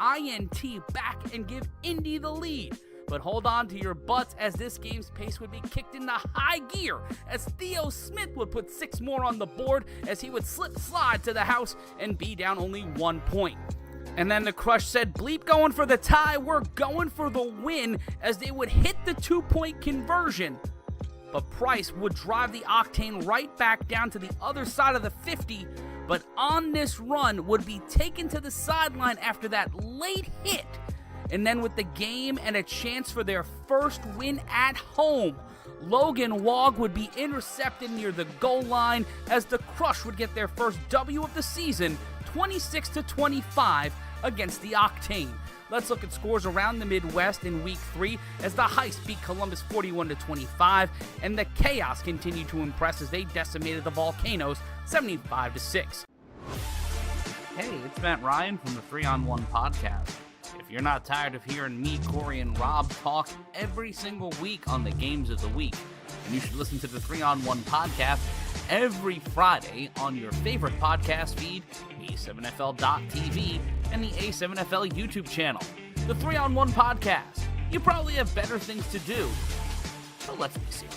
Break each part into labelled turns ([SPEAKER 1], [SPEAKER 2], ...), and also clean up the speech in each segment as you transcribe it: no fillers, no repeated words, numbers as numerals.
[SPEAKER 1] INT back and give Indy the lead. But hold on to your butts, as this game's pace would be kicked into high gear as Theo Smith would put 6 more on the board as he would slide to the house and be down only 1 point. And then the Crush said, bleep going for the tie, we're going for the win, as they would hit the 2-point conversion. But Price would drive the Octane right back down to the other side of the 50, but on this run would be taken to the sideline after that late hit. And then with the game and a chance for their first win at home, Logan Wog would be intercepted near the goal line as the Crush would get their first W of the season, 26-25 against the Octane. Let's look at scores around the Midwest in Week 3 as the Heist beat Columbus 41-25, and the Chaos continued to impress as they decimated the Volcanoes 75-6. Hey, it's Matt Ryan from the 3-on-1 podcast. If you're not tired of hearing me, Corey, and Rob talk every single week on the games of the week, then you should listen to the 3-on-1 podcast every Friday on your favorite podcast feed, A7FL.TV, and the A7FL YouTube channel. The 3-on-1 podcast. You probably have better things to do, but let's be serious.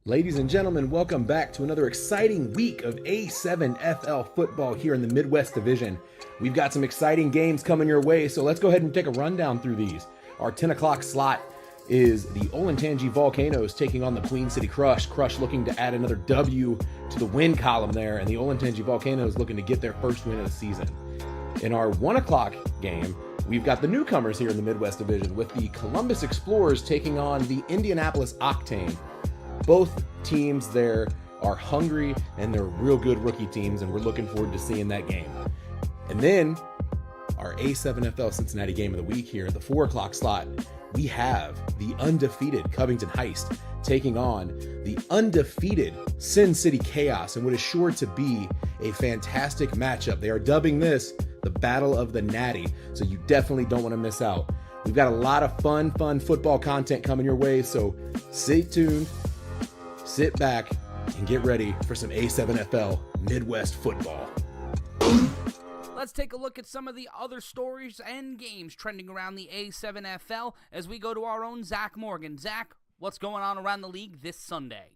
[SPEAKER 2] Ladies and gentlemen, welcome back to another exciting week of A7FL football here in the Midwest Division. We've got some exciting games coming your way, so let's go ahead and take a rundown through these. Our 10 o'clock slot is the Olentangy Volcanoes taking on the Queen City Crush. Crush looking to add another W to the win column there, and the Olentangy Volcanoes looking to get their first win of the season. In our 1 o'clock game, we've got the newcomers here in the Midwest Division with the Columbus Explorers taking on the Indianapolis Octane. Both teams there are hungry and they're real good rookie teams, and we're looking forward to seeing that game. And then our A7FL Cincinnati game of the week here at the 4 o'clock slot, we have the undefeated Covington Heist taking on the undefeated Sin City Chaos, and what is sure to be a fantastic matchup. They are dubbing this the Battle of the Natty, so you definitely don't want to miss out. We've got a lot of fun football content coming your way, so stay tuned, sit back, and get ready for some A7FL Midwest football.
[SPEAKER 1] Let's take a look at some of the other stories and games trending around the A7FL as we go to our own Zach Morgan. Zach, what's going on around the league this Sunday?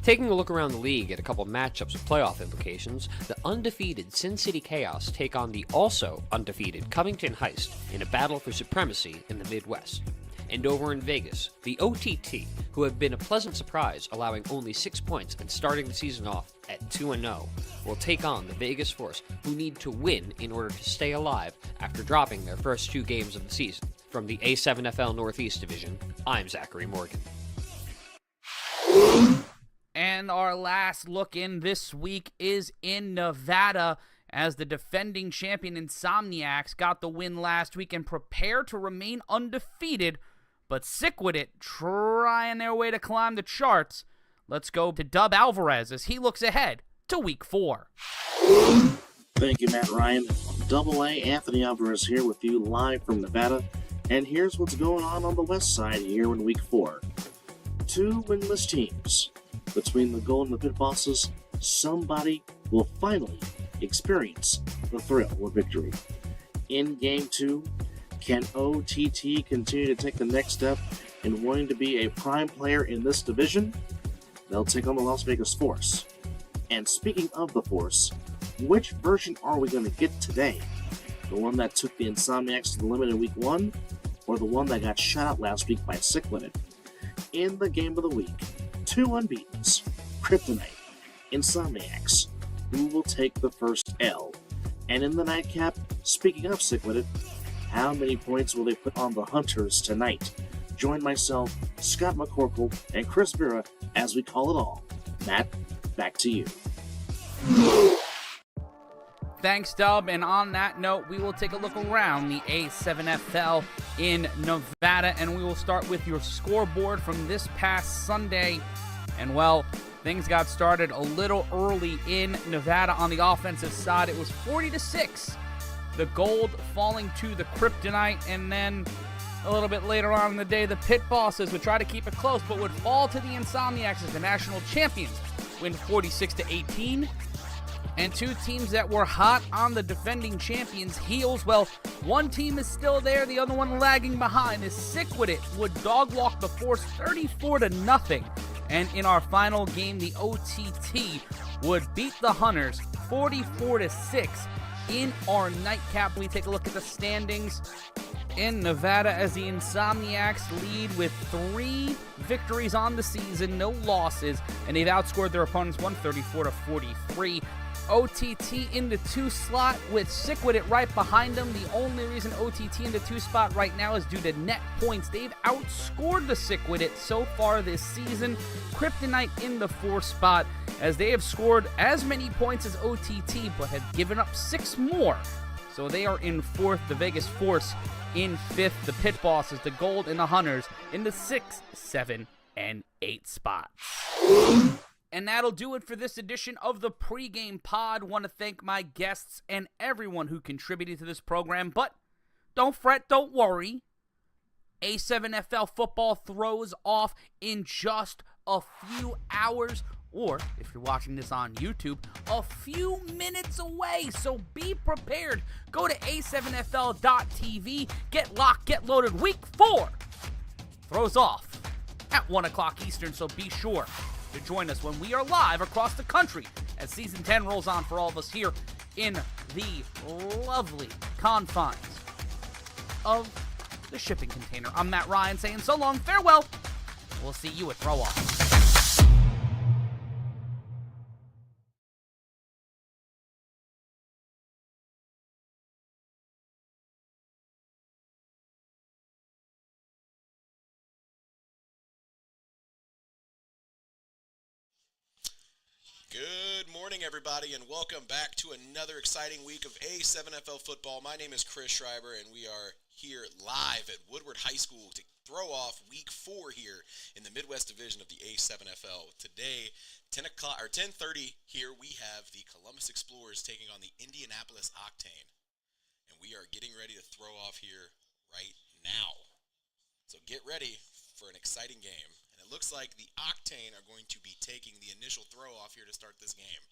[SPEAKER 3] Taking a look around the league at a couple matchups with playoff implications, the undefeated Sin City Chaos take on the also undefeated Covington Heist in a battle for supremacy in the Midwest. And over in Vegas, the OTT, who have been a pleasant surprise, allowing only 6 points and starting the season off at 2-0, will take on the Vegas Force, who need to win in order to stay alive after dropping their first 2 games of the season. From the A7FL Northeast Division, I'm Zachary Morgan.
[SPEAKER 1] And our last look in this week is in Nevada, as the defending champion Insomniacs got the win last week and prepare to remain undefeated, but sick with it, trying their way to climb the charts. Let's go to Dub Alvarez as he looks ahead to Week 4.
[SPEAKER 4] Thank you, Matt Ryan. Double A Anthony Alvarez here with you live from Nevada, and here's what's going on the west side here in Week 4. 2 winless teams. Between the Gold and the Pit Bosses, somebody will finally experience the thrill of victory. In Game 2, can OTT continue to take the next step in wanting to be a prime player in this division? They'll take on the Las Vegas Force. And speaking of the Force, which version are we going to get today? The one that took the Insomniacs to the limit in Week 1, or the one that got shut out last week by Sick Limit? In the game of the week, 2 unbeatens, Kryptonite, Insomniacs. Who will take the first L? And in the nightcap, speaking of Sick Limit, how many points will they put on the Hunters tonight? Join myself, Scott McCorkle, and Chris Vera as we call it all. Matt, back to you.
[SPEAKER 1] Thanks, Dub. And on that note, we will take a look around the A7FL in Nevada, and we will start with your scoreboard from this past Sunday. And, well, things got started a little early in Nevada on the offensive side. It was 40-6. The Gold falling to the Kryptonite, and then a little bit later on in the day, the Pit Bosses would try to keep it close, but would fall to the Insomniacs as the national champions, win 46-18. And two teams that were hot on the defending champions' heels, well, one team is still there, the other one lagging behind, as Sickwit would dogwalk the Force 34-0. And in our final game, the OTT would beat the Hunters 44-6 in our nightcap. We take a look at the standings in Nevada as the Insomniacs lead with 3 victories on the season, no losses, and they've outscored their opponents 134-43. OTT in the 2 slot with Sickwit right behind them. The only reason OTT in the 2 spot right now is due to net points. They've outscored the Sickwit so far this season. Kryptonite in the 4 spot as they have scored as many points as OTT but have given up 6 more. So they are in 4th, the Vegas Force in 5th, the Pit Bosses, the Gold, and the Hunters in the 6, 7, and 8 spots. And that'll do it for this edition of the pregame pod. Want to thank my guests and everyone who contributed to this program. But don't fret, don't worry. A7FL football throws off in just a few hours, or if you're watching this on YouTube, a few minutes away. So be prepared. Go to a7fl.tv. Get locked, get loaded. Week 4 throws off at 1 o'clock Eastern, so be sure to join us when we are live across the country as Season 10 rolls on for all of us here in the lovely confines of the shipping container. I'm Matt Ryan saying so long, farewell. We'll see you at throw off.
[SPEAKER 5] Good morning, everybody, and welcome back to another exciting week of A7FL football. My name is Chris Schreiber, and we are here live at Woodward High School to throw off week 4 here in the Midwest division of the A7FL. Today, 10:30 here, we have the Columbus Explorers taking on the Indianapolis Octane, and we are getting ready to throw off here right now. So get ready for an exciting game. It looks like the Octane are going to be taking the initial throw off here to start this game.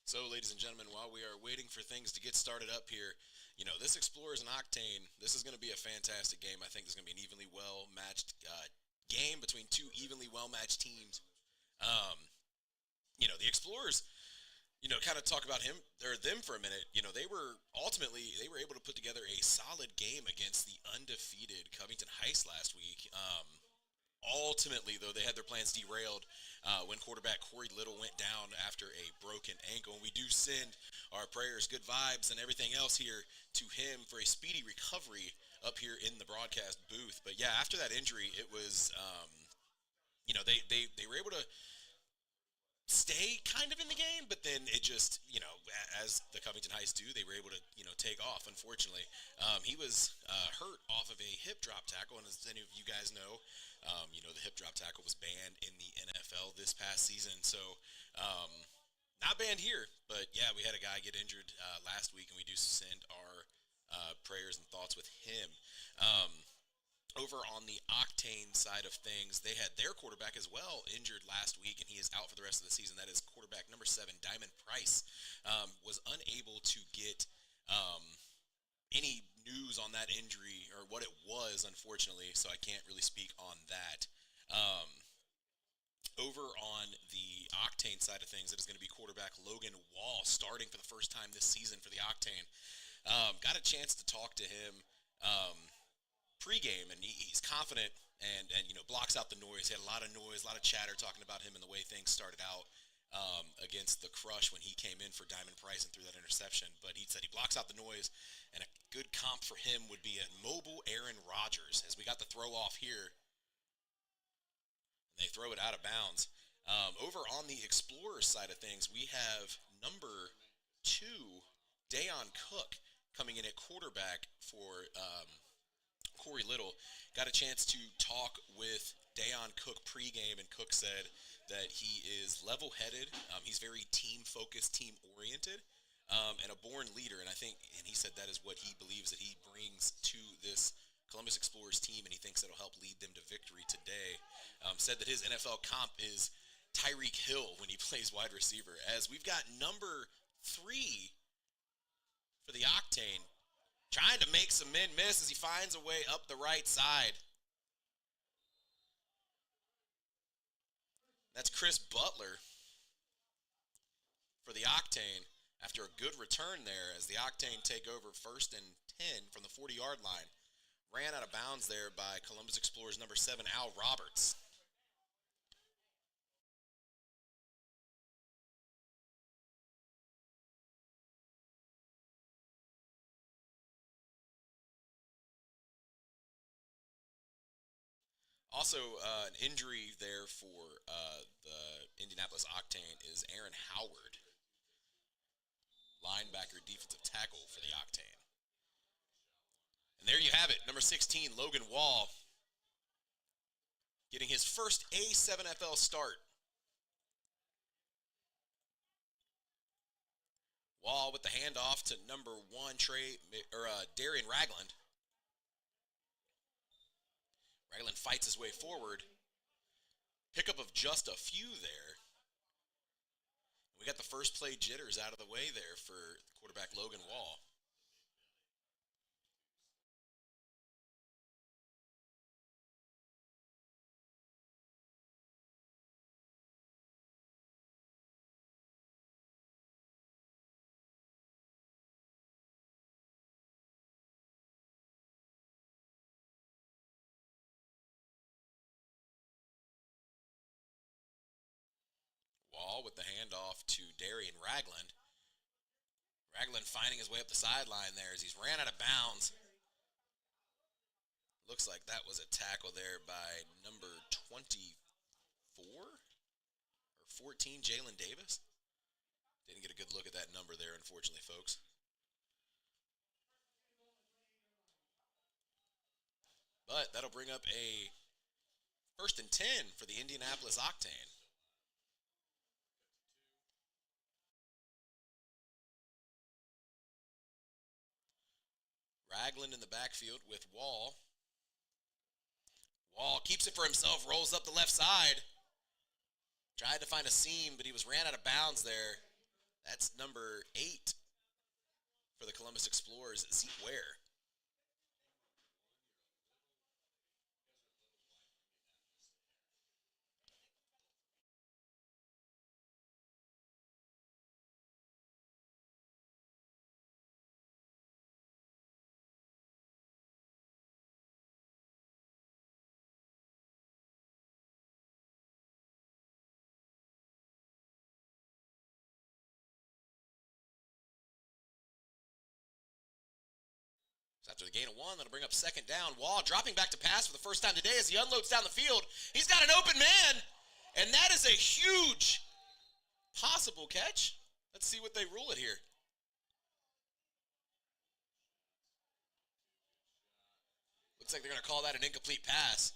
[SPEAKER 5] So, ladies and gentlemen, while we are waiting for things to get started up here, you know, this Explorers and Octane, this is going to be a fantastic game. I think this is going to be an evenly well-matched game between two evenly well-matched teams. You know, the Explorers, you know, kind of talk about them for a minute. You know, they were able to put together a solid game against the undefeated Covington Heights last week. Ultimately, though, they had their plans derailed when quarterback Corey Little went down after a broken ankle. And we do send our prayers, good vibes, and everything else here to him for a speedy recovery up here in the broadcast booth. But, yeah, after that injury, it was, you know, they were able to stay kind of in the game, but then it just, as the Covington Heights do, they were able to, take off, unfortunately. He was hurt off of a hip drop tackle, and as any of you guys know, the hip drop tackle was banned in the NFL this past season, so not banned here, but yeah, we had a guy get injured last week, and we do send our prayers and thoughts with him. Over on the Octane side of things, they had their quarterback as well injured last week, and he is out for the rest of the season. That is quarterback number 7, Diamond Price, was unable to get any news on that injury or what it was, unfortunately, so I can't really speak on that. Over on the Octane side of things, it is going to be quarterback Logan Wall starting for the first time this season for the Octane. Got a chance to talk to him pregame, and he's confident and blocks out the noise. He had a lot of noise, a lot of chatter talking about him and the way things started out against the Crush when he came in for Diamond Price and threw that interception. But he said he blocks out the noise, and a good comp for him would be a mobile Aaron Rodgers, as we got the throw off here. And they throw it out of bounds. Over on the Explorers side of things, we have number 2, Dayon Cook, coming in at quarterback for Corey Little. Got a chance to talk with Dayon Cook pregame, and Cook said that he is level-headed. He's very team-focused, team-oriented, and a born leader. And he said that is what he believes that he brings to this Columbus Explorers team, and he thinks it'll help lead them to victory today. Said that his NFL comp is Tyreek Hill when he plays wide receiver, as we've got number 3 for the Octane, trying to make some men miss as he finds a way up the right side. That's Chris Butler for the Octane after a good return there, as the Octane take over 1st and 10 from the 40-yard line. Ran out of bounds there by Columbus Explorers number 7, Al Roberts. Also, an injury there for the Indianapolis Octane is Aaron Howard, linebacker, defensive tackle for the Octane. And there you have it, number 16, Logan Wall, getting his first A7FL start. Wall with the handoff to number 1, Darian Ragland. Ragland fights his way forward. Pickup of just a few there. We got the first play jitters out of the way there for quarterback Logan Wall. Wall with the handoff to Darian Ragland. Ragland finding his way up the sideline there as he's ran out of bounds. Looks like that was a tackle there by number 24 or 14, Jalen Davis. Didn't get a good look at that number there, unfortunately, folks. But that'll bring up a 1st and 10 for the Indianapolis Octane. Ragland in the backfield with Wall. Wall keeps it for himself, rolls up the left side. Tried to find a seam, but he ran out of bounds there. That's number 8 for the Columbus Explorers, Zeke Ware. So after the gain of 1, that'll bring up 2nd down. Wall dropping back to pass for the first time today as he unloads down the field. He's got an open man, and that is a huge possible catch. Let's see what they rule it here. Looks like they're going to call that an incomplete pass.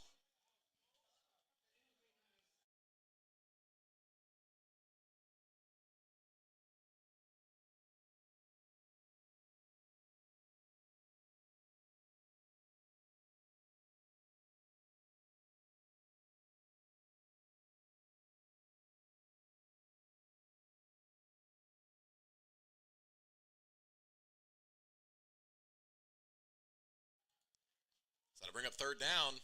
[SPEAKER 5] So to bring up third down.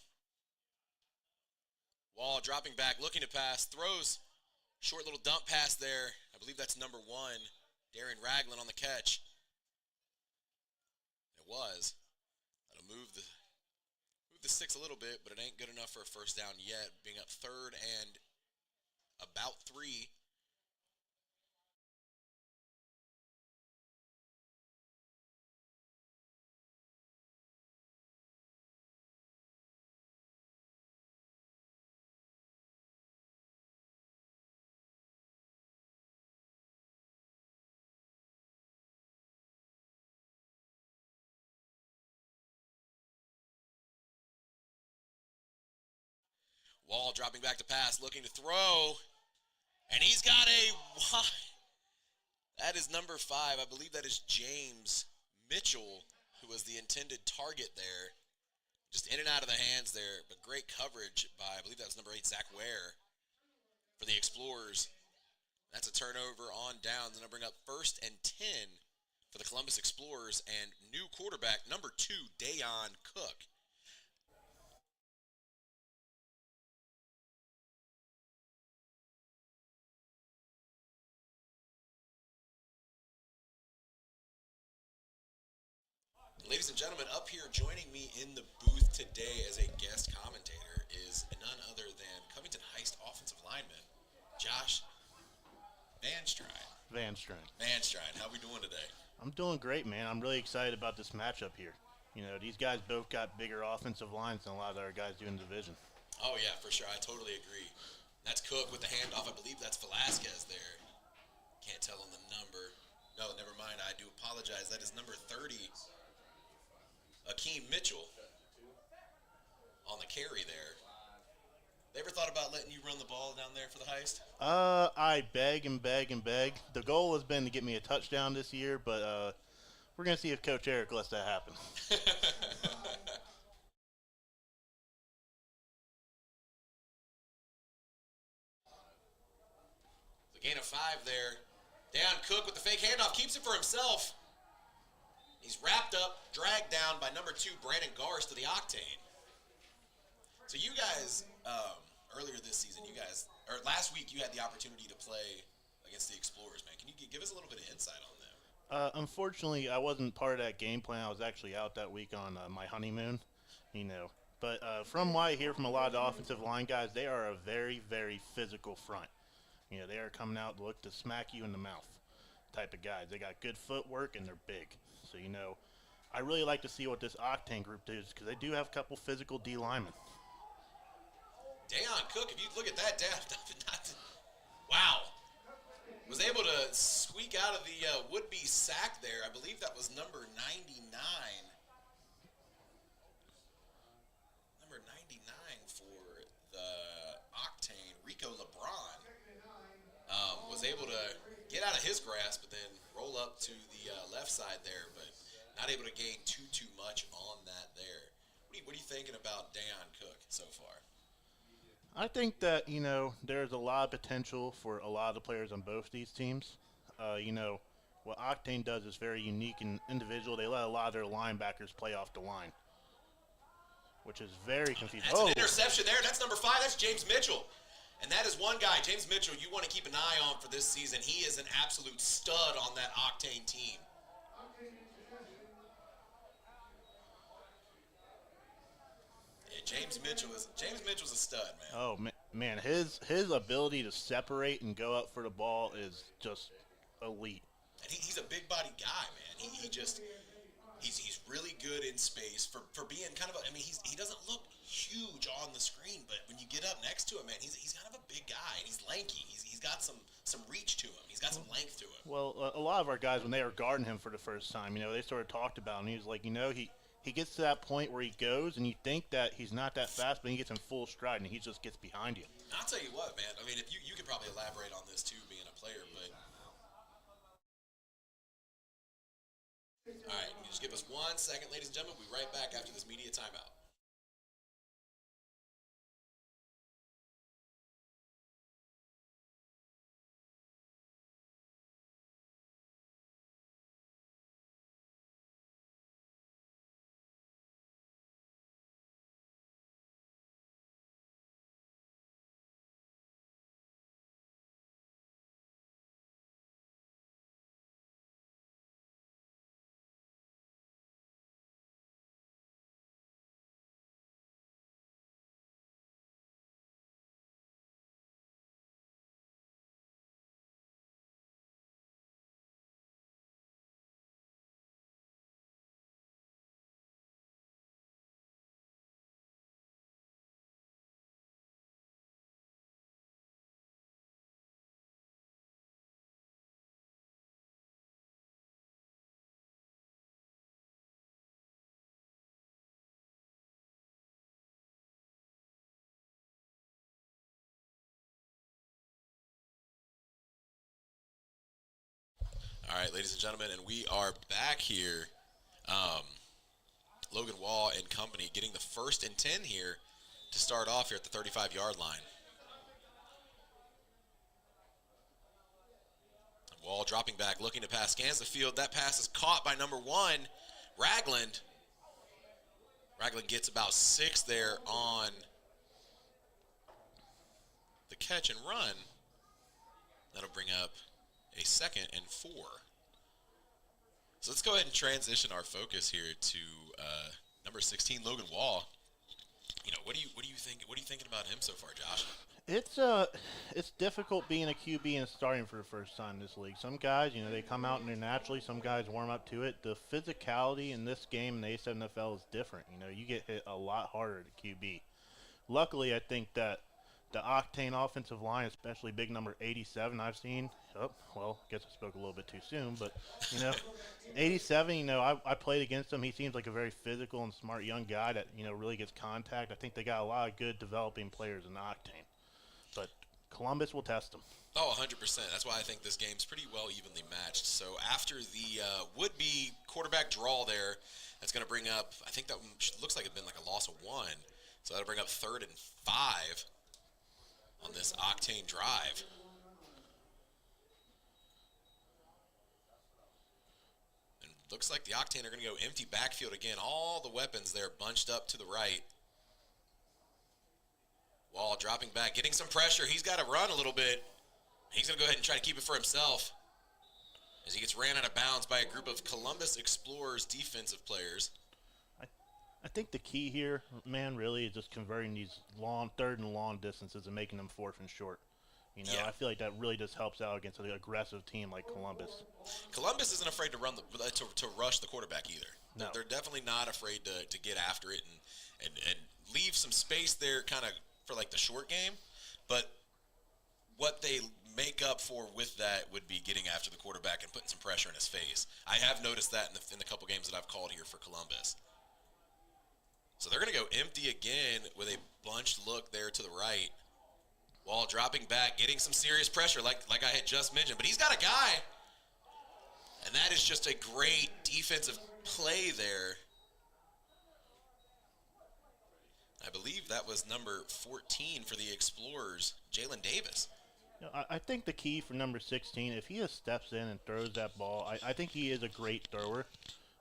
[SPEAKER 5] Wall dropping back, looking to pass, throws. Short little dump pass there. I believe that's number 1, Darren Ragland on the catch. It was. That'll move the sticks a little bit, but it ain't good enough for a first down yet. Being up third and about 3. Wall dropping back to pass, looking to throw. And he's got a... That is number 5. I believe that is James Mitchell, who was the intended target there. Just in and out of the hands there, but great coverage by, I believe that was number 8, Zach Ware, for the Explorers. That's a turnover on downs, and I'll bring up 1st and 10 for the Columbus Explorers, and new quarterback, number 2, Dayon Cook. Ladies and gentlemen, up here joining me in the booth today as a guest commentator is none other than Covington Heist offensive lineman, Josh Van Strine. How we doing today?
[SPEAKER 6] I'm doing great, man. I'm really excited about this matchup here. You know, these guys both got bigger offensive lines than a lot of our guys do in the division.
[SPEAKER 5] Oh, yeah, for sure. I totally agree. That's Cook with the handoff. I believe that's Velasquez there. Can't tell on the number. No, never mind. I do apologize. That is number 30. Akeem Mitchell on the carry there. They ever thought about letting you run the ball down there for the Heist?
[SPEAKER 6] I beg and beg and beg. The goal has been to get me a touchdown this year, but we're going to see if Coach Eric lets that happen.
[SPEAKER 5] The gain of 5 there. Dayon Cook with the fake handoff keeps it for himself. He's wrapped up, dragged down by number 2, Brandon Garst to the Octane. So you guys, earlier this season, or last week, you had the opportunity to play against the Explorers, man. Can you give us a little bit of insight on them?
[SPEAKER 6] Unfortunately, I wasn't part of that game plan. I was actually out that week on my honeymoon, you know. But from what I hear from a lot of the offensive line guys, they are a very, very physical front. You know, they are coming out to look to smack you in the mouth type of guys. They got good footwork, and they're big. So, you know, I really like to see what this Octane group does because they do have a couple physical D linemen.
[SPEAKER 5] Dayon Cook, if you look at that, wow. Was able to squeak out of the would-be sack there. I believe that was number 99. Number 99 for the Octane, Rico LeBron. Was able to get out of his grasp, but then roll up to the left side there, but not able to gain too much on that there. What are you thinking about Dayon Cook so far?
[SPEAKER 6] I think that, you know, there's a lot of potential for a lot of the players on both these teams. You know, what Octane does is very unique and individual. They let a lot of their linebackers play off the line, which is very confusing.
[SPEAKER 5] That's an interception there. That's number 5. That's James Mitchell. And that is one guy, James Mitchell, you want to keep an eye on for this season. He is an absolute stud on that Octane team. Yeah, James Mitchell's a stud, man.
[SPEAKER 6] Oh, man, his ability to separate and go up for the ball is just elite.
[SPEAKER 5] And he's a big-bodied guy, man. He's really good in space for being kind of he doesn't look huge on the screen, but when you get up next to him, man, he's kind of a big guy, and he's lanky. He's got some reach to him. He's
[SPEAKER 6] Well, a lot of our guys, when they were guarding him for the first time, they sort of talked about him. He was like, he gets to that point where he goes, and you think that he's not that fast, but he gets in full stride, and he just gets behind you.
[SPEAKER 5] I'll tell you what, man. I mean, if you could probably elaborate on this too, being a player, but all right, just give us 1 second, ladies and gentlemen. We'll be right back after this media timeout. All right, ladies and gentlemen, and we are back here. Logan Wall and company getting the 1st and 10 here to start off here at the 35-yard line. Wall dropping back, looking to pass, scans the field. That pass is caught by number 1, Ragland. Ragland gets about 6 there on the catch and run. That'll bring up a 2nd and 4. So let's go ahead and transition our focus here to number 16, Logan Wall. What do you think? What are you thinking about him so far, Josh?
[SPEAKER 6] It's difficult being a QB and starting for the first time in this league. Some guys, they come out and they're naturally. Some guys warm up to it. The physicality in this game in the A7FL is different. You get hit a lot harder at QB. Luckily, I think that the Octane offensive line, especially big number 87 I've seen. I guess I spoke a little bit too soon, but, 87, I played against him. He seems like a very physical and smart young guy that, really gets contact. I think they got a lot of good developing players in the Octane. But Columbus will test them.
[SPEAKER 5] Oh, 100%. That's why I think this game's pretty well evenly matched. So after the would-be quarterback draw there, that's going to bring up, I think that looks like it's been like a loss of 1. So that'll bring up 3rd and 5 on this Octane drive. And looks like the Octane are going to go empty backfield again. All the weapons there bunched up to the right. Wall dropping back, getting some pressure. He's got to run a little bit. He's going to go ahead and try to keep it for himself as he gets ran out of bounds by a group of Columbus Explorers defensive players.
[SPEAKER 6] I think the key here, man, really is just converting these 3rd and long distances and making them 4th and short.
[SPEAKER 5] Yeah.
[SPEAKER 6] I feel like that really just helps out against an aggressive team like Columbus.
[SPEAKER 5] Columbus isn't afraid to run to rush the quarterback either.
[SPEAKER 6] No.
[SPEAKER 5] They're definitely not afraid to get after it and leave some space there kind of for like the short game. But what they make up for with that would be getting after the quarterback and putting some pressure in his face. I have noticed that in the couple games that I've called here for Columbus. So they're going to go empty again with a bunched look there to the right. Wall dropping back, getting some serious pressure like I had just mentioned. But he's got a guy. And that is just a great defensive play there. I believe that was number 14 for the Explorers, Jalen Davis.
[SPEAKER 6] I think the key for number 16, if he just steps in and throws that ball, I think he is a great thrower.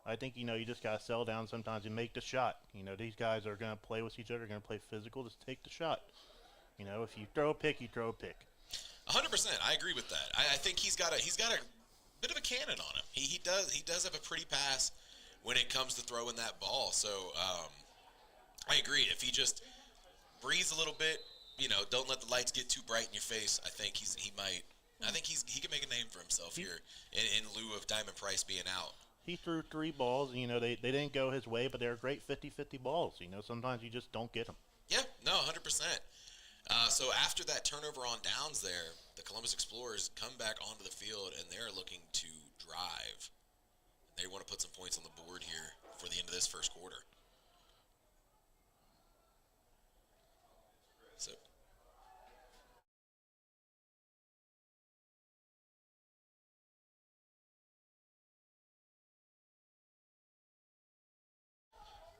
[SPEAKER 6] I think, you just got to settle down sometimes and make the shot. These guys are going to play with each other, going to play physical, just take the shot. If you throw a pick, you throw a pick.
[SPEAKER 5] 100%. I agree with that. I think he's got a bit of a cannon on him. He does have a pretty pass when it comes to throwing that ball. So I agree. If he just breathes a little bit, don't let the lights get too bright in your face, I think he can make a name for himself here in lieu of Diamond Price being out.
[SPEAKER 6] He threw 3 balls, and, they didn't go his way, but they were great 50-50 balls. Sometimes you just don't get them.
[SPEAKER 5] Yeah, no, 100%. So after that turnover on downs there, the Columbus Explorers come back onto the field, and they're looking to drive. They want to put some points on the board here for the end of this first quarter.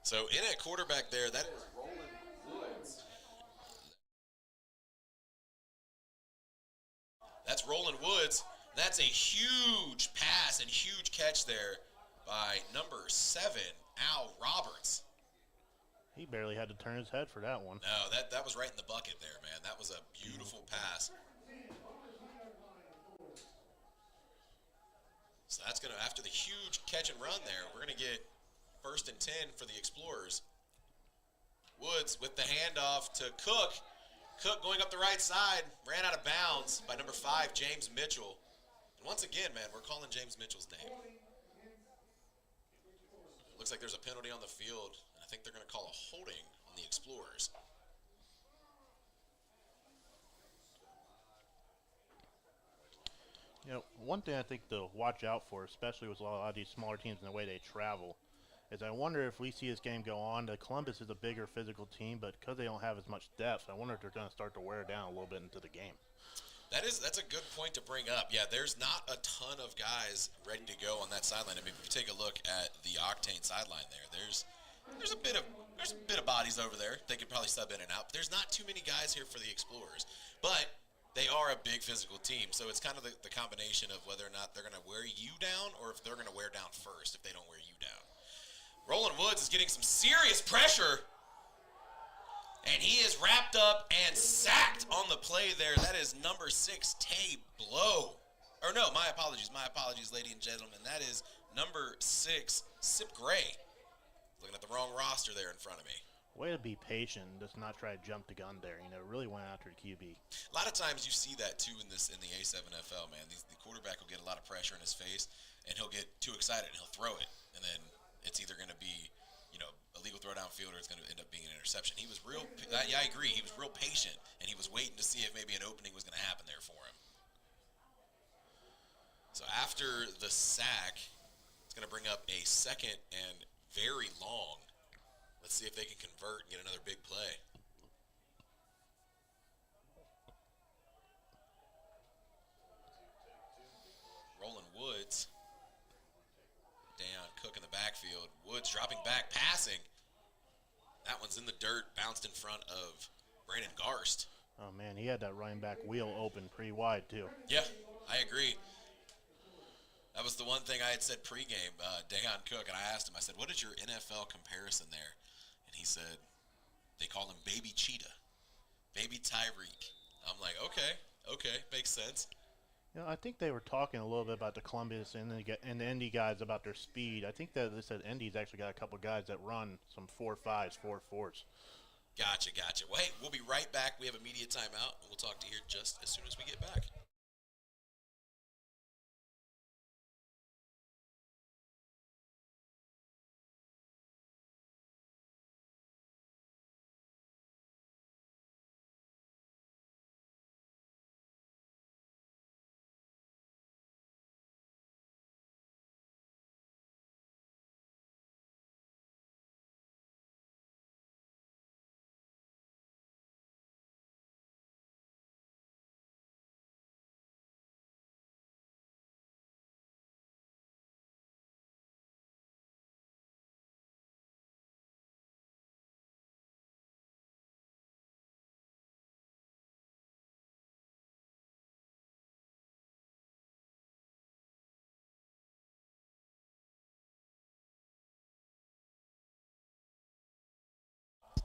[SPEAKER 5] So in at quarterback there, that is Roland Woods. That's Roland Woods. That's a huge pass and huge catch there by number 7, Al Roberts.
[SPEAKER 6] He barely had to turn his head for that one.
[SPEAKER 5] No, that was right in the bucket there, man. That was a beautiful pass. So that's going to, after the huge catch and run there, we're going to get 1st and 10 for the Explorers. Woods with the handoff to Cook. Cook going up the right side, ran out of bounds by number 5, James Mitchell. And once again, man, we're calling James Mitchell's name. Looks like there's a penalty on the field, and I think they're going to call a holding on the Explorers.
[SPEAKER 6] You know, one thing I think to watch out for, especially with a lot of these smaller teams and the way they travel, is I wonder if we see this game go on. The Columbus is a bigger physical team, but because they don't have as much depth, I wonder if they're going to start to wear down a little bit into the game.
[SPEAKER 5] That's a good point to bring up. Yeah, there's not a ton of guys ready to go on that sideline. I mean, if you take a look at the Octane sideline there, there's a bit of bodies over there. They could probably sub in and out. But there's not too many guys here for the Explorers. But they are a big physical team, so it's kind of the combination of whether or not they're going to wear you down or if they're going to wear down first if they don't wear you down. Roland Woods is getting some serious pressure, and he is wrapped up and sacked on the play there. That is number 6, Tay Blow. Or no, my apologies, ladies and gentlemen. That is number 6, Sip Gray. Looking at the wrong roster there in front of me.
[SPEAKER 6] Way to be patient, just not try to jump the gun there. You know, really went after the QB.
[SPEAKER 5] A lot of times you see that too in the A7FL, man. The quarterback will get a lot of pressure in his face, and he'll get too excited and he'll throw it, and then it's either going to be, a legal throw downfield or it's going to end up being an interception. He was I agree. He was real patient, and he was waiting to see if maybe an opening was going to happen there for him. So after the sack, it's going to bring up a second and very long. Let's see if they can convert and get another big play. Roland Woods. Down, Cook in the backfield. Woods dropping back, passing. That one's in the dirt, bounced in front of Brandon Garst.
[SPEAKER 6] Oh, man, he had that running back wheel open pretty wide, too.
[SPEAKER 5] Yeah, I agree. That was the one thing I had said pregame, Dayon Cook, and I asked him, I said, what is your NFL comparison there? And he said, they call him Baby Cheetah, Baby Tyreek. I'm like, okay, makes sense.
[SPEAKER 6] You know, I think they were talking a little bit about the Columbus and the Indy guys about their speed. I think that they said Indy's actually got a couple guys that run some 4.5s, 4.4s.
[SPEAKER 5] Gotcha. Well, hey, we'll be right back. We have a media timeout, and we'll talk to you here just as soon as we get back.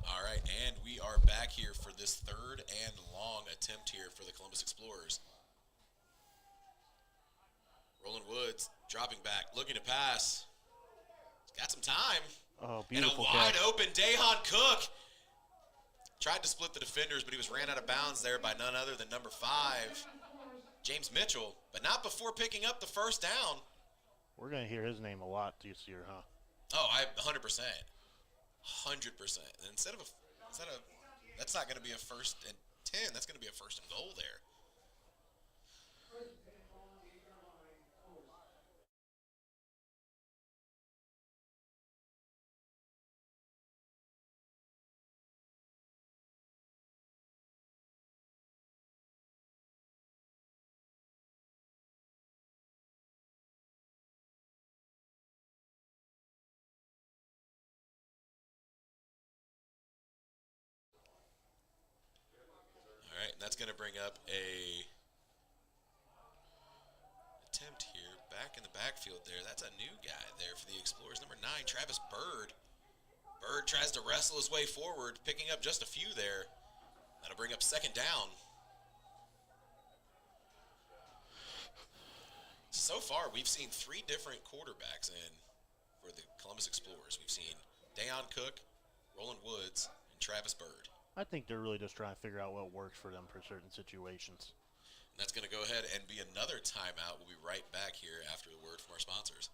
[SPEAKER 5] All right, and we are back here for this third and long attempt here for the Columbus Explorers. Roland Woods dropping back, looking to pass. He's got some time.
[SPEAKER 6] Oh, beautiful
[SPEAKER 5] And a wide
[SPEAKER 6] catch.
[SPEAKER 5] open Dayon Cook. Tried to split the defenders, but he was ran out of bounds there by none other than number 5, James Mitchell, but not before picking up the first down.
[SPEAKER 6] We're going to hear his name a lot this year, huh?
[SPEAKER 5] Oh, 100%. 100%. And that's not going to be a 1st and 10. That's going to be a 1st and goal there. and that's going to bring up a attempt here. Back in the backfield there. That's a new guy there for the Explorers. Number 9, Travis Bird. Bird tries to wrestle his way forward, picking up just a few there. That'll bring up second down. So far, we've seen 3 different quarterbacks in for the Columbus Explorers. We've seen Deion Cook, Roland Woods, and Travis Bird.
[SPEAKER 6] I think they're really just trying to figure out what works for them for certain situations.
[SPEAKER 5] And that's going to go ahead and be another timeout. We'll be right back here after the word from our sponsors.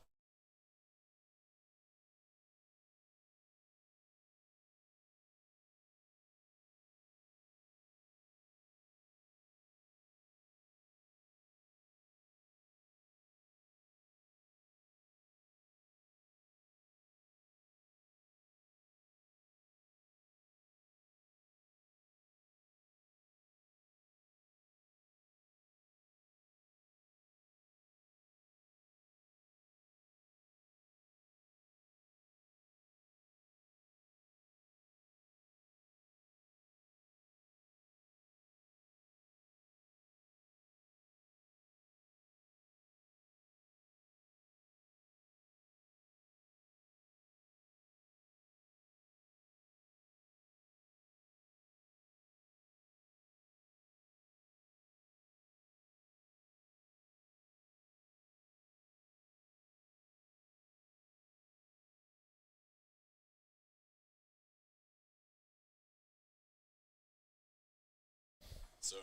[SPEAKER 5] So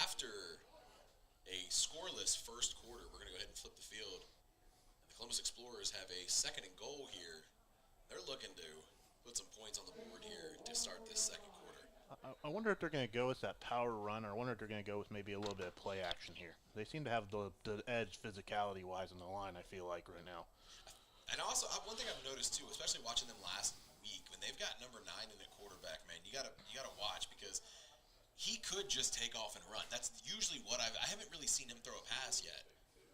[SPEAKER 5] after a scoreless first quarter, we're going to go ahead and flip the field. And the Columbus Explorers have a second and goal here. They're looking to put some points on the board here to start this second quarter.
[SPEAKER 6] I wonder if they're going to go with that power run, or I wonder if they're going to go with maybe a little bit of play action here. They seem to have the edge physicality-wise on the line, I feel like, right now.
[SPEAKER 5] And also, one thing I've noticed, too, especially watching them last week, when they've got number 9 in the quarterback, man, you gotta watch, because he could just take off and run. That's usually what I haven't really seen him throw a pass yet.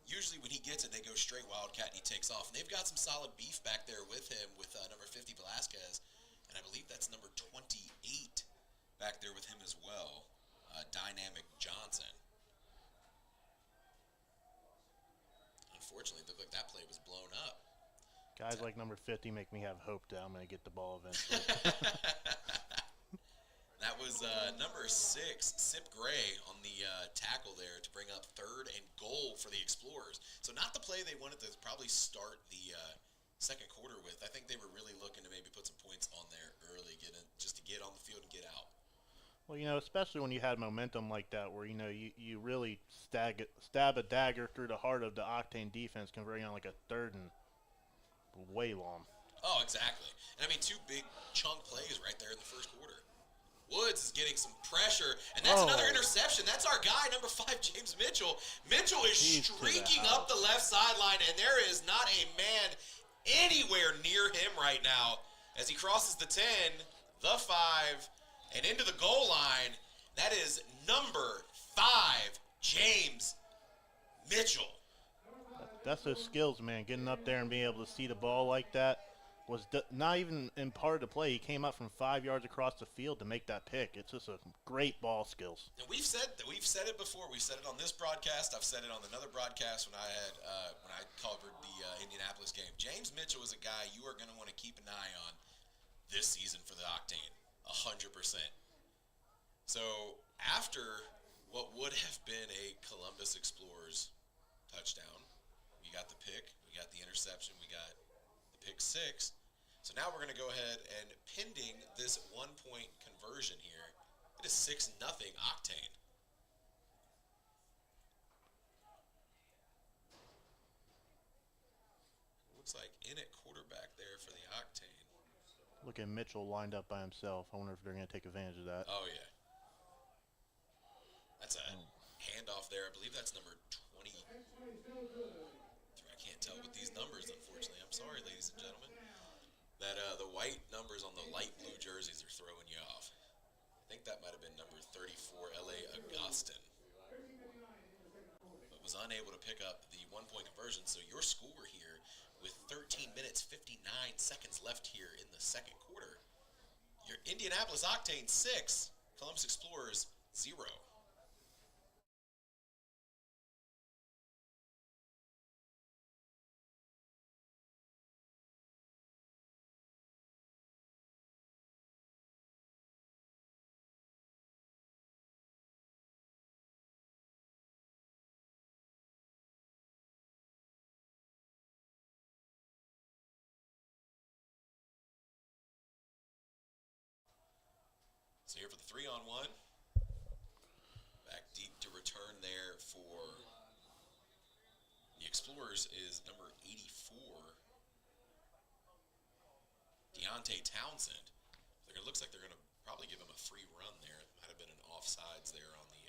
[SPEAKER 5] Usually when he gets it, they go straight Wildcat and he takes off. And they've got some solid beef back there with him, with number 50 Velasquez, and I believe that's number 28 back there with him as well, Dynamic Johnson. Unfortunately, it looked like that play was blown up.
[SPEAKER 6] Guys like number 50 make me have hope that I'm going to get the ball eventually.
[SPEAKER 5] That was number 6, Sip Gray, on the tackle there to bring up third and goal for the Explorers. So not the play they wanted to probably start the second quarter with. I think they were really looking to maybe put some points on there early, just to get on the field and get out.
[SPEAKER 6] Well, especially when you had momentum like that, where, you really stab a dagger through the heart of the Octane defense, converting on like a third and way long.
[SPEAKER 5] Oh, exactly. And I mean, 2 big chunk plays right there in the first quarter. Woods is getting some pressure, and that's another interception. That's our guy, number 5, James Mitchell. Mitchell is streaking up the left sideline, and there is not a man anywhere near him right now as he crosses the 10, the 5, and into the goal line. That is number 5, James Mitchell.
[SPEAKER 6] That's those skills, man. Getting up there and being able to see the ball like that was not even in part of the play. He came up from 5 yards across the field to make that pick. It's just a great ball skills.
[SPEAKER 5] And we've said it before. We've said it on this broadcast. I've said it on another broadcast when I covered the Indianapolis game. James Mitchell is a guy you are going to want to keep an eye on this season for the Octane, 100%. So after what would have been a Columbus Explorers touchdown, we got the pick, we got the interception, we got the pick 6. So now we're going to go ahead and, pending this 1-point conversion here, it is 6-0 Octane. Looks like in at quarterback there for the Octane.
[SPEAKER 6] Look at Mitchell lined up by himself. I wonder if they're going to take advantage of that.
[SPEAKER 5] Oh, yeah. That's a handoff there. I believe that's number 20. I can't tell with these numbers, unfortunately. I'm sorry, ladies and gentlemen. That the white numbers on the light blue jerseys are throwing you off. I think that might have been number 34, L.A. Augustin. But was unable to pick up the 1-point conversion. So your score here with 13 minutes, 59 seconds left here in the second quarter. Your Indianapolis Octane 6, Columbus Explorers 0. So here for the 3-on-1. Back deep to return there for the Explorers is number 84, Deontay Townsend. It looks like they're going to probably give him a free run there. It might have been an offsides there on the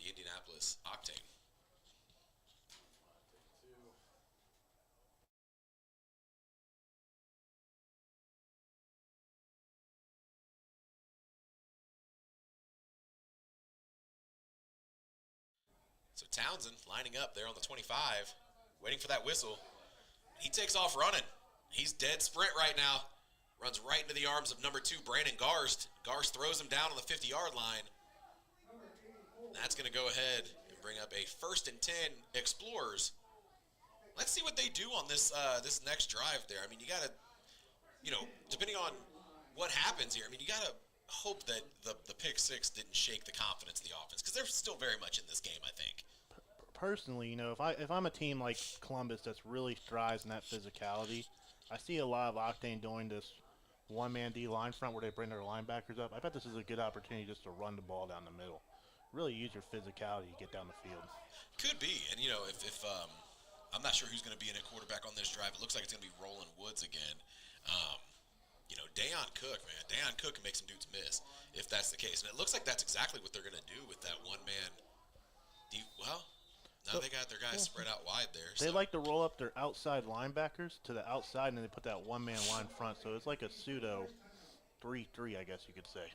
[SPEAKER 5] Indianapolis Octane. So Townsend lining up there on the 25, waiting for that whistle. He takes off running. He's dead sprint right now. Runs right into the arms of number 2, Brandon Garst. Garst throws him down on the 50-yard line. That's going to go ahead and bring up a 1st and 10 Explorers. Let's see what they do on this this next drive there. I mean, you got to, depending on what happens here, I mean, you got to hope that the pick six didn't shake the confidence of the offense, because they're still very much in this game, I think.
[SPEAKER 6] Personally, if I'm a team like Columbus that's really thrives in that physicality, I see a lot of Octane doing this one-man D line front where they bring their linebackers up. I bet this is a good opportunity just to run the ball down the middle. Really use your physicality to get down the field.
[SPEAKER 5] Could be, and if I'm not sure who's going to be in at quarterback on this drive. It looks like it's going to be Roland Woods again. Deion Cook, man. Deion Cook can make some dudes miss if that's the case. And it looks like that's exactly what they're going to do with that one-man deep. Well, now they got their guys spread out wide there.
[SPEAKER 6] They like to roll up their outside linebackers to the outside, and then they put that one-man line front. So it's like a pseudo 3-3, I guess you could say.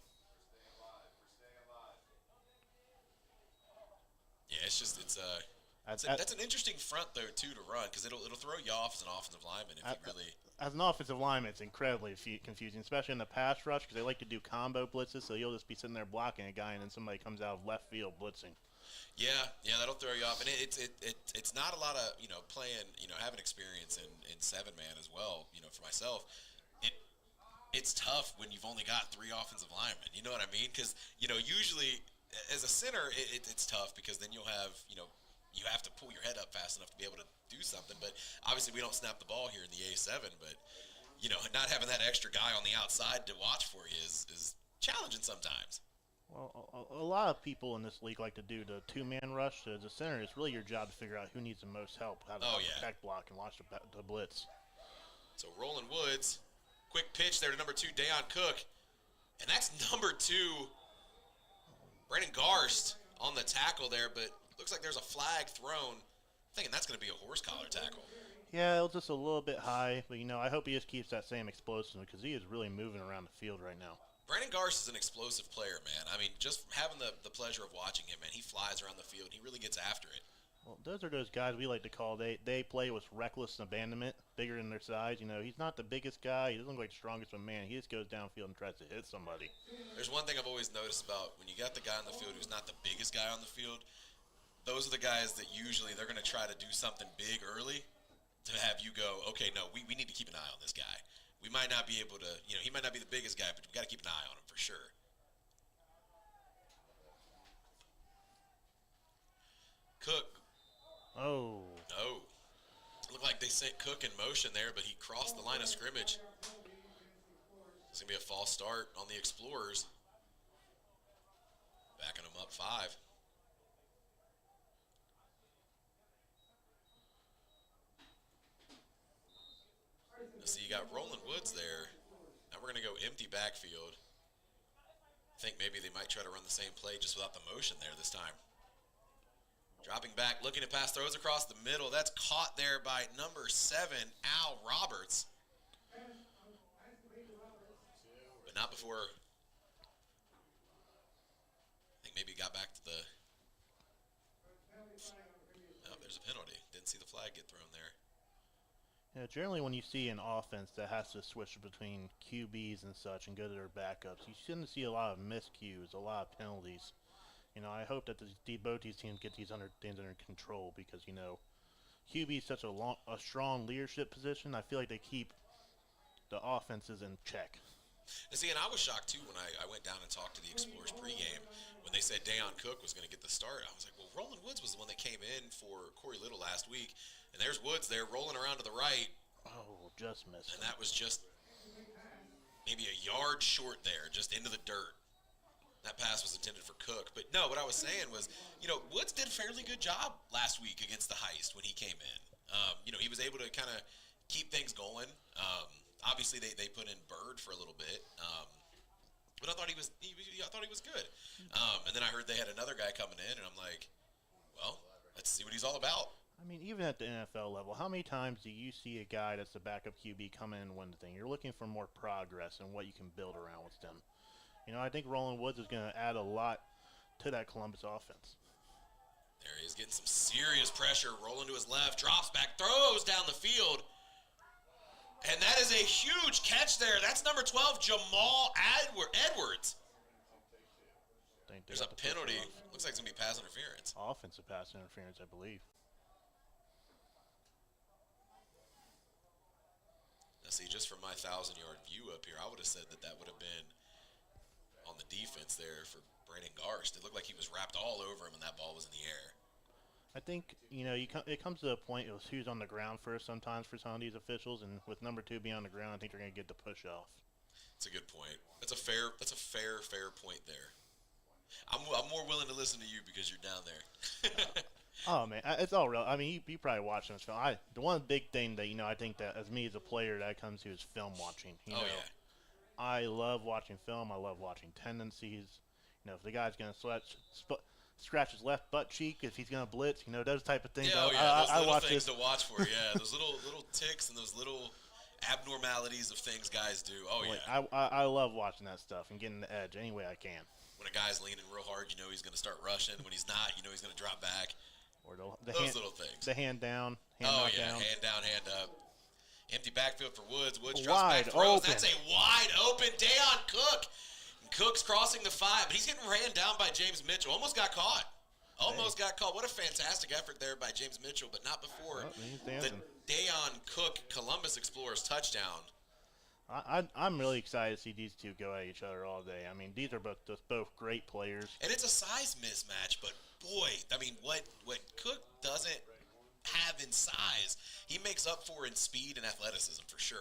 [SPEAKER 5] Yeah, that's an interesting front though too to run, because it'll throw you off as an offensive lineman if you really.
[SPEAKER 6] As an offensive lineman, it's incredibly confusing, especially in the pass rush, because they like to do combo blitzes. So you'll just be sitting there blocking a guy, and then somebody comes out of left field blitzing.
[SPEAKER 5] Yeah, that'll throw you off, and it's not a lot of playing having experience in 7-man as well. For myself, it's tough when you've only got 3 offensive linemen. You know what I mean? Because usually as a center it's tough, because then you'll have you have to pull your head up fast enough to be able to do something. But obviously we don't snap the ball here in the A7. But not having that extra guy on the outside to watch for you is challenging sometimes.
[SPEAKER 6] Well, a lot of people in this league like to do the 2-man rush. As a center, it's really your job to figure out who needs the most help, how to protect block, and watch the blitz.
[SPEAKER 5] So Roland Woods, quick pitch there to number 2, Deion Cook. And that's number 2, Brandon Garst on the tackle there, but looks like there's a flag thrown. I'm thinking that's going to be a horse collar tackle.
[SPEAKER 6] Yeah, it was just a little bit high, but I hope he just keeps that same explosiveness, because he is really moving around the field right now.
[SPEAKER 5] Brandon Garst is an explosive player, man. I mean, just having the pleasure of watching him, man, he flies around the field. He really gets after it.
[SPEAKER 6] Well, those are those guys we like to call, they play with reckless abandonment, bigger than their size. He's not the biggest guy. He doesn't look like the strongest one man. He just goes downfield and tries to hit somebody.
[SPEAKER 5] There's one thing I've always noticed about when you got the guy on the field who's not the biggest guy on the field, those are the guys that usually they're going to try to do something big early to have you go, okay, no, we need to keep an eye on this guy. We might not be able to, he might not be the biggest guy, but we got to keep an eye on him for sure. Cook.
[SPEAKER 6] Oh.
[SPEAKER 5] No. Looked like they sent Cook in motion there, but he crossed the line of scrimmage. It's going to be a false start on the Explorers. Backing them up 5. So you got Roland Woods there. Now we're going to go empty backfield. I think maybe they might try to run the same play just without the motion there this time. Dropping back, looking to pass, throws across the middle. That's caught there by number 7, Al Roberts. But not before. I think maybe he got back to the. Oh, there's a penalty. Didn't see the flag get thrown there.
[SPEAKER 6] Yeah, generally when you see an offense that has to switch between QBs and such and go to their backups, you shouldn't see a lot of miscues, a lot of penalties. I hope that both these teams get these things under control, because QB is such a strong leadership position. I feel like they keep the offenses in check.
[SPEAKER 5] And see, and I was shocked too when I went down and talked to the Explorers pregame when they said Deion Cook was going to get the start. I was like, well, Roland Woods was the one that came in for Corey Little last week, and there's Woods there rolling around to the right.
[SPEAKER 6] Oh, just missed.
[SPEAKER 5] And that was just maybe a yard short there, just into the dirt. That pass was intended for Cook. But no, what I was saying was, Woods did a fairly good job last week against the Heist when he came in. He was able to kind of keep things going. Obviously, they put in Bird for a little bit. But I thought he was good. And then I heard they had another guy coming in, and I'm like, well, let's see what he's all about.
[SPEAKER 6] I mean, even at the NFL level, how many times do you see a guy that's the backup QB come in and win the thing? You're looking for more progress and what you can build around with them. I think Roland Woods is going to add a lot to that Columbus offense.
[SPEAKER 5] There he is, getting some serious pressure, rolling to his left, drops back, throws down the field. And that is a huge catch there. That's number 12, Jamal Edwards. There's a penalty. Looks like it's going to be pass interference.
[SPEAKER 6] Offensive pass interference, I believe.
[SPEAKER 5] Now, see, just from my 1,000-yard view up here, I would have said that would have been on the defense there for Brandon Garst. It looked like he was wrapped all over him and that ball was in the air.
[SPEAKER 6] I think, it comes to a point of who's on the ground first sometimes for some of these officials, and with number 2 being on the ground, I think they're going to get the push off.
[SPEAKER 5] That's a good point. That's a fair point there. I'm more willing to listen to you because you're down there.
[SPEAKER 6] Oh, man, it's all real. I mean, you probably watching this film. The one big thing that, I think that as me as a player that comes to is film watching.
[SPEAKER 5] Yeah.
[SPEAKER 6] I love watching film. I love watching tendencies. If the guy's going to scratch his left butt cheek, if he's going to blitz, those type of things.
[SPEAKER 5] Yeah, those little things to watch for. Yeah, those little ticks and those little abnormalities of things guys do. Oh, yeah.
[SPEAKER 6] I love watching that stuff and getting the edge any way I can.
[SPEAKER 5] When a guy's leaning real hard, he's going to start rushing. When he's not, he's going to drop back.
[SPEAKER 6] Or
[SPEAKER 5] those little things.
[SPEAKER 6] The hand down,
[SPEAKER 5] hand
[SPEAKER 6] down.
[SPEAKER 5] Hand down, hand up. Empty backfield for Woods. Woods
[SPEAKER 6] drops
[SPEAKER 5] back, throws.
[SPEAKER 6] Open.
[SPEAKER 5] That's a wide open Deion Cook. Cook's crossing the 5, but he's getting ran down by James Mitchell. Almost got caught. What a fantastic effort there by James Mitchell, but not before the Deion Cook Columbus Explorers touchdown.
[SPEAKER 6] I'm really excited to see these two go at each other all day. I mean, these are both great players.
[SPEAKER 5] And it's a size mismatch, but boy, I mean, what Cook doesn't have in size, he makes up for in speed and athleticism for sure.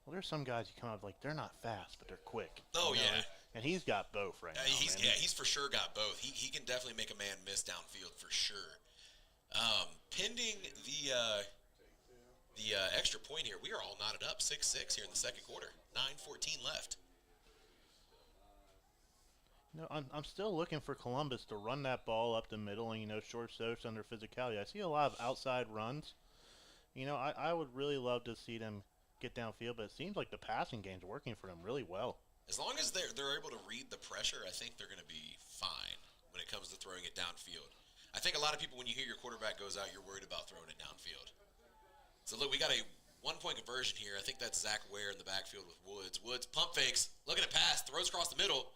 [SPEAKER 6] Well, there's some guys you come out like they're not fast, but they're quick.
[SPEAKER 5] Oh, yeah.
[SPEAKER 6] And he's got both right now.
[SPEAKER 5] He's for sure got both. He can definitely make a man miss downfield for sure. Pending the extra point here, we are all knotted up 6-6 here in the second quarter. 9:14 left.
[SPEAKER 6] I'm still looking for Columbus to run that ball up the middle and, short soaks under physicality. I see a lot of outside runs. I would really love to see them get downfield, but it seems like the passing game's working for them really well.
[SPEAKER 5] As long as they're able to read the pressure, I think they're going to be fine when it comes to throwing it downfield. I think a lot of people, when you hear your quarterback goes out, you're worried about throwing it downfield. So, look, we got a one-point conversion here. I think that's Zach Ware in the backfield with Woods. Woods pump fakes, looking at pass, throws across the middle.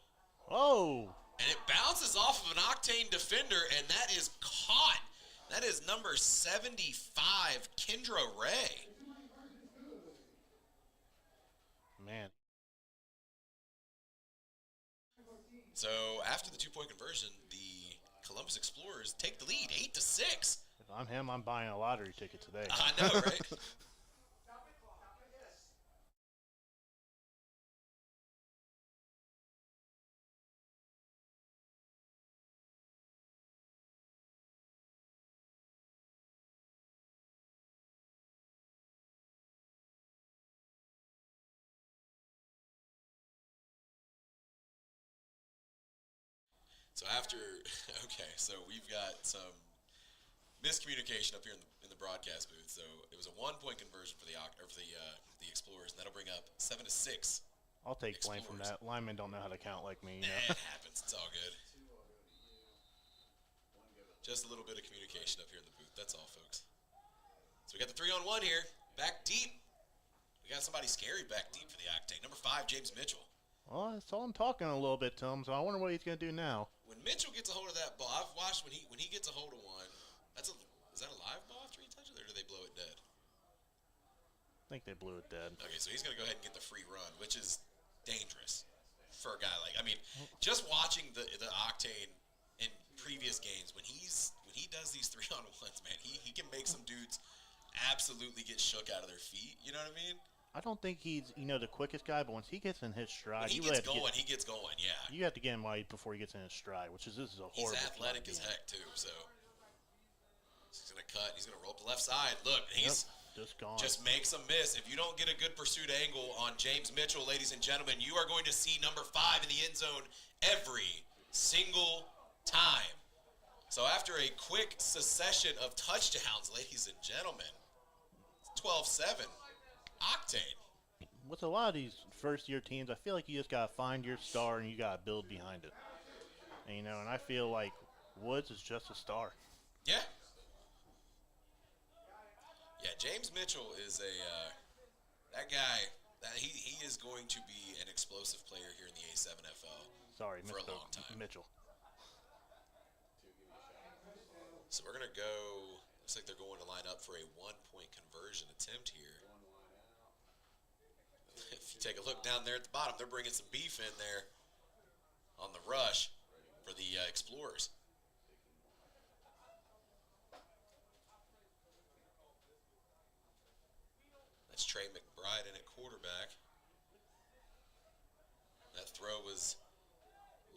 [SPEAKER 6] Oh!
[SPEAKER 5] And it bounces off of an Octane defender, and that is caught. That is number 75, Kendra Ray.
[SPEAKER 6] Man.
[SPEAKER 5] So after the 2-point conversion, the Columbus Explorers take the lead, 8-6.
[SPEAKER 6] If I'm him, I'm buying a lottery ticket today.
[SPEAKER 5] I know, right? So so we've got some miscommunication up here in the broadcast booth. So it was a 1-point conversion for the Explorers, and that'll bring up 7-6.
[SPEAKER 6] I'll take blame from that. Linemen don't know how to count like me.
[SPEAKER 5] It happens. It's all good. Just a little bit of communication up here in the booth. That's all, folks. So we got the 3-on-1 here. Back deep. We got somebody scary back deep for the Octane. Number 5, James Mitchell.
[SPEAKER 6] Well, I saw him talking a little bit to him, so I wonder what he's going to do now.
[SPEAKER 5] When Mitchell gets a hold of that ball, I've watched when he gets a hold of one. Is that a live ball after he touches it, or do they blow it dead?
[SPEAKER 6] I think they blew it dead.
[SPEAKER 5] Okay, so he's going to go ahead and get the free run, which is dangerous for a guy like. I mean, just watching the Octane in previous games when he does these 3-on-1s, man, he can make some dudes absolutely get shook out of their feet. You know what I mean?
[SPEAKER 6] I don't think he's, the quickest guy, but once he gets in his stride,
[SPEAKER 5] When he gets going, he gets going, yeah.
[SPEAKER 6] You have to get him right before he gets in his stride, this is a horrible.
[SPEAKER 5] He's athletic as heck, too, so. He's going to cut. He's going to roll up the left side. Look, he's
[SPEAKER 6] just gone.
[SPEAKER 5] Just makes a miss. If you don't get a good pursuit angle on James Mitchell, ladies and gentlemen, you are going to see number 5 in the end zone every single time. So after a quick succession of touchdowns, ladies and gentlemen, 12-7, Octane.
[SPEAKER 6] With a lot of these first-year teams, I feel like you just got to find your star and you got to build behind it. And, and I feel like Woods is just a star.
[SPEAKER 5] Yeah. Yeah, James Mitchell is that guy. He is going to be an explosive player here in the A7FL.
[SPEAKER 6] Sorry,
[SPEAKER 5] for a long time.
[SPEAKER 6] Mitchell.
[SPEAKER 5] So we're gonna go. Looks like they're going to line up for a 1-point conversion attempt here. If you take a look down there at the bottom, they're bringing some beef in there on the rush for the Explorers. That's Trey McBride in at quarterback. That throw was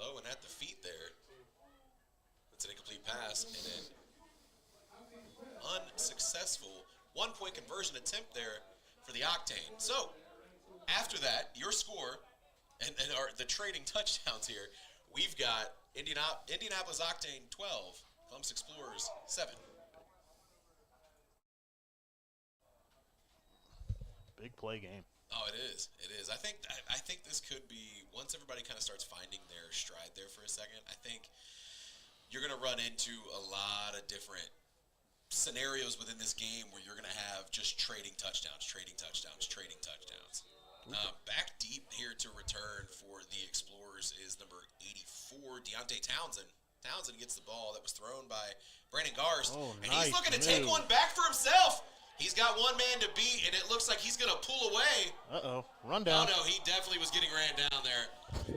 [SPEAKER 5] low and at the feet there. It's an incomplete pass and an unsuccessful 1-point conversion attempt there for the Octane. So, after that, your score and the trading touchdowns here, we've got Indianapolis Octane 12, Columbus Explorers 7.
[SPEAKER 6] Big play game.
[SPEAKER 5] Oh, it is. It is. I think this could be, once everybody kind of starts finding their stride there for a second, I think you're going to run into a lot of different scenarios within this game where you're going to have just trading touchdowns. Back deep here to return for the Explorers is number 84, Deontay Townsend. Townsend gets the ball that was thrown by Brandon Garst, and
[SPEAKER 6] nice
[SPEAKER 5] he's looking to
[SPEAKER 6] move.
[SPEAKER 5] take one back for himself. He's got one man to beat, and it looks like he's going to pull away.
[SPEAKER 6] Uh-oh, run down.
[SPEAKER 5] Oh, no, he definitely was getting ran down there.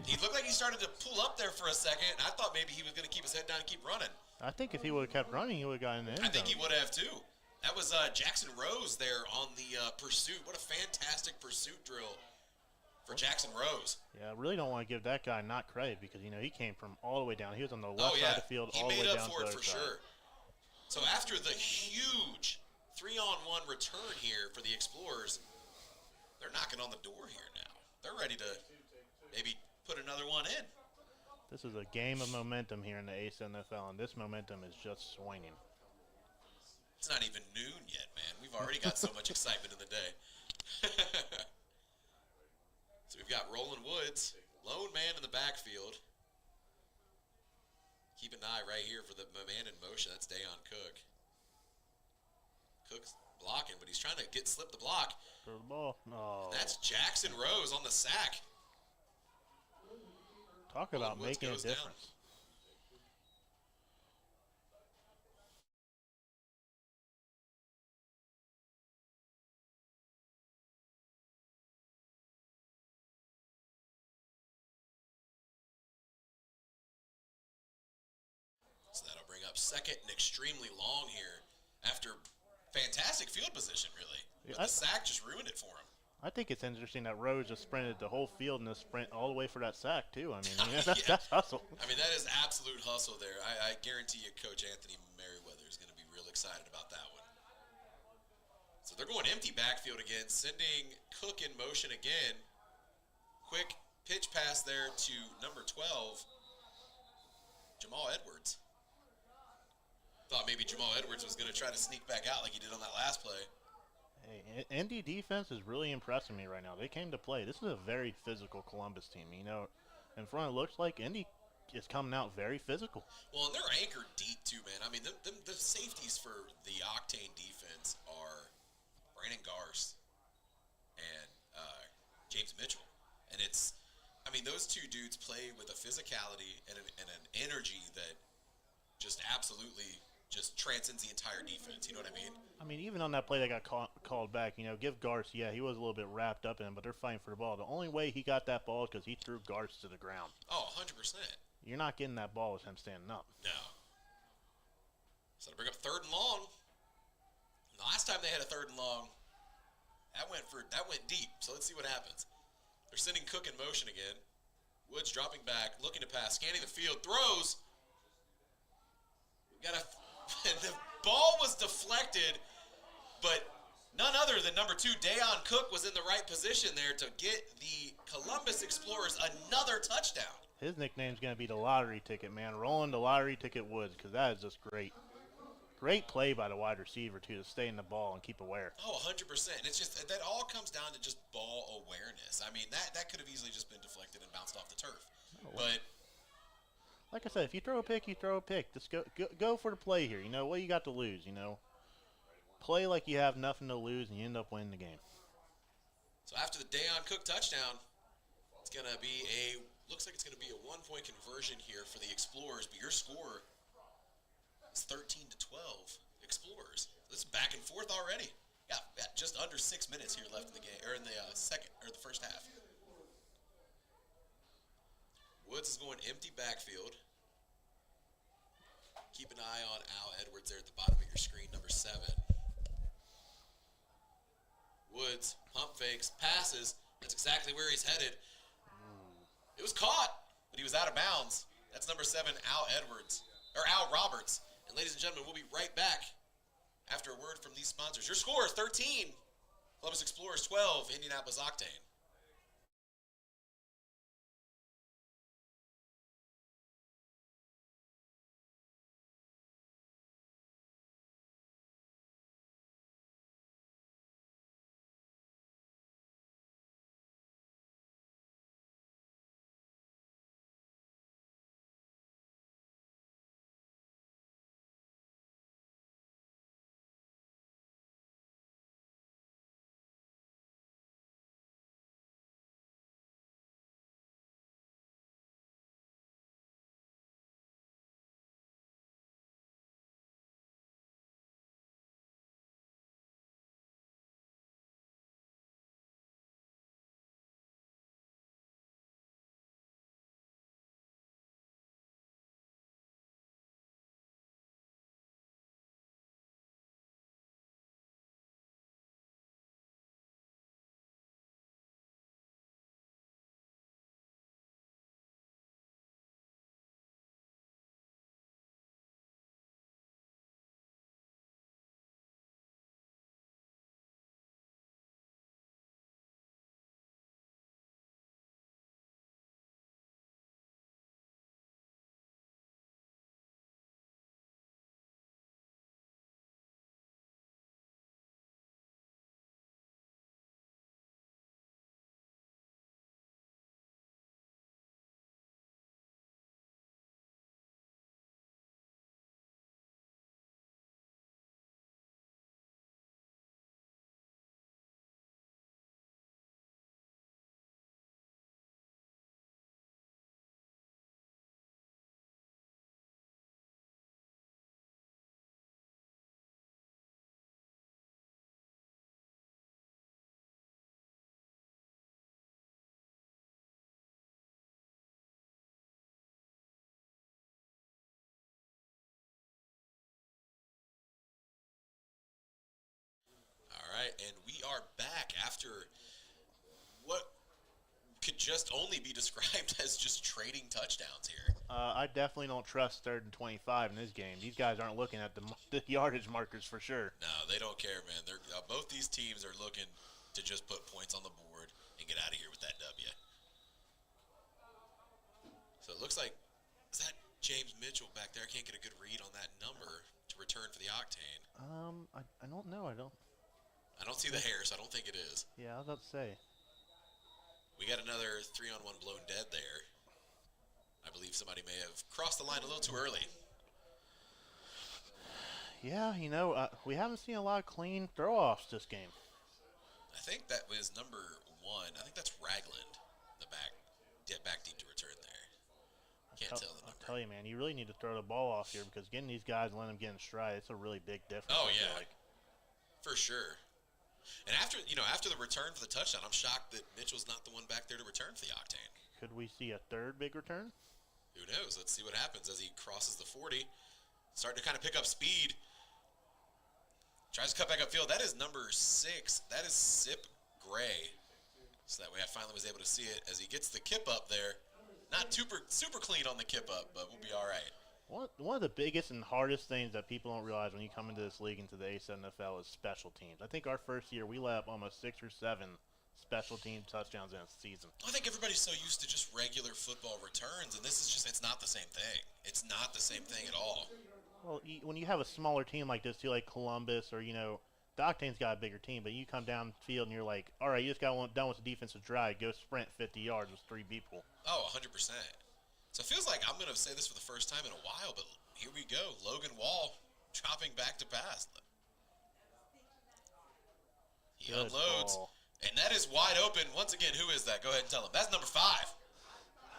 [SPEAKER 5] He looked like he started to pull up there for a second, and I thought maybe he was going to keep his head down and keep running.
[SPEAKER 6] I think if he would have kept running, he would have gotten in.
[SPEAKER 5] I think he would have, too. That was Jackson Rose there on the pursuit. What a fantastic pursuit drill for Jackson Rose.
[SPEAKER 6] Yeah, I really don't want to give that guy not credit because, he came from all the way down. He was on the left side of the field all the way down.
[SPEAKER 5] He made up for it for sure. So after the huge 3-on-1 return here for the Explorers, they're knocking on the door here now. They're ready to maybe put another one in.
[SPEAKER 6] This is a game of momentum here in the A7FL, and this momentum is just swinging.
[SPEAKER 5] It's not even noon yet, man. We've already got so much excitement in the day. So we've got Roland Woods, lone man in the backfield. Keep an eye right here for the man in motion. That's Dayon Cook. Cook's blocking, but he's trying to slip the block.
[SPEAKER 6] For the ball. Oh.
[SPEAKER 5] That's Jackson Rose on the sack.
[SPEAKER 6] Talk about making a difference.
[SPEAKER 5] So that'll bring up second and extremely long here after fantastic field position, really. But the sack just ruined it for him.
[SPEAKER 6] I think it's interesting that Rose just sprinted the whole field in a sprint all the way for that sack, too. I mean, that's hustle.
[SPEAKER 5] I mean, that is absolute hustle there. I guarantee you Coach Anthony Merriweather is going to be real excited about that one. So they're going empty backfield again, sending Cook in motion again. Quick pitch pass there to number 12, Jamal Edwards. Thought maybe Jamal Edwards was going to try to sneak back out like he did on that last play.
[SPEAKER 6] Hey, Indy defense is really impressing me right now. They came to play. This is a very physical Columbus team. In front it looks like Indy is coming out very physical.
[SPEAKER 5] Well, and they're anchored deep too, man. I mean, the safeties for the Octane defense are Brandon Garst and James Mitchell. And those two dudes play with a physicality and an energy that just absolutely just transcends the entire defense. You know what I mean?
[SPEAKER 6] I mean, even on that play that got called back, give Garst, yeah, he was a little bit wrapped up in it, but they're fighting for the ball. The only way he got that ball is because he threw Garst to the ground.
[SPEAKER 5] Oh, 100%.
[SPEAKER 6] You're not getting that ball with him standing up.
[SPEAKER 5] No. So to bring up 3rd and long. The last time they had a 3rd and long, That went deep. So let's see what happens. They're sending Cook in motion again. Woods dropping back, looking to pass, scanning the field, throws. The ball was deflected, but none other than number 2, Dayon Cook, was in the right position there to get the Columbus Explorers another touchdown.
[SPEAKER 6] His nickname's going to be the lottery ticket, man. Rolling the lottery ticket Woods, because that is just great. Great play by the wide receiver, too, to stay in the ball and keep aware.
[SPEAKER 5] Oh, 100%. It's just that all comes down to just ball awareness. I mean, that could have easily just been deflected and bounced off the turf. But
[SPEAKER 6] like I said, if you throw a pick, you throw a pick. Just go for the play here. You know, what you got to lose, you know. Play like you have nothing to lose, and you end up winning the game.
[SPEAKER 5] So after the Dayon Cook touchdown, it's going to be looks like it's going to be a 1-point conversion here for the Explorers, but your score is 13-12 Explorers. This is back and forth already. Yeah, just under 6 minutes here left in the game, or in the the first half. Woods is going empty backfield. Keep an eye on Al Edwards there at the bottom of your screen, number 7. Woods, pump fakes, passes. That's exactly where he's headed. It was caught, but he was out of bounds. That's number 7, Al Roberts. And ladies and gentlemen, we'll be right back after a word from these sponsors. Your score is 13. Columbus Explorers 12, Indianapolis Octane. All right, and we are back after what could just only be described as just trading touchdowns here.
[SPEAKER 6] I definitely don't trust 3rd and 25 in this game. These guys aren't looking at the yardage markers for sure.
[SPEAKER 5] No, they don't care, man. They're both these teams are looking to just put points on the board and get out of here with that W. So it looks like, is that James Mitchell back there? I can't get a good read on that number to return for the Octane.
[SPEAKER 6] I don't know. I don't
[SPEAKER 5] see the hair, so I don't think it is.
[SPEAKER 6] Yeah, I was about to say.
[SPEAKER 5] We got another 3-on-1 blown dead there. I believe somebody may have crossed the line a little too early.
[SPEAKER 6] Yeah, you know, we haven't seen a lot of clean throw-offs this game.
[SPEAKER 5] I think that was number 1. I think that's Ragland, the back deep to return there. Can't tell the number.
[SPEAKER 6] I'll tell you, man, you really need to throw the ball off here because getting these guys and letting them get in stride, it's a really big difference.
[SPEAKER 5] Oh,
[SPEAKER 6] I feel
[SPEAKER 5] yeah.
[SPEAKER 6] like.
[SPEAKER 5] For sure. And after the return for the touchdown, I'm shocked that Mitchell's not the one back there to return for the Octane.
[SPEAKER 6] Could we see a third big return?
[SPEAKER 5] Who knows? Let's see what happens as he crosses the 40. Starting to kind of pick up speed. Tries to cut back upfield. That is number 6. That is Sip Gray. So that way I finally was able to see it as he gets the kip up there. Not super clean on the kip up, but we'll be all right.
[SPEAKER 6] One of the biggest and hardest things that people don't realize when you come into this league, into the A7FL, is special teams. I think our first year we let up almost 6 or 7 special team touchdowns in a season.
[SPEAKER 5] I think everybody's so used to just regular football returns, and this is just, it's not the same thing. It's not the same thing at all.
[SPEAKER 6] Well, when you have a smaller team like this, too, like Columbus or, Octane's got a bigger team, but you come down the field and you're like, all right, you just got done with the defensive drive. Go sprint 50 yards with 3 people.
[SPEAKER 5] Oh, 100%. So it feels like I'm going to say this for the first time in a while, but here we go. Logan Wall chopping back to pass. He
[SPEAKER 6] Good
[SPEAKER 5] unloads,
[SPEAKER 6] ball.
[SPEAKER 5] and that is wide open. Once again, who is that? Go ahead and tell him. That's number 5.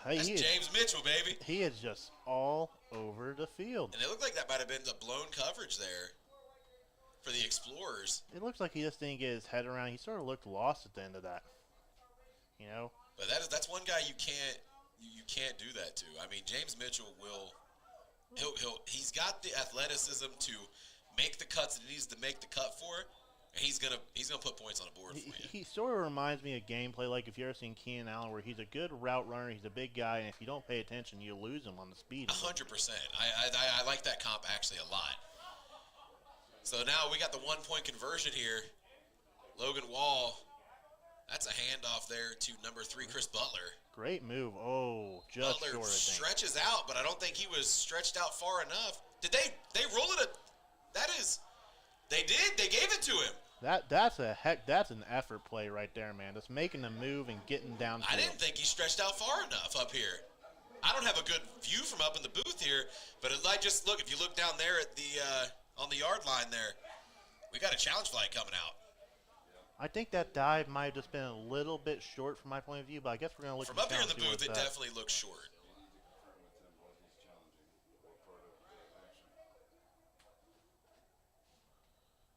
[SPEAKER 6] Hey,
[SPEAKER 5] That's James Mitchell, baby.
[SPEAKER 6] He is just all over the field.
[SPEAKER 5] And it looked like that might have been a blown coverage there for the Explorers.
[SPEAKER 6] It looks like he just didn't get his head around. He sort of looked lost at the end of that.
[SPEAKER 5] But that's one guy you can't do that to. I mean, James Mitchell he's got the athleticism to make the cuts that he needs to make the cut for, and he's gonna put points on the board for you.
[SPEAKER 6] He sort of reminds me of gameplay, like if you ever seen Keenan Allen, where he's a good route runner, he's a big guy, and if you don't pay attention, you lose him on the speed.
[SPEAKER 5] 100%. I like that comp actually a lot. So now we got the 1-point conversion here. Logan Wall, that's a handoff there to number 3, Chris Butler.
[SPEAKER 6] Great move. Oh, just
[SPEAKER 5] Butler
[SPEAKER 6] short, I think.
[SPEAKER 5] stretches out, but I don't think he was stretched out far enough. Did they roll it? They did. They gave it to him.
[SPEAKER 6] That's an effort play right there, man. Just making the move and getting down.
[SPEAKER 5] I didn't think he stretched out far enough up here. I don't have a good view from up in the booth here, but just look. If you look down there at the on the yard line there, we got a challenge flag coming out.
[SPEAKER 6] I think that dive might have just been a little bit short from my point of view, but I guess we're going to look
[SPEAKER 5] From up here in the booth, it definitely looks short.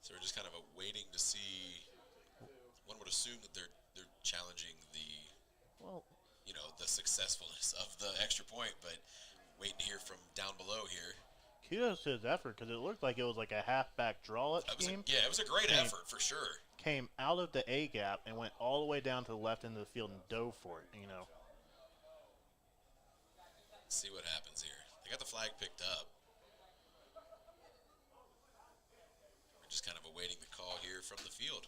[SPEAKER 5] So we're just kind of waiting to see. One would assume that they're challenging the successfulness of the extra point, but waiting to hear from down below here.
[SPEAKER 6] Kudos to his effort, because it looked like it was like a halfback draw-up scheme.
[SPEAKER 5] Yeah, it was a great effort for sure.
[SPEAKER 6] Came out of the A gap and went all the way down to the left end of the field and dove for it.
[SPEAKER 5] Let's see what happens here. They got the flag picked up. We're just kind of awaiting the call here from the field.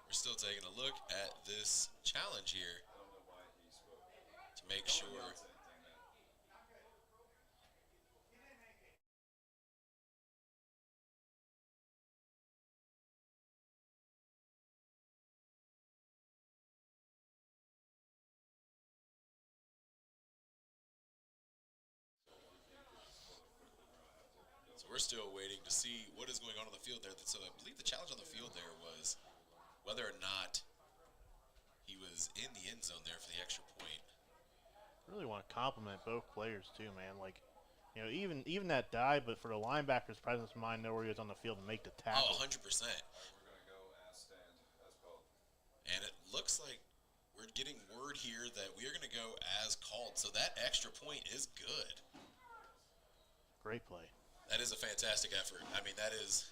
[SPEAKER 5] We're still taking a look at this challenge here to make sure. So we're still waiting to see what is going on the field there. So I believe the challenge on the field there was whether or not he was in the end zone there for the extra point.
[SPEAKER 6] Really want to compliment both players too, man. Like, even that dive, but for the linebacker's presence of mind, know where he was on the field and make the tackle.
[SPEAKER 5] Oh, 100%. And it looks like we're getting word here that we are going to go as called. So that extra point is good.
[SPEAKER 6] Great play.
[SPEAKER 5] That is a fantastic effort. I mean, that is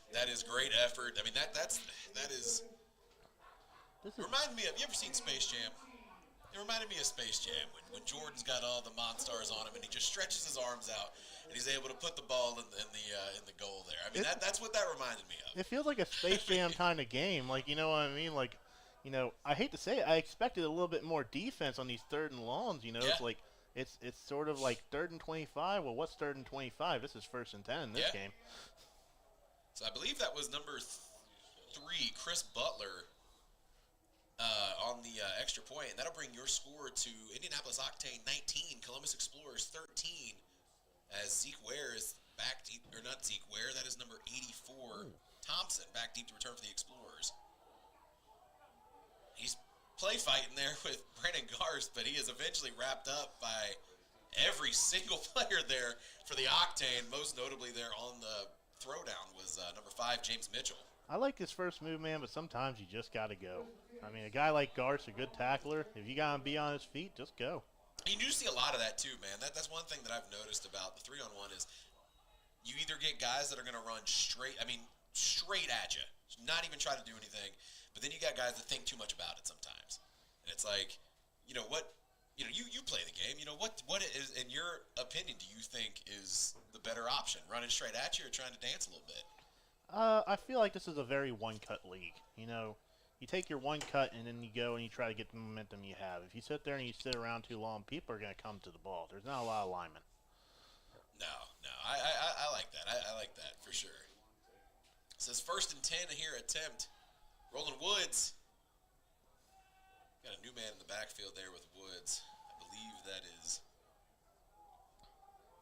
[SPEAKER 5] great effort. I mean, that is. Reminded me of, you ever seen Space Jam? It reminded me of Space Jam when Jordan's got all the Monstars on him and he just stretches his arms out and he's able to put the ball in the goal there. I mean, that's what that reminded me of.
[SPEAKER 6] It feels like a Space Jam kind of game. Like, you know what I mean? Like, I hate to say it, I expected a little bit more defense on these 3rd and longs.
[SPEAKER 5] Yeah.
[SPEAKER 6] It's like it's sort of like 3rd and 25. Well, what's 3rd and 25? This is 1st and 10 in this game.
[SPEAKER 5] So I believe that was number 3, Chris Butler. extra point, and that'll bring your score to Indianapolis Octane 19, Columbus Explorers 13, as Zeke Ware is back deep, or not Zeke Ware, that is number 84, Thompson, back deep to return for the Explorers. He's play fighting there with Brandon Garst, but he is eventually wrapped up by every single player there for the Octane. Most notably there on the throwdown was number 5, James Mitchell.
[SPEAKER 6] I like his first move, man, but sometimes you just got to go. I mean, a guy like Garst's a good tackler. If you got to be on his feet, just go.
[SPEAKER 5] You do see a lot of that too, man. That's one thing that I've noticed about the 3-on-1 is you either get guys that are going to run straight at you, not even try to do anything, but then you got guys that think too much about it sometimes. And it's like, you play the game. What is, in your opinion, do you think is the better option? Running straight at you or trying to dance a little bit?
[SPEAKER 6] I feel like this is a very one-cut league. You take your one cut and then you go and you try to get the momentum you have. If you sit there and you sit around too long, people are going to come to the ball. There's not a lot of linemen.
[SPEAKER 5] No, I like that. I like that for sure. It says 1st and 10 here attempt. Roland Woods. Got a new man in the backfield there with Woods. I believe that is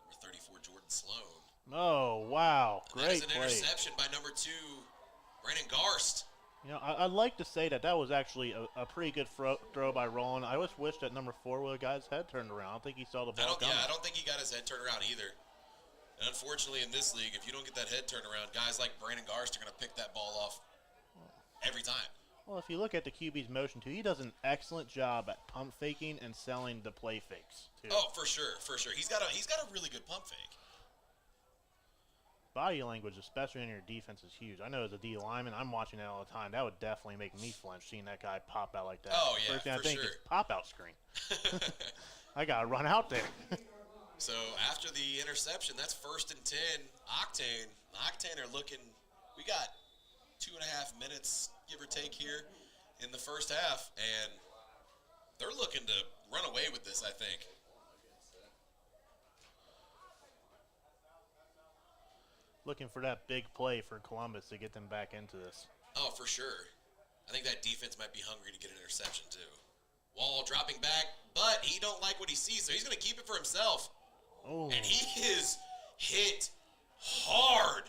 [SPEAKER 5] number 34, Jordan Sloan.
[SPEAKER 6] Oh, wow. Great
[SPEAKER 5] That is an
[SPEAKER 6] play.
[SPEAKER 5] interception by number 2, Brandon Garst.
[SPEAKER 6] I'd like to say that was actually a pretty good throw by Roland. I just wish that number 4 would have got his head turned around. I don't think he saw the ball coming.
[SPEAKER 5] I don't think he got his head turned around either. And unfortunately, in this league, if you don't get that head turned around, guys like Brandon Garst are going to pick that ball off every time.
[SPEAKER 6] Well, if you look at the QB's motion, too, he does an excellent job at pump faking and selling the play fakes, too.
[SPEAKER 5] Oh, for sure. He's got a really good pump fake.
[SPEAKER 6] Body language, especially in your defense, is huge. I know as a D lineman, I'm watching that all the time. That would definitely make me flinch, seeing that guy pop out like that.
[SPEAKER 5] Oh, yeah,
[SPEAKER 6] First thing I
[SPEAKER 5] for
[SPEAKER 6] think
[SPEAKER 5] sure.
[SPEAKER 6] is pop-out screen. I got to run out there.
[SPEAKER 5] So after the interception, that's 1st and 10. Octane. Octane are looking. We got 2.5 minutes, give or take, here in the first half, and they're looking to run away with this, I think.
[SPEAKER 6] Looking for that big play for Columbus to get them back into this.
[SPEAKER 5] Oh, for sure. I think that defense might be hungry to get an interception, too. Wall dropping back, but he don't like what he sees, so he's going to keep it for himself.
[SPEAKER 6] Oh.
[SPEAKER 5] And he is hit hard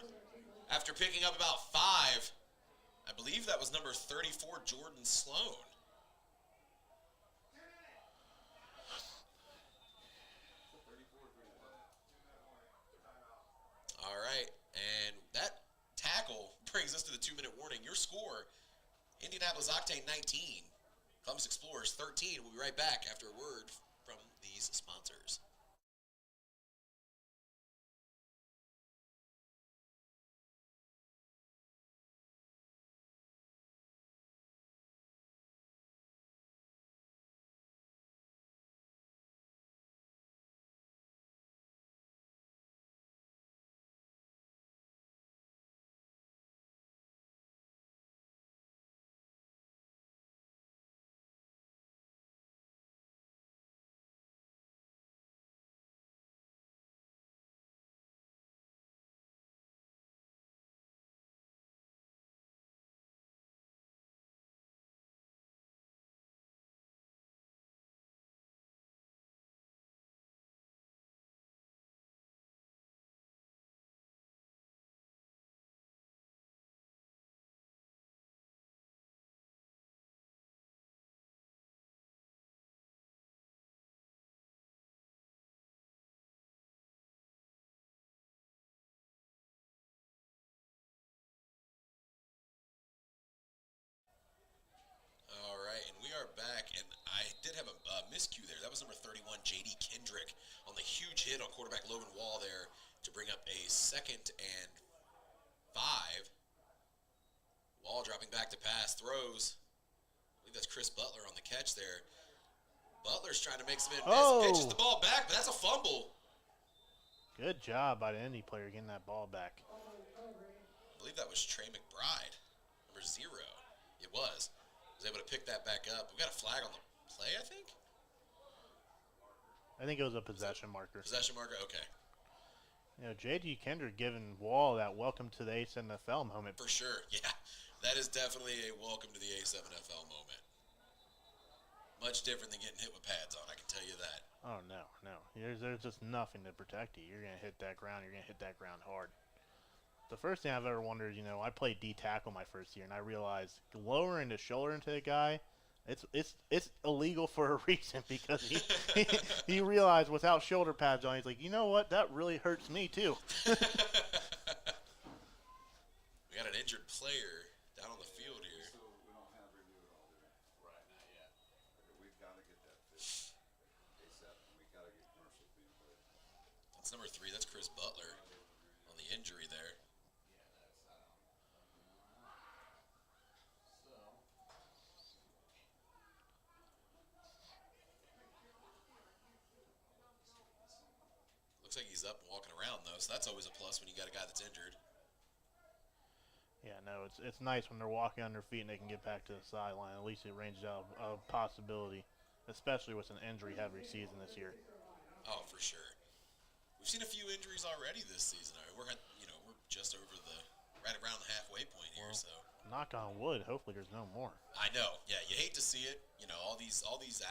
[SPEAKER 5] after picking up about 5. I believe that was number 34, Jordan Sloan. All right, and that tackle brings us to the 2-minute warning. Your score, Indianapolis Octane 19, Columbus Explorers 13. We'll be right back after a word from these sponsors. All right, and we are back, and I did have a miscue there. That was number 31, J.D. Kendrick, on the huge hit on quarterback Logan Wall there to bring up a 2nd and 5. Wall dropping back to pass, throws. I believe that's Chris Butler on the catch there. Butler's trying to make some miss, pitches the ball back, but that's a fumble.
[SPEAKER 6] Good job by the Indy player getting that ball back.
[SPEAKER 5] I believe that was Trey McBride, number 0. It was. Was able to pick that back up. We got a flag on the play, I think.
[SPEAKER 6] I think it was a possession marker.
[SPEAKER 5] Possession marker, okay.
[SPEAKER 6] J.D. Kendrick giving Wall that welcome to the A7FL moment.
[SPEAKER 5] For sure, yeah. That is definitely a welcome to the A7FL moment. Much different than getting hit with pads on, I can tell you that.
[SPEAKER 6] Oh, no. There's just nothing to protect you. You're going to hit that ground. You're going to hit that ground hard. The first thing I've ever wondered, I played D-tackle my first year, and I realized lowering the shoulder into the guy, it's illegal for a reason, because he realized without shoulder pads on, he's like, you know what, that really hurts me too.
[SPEAKER 5] We got an injured player down on the field here.
[SPEAKER 7] So we don't have renewed all day. Right, not yet. We've got to get that fixed ASAP, and we got to get commercials being played.
[SPEAKER 5] That's number 3. That's Chris Butler on the injury there. Looks like he's up and walking around, though, so that's always a plus when you got a guy that's injured.
[SPEAKER 6] Yeah, no, it's nice when they're walking on their feet and they can get back to the sideline. At least it ranges out a possibility, especially with an injury-heavy season this year.
[SPEAKER 5] Oh, for sure. We've seen a few injuries already this season. We're just over right around the halfway point here. So
[SPEAKER 6] knock on wood. Hopefully, there's no more.
[SPEAKER 5] I know. Yeah, you hate to see it. All these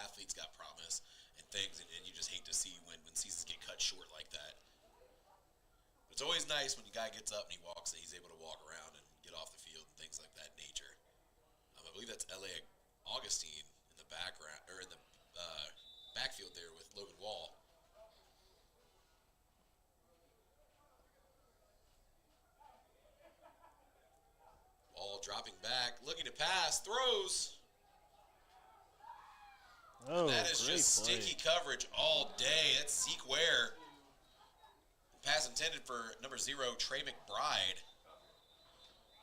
[SPEAKER 5] athletes got promise and things, and you just hate to see when seasons get cut short like that. But it's always nice when the guy gets up and he walks and he's able to walk around and get off the field and things like that nature. I believe that's L.A. Augustine in the background, or in the backfield there with Logan Wall. Wall dropping back, looking to pass, throws.
[SPEAKER 6] Oh,
[SPEAKER 5] and that is
[SPEAKER 6] great
[SPEAKER 5] just
[SPEAKER 6] play.
[SPEAKER 5] sticky coverage all day. That's Zeke Ware. Pass intended for number 0, Trey McBride.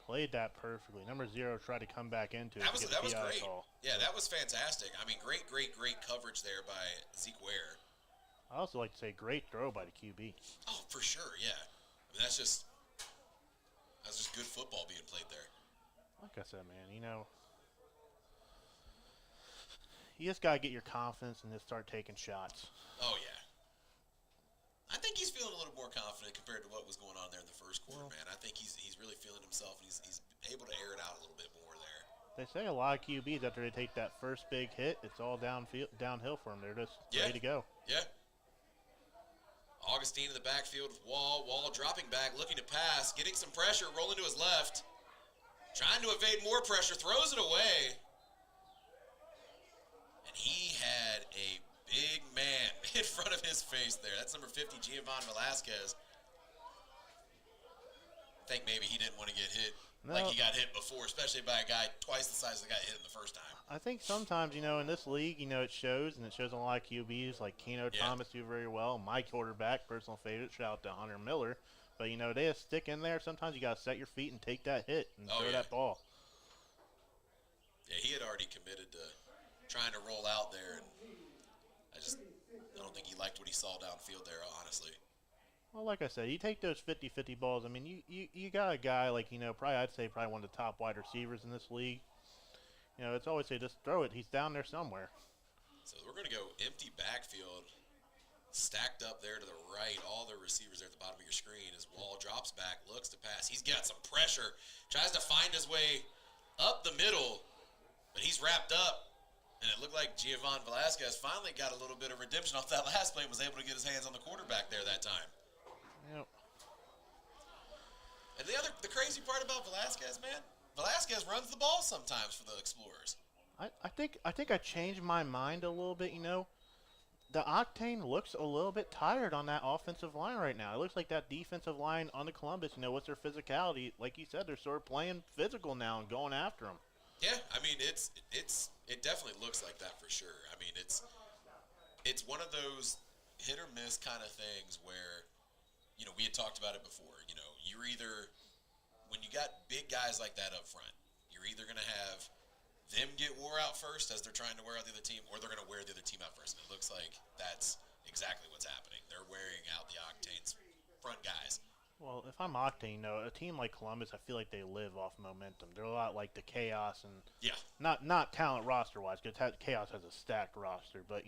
[SPEAKER 6] Played that perfectly. Number 0 tried to come back into it.
[SPEAKER 5] That was great.
[SPEAKER 6] Call.
[SPEAKER 5] Yeah, that was fantastic. I mean, great coverage there by Zeke Ware.
[SPEAKER 6] I also like to say great throw by the QB.
[SPEAKER 5] Oh, for sure, yeah. I mean, that's just good football being played there.
[SPEAKER 6] Like I said, man, you just got to get your confidence and just start taking shots.
[SPEAKER 5] Oh, yeah. I think he's feeling a little more confident compared to what was going on there in the first quarter, man. I think he's really feeling himself, and he's able to air it out a little bit more there.
[SPEAKER 6] They say a lot of QBs, after they take that first big hit, it's all downhill for them. They're just ready to go.
[SPEAKER 5] Yeah. Augustine in the backfield with Wall. Wall dropping back, looking to pass, getting some pressure, rolling to his left. Trying to evade more pressure, throws it away. And he had a big man in front of his face there. That's number 50, Giovanni Velasquez. I think maybe he didn't want to get hit like he got hit before, especially by a guy twice the size of the guy hit him the first time.
[SPEAKER 6] I think sometimes, in this league, it shows, and it shows a lot of QBs like Keno Thomas do very well. My quarterback, personal favorite, shout out to Hunter Miller. But, they just stick in there. Sometimes you got to set your feet and take that hit and throw that ball.
[SPEAKER 5] Yeah, he had already committed to trying to roll out there, and I don't think he liked what he saw downfield there, honestly.
[SPEAKER 6] Well, like I said, you take those 50-50 balls. I mean, you got a guy like, I'd say probably one of the top wide receivers in this league. It's always say just throw it. He's down there somewhere.
[SPEAKER 5] So we're going to go empty backfield, stacked up there to the right. All the receivers there at the bottom of your screen as Wall drops back, looks to pass. He's got some pressure, tries to find his way up the middle, but he's wrapped up. And it looked like Giovanni Velasquez finally got a little bit of redemption off that last play and was able to get his hands on the quarterback there that time.
[SPEAKER 6] Yep.
[SPEAKER 5] And the crazy part about Velasquez, man, Velasquez runs the ball sometimes for the Explorers.
[SPEAKER 6] I think I changed my mind a little bit, The Octane looks a little bit tired on that offensive line right now. It looks like that defensive line on the Columbus, what's their physicality? Like you said, they're sort of playing physical now and going after them.
[SPEAKER 5] Yeah, I mean, it definitely looks like that for sure. I mean, it's one of those hit or miss kind of things where, we had talked about it before. You're either, when you got big guys like that up front, you're either going to have them get wore out first as they're trying to wear out the other team, or they're going to wear the other team out first. And it looks like that's exactly what's happening. They're wearing out the Octane's front guys.
[SPEAKER 6] Well, if I'm Octane, a team like Columbus, I feel like they live off momentum. They're a lot like the Chaos, and not talent roster-wise, because Chaos has a stacked roster, but,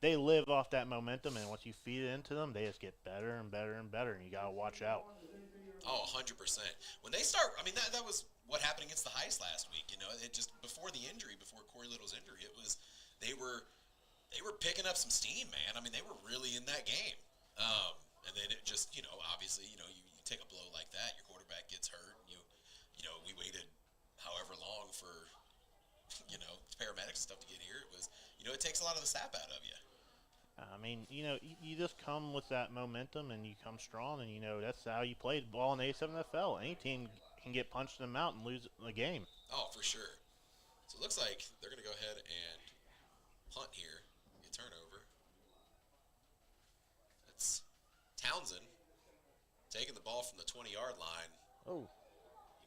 [SPEAKER 6] they live off that momentum, and once you feed it into them, they just get better and better and better, and you got to watch out.
[SPEAKER 5] Oh, 100%. When they start, I mean, that was what happened against the Heist last week. You know, it just before the injury, before Corey Little's injury, it was they were picking up some steam, man. I mean, they were really in that game. And then it just, you know, obviously, you know, you take a blow like that, your quarterback gets hurt. And you know, we waited however long for, you know, paramedics and stuff to get here. It was, you know, it takes a lot of the sap out of you.
[SPEAKER 6] I mean, you know, you just come with that momentum and you come strong, and, you know, that's how you play the ball in A7FL. Any team can get punched in the mouth and lose the game.
[SPEAKER 5] Oh, for sure. So it looks like they're going to go ahead and punt here, get turnover. That's Townsend taking the ball from the 20-yard line.
[SPEAKER 6] Oh.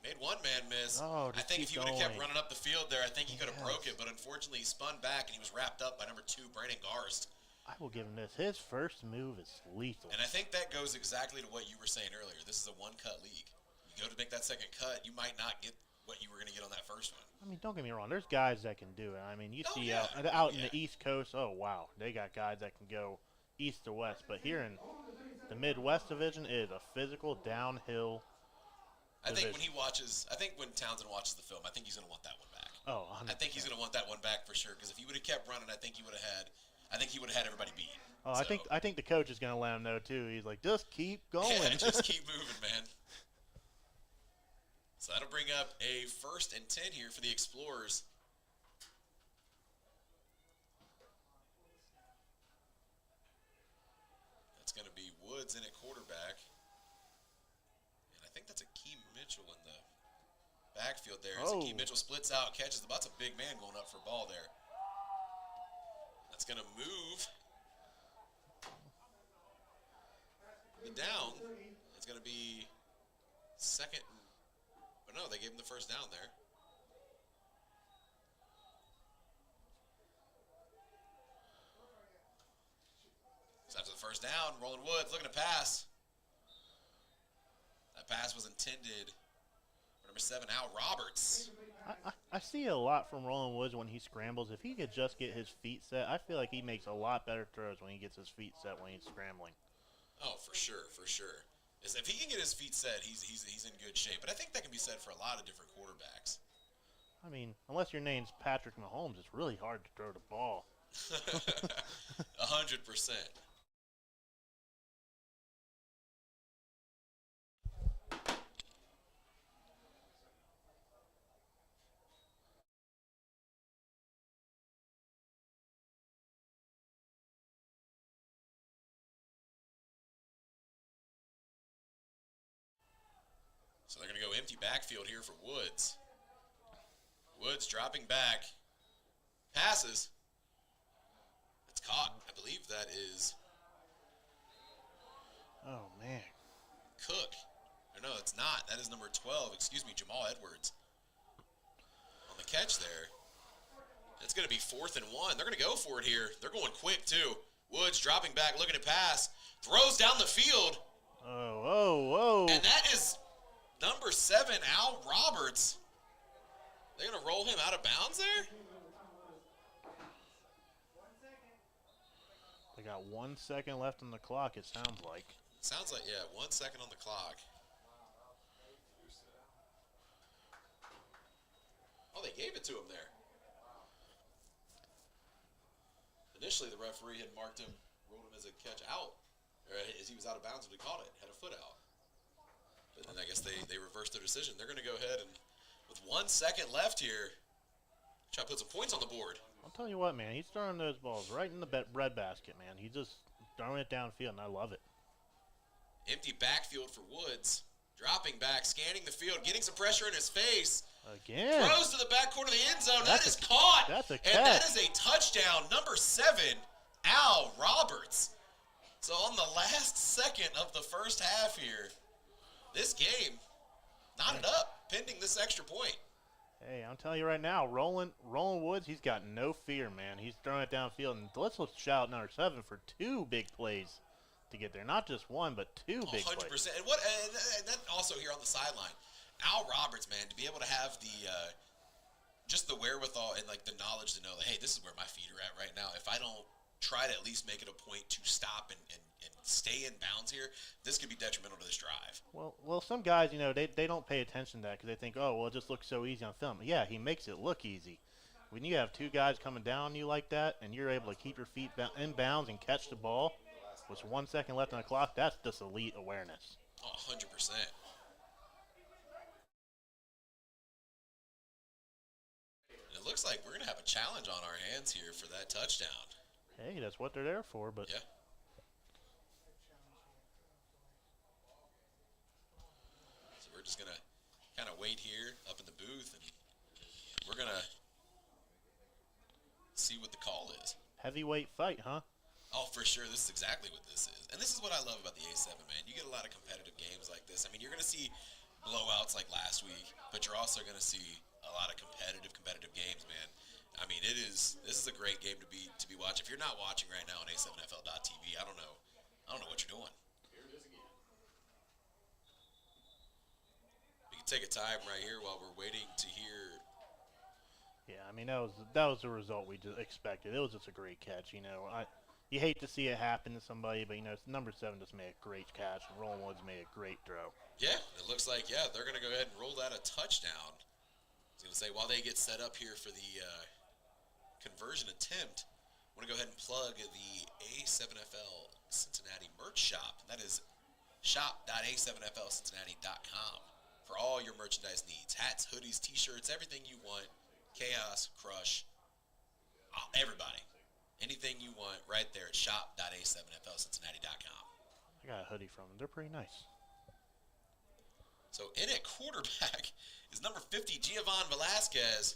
[SPEAKER 5] He made one man miss.
[SPEAKER 6] Oh,
[SPEAKER 5] I think if he would have kept
[SPEAKER 6] going.
[SPEAKER 5] running up the field there, I think he could have broke it, but unfortunately he spun back and he was wrapped up by number 2, Brandon Garst.
[SPEAKER 6] I will give him this. His first move is lethal.
[SPEAKER 5] And I think that goes exactly to what you were saying earlier. This is a one-cut league. You go to make that second cut, you might not get what you were going to get on that first one.
[SPEAKER 6] I mean, don't get me wrong. There's guys that can do it. I mean, you
[SPEAKER 5] Oh,
[SPEAKER 6] see
[SPEAKER 5] yeah.
[SPEAKER 6] out in the East Coast, oh, wow. They got guys that can go east to west. But here in the Midwest division, it is a physical downhill
[SPEAKER 5] I think
[SPEAKER 6] division.
[SPEAKER 5] when Townsend watches the film, I think he's going to want that one back.
[SPEAKER 6] Oh, 100%.
[SPEAKER 5] I think he's going to want that one back for sure, because if he would have kept running, I think he would have had everybody beat.
[SPEAKER 6] Oh,
[SPEAKER 5] So,
[SPEAKER 6] I think the coach is going to let him know, too. He's like, just keep going.
[SPEAKER 5] yeah, just keep moving, man. So that'll bring up a 1st and 10 here for the Explorers. That's going to be Woods in at quarterback. And I think that's a Key Mitchell in the backfield there. As Key Mitchell splits out, catches the ball. That's a big man going up for a ball there. That's going to move the down. It's going to be second. But no, they gave him the first down there. So after the first down, Roland Woods looking to pass. That pass was intended for number 7, Al Roberts.
[SPEAKER 6] I see a lot from Roland Woods when he scrambles. If he could just get his feet set, I feel like he makes a lot better throws when he gets his feet set when he's scrambling.
[SPEAKER 5] Oh, for sure, for sure. If he can get his feet set, he's in good shape. But I think that can be said for a lot of different quarterbacks.
[SPEAKER 6] I mean, unless your name's Patrick Mahomes, it's really hard to throw the ball.
[SPEAKER 5] 100%. So they're going to go empty backfield here for Woods. Woods dropping back. Passes. It's caught. I believe that is
[SPEAKER 6] Oh, man.
[SPEAKER 5] Cook. Or no, it's not. That is number 12. Excuse me, Jamal Edwards. On the catch there. It's going to be 4th and 1. They're going to go for it here. They're going quick, too. Woods dropping back, looking to pass. Throws down the field.
[SPEAKER 6] Oh.
[SPEAKER 5] And that is number 7, Al Roberts. They're going to roll him out of bounds there?
[SPEAKER 6] They got 1 second left on the clock, it sounds like.
[SPEAKER 5] Sounds like, yeah, 1 second on the clock. Oh, they gave it to him there. Initially, the referee had marked him, ruled him as a catch out, or as he was out of bounds when he caught it, had a foot out. But then I guess they reversed their decision. They're going to go ahead and, with 1 second left here, try to put some points on the board.
[SPEAKER 6] I'll tell you what, man, he's throwing those balls right in the breadbasket, man. He's just throwing it downfield, and I love it.
[SPEAKER 5] Empty backfield for Woods. Dropping back, scanning the field, getting some pressure in his face.
[SPEAKER 6] Again.
[SPEAKER 5] Throws to the back corner of the end zone.
[SPEAKER 6] That's
[SPEAKER 5] That is
[SPEAKER 6] a-
[SPEAKER 5] caught.
[SPEAKER 6] that's a
[SPEAKER 5] And that
[SPEAKER 6] catch.
[SPEAKER 5] is a touchdown. Number 7, Al Roberts. So on the last second of the first half here, this game knotted up, pending this extra point.
[SPEAKER 6] Hey, I'm telling you right now, Roland Woods, he's got no fear, man. He's throwing it downfield, and let's shout out number 7 for 2 big plays to get there. Not just one, but 2 big
[SPEAKER 5] 100%.
[SPEAKER 6] plays.
[SPEAKER 5] And then also here on the sideline, Al Roberts, man, to be able to have the just the wherewithal and like the knowledge to know that, hey, this is where my feet are at right now. If I don't try to at least make it a point to stop and stay in bounds here, this could be detrimental to this drive.
[SPEAKER 6] Well, some guys, they don't pay attention to that because they think, oh, well, it just looks so easy on film. Yeah, he makes it look easy. When you have two guys coming down on you like that and you're able to keep your feet in bounds and catch the ball with 1 second left on the clock, that's just elite awareness.
[SPEAKER 5] Oh, 100%. It looks like we're going to have a challenge on our hands here for that touchdown.
[SPEAKER 6] Hey, that's what they're there for, but...
[SPEAKER 5] Yeah. So we're just going to kind of wait here up in the booth, and we're going to see what the call is.
[SPEAKER 6] Heavyweight fight, huh?
[SPEAKER 5] Oh, for sure. This is exactly what this is. And this is what I love about the A7, man. You get a lot of competitive games like this. I mean, you're going to see blowouts like last week, but you're also going to see a lot of competitive games, man. I mean, this is a great game to be watching. If you're not watching right now on A7FL.tv, I don't know what you're doing. We can take a time right here while we're waiting to hear.
[SPEAKER 6] Yeah, I mean, that was the result we just expected. It was just a great catch, You hate to see it happen to somebody, but, number 7 just made a great catch, and Roland Woods made a great throw.
[SPEAKER 5] Yeah, it looks like, they're going to go ahead and roll that a touchdown. I was going to say, while they get set up here for the conversion attempt, I want to go ahead and plug the A7FL Cincinnati merch shop. That is shop.a7flcincinnati.com for all your merchandise needs. Hats, hoodies, t-shirts, everything you want. Chaos, Crush, everybody. Anything you want right there at shop.a7flcincinnati.com.
[SPEAKER 6] I got a hoodie from them. They're pretty nice.
[SPEAKER 5] So in at quarterback is number 50, Giovanni Velasquez.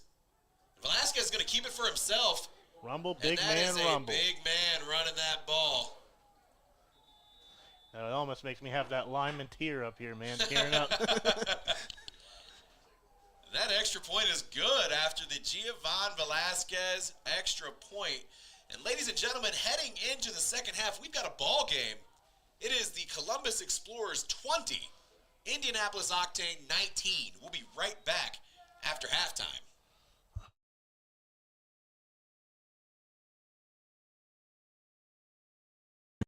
[SPEAKER 5] Velasquez is going to keep it for himself.
[SPEAKER 6] Rumble, big man,
[SPEAKER 5] rumble. And that is a big man running that ball.
[SPEAKER 6] It almost makes me have that lineman tear up here, man, tearing up.
[SPEAKER 5] That extra point is good after the Giovanni Velasquez extra point. And ladies and gentlemen, heading into the second half, we've got a ball game. It is the Columbus Explorers 20, Indianapolis Octane 19. We'll be right back after halftime.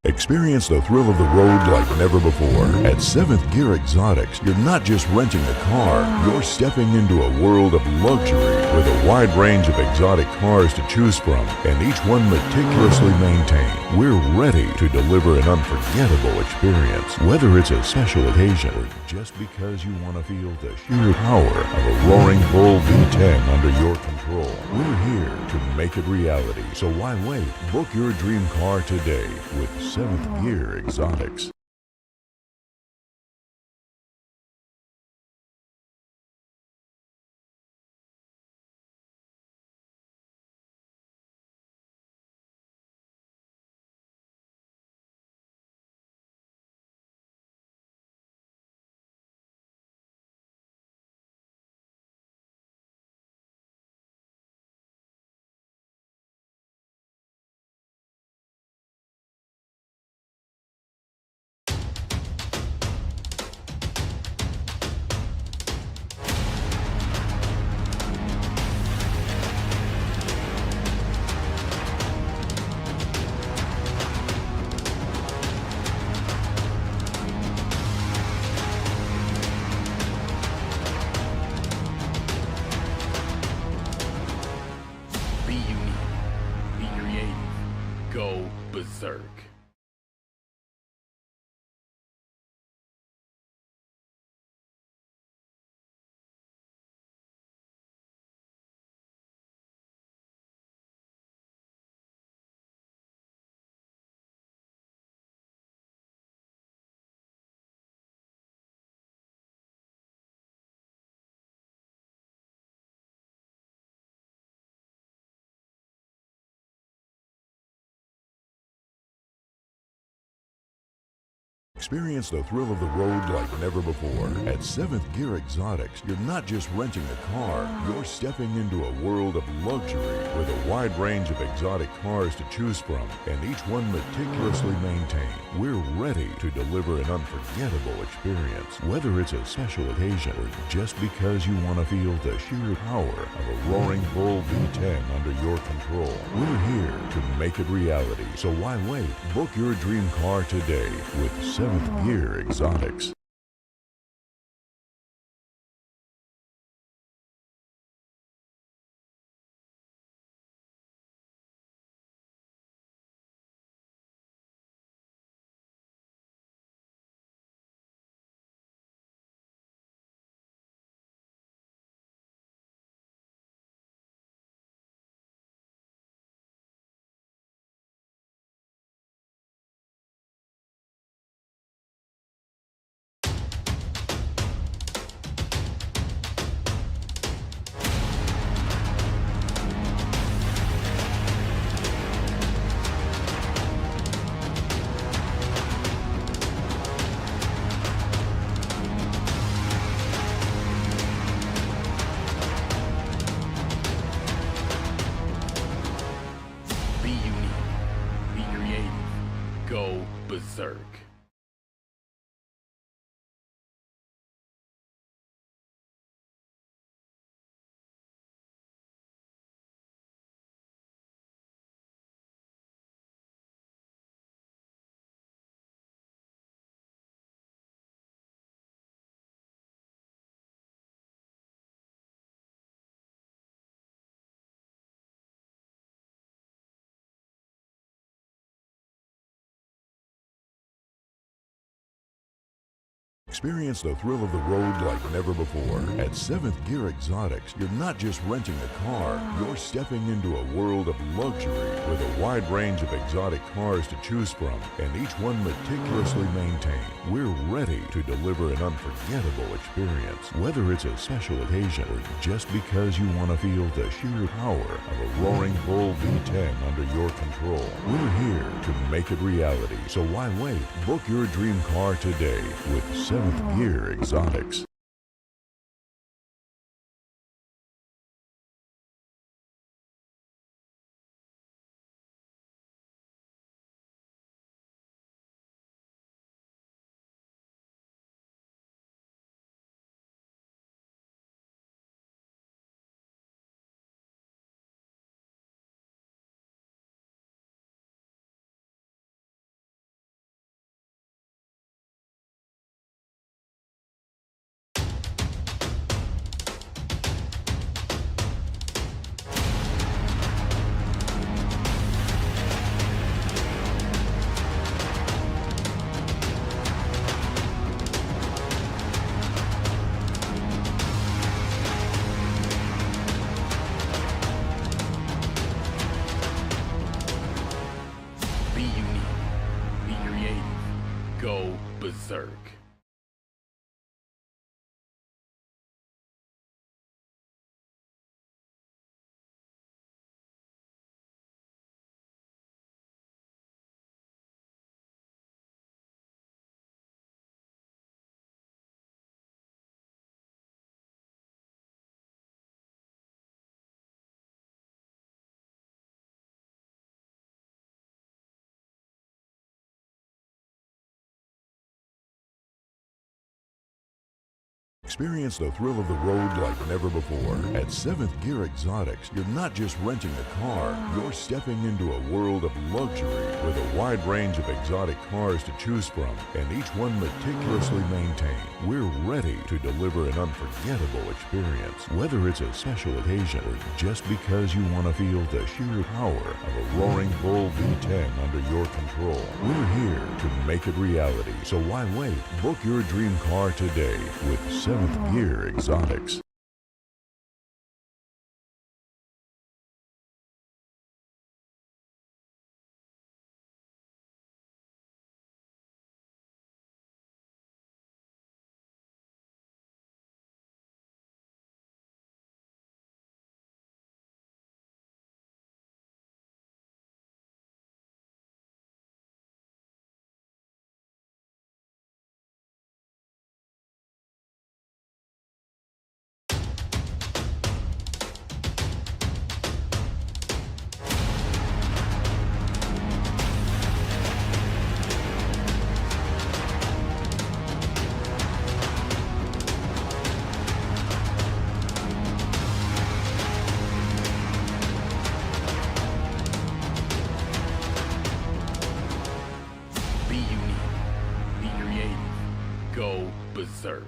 [SPEAKER 8] Experience the thrill of the road like never before. At 7th Gear Exotics, you're not just renting a car, you're stepping into a world of luxury with a wide range of exotic cars to choose from, and each one meticulously maintained. We're ready to deliver an unforgettable experience, whether it's a special occasion or just because you want to feel the sheer power of a roaring bull V10 under your control. We're here to make it reality, so why wait? Book your dream car today with 7th Gear Exotics.
[SPEAKER 9] Be unique. Be creative. Go berserk. Experience the thrill of the road like never before. At 7th Gear Exotics, you're not just renting a car, you're stepping into a world of luxury with a wide range of exotic cars to choose from, and each one meticulously maintained. We're ready to deliver an unforgettable experience, whether it's a special occasion or just because you want to feel the sheer power of a roaring bull V10 under
[SPEAKER 8] under your control. We're here to make it reality. So why wait? Book your dream car today with 7th Gear Exotics.
[SPEAKER 10] Be unique. Be creative. Go berserk.
[SPEAKER 8] Experience the thrill of the road like never before. At 7th Gear Exotics, you're not just renting a car, you're stepping into a world of luxury with a wide range of exotic cars to choose from, and each one meticulously maintained. We're ready to deliver an unforgettable experience. Whether it's a special occasion or just because you want to feel the sheer power of a roaring bull V10 under your control, we're here to make it reality. So why wait? Book your dream car today with 7th Gear Exotics.
[SPEAKER 10] Be unique. Be creative. Go berserk.
[SPEAKER 8] Experience the thrill of the road like never before. At 7th Gear Exotics, you're not just renting a car, you're stepping into a world of luxury with a wide range of exotic cars to choose from, and each one meticulously maintained. We're ready to deliver an unforgettable experience. Whether it's a special occasion or just because you want to feel the sheer power of a roaring bull V10 under your control, we're here to make it reality. So why wait? Book your dream car today with 7th Gear Exotics.
[SPEAKER 10] berserk.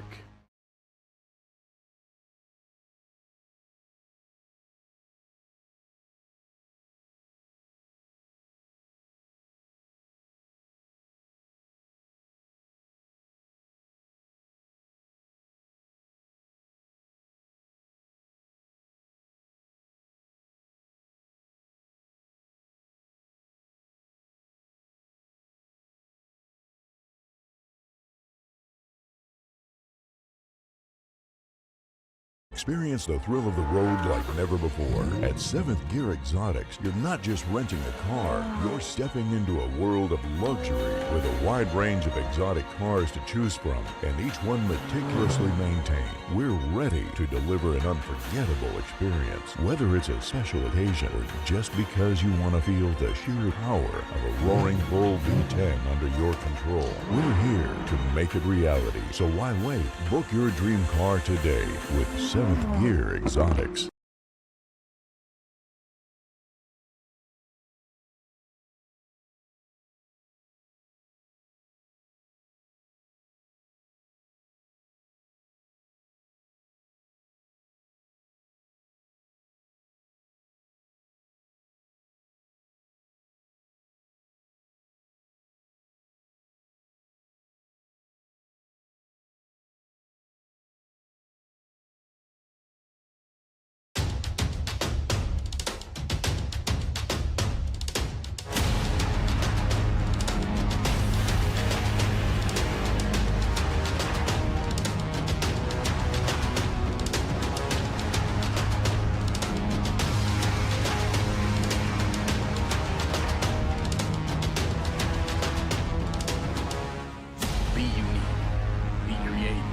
[SPEAKER 8] Experience the thrill of the road like never before. At 7th Gear Exotics, you're not just renting a car, you're stepping into a world of luxury with a wide range of exotic cars to choose from, and each one meticulously maintained. We're ready to deliver an unforgettable experience. Whether it's a special occasion or just because you want to feel the sheer power of a roaring bull V10 under your control, we're here to make it reality. So why wait? Book your dream car today with 7th Gear Exotics.
[SPEAKER 10] Be unique. Be creative.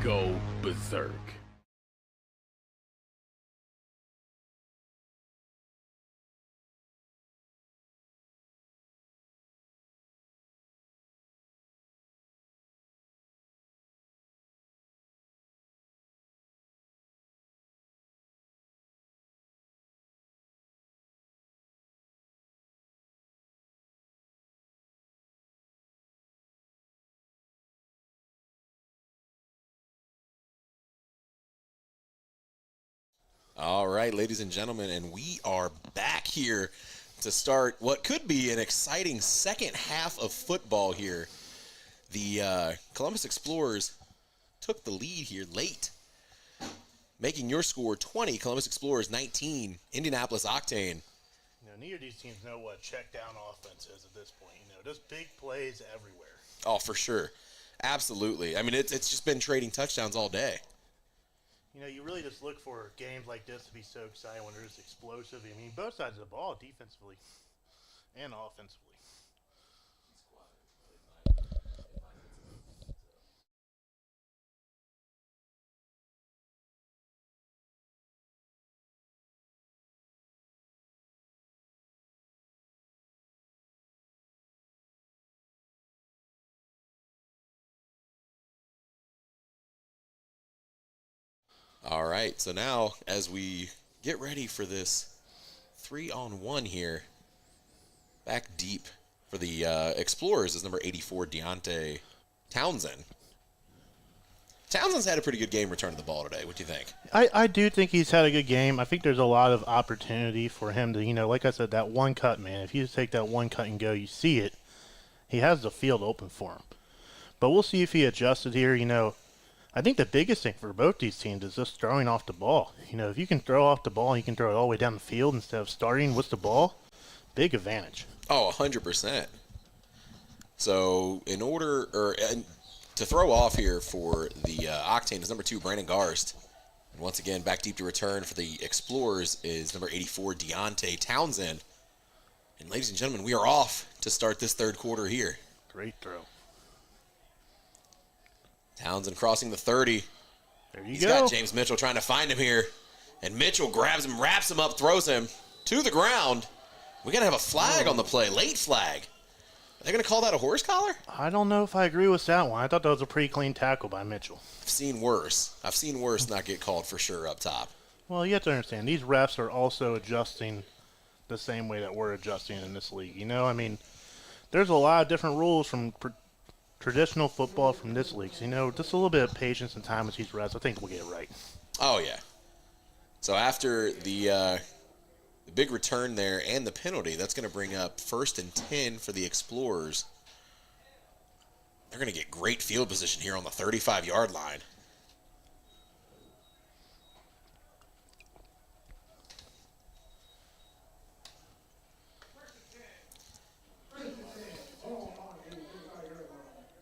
[SPEAKER 10] Go berserk.
[SPEAKER 5] All right, ladies and gentlemen, and we are back here to start what could be an exciting second half of football here. The Columbus Explorers took the lead here late, making your score 20, Columbus Explorers 19, Indianapolis Octane.
[SPEAKER 6] Neither of these teams know what check down offense is at this point. Just big plays everywhere.
[SPEAKER 5] Oh, for sure. Absolutely. I mean, it's just been trading touchdowns all day.
[SPEAKER 6] You really just look for games like this to be so exciting when they're just explosive. I mean, both sides of the ball, defensively and offensively.
[SPEAKER 5] All right, so now as we get ready for this 3-on-1 here, back deep for the Explorers is number 84, Deontay Townsend. Townsend's had a pretty good game returning the ball today. What do you think?
[SPEAKER 6] I do think he's had a good game. I think there's a lot of opportunity for him to, like I said, that one cut, man. If you just take that one cut and go, you see it. He has the field open for him. But we'll see if he adjusted here. I think the biggest thing for both these teams is just throwing off the ball. If you can throw off the ball, you can throw it all the way down the field instead of starting with the ball. Big advantage.
[SPEAKER 5] Oh, 100%. So in order to throw off here for the Octane is number 2, Brandon Garst. And once again, back deep to return for the Explorers is number 84, Deontay Townsend. And ladies and gentlemen, we are off to start this third quarter here.
[SPEAKER 6] Great throw.
[SPEAKER 5] Townsend crossing the 30.
[SPEAKER 6] There
[SPEAKER 5] He's got James Mitchell trying to find him here. And Mitchell grabs him, wraps him up, throws him to the ground. We got to have a flag on the play, late flag. Are they going to call that a horse collar?
[SPEAKER 6] I don't know if I agree with that one. I thought that was a pretty clean tackle by Mitchell.
[SPEAKER 5] I've seen worse not get called for sure up top.
[SPEAKER 6] Well, you have to understand, these refs are also adjusting the same way that we're adjusting in this league. There's a lot of different rules from traditional football from this league. So, just a little bit of patience and time with these refs. I think we'll get it right.
[SPEAKER 5] Oh, yeah. So after the big return there and the penalty, that's going to bring up 1st and 10 for the Explorers. They're going to get great field position here on the 35-yard line.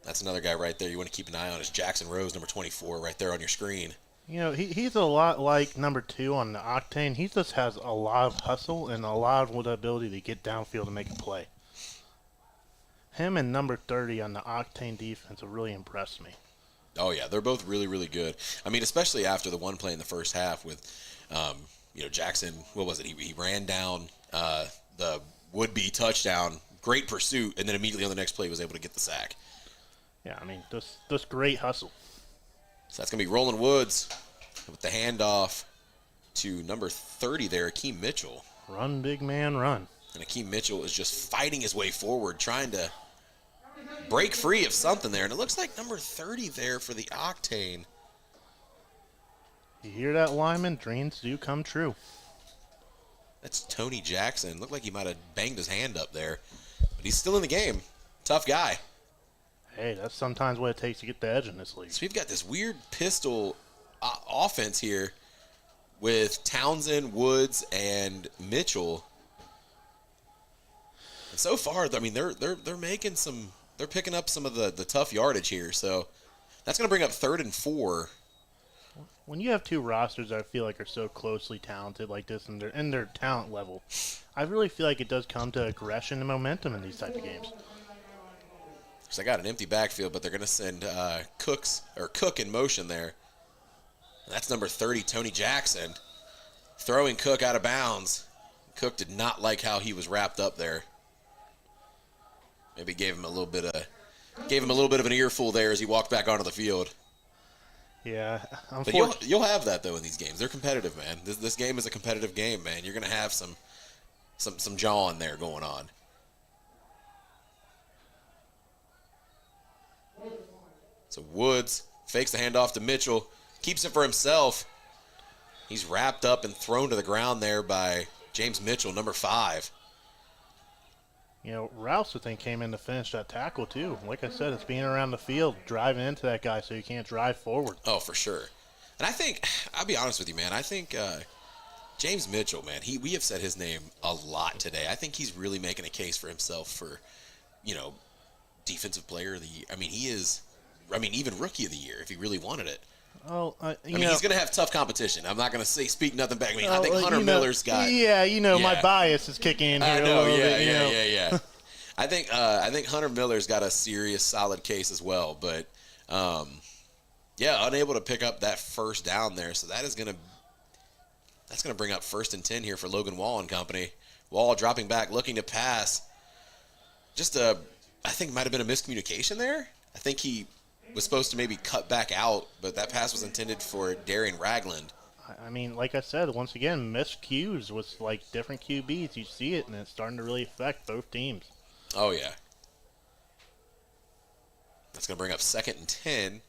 [SPEAKER 5] That's another guy right there you want to keep an eye on is Jackson Rose, number 24, right there on your screen.
[SPEAKER 6] He's a lot like number 2 on the Octane. He just has a lot of hustle and a lot of the ability to get downfield and make a play. Him and number 30 on the Octane defense have really impressed me.
[SPEAKER 5] Oh, yeah, they're both really, really good. I mean, especially after the one play in the first half with, Jackson, what was it? He ran down the would-be touchdown, great pursuit, and then immediately on the next play was able to get the sack.
[SPEAKER 6] Yeah, I mean, just great hustle.
[SPEAKER 5] So that's going to be Roland Woods with the handoff to number 30 there, Akeem Mitchell.
[SPEAKER 6] Run, big man, run.
[SPEAKER 5] And Akeem Mitchell is just fighting his way forward, trying to break free of something there. And it looks like number 30 there for the Octane.
[SPEAKER 6] You hear that, lineman? Dreams do come true.
[SPEAKER 5] That's Tony Jackson. Looked like he might have banged his hand up there. But he's still in the game. Tough guy.
[SPEAKER 6] Hey, that's sometimes what it takes to get the edge in this league.
[SPEAKER 5] So we've got this weird pistol offense here with Townsend, Woods, and Mitchell. And so far, I mean, they're making some, they're picking up some of the tough yardage here. So that's going to bring up 3rd and 4.
[SPEAKER 6] When you have two rosters that I feel like are so closely talented like this and their talent level, I really feel like it does come to aggression and momentum in these type of games.
[SPEAKER 5] So they got an empty backfield, but they're going to send Cook in motion there. And that's number 30, Tony Jackson, throwing Cook out of bounds. Cook did not like how he was wrapped up there. Maybe gave him a little bit of an earful there as he walked back onto the field.
[SPEAKER 6] Yeah,
[SPEAKER 5] but you'll have that though in these games. They're competitive, man. This game is a competitive game, man. You're going to have some jawing there going on. So Woods fakes the handoff to Mitchell, keeps it for himself. He's wrapped up and thrown to the ground there by James Mitchell, number 5.
[SPEAKER 6] Rouse, I think, came in to finish that tackle, too. Like I said, it's being around the field, driving into that guy so you can't drive forward.
[SPEAKER 5] Oh, for sure. And I think, I'll be honest with you, man, I think James Mitchell, man, we have said his name a lot today. I think he's really making a case for himself for, defensive player of the year. I mean, he is, even rookie of the year if he really wanted it.
[SPEAKER 6] Oh,
[SPEAKER 5] he's going to have tough competition. I'm not going to speak nothing back. I think Hunter Miller's got.
[SPEAKER 6] My bias is kicking in here.
[SPEAKER 5] I know,
[SPEAKER 6] a little bit.
[SPEAKER 5] Yeah. I think Hunter Miller's got a serious, solid case as well. But, unable to pick up that first down there. So that's going to bring up 1st and 10 here for Logan Wall and company. Wall dropping back, looking to pass. I think might have been a miscommunication there. I think he was supposed to maybe cut back out, but that pass was intended for Darian Ragland.
[SPEAKER 6] I mean, like I said, once again, missed cues with different QBs. You see it, and it's starting to really affect both teams.
[SPEAKER 5] Oh, yeah. That's going to bring up 2nd and 10.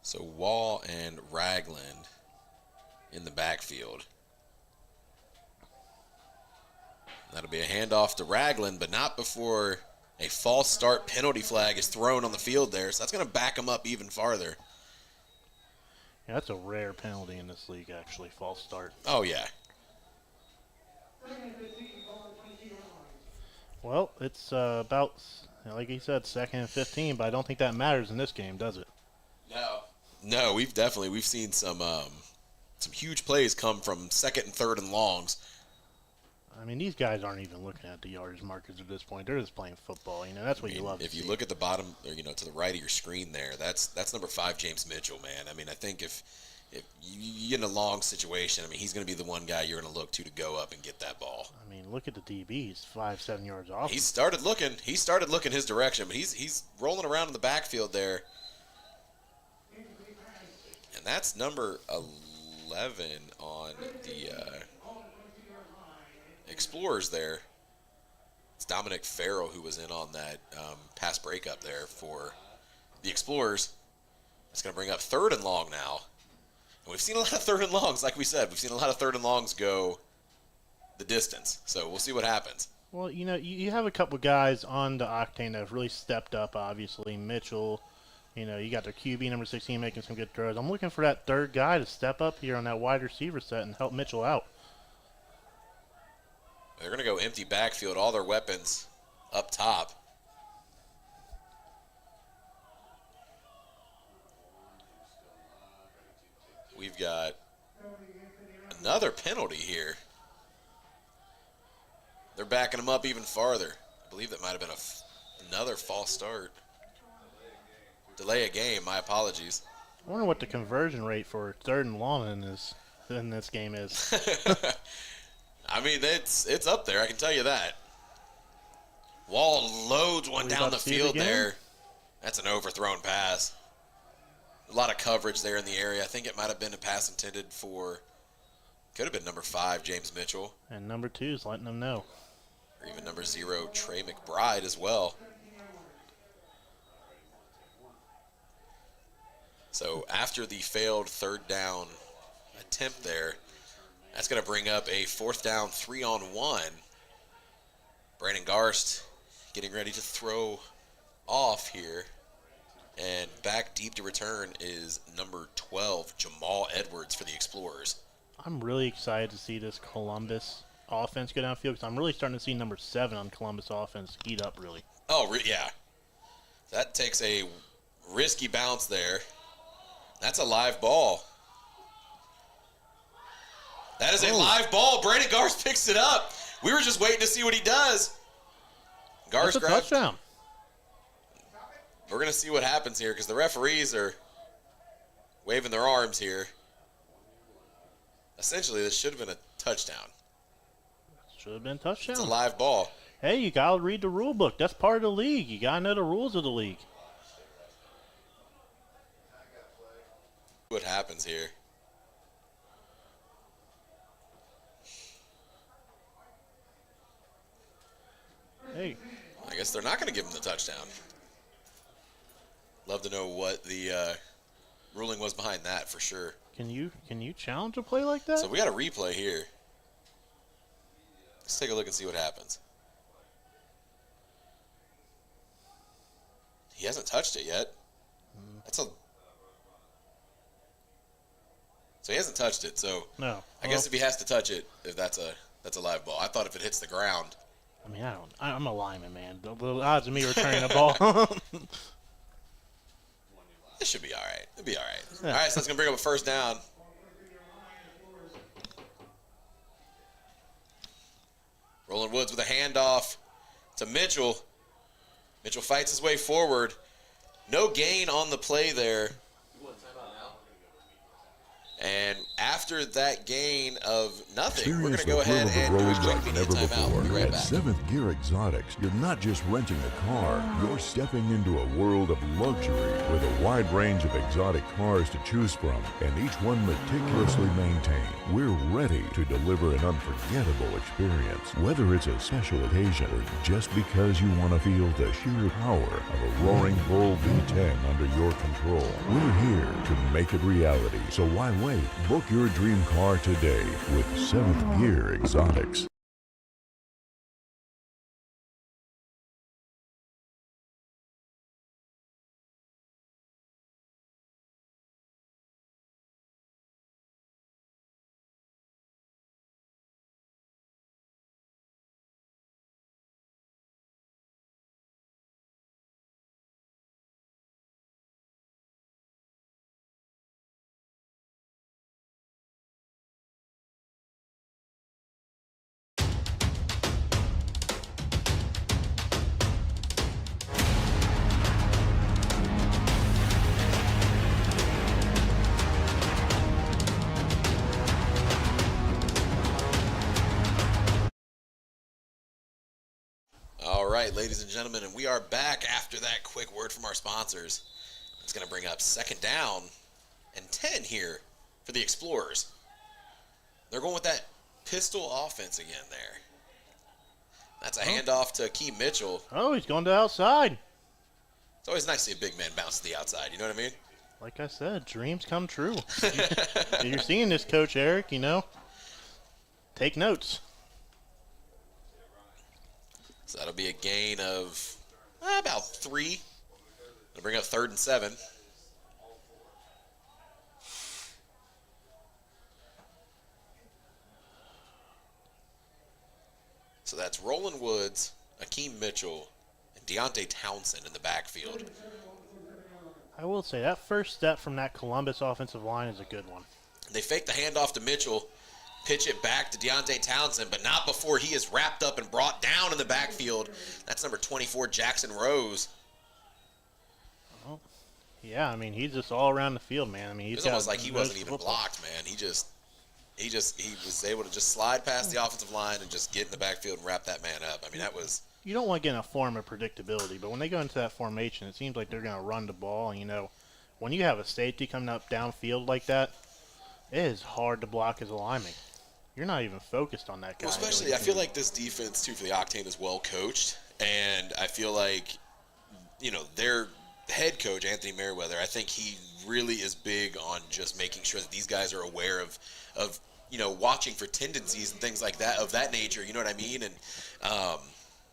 [SPEAKER 5] So Wall and Ragland in the backfield. That'll be a handoff to Ragland, but not before a false start penalty flag is thrown on the field there. So that's going to back him up even farther.
[SPEAKER 6] Yeah, that's a rare penalty in this league, actually, false start.
[SPEAKER 5] Oh, yeah.
[SPEAKER 6] Well, it's about, like he said, 2nd and 15, but I don't think that matters in this game, does it?
[SPEAKER 5] No, we've seen some huge plays come from 2nd and 3rd and longs.
[SPEAKER 6] I mean, these guys aren't even looking at the yardage markers at this point. They're just playing football. That's what you love to see.
[SPEAKER 5] If you look at the bottom, or to the right of your screen there, that's number 5, James Mitchell, man. I mean, I think if if you get in a long situation, I mean, he's going to be the one guy you're going to look to go up and get that ball.
[SPEAKER 6] I mean, look at the DB. He's 5-7 yards off.
[SPEAKER 5] He started looking his direction, but he's rolling around in the backfield there. And that's number 11 on the Explorers there. It's Dominic Farrell who was in on that pass breakup there for the Explorers. It's going to bring up 3rd and long now. And we've seen a lot of 3rd and longs, like we said. We've seen a lot of 3rd and longs go the distance. So we'll see what happens.
[SPEAKER 6] Well, you have a couple guys on the Octane that have really stepped up, obviously. Mitchell, you got their QB, number 16, making some good throws. I'm looking for that 3rd guy to step up here on that wide receiver set and help Mitchell out.
[SPEAKER 5] They're going to go empty backfield, all their weapons up top. We've got another penalty here. They're backing them up even farther. I believe that might have been another false start. Delay a game, my apologies.
[SPEAKER 6] I wonder what the conversion rate for 3rd and long in this game is.
[SPEAKER 5] I mean, it's up there, I can tell you that. Wall loads one down the field there. That's an overthrown pass. A lot of coverage there in the area. I think it might have been a pass intended for, could have been number 5, James Mitchell.
[SPEAKER 6] And number 2 is letting them know.
[SPEAKER 5] Or even number 0, Trey McBride as well. So after the failed 3rd down attempt there, that's going to bring up a 4th down, 3-on-1. Brandon Garst getting ready to throw off here. And back deep to return is number 12, Jamal Edwards for the Explorers.
[SPEAKER 6] I'm really excited to see this Columbus offense go downfield because I'm really starting to see number 7 on Columbus offense heat up, really.
[SPEAKER 5] Oh, yeah. That takes a risky bounce there. That's a live ball. That is a live ball. Brandon Garst picks it up. We were just waiting to see what he does. Garst
[SPEAKER 6] That's a touchdown.
[SPEAKER 5] We're going to see what happens here because the referees are waving their arms here. Essentially, this should have been a touchdown.
[SPEAKER 6] Should have been a touchdown.
[SPEAKER 5] It's a live ball.
[SPEAKER 6] Hey, you got to read the rule book. That's part of the league. You got to know the rules of the league.
[SPEAKER 5] What happens here?
[SPEAKER 6] Hey.
[SPEAKER 5] I guess they're not going to give him the touchdown. Love to know what the ruling was behind that for sure.
[SPEAKER 6] Can you challenge a play like that?
[SPEAKER 5] So we got a replay here. Let's take a look and see what happens. He hasn't touched it yet. So he hasn't touched it. So
[SPEAKER 6] no.
[SPEAKER 5] I guess if he has to touch it, if that's a live ball. I thought if it hits the ground.
[SPEAKER 6] I mean, I'm a lineman, man. The odds of me returning a ball.
[SPEAKER 5] It should be all right. It'll be all right. Yeah. All right, so that's going to bring up a 1st down. Roland Woods with a handoff to Mitchell. Mitchell fights his way forward. No gain on the play there. And after that gain of nothing, we're going to go ahead and do a quick media timeout. We'll be right back.
[SPEAKER 8] At 7th Gear Exotics, you're not just renting a car, you're stepping into a world of luxury with a wide range of exotic cars to choose from, and each one meticulously maintained. We're ready to deliver an unforgettable experience, whether it's a special occasion or just because you want to feel the sheer power of a roaring bull V10 under your control. We're here to make it reality, so why wait? Book your dream car today with 7th Gear Exotics.
[SPEAKER 5] right, ladies and gentlemen, and we are back after that quick word from our sponsors. It's going to bring up 2nd down and 10 here for the Explorers. They're going with that pistol offense again there. That's a handoff to Akeem Mitchell.
[SPEAKER 6] Oh, he's going to outside.
[SPEAKER 5] It's always nice to see a big man bounce to the outside, you know what I mean?
[SPEAKER 6] Like I said, dreams come true. You're seeing this, Coach Eric, take notes.
[SPEAKER 5] So that'll be a gain of about 3. It'll bring up 3rd and 7. So that's Roland Woods, Akeem Mitchell, and Deontay Townsend in the backfield.
[SPEAKER 6] I will say that first step from that Columbus offensive line is a good one.
[SPEAKER 5] They fake the handoff to Mitchell, pitch it back to Deontay Townsend, but not before he is wrapped up and brought down in the backfield. That's number 24, Jackson Rose.
[SPEAKER 6] Oh, yeah, I mean, he's just all around the field, man. I mean,
[SPEAKER 5] It was almost like he wasn't even blocked, man. He was able to just slide past the offensive line and just get in the backfield and wrap that man up. I mean, that was...
[SPEAKER 6] You don't want to get in a form of predictability, but when they go into that formation, it seems like they're going to run the ball. And, when you have a safety coming up downfield like that, it is hard to block as a lineman. You're not even focused on that guy.
[SPEAKER 5] Well, especially, I feel like this defense, too, for the Octane is well coached. And I feel like, their head coach, Anthony Merriweather, I think he really is big on just making sure that these guys are aware of watching for tendencies and things like that, of that nature, you know what I mean? And,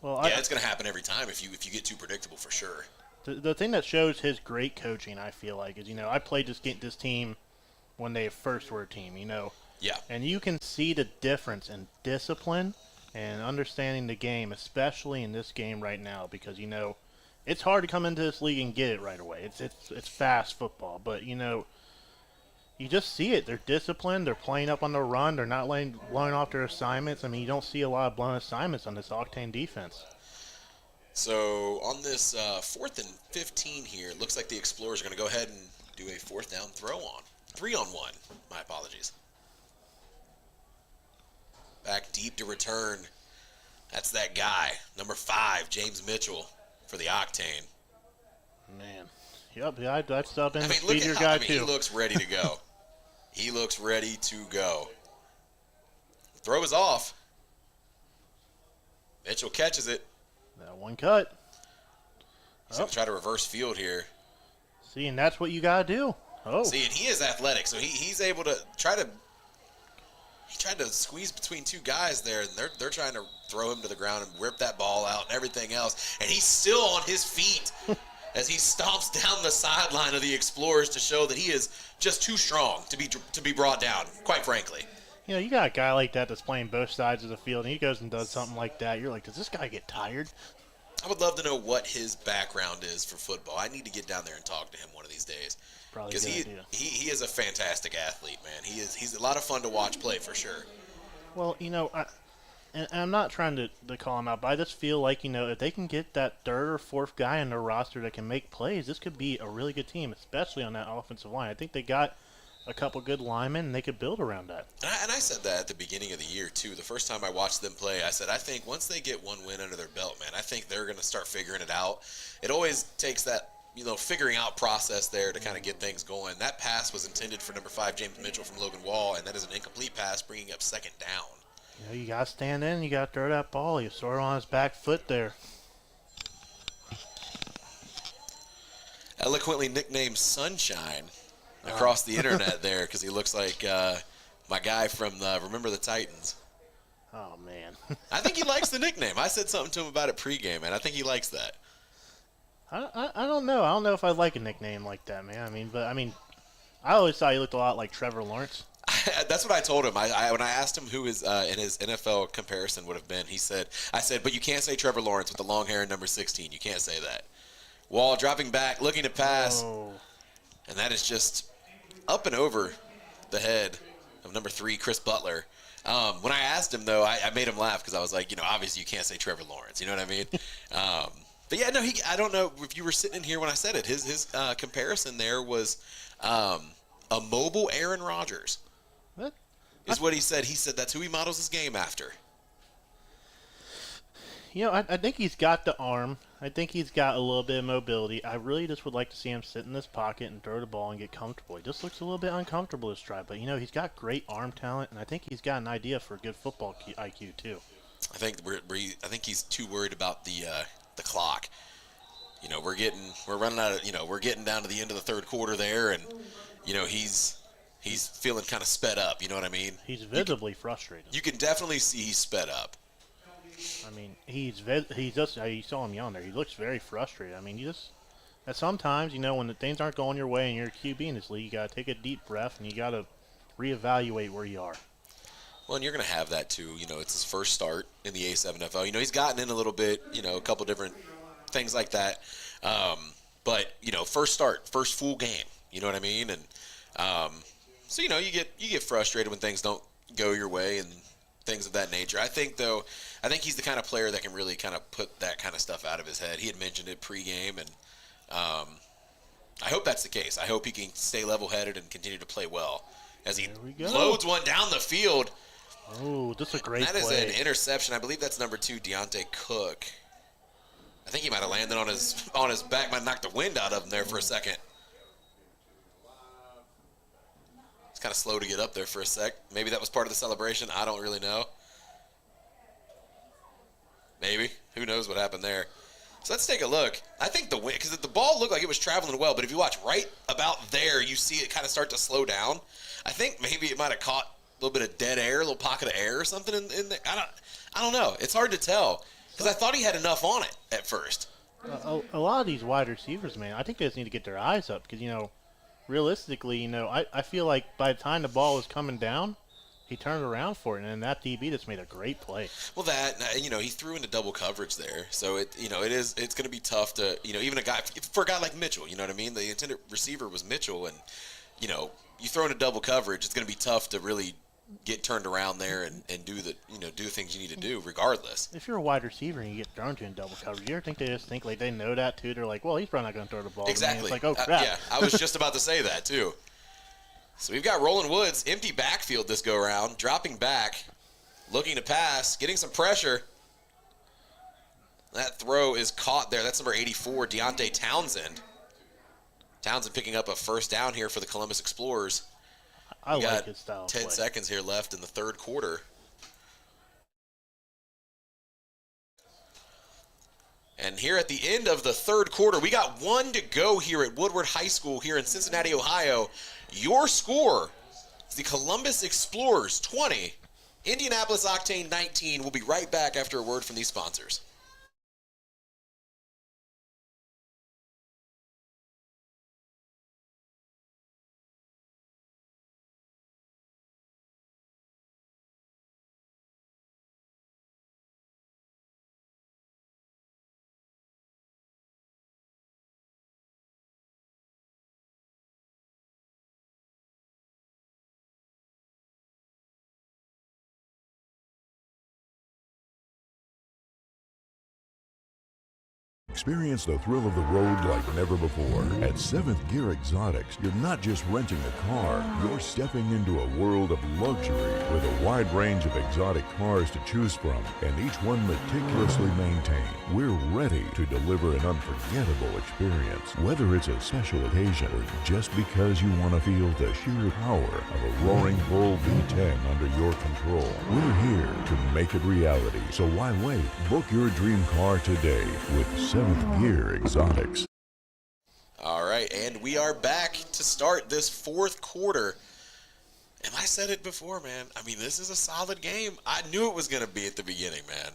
[SPEAKER 5] it's going to happen every time if you get too predictable, for sure.
[SPEAKER 6] The thing that shows his great coaching, I feel like, is, I played this team when they first were a team,
[SPEAKER 5] Yeah.
[SPEAKER 6] And you can see the difference in discipline and understanding the game, especially in this game right now, because, it's hard to come into this league and get it right away. It's fast football, but, you just see it. They're disciplined. They're playing up on the run. They're not blowing off their assignments. I mean, you don't see a lot of blown assignments on this Octane defense.
[SPEAKER 5] So on this 4th and 15 here, it looks like the Explorers are going to go ahead and do a 4th down throw on. 3-on-1. My apologies. Back deep to return. That's that guy, number 5, James Mitchell for the Octane.
[SPEAKER 6] Man. Yep, I'd stop in and
[SPEAKER 5] look
[SPEAKER 6] feed
[SPEAKER 5] at
[SPEAKER 6] your
[SPEAKER 5] how,
[SPEAKER 6] guy, too.
[SPEAKER 5] He looks ready to go. He looks ready to go. Throw is off. Mitchell catches it.
[SPEAKER 6] That one cut.
[SPEAKER 5] He's going to try to reverse field here.
[SPEAKER 6] See, and that's what you got to do. Oh.
[SPEAKER 5] See, and he is athletic, so he's able to he tried to squeeze between 2 guys there, and they're trying to throw him to the ground and rip that ball out and everything else. And he's still on his feet as he stomps down the sideline of the Explorers to show that he is just too strong to be brought down, quite frankly.
[SPEAKER 6] You got a guy like that that's playing both sides of the field, and he goes and does something like that. You're like, does this guy get tired?
[SPEAKER 5] I would love to know what his background is for football. I need to get down there and talk to him one of these days. Because he is a fantastic athlete, man. He's a lot of fun to watch play for sure.
[SPEAKER 6] Well, I'm not trying to call him out, but I just feel like, if they can get that 3rd or 4th guy in their roster that can make plays, this could be a really good team, especially on that offensive line. I think they got a couple good linemen, and they could build around that.
[SPEAKER 5] And I said that at the beginning of the year, too. The first time I watched them play, I said, I think once they get one win under their belt, man, I think they're going to start figuring it out. It always takes that, figuring out process there to kind of get things going. That pass was intended for number 5, James Mitchell from Logan Wall, and that is an incomplete pass, bringing up 2nd down.
[SPEAKER 6] You got to stand in. You got to throw that ball. You sort of on his back foot there.
[SPEAKER 5] Eloquently nicknamed Sunshine across the internet there, because he looks like my guy from Remember the Titans.
[SPEAKER 6] Oh, man.
[SPEAKER 5] I think he likes the nickname. I said something to him about it pregame, and I think he likes that.
[SPEAKER 6] I don't know. I don't know if I like a nickname like that, man. I always thought he looked a lot like Trevor Lawrence.
[SPEAKER 5] That's what I told him. When I asked him who his in his NFL comparison would have been, I said, but you can't say Trevor Lawrence with the long hair and number 16. You can't say that. Wall dropping back, looking to pass, and that is just up and over the head of number 3, Chris Butler. When I asked him, though, I made him laugh because I was like, obviously you can't say Trevor Lawrence. You know what I mean? But yeah, no, I don't know if you were sitting in here when I said it. His comparison there was a mobile Aaron Rodgers.
[SPEAKER 6] What?
[SPEAKER 5] Is what he said. He said that's who he models his game after.
[SPEAKER 6] I think he's got the arm. I think he's got a little bit of mobility. I really just would like to see him sit in this pocket and throw the ball and get comfortable. He just looks a little bit uncomfortable this drive, but he's got great arm talent, and I think he's got an idea for good football IQ too. I
[SPEAKER 5] think he's too worried about the clock. We're running out of, we're getting down to the end of the third quarter there, and he's feeling kind of sped up. You know what I mean?
[SPEAKER 6] He's visibly frustrated.
[SPEAKER 5] You can definitely see he's sped up.
[SPEAKER 6] I mean, he's just, you saw him yonder. He looks very frustrated. I mean, sometimes, when the things aren't going your way and you're a QB in this league, you got to take a deep breath and you got to reevaluate where you are.
[SPEAKER 5] Well, and you're going to have that too. It's his first start in the A7FL. He's gotten in a little bit, a couple different things like that. But, first start, first full game. You know what I mean? And so, you get frustrated when things don't go your way and things of that nature. I think he's the kind of player that can really kind of put that kind of stuff out of his head. He had mentioned it pregame, and I hope that's the case. I hope he can stay level-headed and continue to play well as he loads one down the field.
[SPEAKER 6] Oh, that's a great play.
[SPEAKER 5] That is an interception. I believe that's number 2, Deontay Cook. I think he might have landed on his back, might have knocked the wind out of him there for a second. It's kind of slow to get up there for a sec. Maybe that was part of the celebration. I don't really know. Maybe. Who knows what happened there. So let's take a look. I think the wind, because the ball looked like it was traveling well, but if you watch right about there, you see it kind of start to slow down. I think maybe it might have caught a little bit of dead air, a little pocket of air or something in there. I don't know. It's hard to tell because I thought he had enough on it at first.
[SPEAKER 6] A lot of these wide receivers, man, I think they just need to get their eyes up because, realistically, I feel like by the time the ball was coming down, he turned around for it, and that DB just made a great play.
[SPEAKER 5] Well, he threw into double coverage there, so it's going to be tough to, even for a guy like Mitchell, you know what I mean? The intended receiver was Mitchell, and, you throw into double coverage, it's going to be tough to really get turned around there and do the things you need to do regardless.
[SPEAKER 6] If you're a wide receiver and you get thrown to in double coverage, you ever think they just think like they know that too? They're like, well, he's probably not going to throw the ball.
[SPEAKER 5] Exactly.
[SPEAKER 6] It's like, oh crap.
[SPEAKER 5] Yeah, I was just about to say that too. So we've got Roland Woods, empty backfield this go around, dropping back, looking to pass, getting some pressure. That throw is caught there. That's number 84, Deontay Townsend. Townsend picking up a first down here for the Columbus Explorers.
[SPEAKER 6] I like his style.
[SPEAKER 5] 10 seconds here left in the third quarter. And here at the end of the third quarter, we got one to go here at Woodward High School here in Cincinnati, Ohio. Your score is the Columbus Explorers 20, Indianapolis Octane 19. We'll be right back after a word from these sponsors.
[SPEAKER 8] Experience the thrill of the road like never before. At 7th Gear Exotics, you're not just renting a car, you're stepping into a world of luxury with a wide range of exotic cars to choose from, and each one meticulously maintained. We're ready to deliver an unforgettable experience, whether it's a special occasion or just because you want to feel the sheer power of a roaring bull V10 under your control. We're here to make it reality, so why wait? Book your dream car today with 7th Gear Exotics.
[SPEAKER 5] All right, and we are back to start this fourth quarter. And I said it before, man. I mean, this is a solid game. I knew it was going to be at the beginning, man.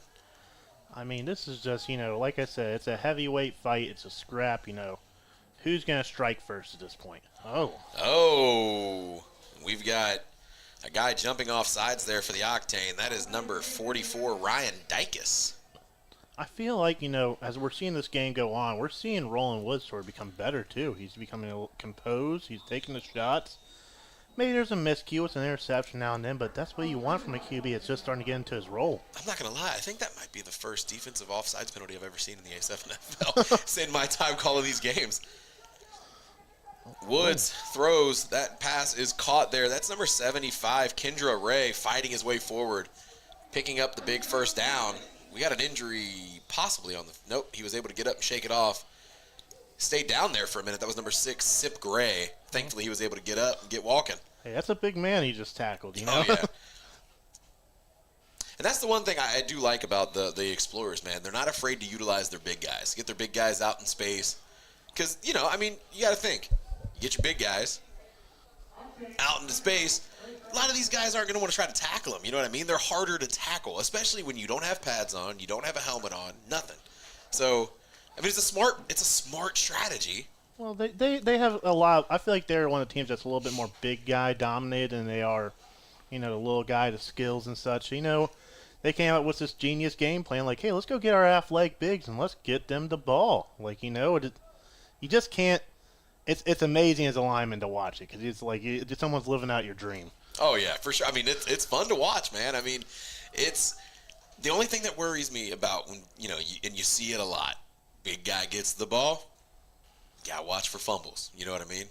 [SPEAKER 6] I mean, this is just, like I said, it's a heavyweight fight. It's a scrap, Who's going to strike first at this point?
[SPEAKER 5] Oh, we've got a guy jumping off sides there for the Octane. That is number 44, Ryan Dykes.
[SPEAKER 6] I feel like, as we're seeing this game go on, we're seeing Roland Woods sort of become better, too. He's becoming a little composed. He's taking the shots. Maybe there's a miscue. It's an interception now and then, but that's what you want from a QB. It's just starting to get into his role.
[SPEAKER 5] I'm not going to lie. I think that might be the first defensive offsides penalty I've ever seen in the A7FL in my time calling these games. Woods throws. That pass is caught there. That's number 75, Kendra Ray, fighting his way forward, picking up the big first down. we got an injury possibly on the. Nope, he was able to get up and shake it off. Stayed down there for a minute. That was number 6, Sip Gray. Thankfully, he was able to get up and get walking.
[SPEAKER 6] Hey, that's a big man he just tackled, you know?
[SPEAKER 5] Oh, yeah. And that's the one thing I do like about the Explorers, man. They're not afraid to utilize their big guys. Get their big guys out in space. Because, you know, I mean, you got to think. You get your big guys out into space. A lot of these guys aren't going to want to try to tackle them. You know what I mean? They're harder to tackle, especially when you don't have pads on, you don't have a helmet on, nothing. So, I mean, it's a smart strategy.
[SPEAKER 6] Well, they have a lot. I feel like they're one of the teams that's a little bit more big guy dominated than they are, you know, the little guy, the skills and such. You know, they came up with this genius game plan, like, hey, let's go get our athletic bigs and let's get them the ball. Like, you know, you just can't. It's amazing as a lineman to watch it because it's like someone's living out your dream.
[SPEAKER 5] Oh yeah, for sure. I mean, it's fun to watch, man. I mean, it's the only thing that worries me about when and you see it a lot. Big guy gets the ball. Gotta watch for fumbles. You know what I mean?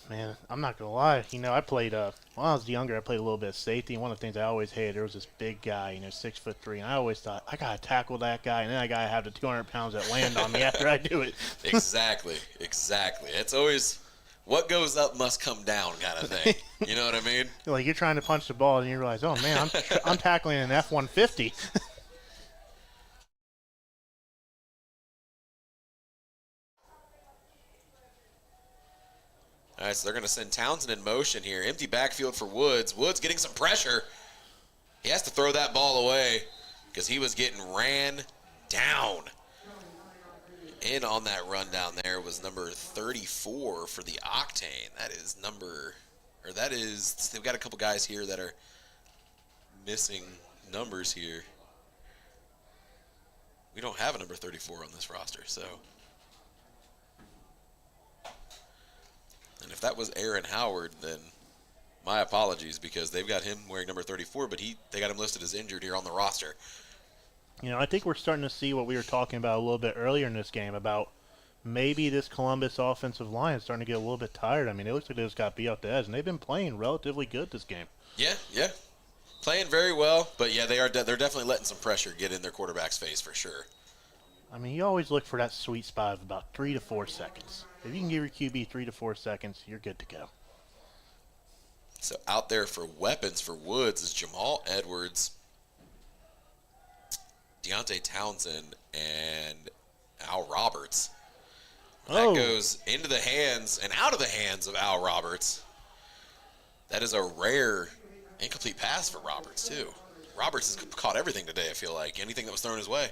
[SPEAKER 6] Man, I'm not gonna lie. You know, I played when I was younger. I played a little bit of safety, and one of the things I always hated, there was this big guy, 6'3", and I always thought I gotta tackle that guy, and then I gotta have the 200 pounds that land on me after I do it.
[SPEAKER 5] Exactly. It's always what goes up must come down kind of thing. You know what I mean?
[SPEAKER 6] Like you're trying to punch the ball, and you realize, oh man, I'm tackling an F-150.
[SPEAKER 5] All right, so they're going to send Townsend in motion here. Empty backfield for Woods. Woods getting some pressure. He has to throw that ball away because he was getting ran down. In on that run down there was number 34 for the Octane. They've got a couple guys here that are missing numbers here. We don't have a number 34 on this roster, so. And if that was Aaron Howard, then my apologies because they've got him wearing number 34, but they got him listed as injured here on the roster.
[SPEAKER 6] You know, I think we're starting to see what we were talking about a little bit earlier in this game about maybe this Columbus offensive line is starting to get a little bit tired. I mean, it looks like they just got beat out the edge, and they've been playing relatively good this game.
[SPEAKER 5] Yeah. Playing very well, but yeah, they're definitely letting some pressure get in their quarterback's face for sure.
[SPEAKER 6] I mean, you always look for that sweet spot of about 3 to 4 seconds. If you can give your QB 3 to 4 seconds, you're good to go.
[SPEAKER 5] So out there for weapons for Woods is Jamal Edwards, Deontay Townsend, and Al Roberts. That goes into the hands and out of the hands of Al Roberts. That is a rare incomplete pass for Roberts, too. Roberts has caught everything today, I feel like. Anything that was thrown his way.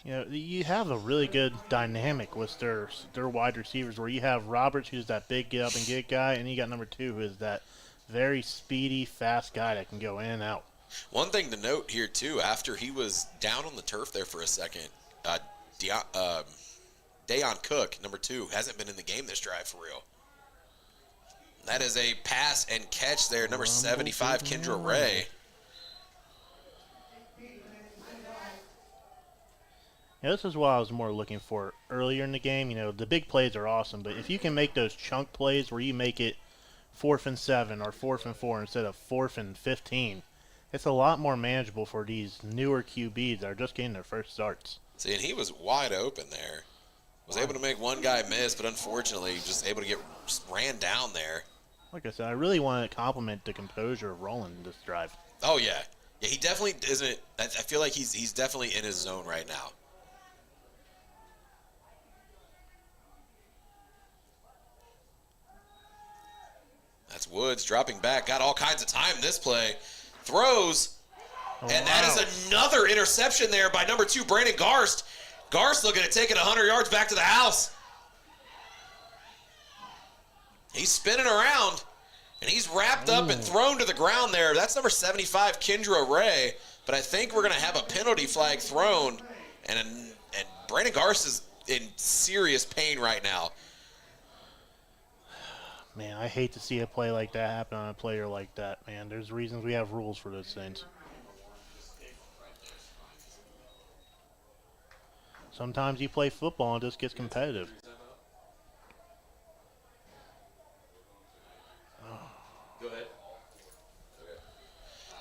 [SPEAKER 6] You know, you have a really good dynamic with their wide receivers where you have Roberts, who's that big get-up-and-get guy, and you got number 2, who is that very speedy, fast guy that can go in and out.
[SPEAKER 5] One thing to note here, too, after he was down on the turf there for a second, Dayon Cook, number 2, hasn't been in the game this drive for real. That is a pass and catch there, number 75, Kendra Ray.
[SPEAKER 6] Yeah, this is what I was more looking for earlier in the game. You know, the big plays are awesome, but if you can make those chunk plays where you make it 4th and 7 or 4th and 4 instead of 4th and 15, it's a lot more manageable for these newer QBs that are just getting their first starts.
[SPEAKER 5] See, and he was wide open there. Was able to make one guy miss, but unfortunately just able to get ran down there.
[SPEAKER 6] Like I said, I really want to compliment the composure of Roland this drive.
[SPEAKER 5] Oh, yeah. Yeah, he definitely isn't. I feel like he's definitely in his zone right now. That's Woods dropping back. Got all kinds of time this play. Throws. And that is another interception there by number 2, Brandon Garst. Garst looking to take it 100 yards back to the house. He's spinning around, and he's wrapped up and thrown to the ground there. That's number 75, Kendra Ray. But I think we're going to have a penalty flag thrown, and Brandon Garst is in serious pain right now.
[SPEAKER 6] Man, I hate to see a play like that happen on a player like that, man. There's reasons we have rules for those things. Sometimes you play football and it just gets competitive.
[SPEAKER 5] Go ahead.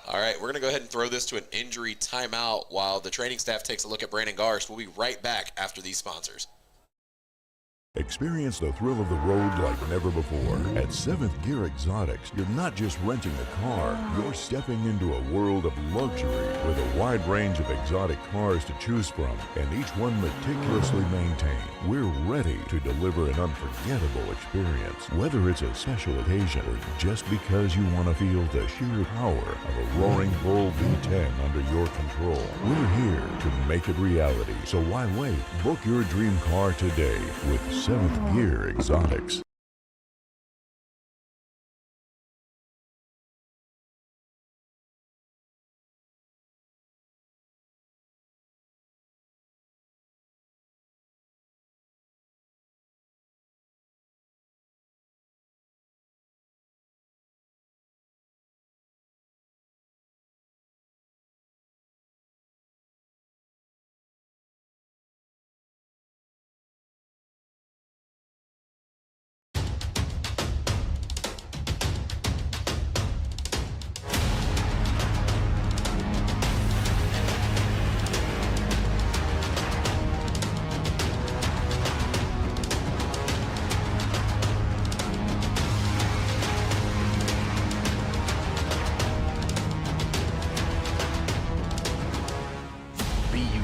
[SPEAKER 5] All right, we're going to go ahead and throw this us to an injury timeout while the training staff takes a look at Brandon Garst. We'll be right back after these sponsors.
[SPEAKER 8] Experience the thrill of the road like never before. At 7th Gear Exotics, you're not just renting a car, you're stepping into a world of luxury with a wide range of exotic cars to choose from, and each one meticulously maintained. We're ready to deliver an unforgettable experience, whether it's a special occasion or just because you want to feel the sheer power of a roaring bull V10 under your control. We're here to make it reality, so why wait? Book your dream car today with 7th Gear Exotics.
[SPEAKER 10] Be unique.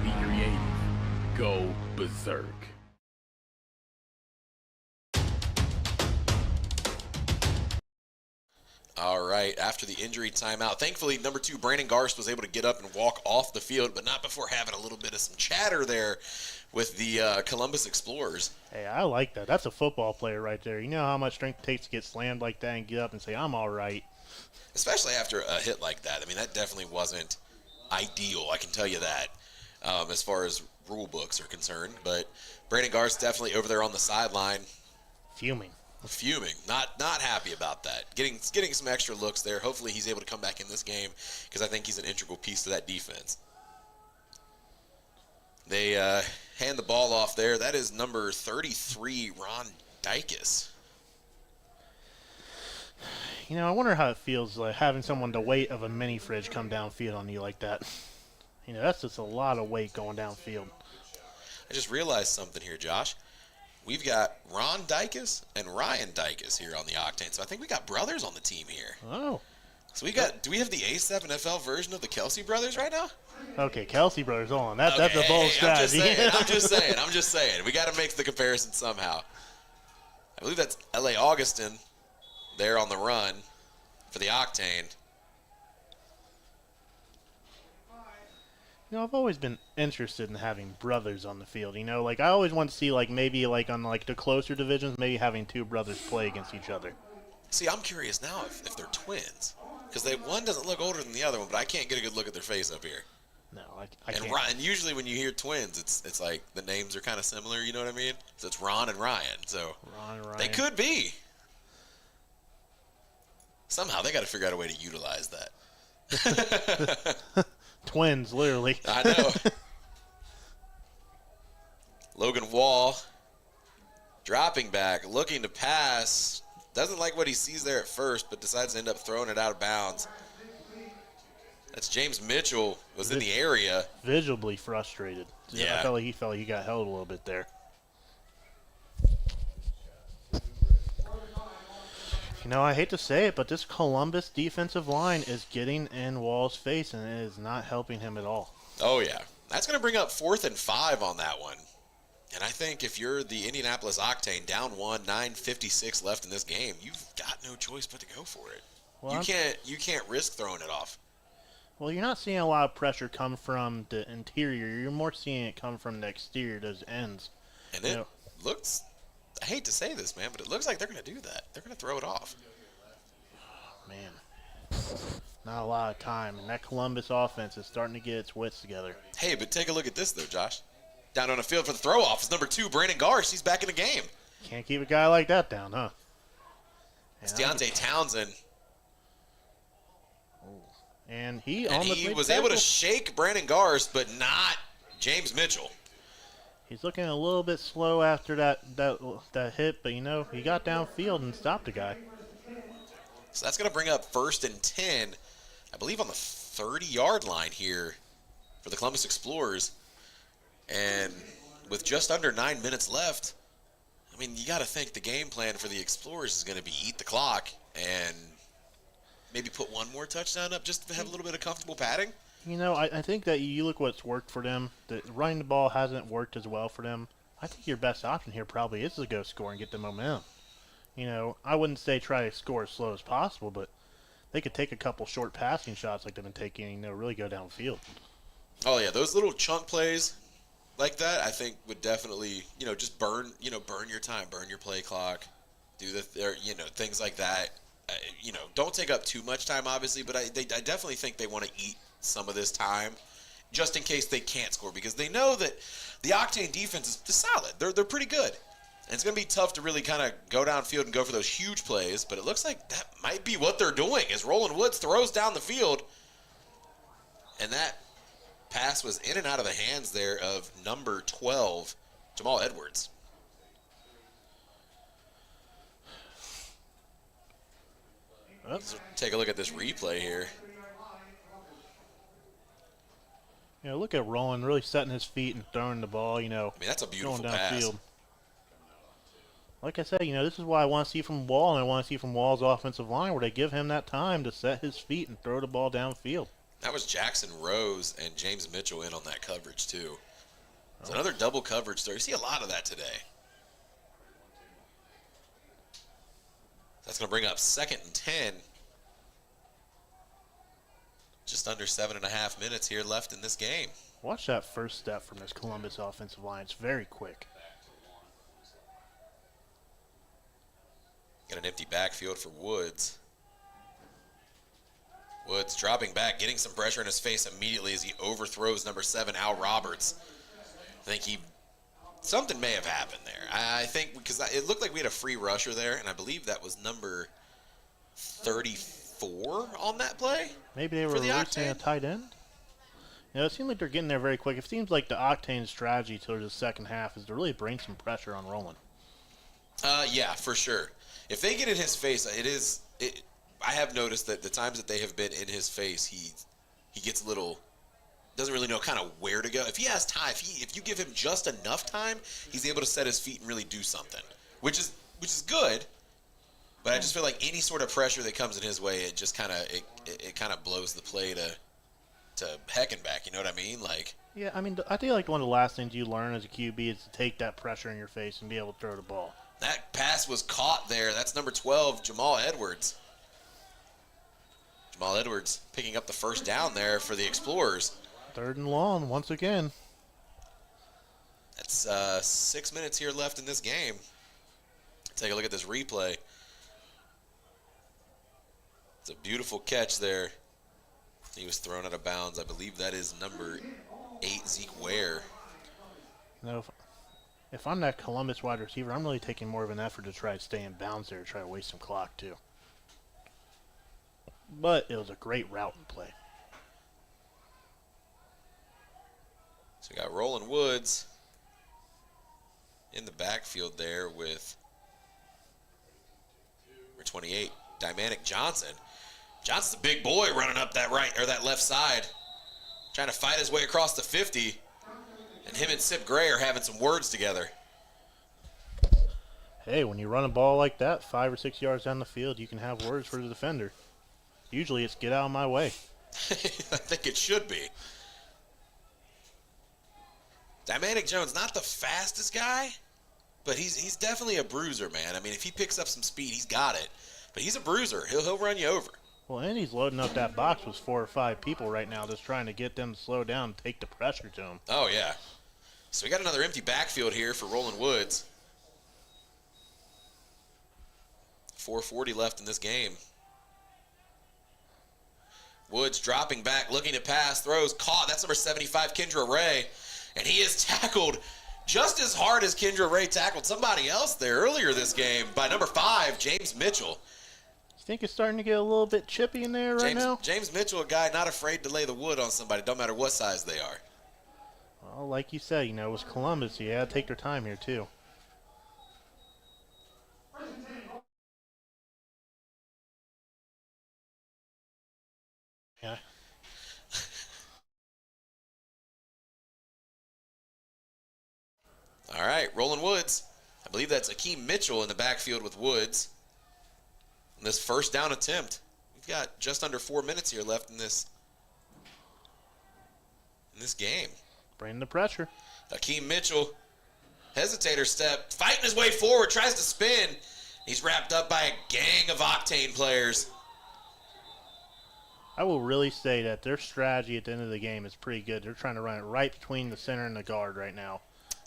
[SPEAKER 10] Be creative. Go berserk.
[SPEAKER 5] All right, after the injury timeout, thankfully, number 2, Brandon Garst was able to get up and walk off the field, but not before having a little bit of some chatter there with the Columbus Explorers.
[SPEAKER 6] Hey, I like that. That's a football player right there. You know how much strength it takes to get slammed like that and get up and say, I'm all right.
[SPEAKER 5] Especially after a hit like that. I mean, that definitely wasn't ideal, I can tell you that, as far as rule books are concerned. But Brandon Garst definitely over there on the sideline.
[SPEAKER 6] Fuming.
[SPEAKER 5] Not happy about that. Getting some extra looks there. Hopefully he's able to come back in this game because I think he's an integral piece to that defense. They hand the ball off there. That is number 33, Ron Dykes.
[SPEAKER 6] You know, I wonder how it feels like having someone the weight of a mini fridge come downfield on you like that. You know, that's just a lot of weight going downfield.
[SPEAKER 5] I just realized something here, Josh. We've got Ron Dykes and Ryan Dykes here on the Octane, so I think we got brothers on the team here.
[SPEAKER 6] Oh.
[SPEAKER 5] So do we have the A7FL version of the Kelsey brothers right now?
[SPEAKER 6] Okay, Kelsey brothers on. That's a bold strategy.
[SPEAKER 5] I'm just saying. We got to make the comparison somehow. I believe that's L.A. Augustin there on the run for the Octane.
[SPEAKER 6] You know, I've always been interested in having brothers on the field. You know, like I always want to see, like maybe like on like the closer divisions, maybe having 2 brothers play against each other.
[SPEAKER 5] See, I'm curious now if they're twins, because one doesn't look older than the other one, but I can't get a good look at their face up here.
[SPEAKER 6] No, I can't.
[SPEAKER 5] And usually when you hear twins, it's like the names are kind of similar. You know what I mean? So it's Ron and Ryan. So
[SPEAKER 6] Ron and Ryan.
[SPEAKER 5] They could be. Somehow they got to figure out a way to utilize that.
[SPEAKER 6] Twins, literally.
[SPEAKER 5] I know. Logan Wall dropping back, looking to pass. Doesn't like what he sees there at first, but decides to end up throwing it out of bounds. That's James Mitchell was in the area.
[SPEAKER 6] Visibly frustrated.
[SPEAKER 5] Yeah.
[SPEAKER 6] I felt like he got held a little bit there. You know, I hate to say it, but this Columbus defensive line is getting in Wall's face, and it is not helping him at all.
[SPEAKER 5] Oh, yeah. That's going to bring up 4th and 5 on that one. And I think if you're the Indianapolis Octane, down 1, 9:56 left in this game, you've got no choice but to go for it.
[SPEAKER 6] Well,
[SPEAKER 5] you can't risk throwing it off.
[SPEAKER 6] Well, you're not seeing a lot of pressure come from the interior. You're more seeing it come from the exterior, those ends.
[SPEAKER 5] And it looks, I hate to say this, man, but it looks like they're going to do that. They're going to throw it off.
[SPEAKER 6] Man, not a lot of time. And that Columbus offense is starting to get its wits together.
[SPEAKER 5] Hey, but take a look at this, though, Josh. Down on the field for the throw-off is number 2, Brandon Garst. He's back in the game.
[SPEAKER 6] Can't keep a guy like that down, huh?
[SPEAKER 5] It's Deontay Townsend.
[SPEAKER 6] And he
[SPEAKER 5] was able to shake Brandon Garst, but not James Mitchell.
[SPEAKER 6] He's looking a little bit slow after that hit, but, you know, he got downfield and stopped the guy.
[SPEAKER 5] So that's going to bring up 1st and 10, I believe on the 30-yard line here for the Columbus Explorers. And with just under 9 minutes left, I mean, you got to think the game plan for the Explorers is going to be eat the clock and maybe put one more touchdown up just to have a little bit of comfortable padding.
[SPEAKER 6] You know, I think that you look what's worked for them. The running the ball hasn't worked as well for them. I think your best option here probably is to go score and get the momentum. You know, I wouldn't say try to score as slow as possible, but they could take a couple short passing shots like they've been taking, you know, really go downfield.
[SPEAKER 5] Oh, yeah, those little chunk plays like that, I think would definitely, you know, just burn your time, burn your play clock, do things like that. You know, don't take up too much time, obviously, but I definitely think they want to eat some of this time just in case they can't score, because they know that the Octane defense is solid. They're pretty good. And it's going to be tough to really kind of go downfield and go for those huge plays, but it looks like that might be what they're doing as Roland Woods throws down the field. And that pass was in and out of the hands there of number 12, Jamal Edwards. Let's take a look at this replay here.
[SPEAKER 6] You know, look at Roland really setting his feet and throwing the ball, you know.
[SPEAKER 5] I mean, that's a beautiful
[SPEAKER 6] going
[SPEAKER 5] pass.
[SPEAKER 6] downfield. Like I said, you know, this is what I want to see from Wall, and I want to see from Wall's offensive line, where they give him that time to set his feet and throw the ball downfield.
[SPEAKER 5] That was Jackson Rose and James Mitchell in on that coverage, too. It's another double coverage there. You see a lot of that today. That's going to bring up 2nd and 10. Just under 7.5 minutes here left in this game.
[SPEAKER 6] Watch that first step from this Columbus offensive line. It's very quick.
[SPEAKER 5] Got an empty backfield for Woods. Woods dropping back, getting some pressure in his face immediately as he overthrows number 7, Al Roberts. I think something may have happened there. I think because it looked like we had a free rusher there, and I believe that was number 34 on that play.
[SPEAKER 6] Maybe they were releasing a tight end. You know, it seems like they're getting there very quick. It seems like the Octane strategy towards the second half is to really bring some pressure on Roland.
[SPEAKER 5] Yeah, for sure. If they get in his face, I have noticed that the times that they have been in his face, he gets a little, doesn't really know kind of where to go. If he has time, if you give him just enough time, he's able to set his feet and really do something, which is good. But I just feel like any sort of pressure that comes in his way, it just kind of blows the play to heck and back. You know what I mean? Like.
[SPEAKER 6] Yeah, I mean, I think like one of the last things you learn as a QB is to take that pressure in your face and be able to throw the ball.
[SPEAKER 5] That pass was caught there. That's number 12, Jamal Edwards. Jamal Edwards picking up the first down there for the Explorers.
[SPEAKER 6] 3rd and long once again.
[SPEAKER 5] That's 6 minutes here left in this game. Take a look at this replay. It's a beautiful catch there. He was thrown out of bounds. I believe that is number 8, Zeke Ware.
[SPEAKER 6] No. If I'm that Columbus wide receiver, I'm really taking more of an effort to try to stay in bounds there, to try to waste some clock too. But it was a great route and play.
[SPEAKER 5] So we got Roland Woods in the backfield there with number 28, Dymanic Johnson. Johnson's a big boy running up that that left side, trying to fight his way across the 50. And him and Sip Gray are having some words together.
[SPEAKER 6] Hey, when you run a ball like that, 5 or 6 yards down the field, you can have words for the defender. Usually it's get out of my way.
[SPEAKER 5] I think it should be. Dymanic Jones, not the fastest guy, but he's definitely a bruiser, man. I mean, if he picks up some speed, he's got it. But he's a bruiser. He'll run you over.
[SPEAKER 6] Well, and he's loading up that box with 4 or 5 people right now, just trying to get them to slow down and take the pressure to him.
[SPEAKER 5] Oh, yeah. So we got another empty backfield here for Roland Woods. 4:40 left in this game. Woods dropping back, looking to pass, throws, caught. That's number 75, Kendra Ray. And he is tackled just as hard as Kendra Ray tackled somebody else there earlier this game by number 5, James Mitchell.
[SPEAKER 6] You think it's starting to get a little bit chippy in there right now?
[SPEAKER 5] James Mitchell, a guy not afraid to lay the wood on somebody, don't matter what size they are.
[SPEAKER 6] Well, like you said, you know, it was Columbus. You had to take their time here, too. Yeah.
[SPEAKER 5] All right, rolling Woods. I believe that's Akeem Mitchell in the backfield with Woods. On this first down attempt. We've got just under 4 minutes here left in this game.
[SPEAKER 6] Bringing the pressure.
[SPEAKER 5] Akeem Mitchell, hesitator step, fighting his way forward, tries to spin. He's wrapped up by a gang of Octane players.
[SPEAKER 6] I will really say that their strategy at the end of the game is pretty good. They're trying to run it right between the center and the guard right now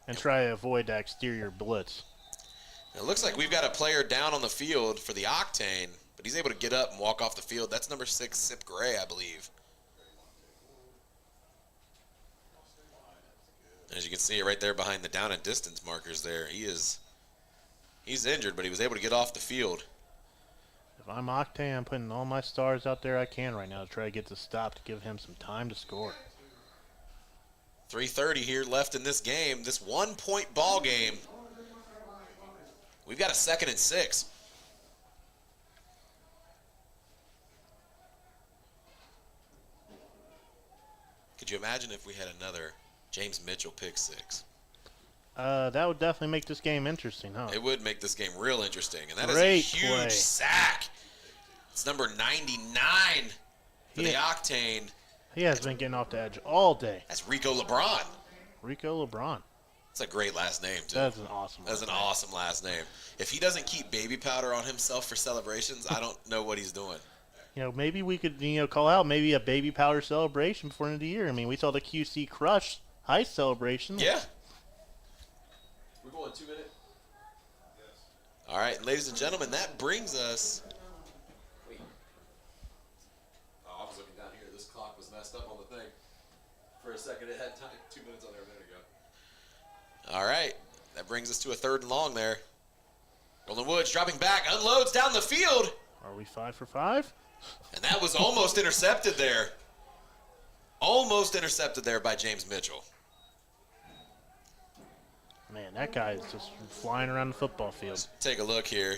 [SPEAKER 6] and try to avoid that exterior blitz.
[SPEAKER 5] It looks like we've got a player down on the field for the Octane, but he's able to get up and walk off the field. That's number 6, Sip Gray, I believe. As you can see right there behind the down and distance markers there, he's injured, but he was able to get off the field.
[SPEAKER 6] If I'm Octane, I'm putting all my stars out there I can right now to try to get the stop to give him some time to score.
[SPEAKER 5] 3:30 here left in this game, this 1-point ball game. We've got a 2nd and 6. Could you imagine if we had another James Mitchell pick 6?
[SPEAKER 6] That would definitely make this game interesting, huh?
[SPEAKER 5] It would make this game real interesting, and that
[SPEAKER 6] Great
[SPEAKER 5] is a huge
[SPEAKER 6] play.
[SPEAKER 5] sack. It's number 99 for the Octane.
[SPEAKER 6] He has been getting off the edge all day.
[SPEAKER 5] That's Rico LeBron.
[SPEAKER 6] Rico LeBron.
[SPEAKER 5] That's a great last name, too.
[SPEAKER 6] That's an awesome
[SPEAKER 5] That's an awesome last name. If he doesn't keep baby powder on himself for celebrations, I don't know what he's doing.
[SPEAKER 6] You know, maybe we could, call out maybe a baby powder celebration before the end of the year. I mean, we saw the QC Crush Heist celebration.
[SPEAKER 5] Yeah. We're going 2 minutes. All right, and ladies and gentlemen, that brings us. Wait. Oh, I was looking down here. This clock was messed up on the thing. For a second, it had time. 2 minutes on there a minute ago. All right, that brings us to a 3rd and long there. Golden Woods dropping back, unloads down the field.
[SPEAKER 6] Are we 5 for 5?
[SPEAKER 5] And that was almost intercepted there. Almost intercepted there by James Mitchell.
[SPEAKER 6] Man, that guy is just flying around the football field.
[SPEAKER 5] Let's take a look here.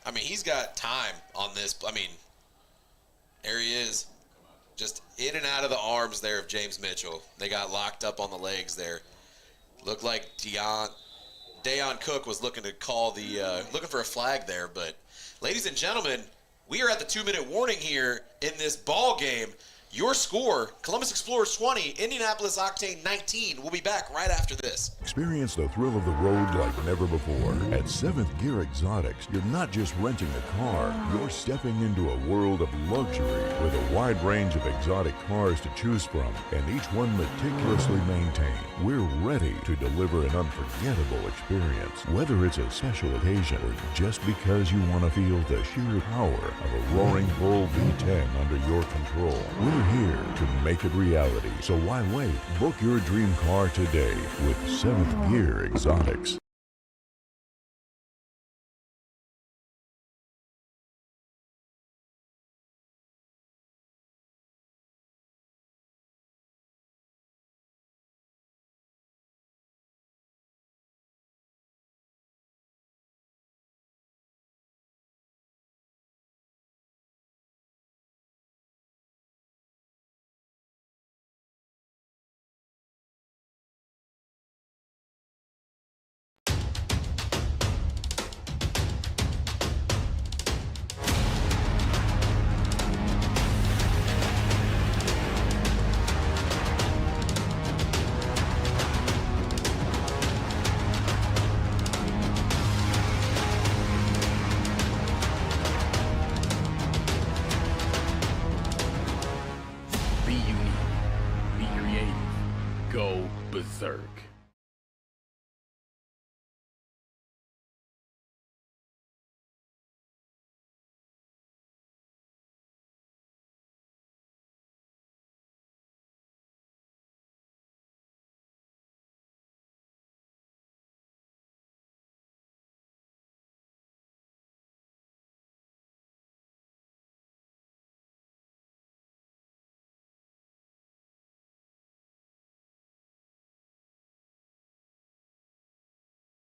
[SPEAKER 5] I mean, he's got time on this. I mean, there he is. Just in and out of the arms there of James Mitchell. They got locked up on the legs there. Looked like Dayon Cook was looking to call looking for a flag there. But, ladies and gentlemen, we are at the 2-minute warning here in this ball game. Your score, Columbus Explorers 20, Indianapolis Octane 19. We'll be back right after this.
[SPEAKER 8] Experience the thrill of the road like never before. At 7th Gear Exotics, you're not just renting a car, you're stepping into a world of luxury with a wide range of exotic cars to choose from, and each one meticulously maintained. We're ready to deliver an unforgettable experience, whether it's a special occasion or just because you want to feel the sheer power of a roaring bull V10 under your control. We're here to make it reality, so why wait? Book your dream car today with 7th Gear Exotics.
[SPEAKER 10] Be unique. Be creative. Go berserk.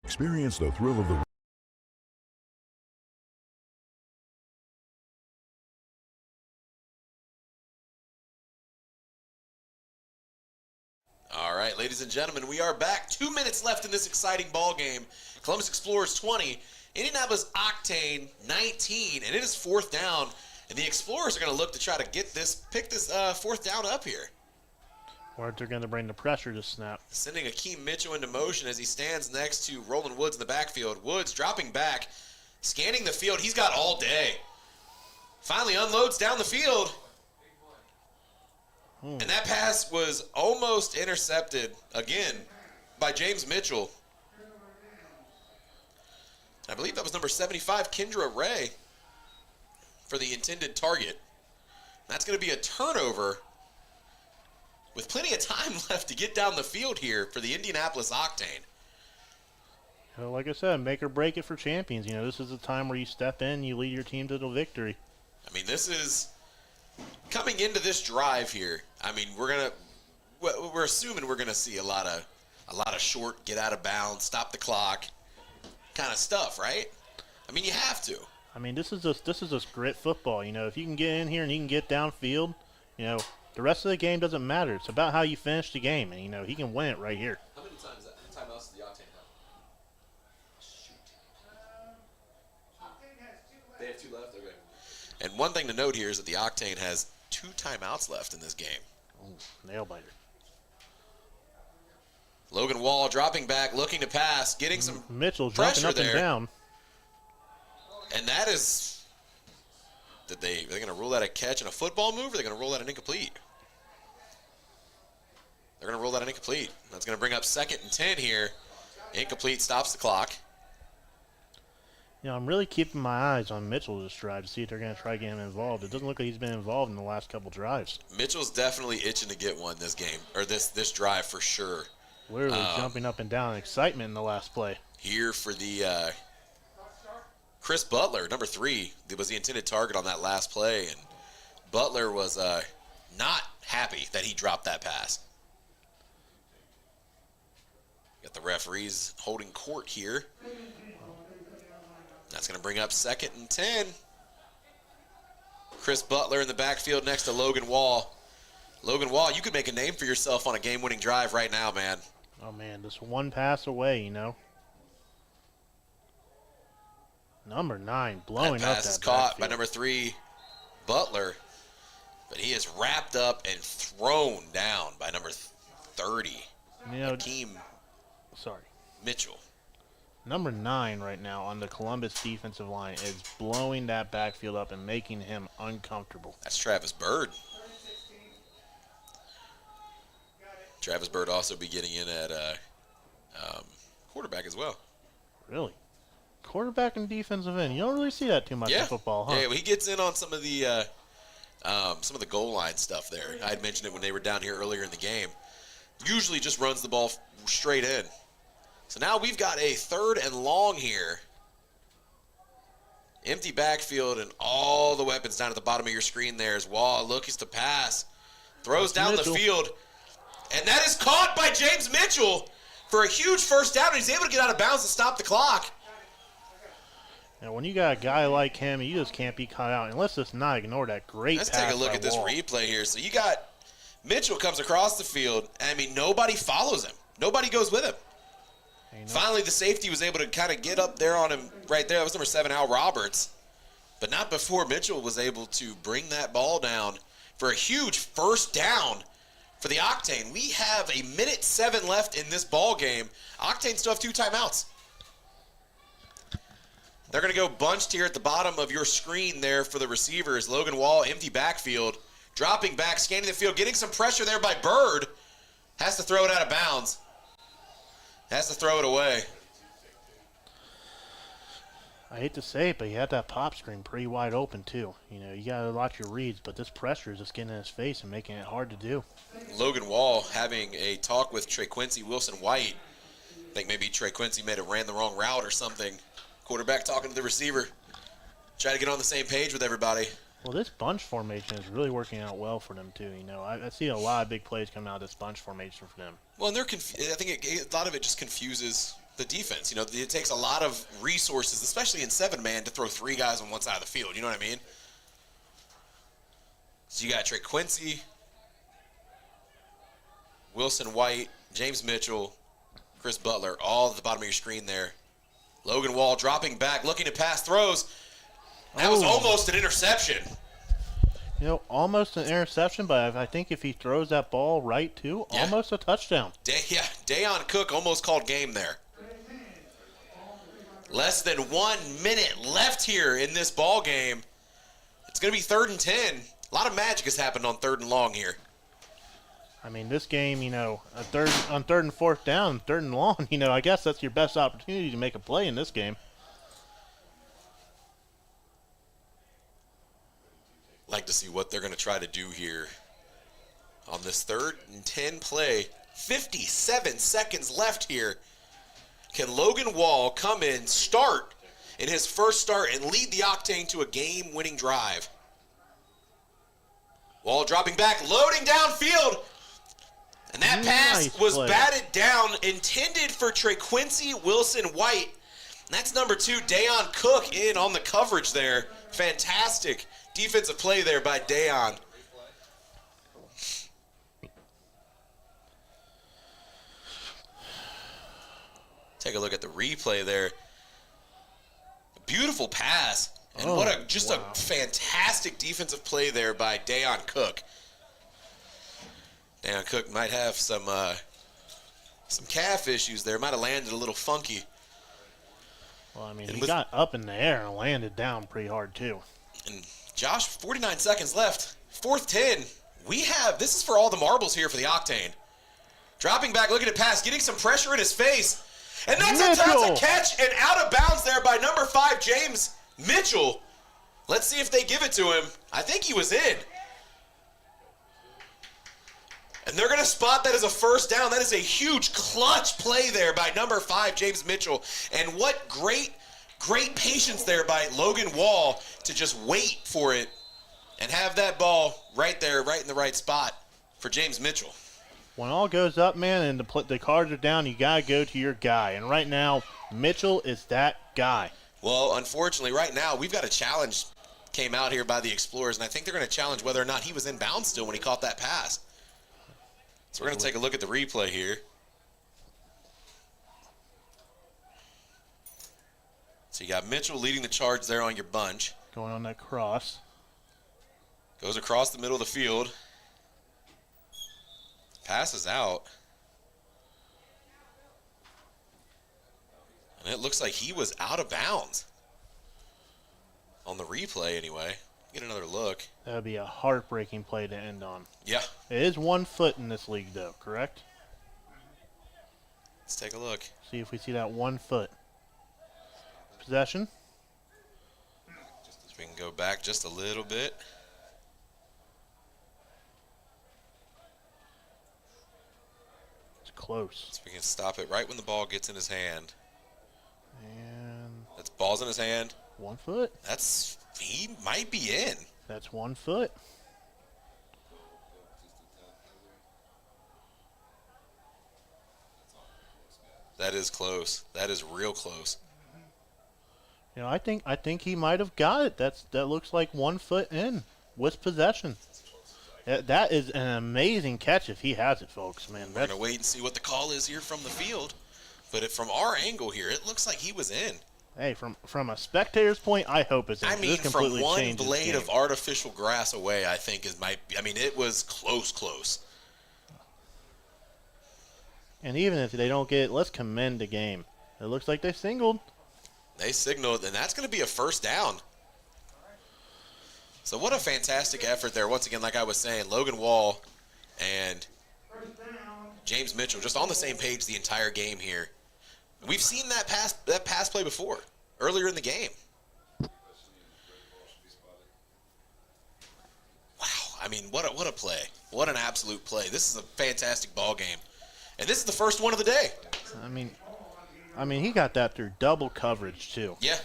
[SPEAKER 8] Experience the thrill of the
[SPEAKER 5] All right, right, ladies and gentlemen, we are back. 2 minutes left in this exciting ball game. Columbus Explorers 20, Indianapolis Octane 19, and it is 4th down. And the Explorers are going to look to try to pick this 4th down up here.
[SPEAKER 6] Or they're going to bring the pressure to snap.
[SPEAKER 5] Sending Akeem Mitchell into motion as he stands next to Roland Woods in the backfield. Woods dropping back, scanning the field. He's got all day. Finally unloads down the field. And that pass was almost intercepted again by James Mitchell. I believe that was number 75, Kendra Ray, for the intended target. That's going to be a turnover with plenty of time left to get down the field here for the Indianapolis Octane.
[SPEAKER 6] Well, like I said, make or break it for champions. This is a time where you step in, you lead your team to the victory.
[SPEAKER 5] I mean, this is coming into this drive here. I mean, we're assuming we're gonna see a lot of short, get out of bounds, stop the clock, kind of stuff, right? I mean, you have to.
[SPEAKER 6] I mean, this is just grit football. If you can get in here and you can get downfield, the rest of the game doesn't matter. It's about how you finish the game, and he can win it right here.
[SPEAKER 5] How many timeouts does the Octane have? Shoot. They have 2 left. Okay. And one thing to note here is that the Octane has 2 timeouts left in this game.
[SPEAKER 6] Ooh, nail biter.
[SPEAKER 5] Logan Wall dropping back, looking to pass, getting some
[SPEAKER 6] Mitchell
[SPEAKER 5] pressure
[SPEAKER 6] jumping up
[SPEAKER 5] there.
[SPEAKER 6] and down.
[SPEAKER 5] And that is, are they going to rule that a catch and a football move, or are they going to rule that an incomplete? They're going to rule that an incomplete. That's going to bring up 2nd and 10 here. Incomplete, stops the clock.
[SPEAKER 6] I'm really keeping my eyes on Mitchell this drive to see if they're going to try to get him involved. It doesn't look like he's been involved in the last couple drives.
[SPEAKER 5] Mitchell's definitely itching to get one this game, or this drive for sure.
[SPEAKER 6] Literally jumping up and down in excitement in the last play.
[SPEAKER 5] Here for the Chris Butler, number 3, was the intended target on that last play, and Butler was not happy that he dropped that pass. Got the referees holding court here. That's going to bring up 2nd and 10. Chris Butler in the backfield next to Logan Wall. Logan Wall, you could make a name for yourself on a game-winning drive right now, man.
[SPEAKER 6] Oh, man, just one pass away, Number 9 blowing up that
[SPEAKER 5] pass is caught
[SPEAKER 6] backfield.
[SPEAKER 5] by number 3, Butler. But he is wrapped up and thrown down by number 30, Akeem Mitchell.
[SPEAKER 6] Number 9 right now on the Columbus defensive line is blowing that backfield up and making him uncomfortable.
[SPEAKER 5] That's Travis Bird. Travis Bird also be getting in at quarterback as well.
[SPEAKER 6] Really? Quarterback and defensive end. You don't really see that too much in football, huh?
[SPEAKER 5] Yeah, well, he gets in on some of the goal line stuff there. I had mentioned it when they were down here earlier in the game. Usually just runs the ball straight in. So now we've got a 3rd and long here. Empty backfield and all the weapons down at the bottom of your screen there as Wall looks to pass. Throws down the field. And that is caught by James Mitchell for a huge 1st down. He's able to get out of bounds to stop the clock.
[SPEAKER 6] Now, when you got a guy like him, you just can't be caught out. And let's just not ignore that great pass.
[SPEAKER 5] Let's take a look at this replay here. So you got Mitchell comes across the field. I mean, nobody follows him. Nobody goes with him. Finally, the safety was able to kind of get up there on him right there. That was number 7, Al Roberts. But not before Mitchell was able to bring that ball down for a huge 1st down for the Octane. We have 1:07 left in this ball game. Octane still have 2 timeouts. They're going to go bunched here at the bottom of your screen there for the receivers. Logan Wall, empty backfield, dropping back, scanning the field, getting some pressure there by Bird. Has to throw it out of bounds. Has to throw it away.
[SPEAKER 6] I hate to say it, but he had that pop screen pretty wide open, too. You got to watch your reads, but this pressure is just getting in his face and making it hard to do.
[SPEAKER 5] Logan Wall having a talk with Trey Quincy Wilson-White. I think maybe Trey Quincy ran the wrong route or something. Quarterback talking to the receiver. Try to get on the same page with everybody.
[SPEAKER 6] Well, this bunch formation is really working out well for them, too. I see a lot of big plays coming out of this bunch formation for them.
[SPEAKER 5] Well, and I think a lot of it just confuses the defense. It takes a lot of resources, especially in 7-man, to throw 3 guys on one side of the field. You know what I mean? So you got Trey Quincy, Wilson White, James Mitchell, Chris Butler, all at the bottom of your screen there. Logan Wall dropping back, looking to pass, throws. That was almost an interception.
[SPEAKER 6] You know, almost an interception, but I think if he throws that ball right, too, almost a touchdown.
[SPEAKER 5] Dayon Cook almost called game there. Less than 1 minute left here in this ball game. It's going to be 3rd and 10. A lot of magic has happened on 3rd and long here.
[SPEAKER 6] I mean, this game, you know, on 3rd and 4th down, 3rd and long, you know, I guess that's your best opportunity to make a play in this game.
[SPEAKER 5] Like to see what they're going to try to do here on this 3rd and 10 play. 57 seconds left here. Can Logan Wall come in, start in his first start, and lead the Octane to a game-winning drive? Wall dropping back, loading downfield. And that pass was batted down, intended for Traquincy Wilson-White. That's number 2, Dayon Cook, in on the coverage there. Fantastic defensive play there by Dayon. Take a look at the replay there. A beautiful pass. And what a fantastic defensive play there by Dayon Cook. Dayon Cook might have some calf issues there. Might have landed a little funky.
[SPEAKER 6] Well, I mean, he got up in the air and landed down pretty hard, too.
[SPEAKER 5] And Josh, 49 seconds left. 4th 10. This is for all the marbles here for the Octane. Dropping back, looking at pass, getting some pressure in his face. And that's a catch and out of bounds there by number 5, James Mitchell. Let's see if they give it to him. I think he was in. And they're going to spot that as a first down. That is a huge clutch play there by number 5, James Mitchell. And what great patience there by Logan Wall to just wait for it and have that ball right there, right in the right spot for James Mitchell.
[SPEAKER 6] When all goes up, man, and the cards are down, you got to go to your guy. And right now, Mitchell is that guy.
[SPEAKER 5] Well, unfortunately, right now, we've got a challenge came out here by the Explorers, and I think they're going to challenge whether or not he was in bounds still when he caught that pass. So we're going to take a look at the replay here. So you got Mitchell leading the charge there on your bunch.
[SPEAKER 6] Going on that cross.
[SPEAKER 5] Goes across the middle of the field. Passes out. And it looks like he was out of bounds. On the replay, anyway. Get another look.
[SPEAKER 6] That would be a heartbreaking play to end on.
[SPEAKER 5] Yeah.
[SPEAKER 6] It is 1 foot in this league, though, correct?
[SPEAKER 5] Let's take a look.
[SPEAKER 6] See if we see that 1 foot. Possession.
[SPEAKER 5] So we can go back just a little bit.
[SPEAKER 6] It's close.
[SPEAKER 5] So we can stop it right when the ball gets in his hand.
[SPEAKER 6] And
[SPEAKER 5] That's ball's in his hand.
[SPEAKER 6] 1 foot.
[SPEAKER 5] He might be in.
[SPEAKER 6] That's 1 foot.
[SPEAKER 5] That is close. That is real close.
[SPEAKER 6] You know, I think he might have got it. That looks like 1 foot in with possession. That is an amazing catch if he has it, folks. Man,
[SPEAKER 5] we're gonna wait and see what the call is here from the field. But from our angle here, it looks like he was in.
[SPEAKER 6] Hey, from a spectator's point, I hope it's in.
[SPEAKER 5] I mean, from one blade
[SPEAKER 6] of
[SPEAKER 5] artificial grass away, I think it was close.
[SPEAKER 6] And even if they don't get it, let's commend the game. It looks like they singled.
[SPEAKER 5] They signaled, and that's going to be a first down. So what a fantastic effort there. Once again, like I was saying, Logan Wall and James Mitchell just on the same page the entire game here. We've seen that pass play before, earlier in the game. Wow, I mean, what a play. What an absolute play. This is a fantastic ball game. And this is the first one of the day.
[SPEAKER 6] I mean, he got that through double coverage, too.
[SPEAKER 5] Yeah.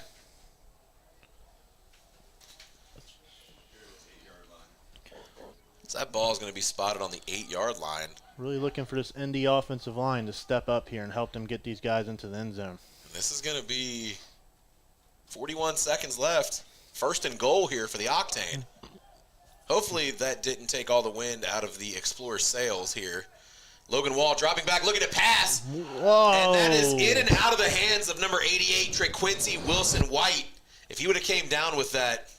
[SPEAKER 5] So that ball is going to be spotted on the 8-yard line.
[SPEAKER 6] Really looking for this Indy offensive line to step up here and help them get these guys into the end zone.
[SPEAKER 5] And this is going to be 41 seconds left. 1st and goal here for the Octane. Hopefully that didn't take all the wind out of the Explorer's sails here. Logan Wall dropping back, looking to pass.
[SPEAKER 6] Whoa.
[SPEAKER 5] And that is in and out of the hands of number 88, Trequincy Wilson White. If he would have came down with that,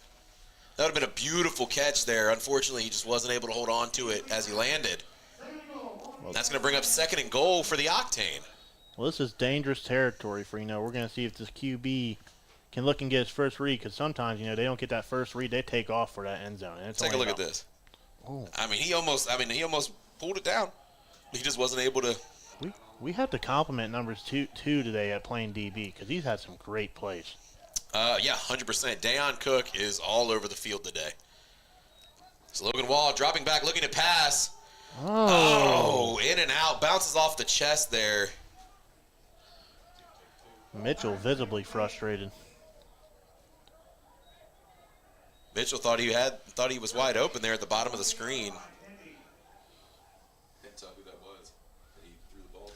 [SPEAKER 5] that would have been a beautiful catch there. Unfortunately, he just wasn't able to hold on to it as he landed. That's going to bring up 2nd and goal for the Octane.
[SPEAKER 6] Well, this is dangerous territory for, we're going to see if this QB can look and get his first read, because sometimes, they don't get that first read. They take off for that end zone. And it's
[SPEAKER 5] Take a look at this.
[SPEAKER 6] Oh.
[SPEAKER 5] I mean, he almost pulled it down. He just wasn't able to.
[SPEAKER 6] We have to compliment numbers two today at playing DB, because he's had some great plays.
[SPEAKER 5] Yeah, 100%. Dayon Cook is all over the field today. So Logan Wall dropping back, looking to pass. Oh, in and out. Bounces off the chest there.
[SPEAKER 6] Mitchell visibly frustrated.
[SPEAKER 5] Mitchell thought he was wide open there at the bottom of the screen. Can't tell who that was that he threw the ball to.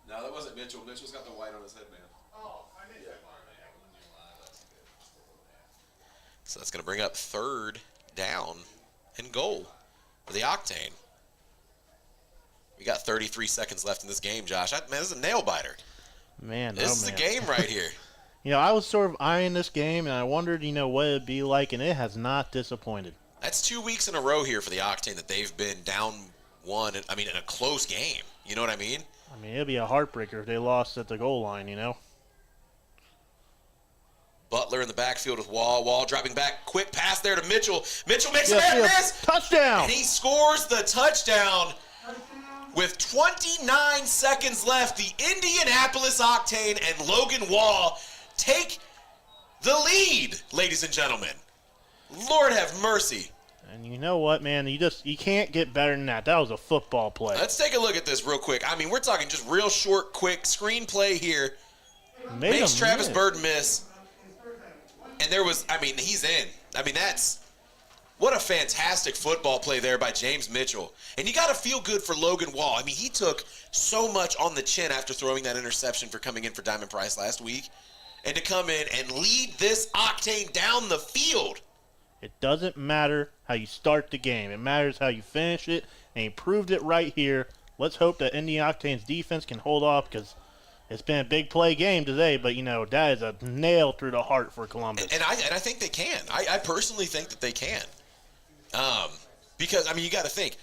[SPEAKER 5] No, that wasn't Mitchell. Mitchell's got the white on his headband. So that's going to bring up 3rd down and goal for the Octane. We got 33 seconds left in this game, Josh. Man, this is a nail biter.
[SPEAKER 6] Man,
[SPEAKER 5] this is a game right here.
[SPEAKER 6] I was sort of eyeing this game, and I wondered, what it'd be like, and it has not disappointed.
[SPEAKER 5] That's 2 weeks in a row here for the Octane that they've been down 1, in a close game. You know what I mean?
[SPEAKER 6] It'd be a heartbreaker if they lost at the goal line,
[SPEAKER 5] Butler in the backfield with Wall. Wall dropping back. Quick pass there to Mitchell. Mitchell makes a bad miss.
[SPEAKER 6] Touchdown!
[SPEAKER 5] And he scores the touchdown. With 29 seconds left, the Indianapolis Octane and Logan Wall take the lead, ladies and gentlemen. Lord have mercy.
[SPEAKER 6] And you know what, man? You can't get better than that. That was a football play.
[SPEAKER 5] Let's take a look at this real quick. We're talking just real short, quick screenplay here. Makes Travis Bird miss. And there was, he's in. What a fantastic football play there by James Mitchell. And you got to feel good for Logan Wall. He took so much on the chin after throwing that interception for coming in for Diamond Price last week. And to come in and lead this Octane down the field.
[SPEAKER 6] It doesn't matter how you start the game. It matters how you finish it. And he proved it right here. Let's hope that Indiana Octane's defense can hold off, because it's been a big play game today, but, that is a nail through the heart for Columbus.
[SPEAKER 5] And I think they can. I personally think that they can. Because, you got to think,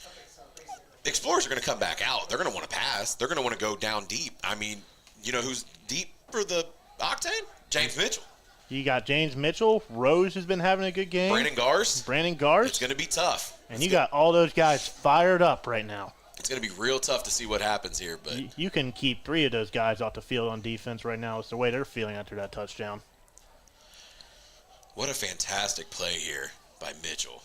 [SPEAKER 5] the Explorers are going to come back out. They're going to want to pass. They're going to want to go down deep. Who's deep for the Octane? James Mitchell.
[SPEAKER 6] You got James Mitchell. Rose has been having a good game.
[SPEAKER 5] Brandon Gars.
[SPEAKER 6] It's
[SPEAKER 5] going to be tough.
[SPEAKER 6] And you got all those guys fired up right now.
[SPEAKER 5] It's going to be real tough to see what happens here. But
[SPEAKER 6] you can keep 3 of those guys off the field on defense right now. It's the way they're feeling after that touchdown.
[SPEAKER 5] What a fantastic play here by Mitchell.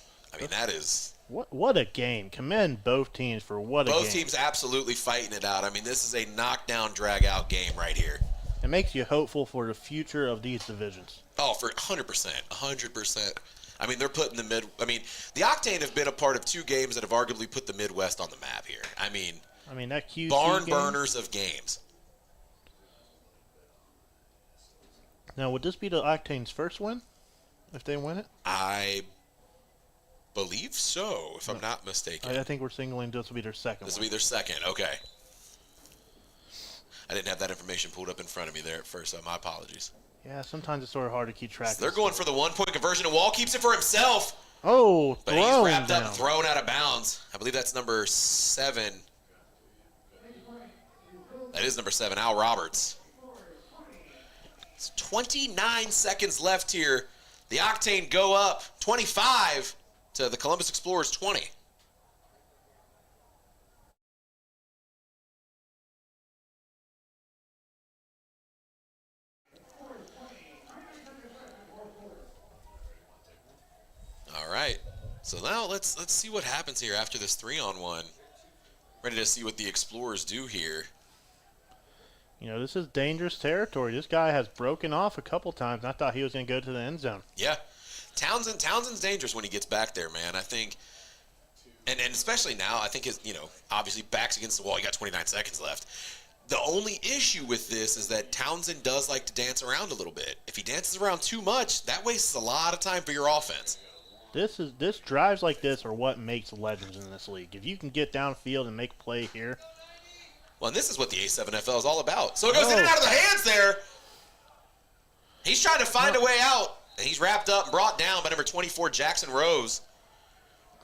[SPEAKER 5] That is...
[SPEAKER 6] What a game. Commend both teams for what a game.
[SPEAKER 5] Both teams absolutely fighting it out. this is a knockdown, drag-out game right here.
[SPEAKER 6] It makes you hopeful for the future of these divisions.
[SPEAKER 5] Oh, for 100%. 100%. They're putting the the Octane have been a part of 2 games that have arguably put the Midwest on the map here.
[SPEAKER 6] That QC
[SPEAKER 5] barn
[SPEAKER 6] game,
[SPEAKER 5] burners of games.
[SPEAKER 6] Now, would this be the Octane's first win if they win it?
[SPEAKER 5] I believe so, if I'm not mistaken.
[SPEAKER 6] I think we're signaling this will be their second.
[SPEAKER 5] This will be their second. Okay. I didn't have that information pulled up in front of me there at first, so my apologies.
[SPEAKER 6] Yeah, sometimes it's sort of hard to keep track.
[SPEAKER 5] So they're going for the 1-point conversion, and Wall keeps it for himself.
[SPEAKER 6] Oh,
[SPEAKER 5] but he's wrapped up and thrown out of bounds. I believe that's number 7. That is number 7, Al Roberts. It's 29 seconds left here. The Octane go up 25 to the Columbus Explorers 20. All right. So now let's see what happens here after this 3-on-1. Ready to see what the Explorers do here.
[SPEAKER 6] This is dangerous territory. This guy has broken off a couple times. I thought he was going to go to the end zone.
[SPEAKER 5] Yeah. Townsend's dangerous when he gets back there, man. I think, and especially now, I think his, obviously backs against the wall. You got 29 seconds left. The only issue with this is that Townsend does like to dance around a little bit. If he dances around too much, that wastes a lot of time for your offense.
[SPEAKER 6] This drives like this are what makes legends in this league. If you can get downfield and make a play here.
[SPEAKER 5] Well, and this is what the A7FL is all about. So it goes in and out of the hands there. He's trying to find a way out. And he's wrapped up and brought down by number 24, Jackson Rose.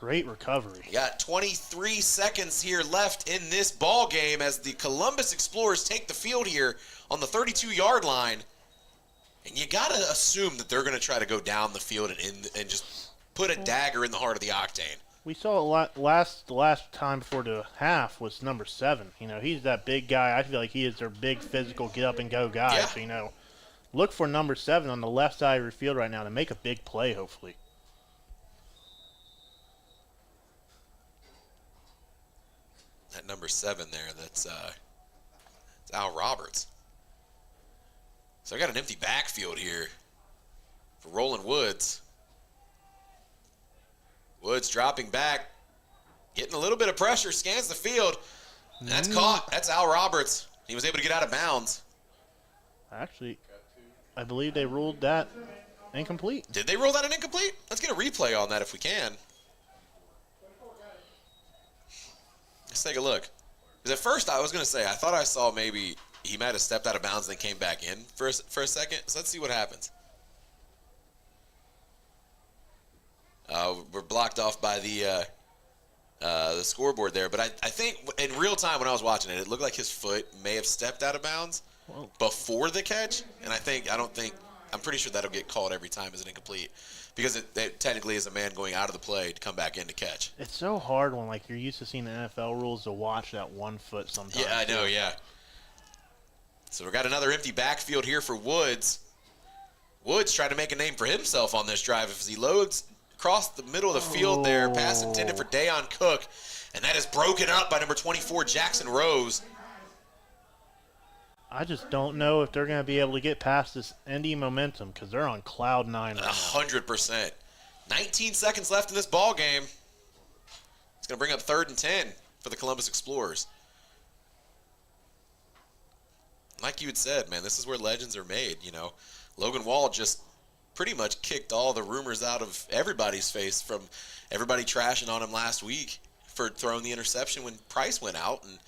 [SPEAKER 6] Great recovery.
[SPEAKER 5] You got 23 seconds here left in this ball game as the Columbus Explorers take the field here on the 32-yard line. And you got to assume that they're going to try to go down the field and just put a dagger in the heart of the Octane.
[SPEAKER 6] We saw a lot the last time before the half was number 7. You know, he's that big guy. I feel like he is their big physical get-up-and-go guy.
[SPEAKER 5] Yeah.
[SPEAKER 6] So, you know, look for number 7 on the left side of your field right now to make a big play, hopefully.
[SPEAKER 5] That number 7 there, that's Al Roberts. So I got an empty backfield here for Roland Woods. Woods dropping back, getting a little bit of pressure, scans the field. And that's caught. That's Al Roberts. He was able to get out of bounds.
[SPEAKER 6] Actually, I believe they ruled that incomplete.
[SPEAKER 5] Did they rule that an incomplete? Let's get a replay on that if we can. Let's take a look. Because at first I was going to say, I thought I saw maybe he might have stepped out of bounds and then came back in for a second. So let's see what happens. We're blocked off by the scoreboard there. But I think in real time when I was watching it, it looked like his foot may have stepped out of bounds before the catch. And I'm pretty sure that'll get called every time as an incomplete. Because it technically is a man going out of the play to come back in to catch.
[SPEAKER 6] It's so hard when you're used to seeing the NFL rules to watch that 1 foot sometimes.
[SPEAKER 5] Yeah, I know, yeah. So we've got another empty backfield here for Woods. Woods trying to make a name for himself on this drive as he loads across the middle of the field there. Pass intended for Dayon Cook. And that is broken up by number 24, Jackson Rose.
[SPEAKER 6] I just don't know if they're going to be able to get past this Indy momentum because they're on cloud 9 right now.
[SPEAKER 5] 100%. 19 seconds left in this ball game. It's going to bring up 3rd and 10 for the Columbus Explorers. Like you had said, man, this is where legends are made, you know. Logan Wall just pretty much kicked all the rumors out of everybody's face from everybody trashing on him last week for throwing the interception when Price went out, and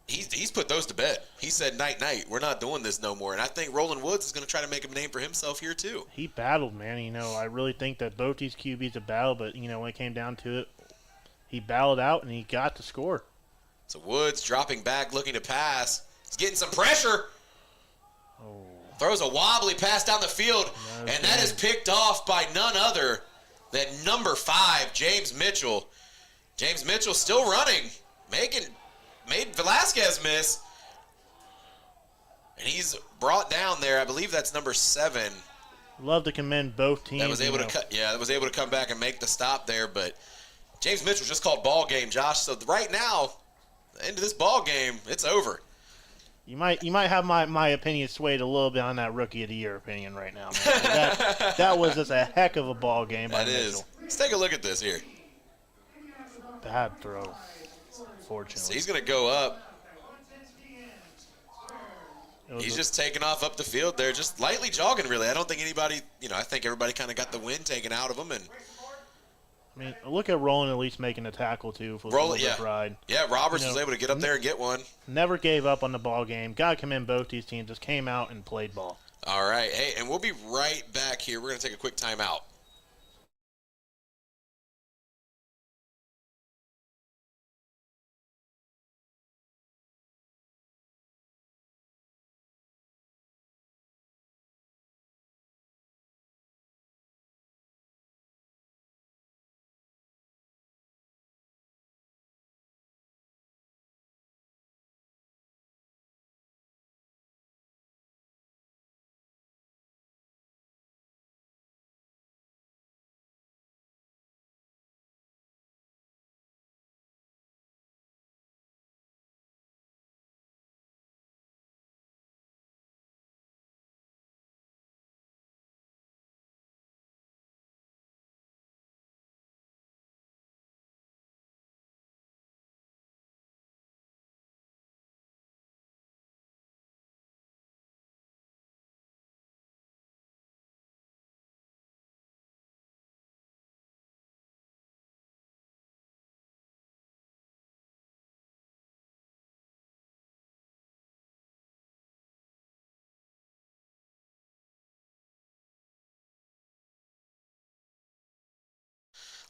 [SPEAKER 5] he's put those to bed. He said, night, we're not doing this no more. And I think Roland Woods is going to try to make a name for himself here too.
[SPEAKER 6] He battled, man. You know, I really think that both these QBs have battled, but, you know, when it came down to it, he battled out and he got the score.
[SPEAKER 5] So Woods dropping back, looking to pass. He's getting some pressure. Throws a wobbly pass down the field, and that is picked off by none other than number 5, James Mitchell. James Mitchell still running, made Velasquez miss. And he's brought down there. I believe that's number 7.
[SPEAKER 6] Love to commend both teams.
[SPEAKER 5] That was able to come back and make the stop there, but James Mitchell just called ball game, Josh. So right now, the end of this ball game, it's over.
[SPEAKER 6] You might have my opinion swayed a little bit on that Rookie of the Year opinion right now. That was just a heck of a ball game by Mitchell. That is.
[SPEAKER 5] Let's take a look at this here.
[SPEAKER 6] Bad throw, fortunately.
[SPEAKER 5] So he's going to go up. He's just taking off up the field there, just lightly jogging, really. I don't think anybody, I think everybody kind of got the wind taken out of him. And
[SPEAKER 6] I mean, look at Roland at least making a tackle, too, for the ride.
[SPEAKER 5] Yeah, Roberts was able to get up there and get one.
[SPEAKER 6] Never gave up on the ball game. Got to commend both these teams. Just came out and played ball.
[SPEAKER 5] All right. Hey, and we'll be right back here. We're going to take a quick timeout.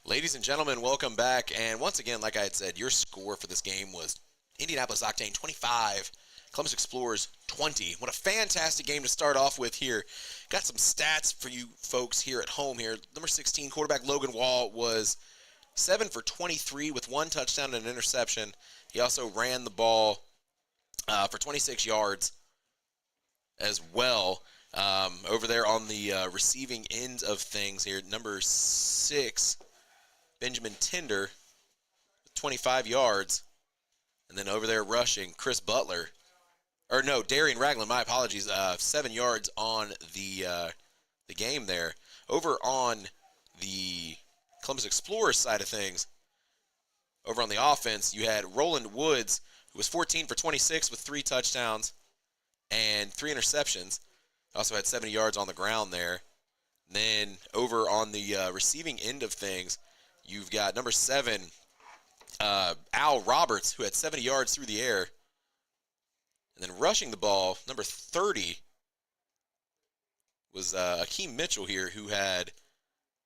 [SPEAKER 5] Ladies and gentlemen, welcome back. And once again, like I had said, your score for this game was Indianapolis Octane 25, Columbus Explorers 20. What a fantastic game to start off with here. Got some stats for you folks here at home here. Number 16, quarterback Logan Wall was 7 for 23 with 1 touchdown and an interception. He also ran the ball for 26 yards as well. Over there on the receiving end of things here, number 6, Benjamin Tinder, 25 yards. And then over there rushing, Darian Ragland, my apologies, 7 yards on the game there. Over on the Columbus Explorers side of things, over on the offense, you had Roland Woods, who was 14 for 26 with 3 touchdowns and 3 interceptions. Also had 70 yards on the ground there. And then over on the receiving end of things, you've got number 7, Al Roberts, who had 70 yards through the air. And then rushing the ball, number 30 was Akeem Mitchell here, who had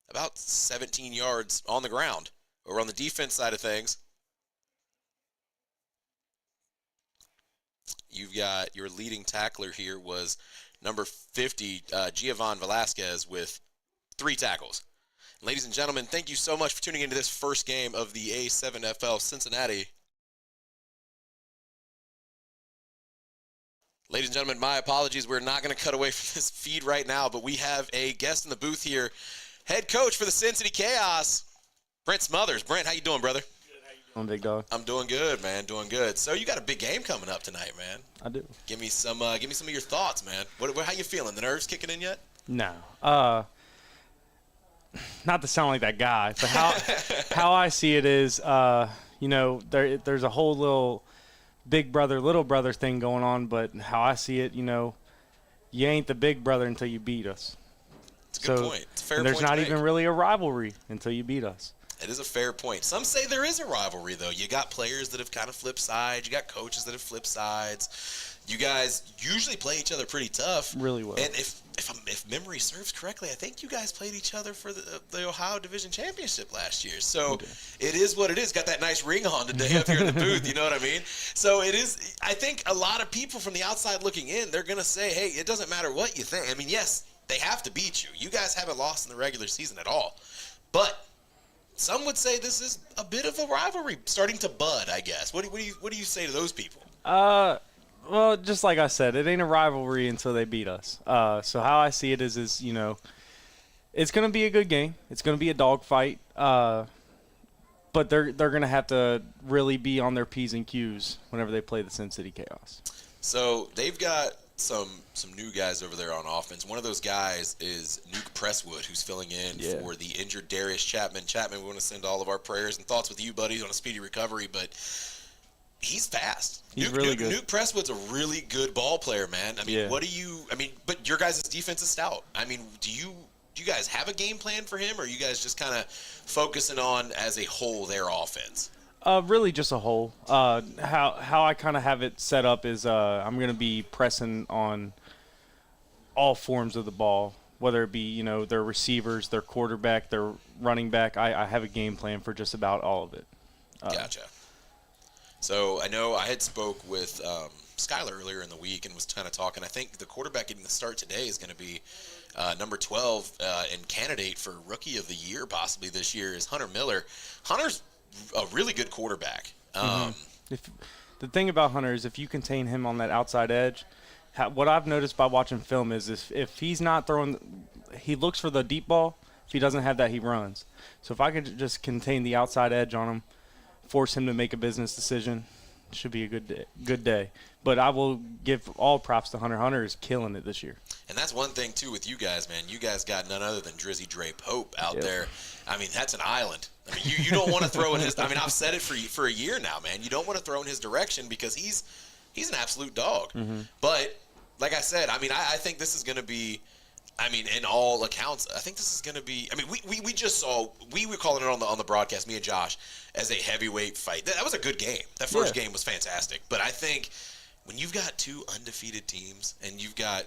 [SPEAKER 5] about 17 yards on the ground. Over on the defense side of things, you've got your leading tackler here was number 50, Giovanni Velasquez, with 3 tackles. Ladies and gentlemen, thank you so much for tuning into this first game of the A7FL Cincinnati. Ladies and gentlemen, my apologies. We're not going to cut away from this feed right now, but we have a guest in the booth here, head coach for the Cincinnati Chaos, Brent Smothers. Brent, how you doing, brother?
[SPEAKER 11] Good. How you doing, big dog?
[SPEAKER 5] I'm doing good, man. Doing good. So you got a big game coming up tonight, man.
[SPEAKER 11] I do.
[SPEAKER 5] Give me some of your thoughts, man. How you feeling? The nerves kicking in yet?
[SPEAKER 11] No. Not to sound like that guy, but how I see it is, there's a whole little big brother, little brother thing going on. But how I see it, you ain't the big brother until you beat us.
[SPEAKER 5] It's a good point. It's a fair point.
[SPEAKER 11] There's not even really a rivalry until you beat us.
[SPEAKER 5] It is a fair point. Some say there is a rivalry, though. You got players that have kind of flipped sides. You got coaches that have flipped sides. You guys usually play each other pretty tough.
[SPEAKER 11] Really well.
[SPEAKER 5] And if memory serves correctly, I think you guys played each other for the Ohio Division Championship last year. So it is what it is. Got that nice ring on today up here in the booth. You know what I mean? So it is. I think a lot of people from the outside looking in, they're going to say, hey, it doesn't matter what you think. I mean, yes, they have to beat you. You guys haven't lost in the regular season at all. But some would say this is a bit of a rivalry starting to bud, I guess. What do you say to those people?
[SPEAKER 11] Well, just like I said, it ain't a rivalry until they beat us. So how I see it is it's going to be a good game. It's going to be a dogfight. But they're going to have to really be on their P's and Q's whenever they play the Sin City Chaos.
[SPEAKER 5] So they've got some new guys over there on offense. One of those guys is Nuke Presswood, who's filling in for the injured Darius Chapman. Chapman, we want to send all of our prayers and thoughts with you, buddy, on a speedy recovery, but he's fast.
[SPEAKER 11] He's really good.
[SPEAKER 5] Nuke Presswood's a really good ball player, man. I mean, but your guys' defense is stout. I mean, do you guys have a game plan for him, or are you guys just kind of focusing on as a whole their offense?
[SPEAKER 11] Really just a whole. How I kind of have it set up is I'm going to be pressing on all forms of the ball, whether it be, their receivers, their quarterback, their running back. I have a game plan for just about all of it.
[SPEAKER 5] Gotcha. So I know I had spoke with Skylar earlier in the week and was kind of talking. I think the quarterback getting the start today is going to be number 12 and candidate for Rookie of the Year possibly this year is Hunter Miller. Hunter's a really good quarterback.
[SPEAKER 11] The thing about Hunter is if you contain him on that outside edge, what I've noticed by watching film is if he's not throwing, he looks for the deep ball. If he doesn't have that, he runs. So if I could just contain the outside edge on him, force him to make a business decision, it should be a good day. But I will give all props to Hunter. Hunter is killing it this year.
[SPEAKER 5] And that's one thing, too, with you guys, man. You guys got none other than Drizzy Dre Pope out there. I mean, that's an island. I mean, you don't want to throw in his – I mean, I've said it for a year now, man. You don't want to throw in his direction because he's an absolute dog. Mm-hmm. But, like I said, I mean, I think this is going to be – I mean, in all accounts, I think this is going to be – I mean, we just saw – we were calling it on the broadcast, me and Josh, as a heavyweight fight. That was a good game. That first game was fantastic. But I think when you've got 2 undefeated teams and you've got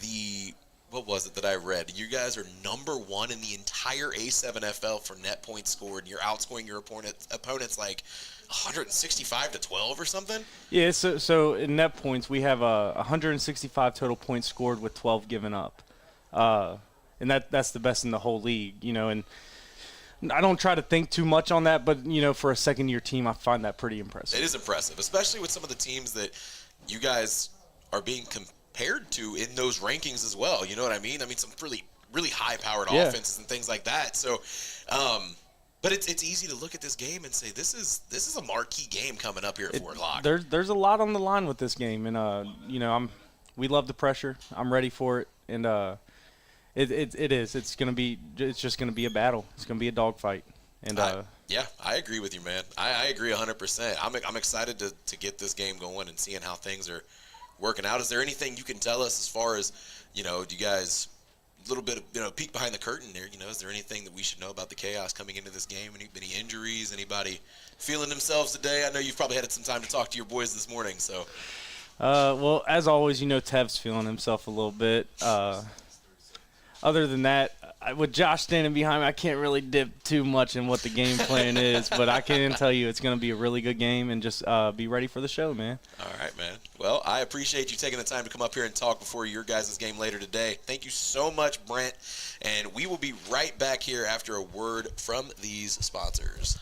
[SPEAKER 5] the what was it that I read? You guys are number 1 in the entire A7FL for net points scored, and you're outscoring your opponents like 165-12 or something?
[SPEAKER 11] Yeah, so in net points, we have 165 total points scored with 12 given up. And that's the best in the whole league, and I don't try to think too much on that, but, for a second-year team, I find that pretty impressive.
[SPEAKER 5] It is impressive, especially with some of the teams that you guys are being compared to in those rankings as well. You know what I mean? I mean, some really, really high-powered offenses and things like that. So, but it's easy to look at this game and say this is a marquee game coming up here at 4 o'clock.
[SPEAKER 11] There's a lot on the line with this game, and we love the pressure. I'm ready for it, and it is. It's just gonna be a battle. It's gonna be a dogfight, and
[SPEAKER 5] yeah, I agree with you, man. I agree 100%. I'm excited to get this game going and seeing how things are working out. Is there anything you can tell us as far as, do you guys a little bit of, peek behind the curtain there, is there anything that we should know about the chaos coming into this game? Any injuries? Anybody feeling themselves today? I know you've probably had some time to talk to your boys this morning, so.
[SPEAKER 11] Well, as always, Tev's feeling himself a little bit. Other than that, with Josh standing behind me, I can't really dip too much in what the game plan is, but I can tell you it's going to be a really good game, and just be ready for the show, man.
[SPEAKER 5] All right, man. Well, I appreciate you taking the time to come up here and talk before your guys' game later today. Thank you so much, Brent, and we will be right back here after a word from these sponsors.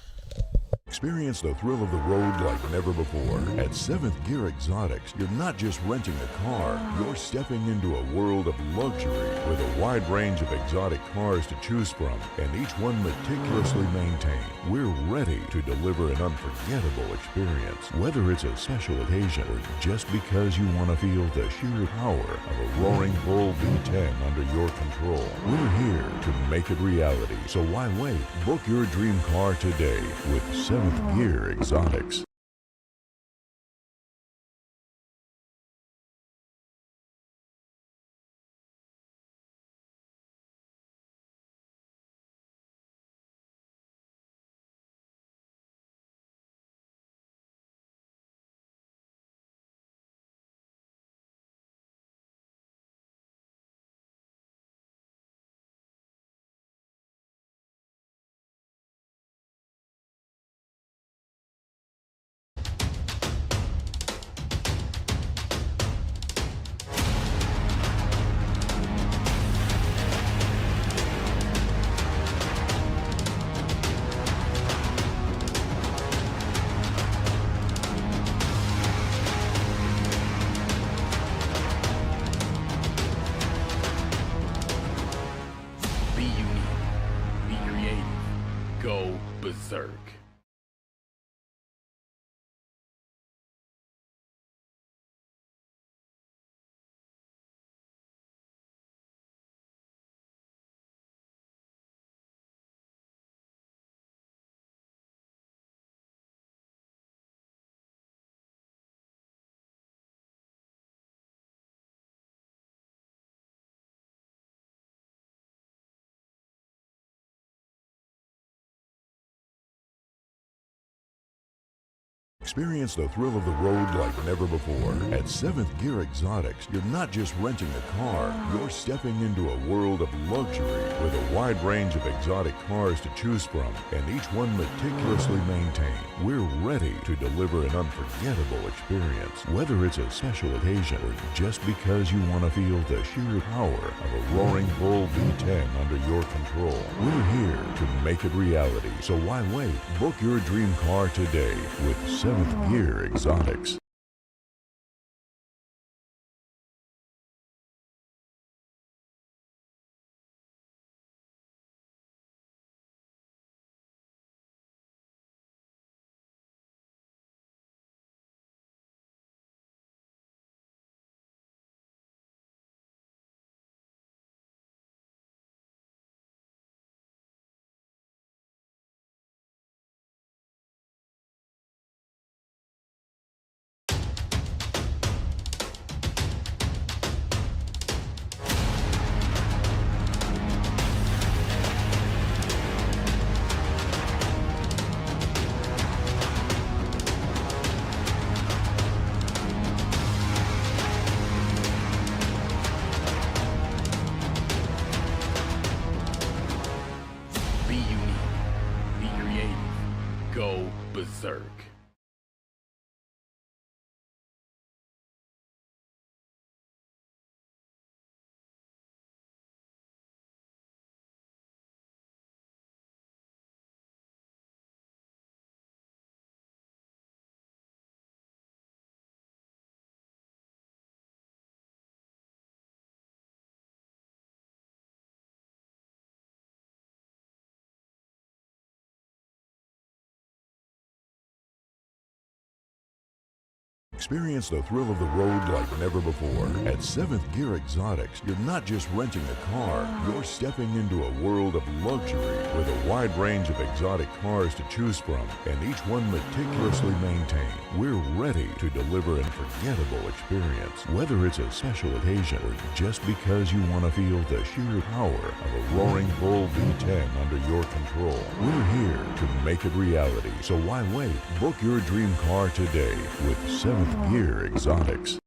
[SPEAKER 8] Experience the thrill of the road like never before. At 7th Gear Exotics, you're not just renting a car, you're stepping into a world of luxury with a wide range of exotic cars to choose from, and each one meticulously maintained. We're ready to deliver an unforgettable experience. Whether it's a special occasion or just because you want to feel the sheer power of a roaring Bull V10 under your control, we're here to make it reality. So why wait? Book your dream car today with 7th Gear Exotics.
[SPEAKER 10] Be unique. Be creative. Go berserk.
[SPEAKER 8] Experience the thrill of the road like never before. At 7th Gear Exotics, you're not just renting a car, you're stepping into a world of luxury with a wide range of exotic cars to choose from, and each one meticulously maintained. We're ready to deliver an unforgettable experience. Whether it's a special occasion or just because you want to feel the sheer power of a roaring Bull V10 under your control, we're here to make it reality. So why wait? Book your dream car today with 7th Gear Exotics.
[SPEAKER 10] berserk.
[SPEAKER 8] Experience the thrill of the road like never before. At 7th Gear Exotics, you're not just renting a car, you're stepping into a world of luxury with a wide range of exotic cars to choose from, and each one meticulously maintained. We're ready to deliver an unforgettable experience. Whether it's a special occasion or just because you want to feel the sheer power of a roaring bull V10 under your control, we're here to make it reality. So why wait? Book your dream car today with 7th Gear Exotics.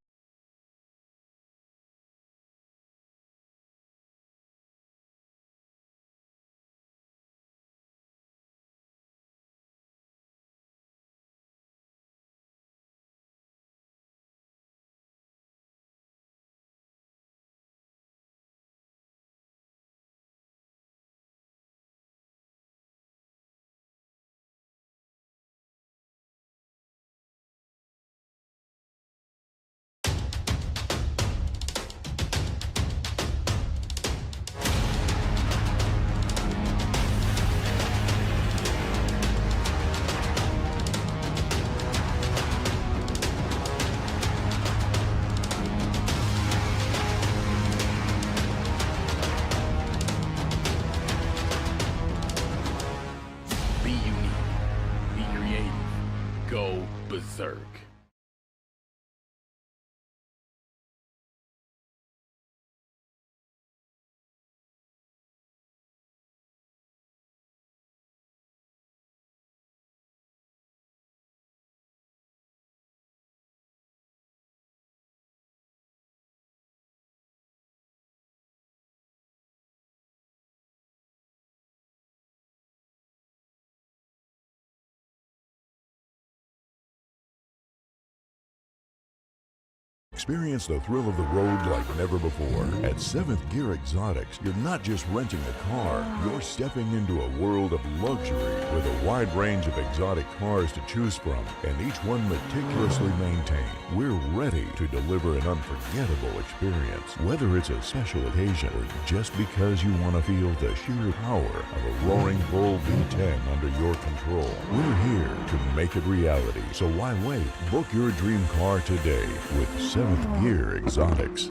[SPEAKER 10] Be unique. Be creative. Go berserk.
[SPEAKER 8] Experience the thrill of the road like never before. At 7th Gear Exotics, you're not just renting a car, you're stepping into a world of luxury with a wide range of exotic cars to choose from, and each one meticulously maintained. We're ready to deliver an unforgettable experience. Whether it's a special occasion or just because you want to feel the sheer power of a roaring bull V10 under your control, we're here to make it reality. So why wait? Book your dream car today with 7th Gear Exotics.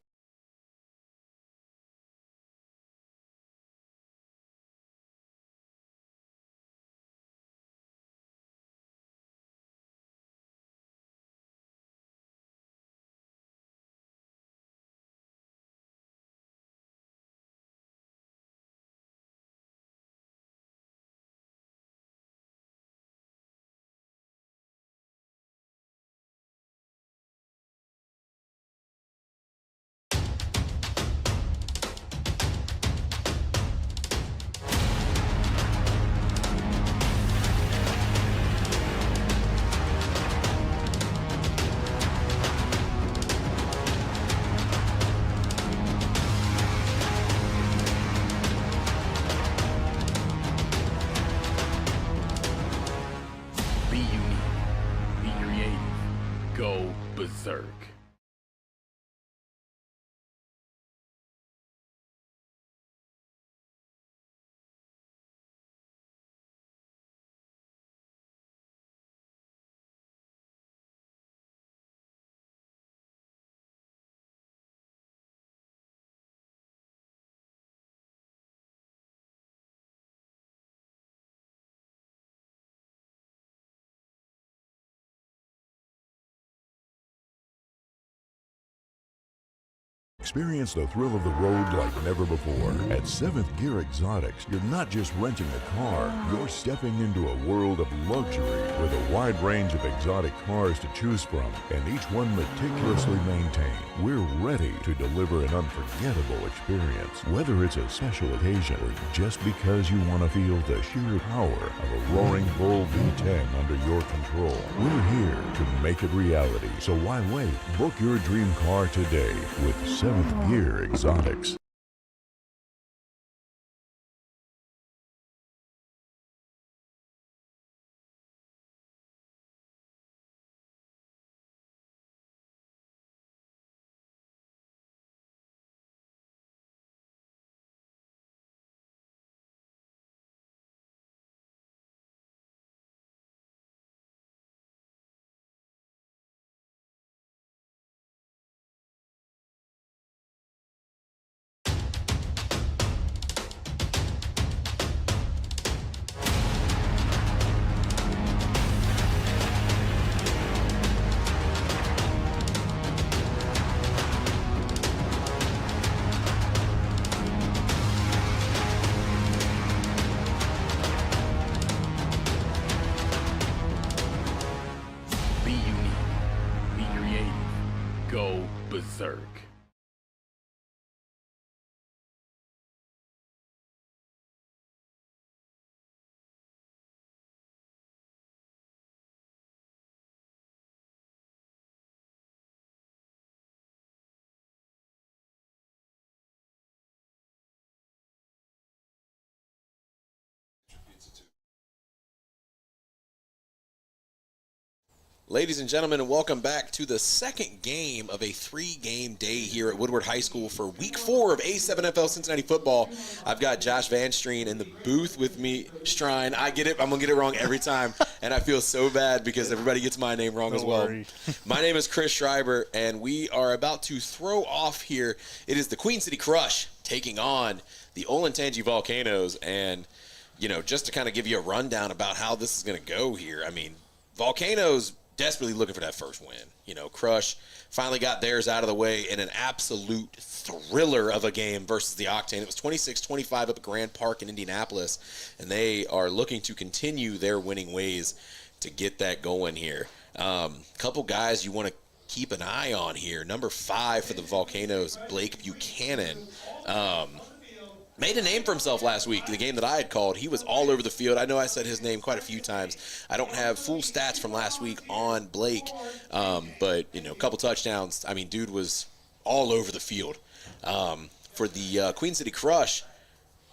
[SPEAKER 10] Be unique. Be creative. Go berserk.
[SPEAKER 8] Experience the thrill of the road like never before. At 7th Gear Exotics, you're not just renting a car, you're stepping into a world of luxury with a wide range of exotic cars to choose from, and each one meticulously maintained. We're ready to deliver an unforgettable experience, whether it's a special occasion or just because you want to feel the sheer power of a roaring bull V10 under your control. We're here to make it reality, so why wait? Book your dream car today with 7th Gear Exotics.
[SPEAKER 10] Be unique. Be creative. Go berserk.
[SPEAKER 5] Ladies and gentlemen, and welcome back to the second game of a 3-game day here at Woodward High School for Week 4 of A7FL Cincinnati football. I've got Josh Van Streen in the booth with me. Strine, I get it. I'm going to get it wrong every time, and I feel so bad because everybody gets my name wrong as well. My name is Chris Schreiber, and we are about to throw off here. It is the Queen City Crush taking on the Olentangy Volcanoes, and, you know, just to kind of give you a rundown about how this is going to go here. I mean, Volcanoes desperately looking for that first win. You know, Crush finally got theirs out of the way in an absolute thriller of a game versus the Octane. It was 26-25 up at Grand Park in Indianapolis, and they are looking to continue their winning ways to get that going here. Couple guys you want to keep an eye on here. Number 5 for the Volcanoes, Blake Buchanan. Made a name for himself last week, the game that I had called. He was all over the field. I know I said his name quite a few times. I don't have full stats from last week on Blake, but, you know, a couple touchdowns. I mean, dude was all over the field. For the Queen City Crush,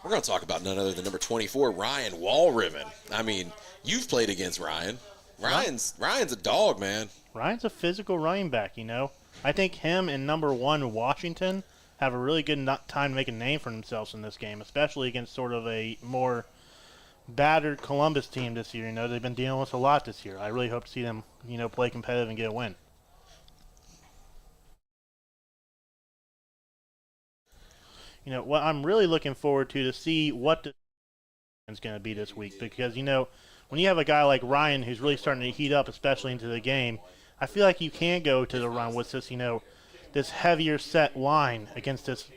[SPEAKER 5] we're going to talk about none other than number 24, Ryan Walriven. I mean, you've played against Ryan. Ryan's a dog, man.
[SPEAKER 6] Ryan's a physical running back, you know. I think him and number 1, Washington, have a really good time to make a name for themselves in this game, especially against sort of a more battered Columbus team this year. You know, they've been dealing with a lot this year. I really hope to see them, you know, play competitive and get a win. You know, what I'm really looking forward to see what the is going to be this week, because, you know, when you have a guy like Ryan who's really starting to heat up, especially into the game, I feel like you can't go to the run with this, you know, this heavier set line against this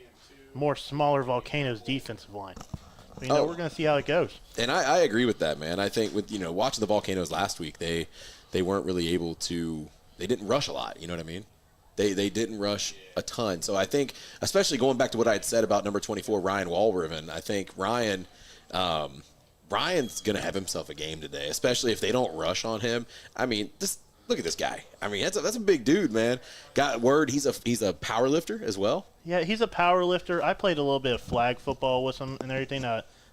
[SPEAKER 6] more smaller Volcanoes defensive line. But, you know, we're going to see how it goes.
[SPEAKER 5] And I agree with that, man. I think with, you know, watching the Volcanoes last week, they weren't really able to – they didn't rush a lot, you know what I mean? They didn't rush a ton. So I think, especially going back to what I had said about number 24, Ryan Walriven, I think Ryan's going to have himself a game today, especially if they don't rush on him. I mean, look at this guy. I mean, that's a big dude, man. Got word he's a power lifter as well.
[SPEAKER 6] Yeah, he's a power lifter. I played a little bit of flag football with him and everything.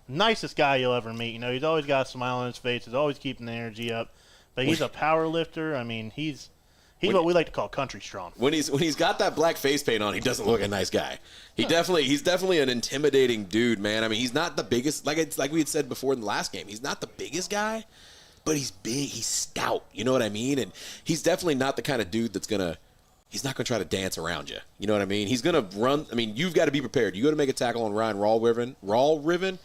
[SPEAKER 6] Nicest guy you'll ever meet. You know, he's always got a smile on his face. He's always keeping the energy up. But he's a power lifter. I mean, he's what we like to call country strong.
[SPEAKER 5] When he's got that black face paint on, he doesn't look a nice guy. He's definitely an intimidating dude, man. I mean, he's not the biggest, like we had said before in the last game. He's not the biggest guy, but he's big, he's stout, you know what I mean? And he's definitely not the kind of dude he's not going to try to dance around you. You know what I mean? He's going to run. I mean, you've got to be prepared. You go to make a tackle on Ryan Walriven,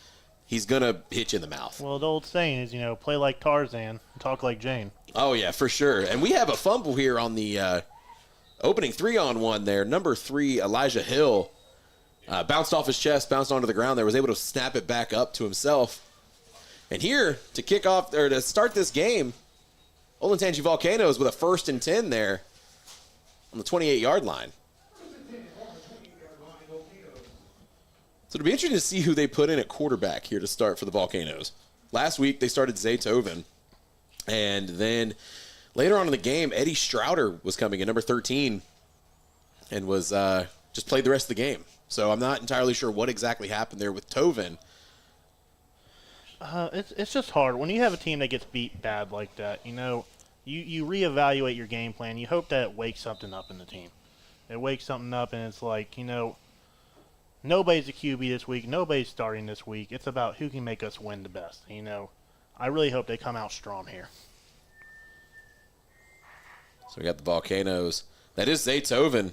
[SPEAKER 5] he's going to hit you in the mouth.
[SPEAKER 6] Well, the old saying is, you know, play like Tarzan, talk like Jane.
[SPEAKER 5] Oh, yeah, for sure. And we have a fumble here on the
[SPEAKER 2] Opening 3-on-1 there. Number 3, Elijah Hill, bounced off his chest, bounced onto the ground there, was able to snap it back up to himself. And here to kick off, or to start this game, Olentangy Volcanoes with a 1st and 10 there on the 28-yard line. So it'll be interesting to see who they put in at quarterback here to start for the Volcanoes. Last week they started Zaytoven, and then later on in the game, Eddie Strouder was coming in, number 13, and was just played the rest of the game. So I'm not entirely sure what exactly happened there with Tovin.
[SPEAKER 6] It's just hard. When you have a team that gets beat bad like that, you reevaluate your game plan. You hope that it wakes something up in the team. It wakes something up, and it's like, nobody's a QB this week. Nobody's starting this week. It's about who can make us win the best. I really hope they come out strong here.
[SPEAKER 2] So we got the Volcanoes. That is Zaytoven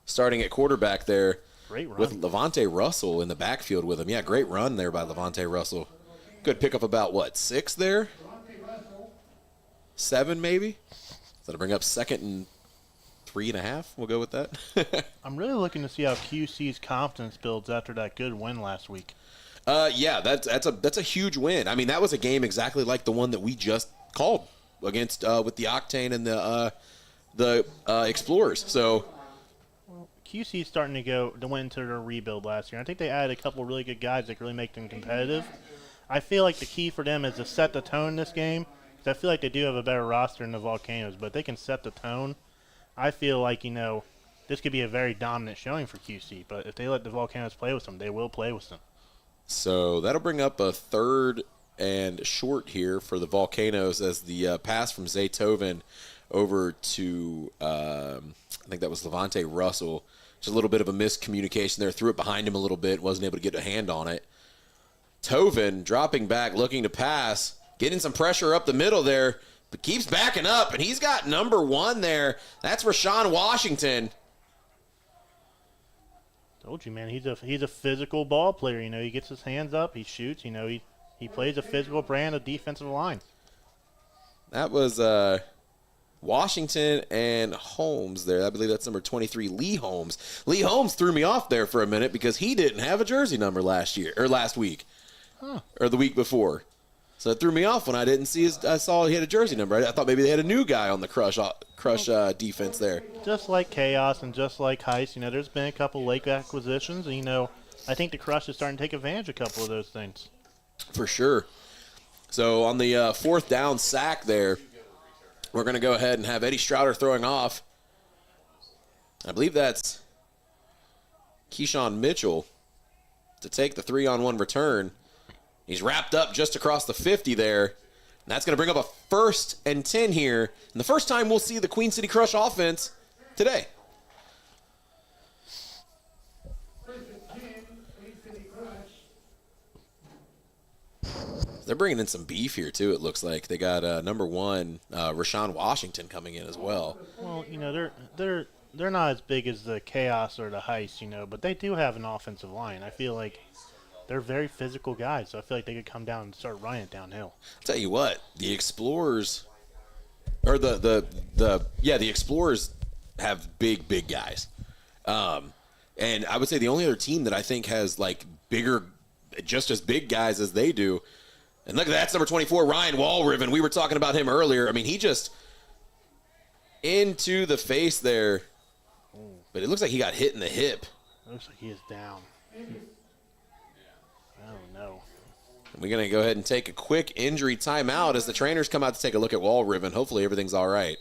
[SPEAKER 2] starting at quarterback there.
[SPEAKER 6] Great run. With
[SPEAKER 2] Levante Russell in the backfield with him. Yeah, great run there by Levante Russell. Good pick up about, 6 there? 7 maybe? That'll bring up 2nd and 3.5. We'll go with that.
[SPEAKER 6] I'm really looking to see how QC's confidence builds after that good win last week.
[SPEAKER 2] Yeah, that's a huge win. I mean, that was a game exactly like the one that we just called against with the Octane and the Explorers. So
[SPEAKER 6] QC's starting to went into their rebuild last year. I think they added a couple of really good guys that can really make them competitive. I feel like the key for them is to set the tone this game. I feel like they do have a better roster than the Volcanoes, but they can set the tone. I feel like, this could be a very dominant showing for QC, but if they let the Volcanoes play with them, they will play with them.
[SPEAKER 2] So that'll bring up a 3rd and short here for the Volcanoes as the pass from Zaytoven over to, I think that was Levante Russell. Just a little bit of a miscommunication there. Threw it behind him a little bit, wasn't able to get a hand on it. Tovin dropping back, looking to pass, getting some pressure up the middle there, but keeps backing up, and he's got number 1 there. That's Rashawn Washington.
[SPEAKER 6] Told you, man. He's a physical ball player. He gets his hands up, he shoots. He plays a physical brand of defensive line.
[SPEAKER 2] That was Washington and Holmes there. I believe that's number 23, Lee Holmes. Lee Holmes threw me off there for a minute because he didn't have a jersey number last week, or the week before. So it threw me off when I didn't see I saw he had a jersey number. I thought maybe they had a new guy on the Crush defense there.
[SPEAKER 6] Just like Chaos and just like Heist, there's been a couple late acquisitions, and I think the Crush is starting to take advantage of a couple of those things.
[SPEAKER 2] For sure. So on the 4th down sack there, we're going to go ahead and have Eddie Strouder throwing off. I believe that's Keyshawn Mitchell to take the 3-on-1 return. He's wrapped up just across the 50 there. And that's going to bring up a 1st and 10 here. And the first time we'll see the Queen City Crush offense today. They're bringing in some beef here, too, it looks like. They got number 1, Rashawn Washington, coming in as well.
[SPEAKER 6] Well, they're not as big as the Chaos or the Heist, but they do have an offensive line. I feel like they're very physical guys, so I feel like they could come down and start running it downhill.
[SPEAKER 2] I'll tell you what, the Explorers, or the Explorers have big guys. And I would say the only other team that I think has, bigger, just as big guys as they do. And look, that's number 24, Ryan Walriven. We were talking about him earlier. I mean, he just into the face there. But it looks like he got hit in the hip.
[SPEAKER 6] Looks like he is down. Oh, no.
[SPEAKER 2] We're going to go ahead and take a quick injury timeout as the trainers come out to take a look at Walriven. Hopefully everything's all right.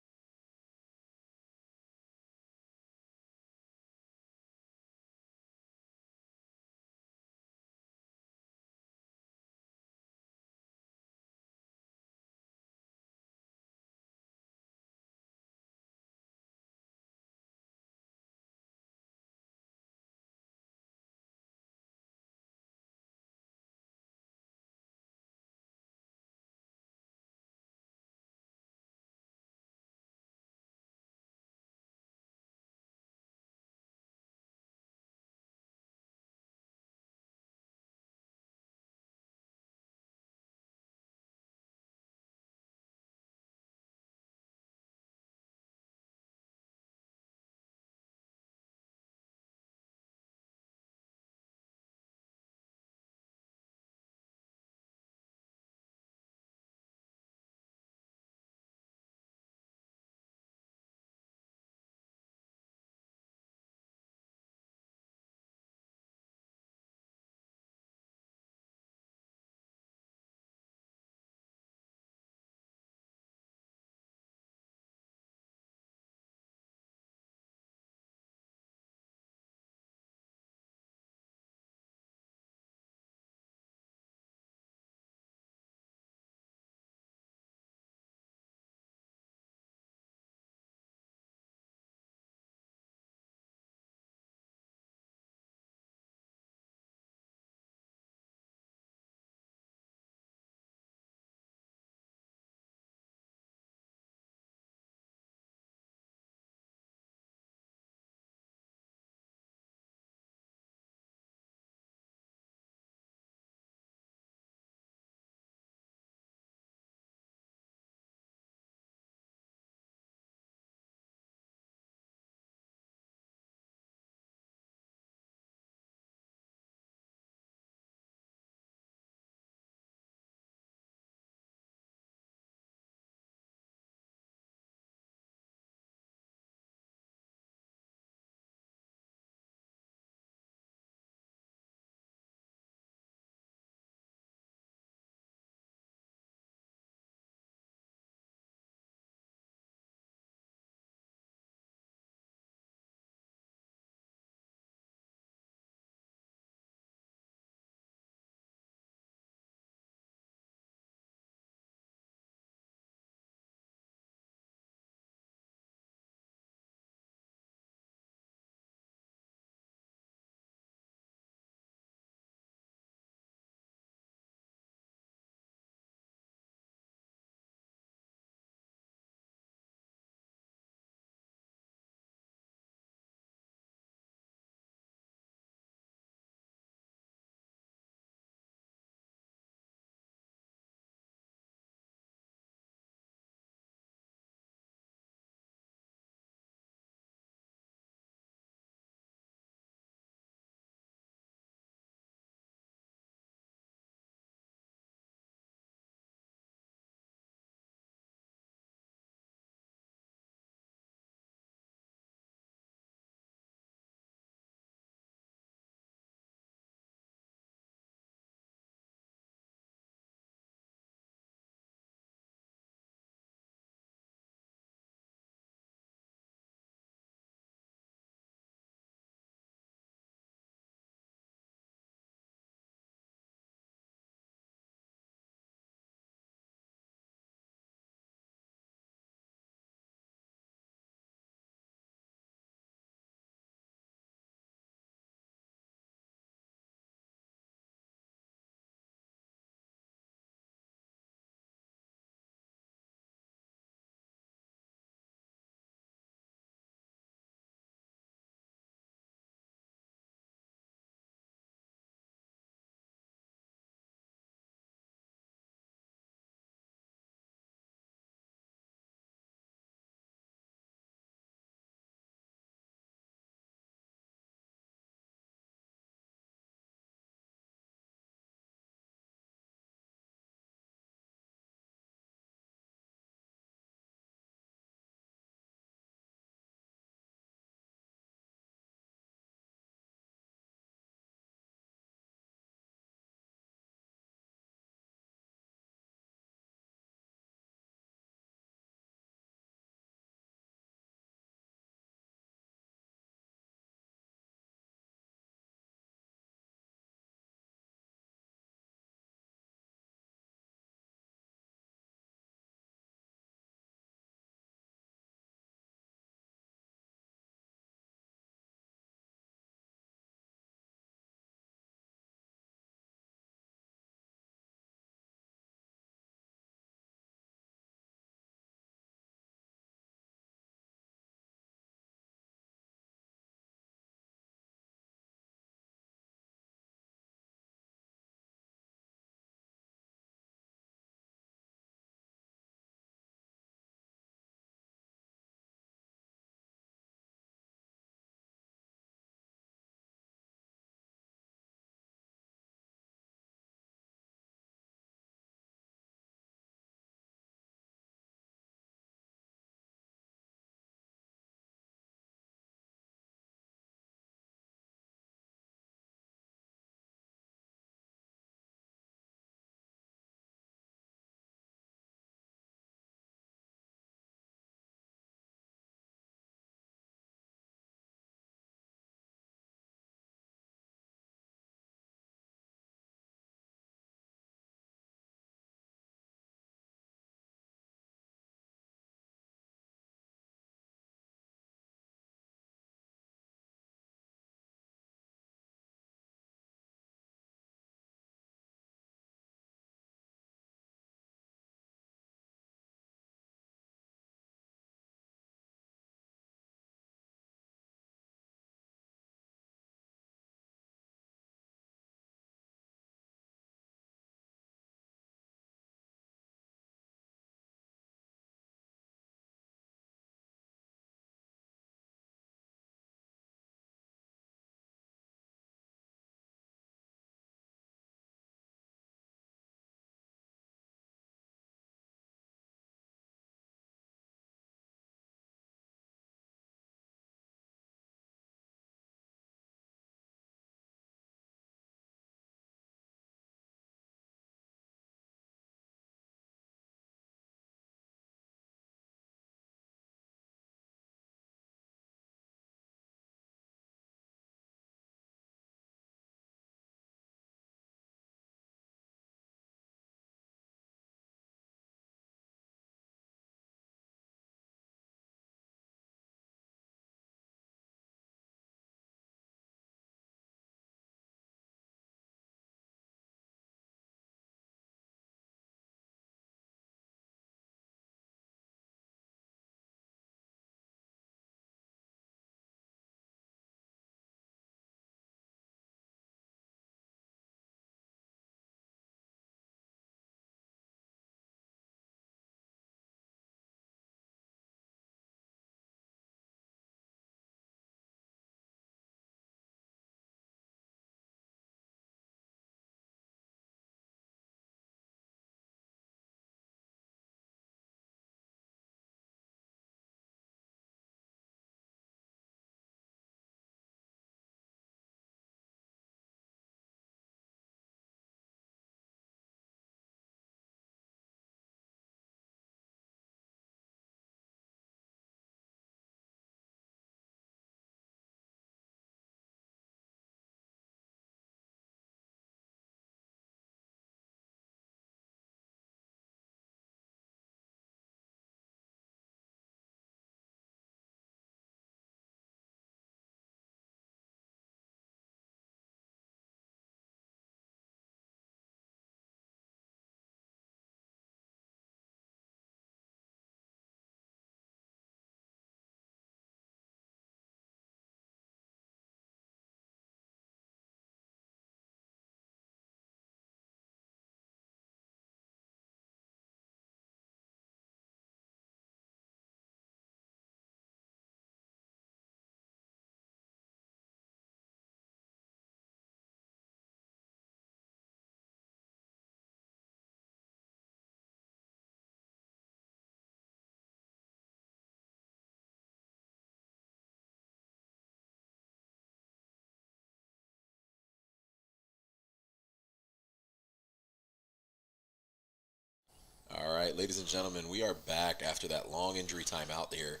[SPEAKER 5] right, ladies and gentlemen, we are back after that long injury time out there.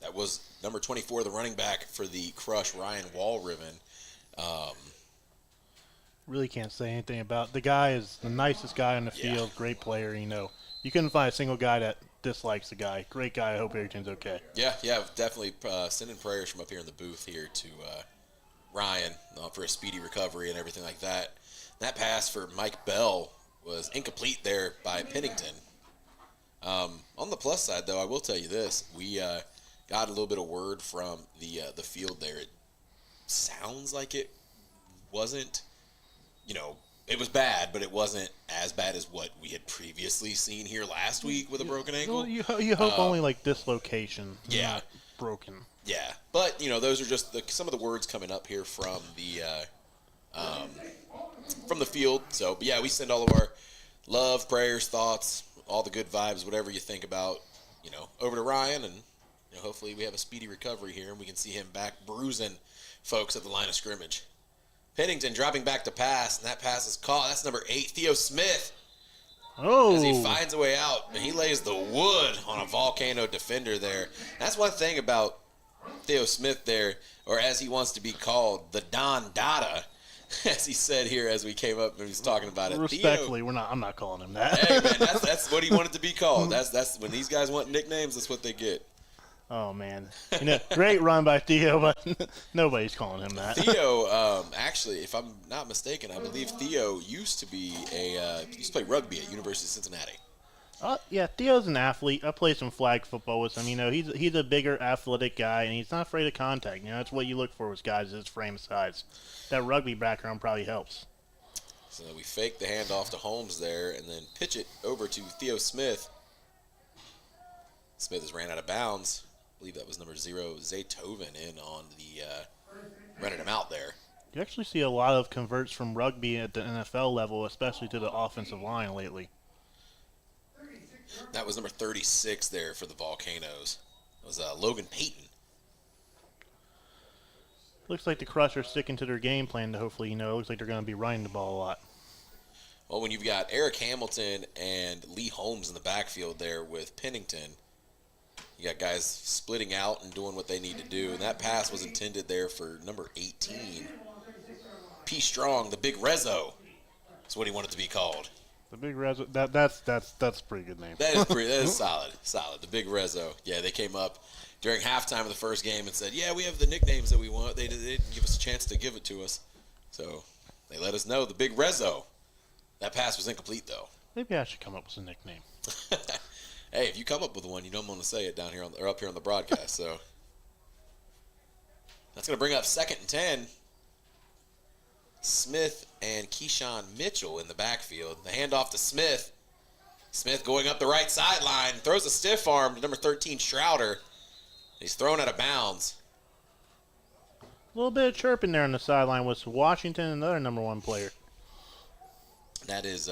[SPEAKER 5] That was number 24, the running back for the Crush, Ryan Walriven.
[SPEAKER 6] Really can't say anything about the guy. Is the nicest guy on the field, great player. You couldn't find a single guy that dislikes the guy. Great guy. I hope everything's okay.
[SPEAKER 5] Yeah, definitely sending prayers from up here in the booth here to Ryan for a speedy recovery and everything like that. That pass for Mike Bell was incomplete there by Pennington. On the plus side, though, I will tell you this. We got a little bit of word from the field there. It sounds like it wasn't, it was bad, but it wasn't as bad as what we had previously seen here last week with a broken ankle.
[SPEAKER 6] Well, you hope only like dislocation, not broken.
[SPEAKER 5] Yeah, but those are just some of the words coming up here from the field. So, but yeah, we send all of our love, prayers, thoughts, all the good vibes, whatever you think about, over to Ryan, and hopefully we have a speedy recovery here and we can see him back bruising folks at the line of scrimmage. Pennington dropping back to pass, and that pass is caught. That's number 8, Theo Smith.
[SPEAKER 6] Oh.
[SPEAKER 5] As he finds a way out, and he lays the wood on a Volcano defender there. That's one thing about Theo Smith there, or as he wants to be called, the Don Dada, as he said here as we came up and he was talking about it.
[SPEAKER 6] Respectfully, I'm not calling him that.
[SPEAKER 5] Hey, man, that's what he wanted to be called. That's when these guys want nicknames, that's what they get.
[SPEAKER 6] Oh, man. Great run by Theo, but nobody's calling him that.
[SPEAKER 5] Theo, actually, if I'm not mistaken, I believe Theo used to play rugby at University of Cincinnati.
[SPEAKER 6] Yeah, Theo's an athlete. I played some flag football with him. He's a bigger, athletic guy, and he's not afraid of contact. That's what you look for with guys, his frame size. That rugby background probably helps.
[SPEAKER 5] So we fake the handoff to Holmes there and then pitch it over to Theo Smith. Smith has ran out of bounds. I believe that was number 0, Zaytoven, in on the running him out there.
[SPEAKER 6] You actually see a lot of converts from rugby at the NFL level, especially to the offensive line lately.
[SPEAKER 5] That was number 36 there for the Volcanoes. It was Logan Payton.
[SPEAKER 6] Looks like the Crush are sticking to their game plan to hopefully, it looks like they're going to be running the ball a lot.
[SPEAKER 5] Well, when you've got Eric Hamilton and Lee Holmes in the backfield there with Pennington, you got guys splitting out and doing what they need to do. And that pass was intended there for number 18. P. Strong, the Big Rezzo. That's what he wanted to be called.
[SPEAKER 6] The Big Rezzo, that's a pretty good name.
[SPEAKER 5] That is solid. The Big Rezzo. Yeah, they came up during halftime of the first game and said, yeah, we have the nicknames that we want. They didn't give us a chance to give it to us. So they let us know, the Big Rezzo. That pass was incomplete, though.
[SPEAKER 6] Maybe I should come up with a nickname.
[SPEAKER 5] Hey, if you come up with one, you don't want to say it down here or up here on the broadcast. So that's going to bring up 2nd and 10. Smith and Keyshawn Mitchell in the backfield. The handoff to Smith. Smith going up the right sideline. Throws a stiff arm to number 13, Strouder. He's thrown out of bounds.
[SPEAKER 6] A little bit of chirping there on the sideline with Washington, another number 1 player.
[SPEAKER 5] That is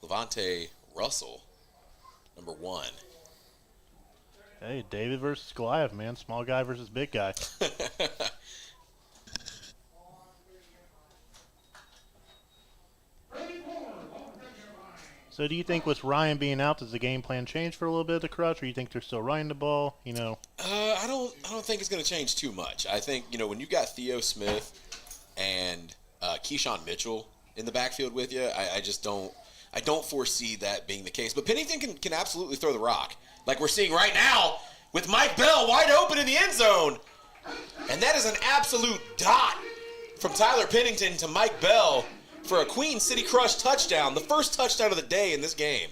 [SPEAKER 5] Levante Russell, number 1.
[SPEAKER 6] Hey, David versus Goliath, man. Small guy versus big guy. So do you think with Ryan being out, does the game plan change for a little bit of the Crush, or do you think they're still running the ball?
[SPEAKER 5] I don't think it's going to change too much. I think, when you've got Theo Smith and Keyshawn Mitchell in the backfield with you, I don't foresee that being the case. But Pennington can absolutely throw the rock, like we're seeing right now with Mike Bell wide open in the end zone. And that is an absolute dot from Tyler Pennington to Mike Bell for a Queen City Crush touchdown, the first touchdown of the day in this game.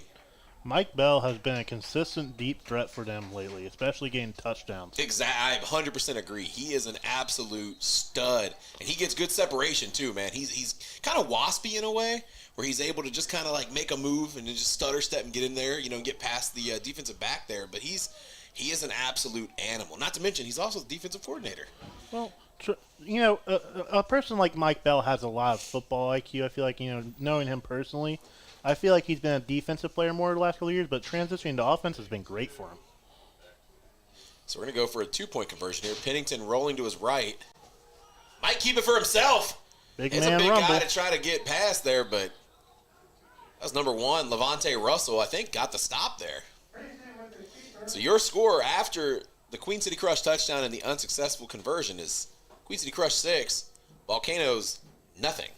[SPEAKER 6] Mike Bell has been a consistent deep threat for them lately, especially getting touchdowns.
[SPEAKER 5] Exactly, I 100% agree. He is an absolute stud, and he gets good separation too, man. He's kind of waspy in a way, where he's able to just kind of like make a move and then just stutter step and get in there, and get past the defensive back there. But he is an absolute animal. Not to mention, he's also the defensive coordinator.
[SPEAKER 6] Well, a person like Mike Bell has a lot of football IQ. I feel like, knowing him personally, I feel like he's been a defensive player more the last couple of years, but transitioning to offense has been great for him.
[SPEAKER 5] So we're going to go for a 2-point conversion here. Pennington rolling to his right. Might keep it for himself.
[SPEAKER 6] Big
[SPEAKER 5] It's
[SPEAKER 6] man
[SPEAKER 5] a big
[SPEAKER 6] rumble.
[SPEAKER 5] guy to try to get past there, but That's number 1, Levante Russell, I think, got the stop there. So your score after the Queen City Crush touchdown and the unsuccessful conversion is Queen City Crush 6, Volcanoes nothing.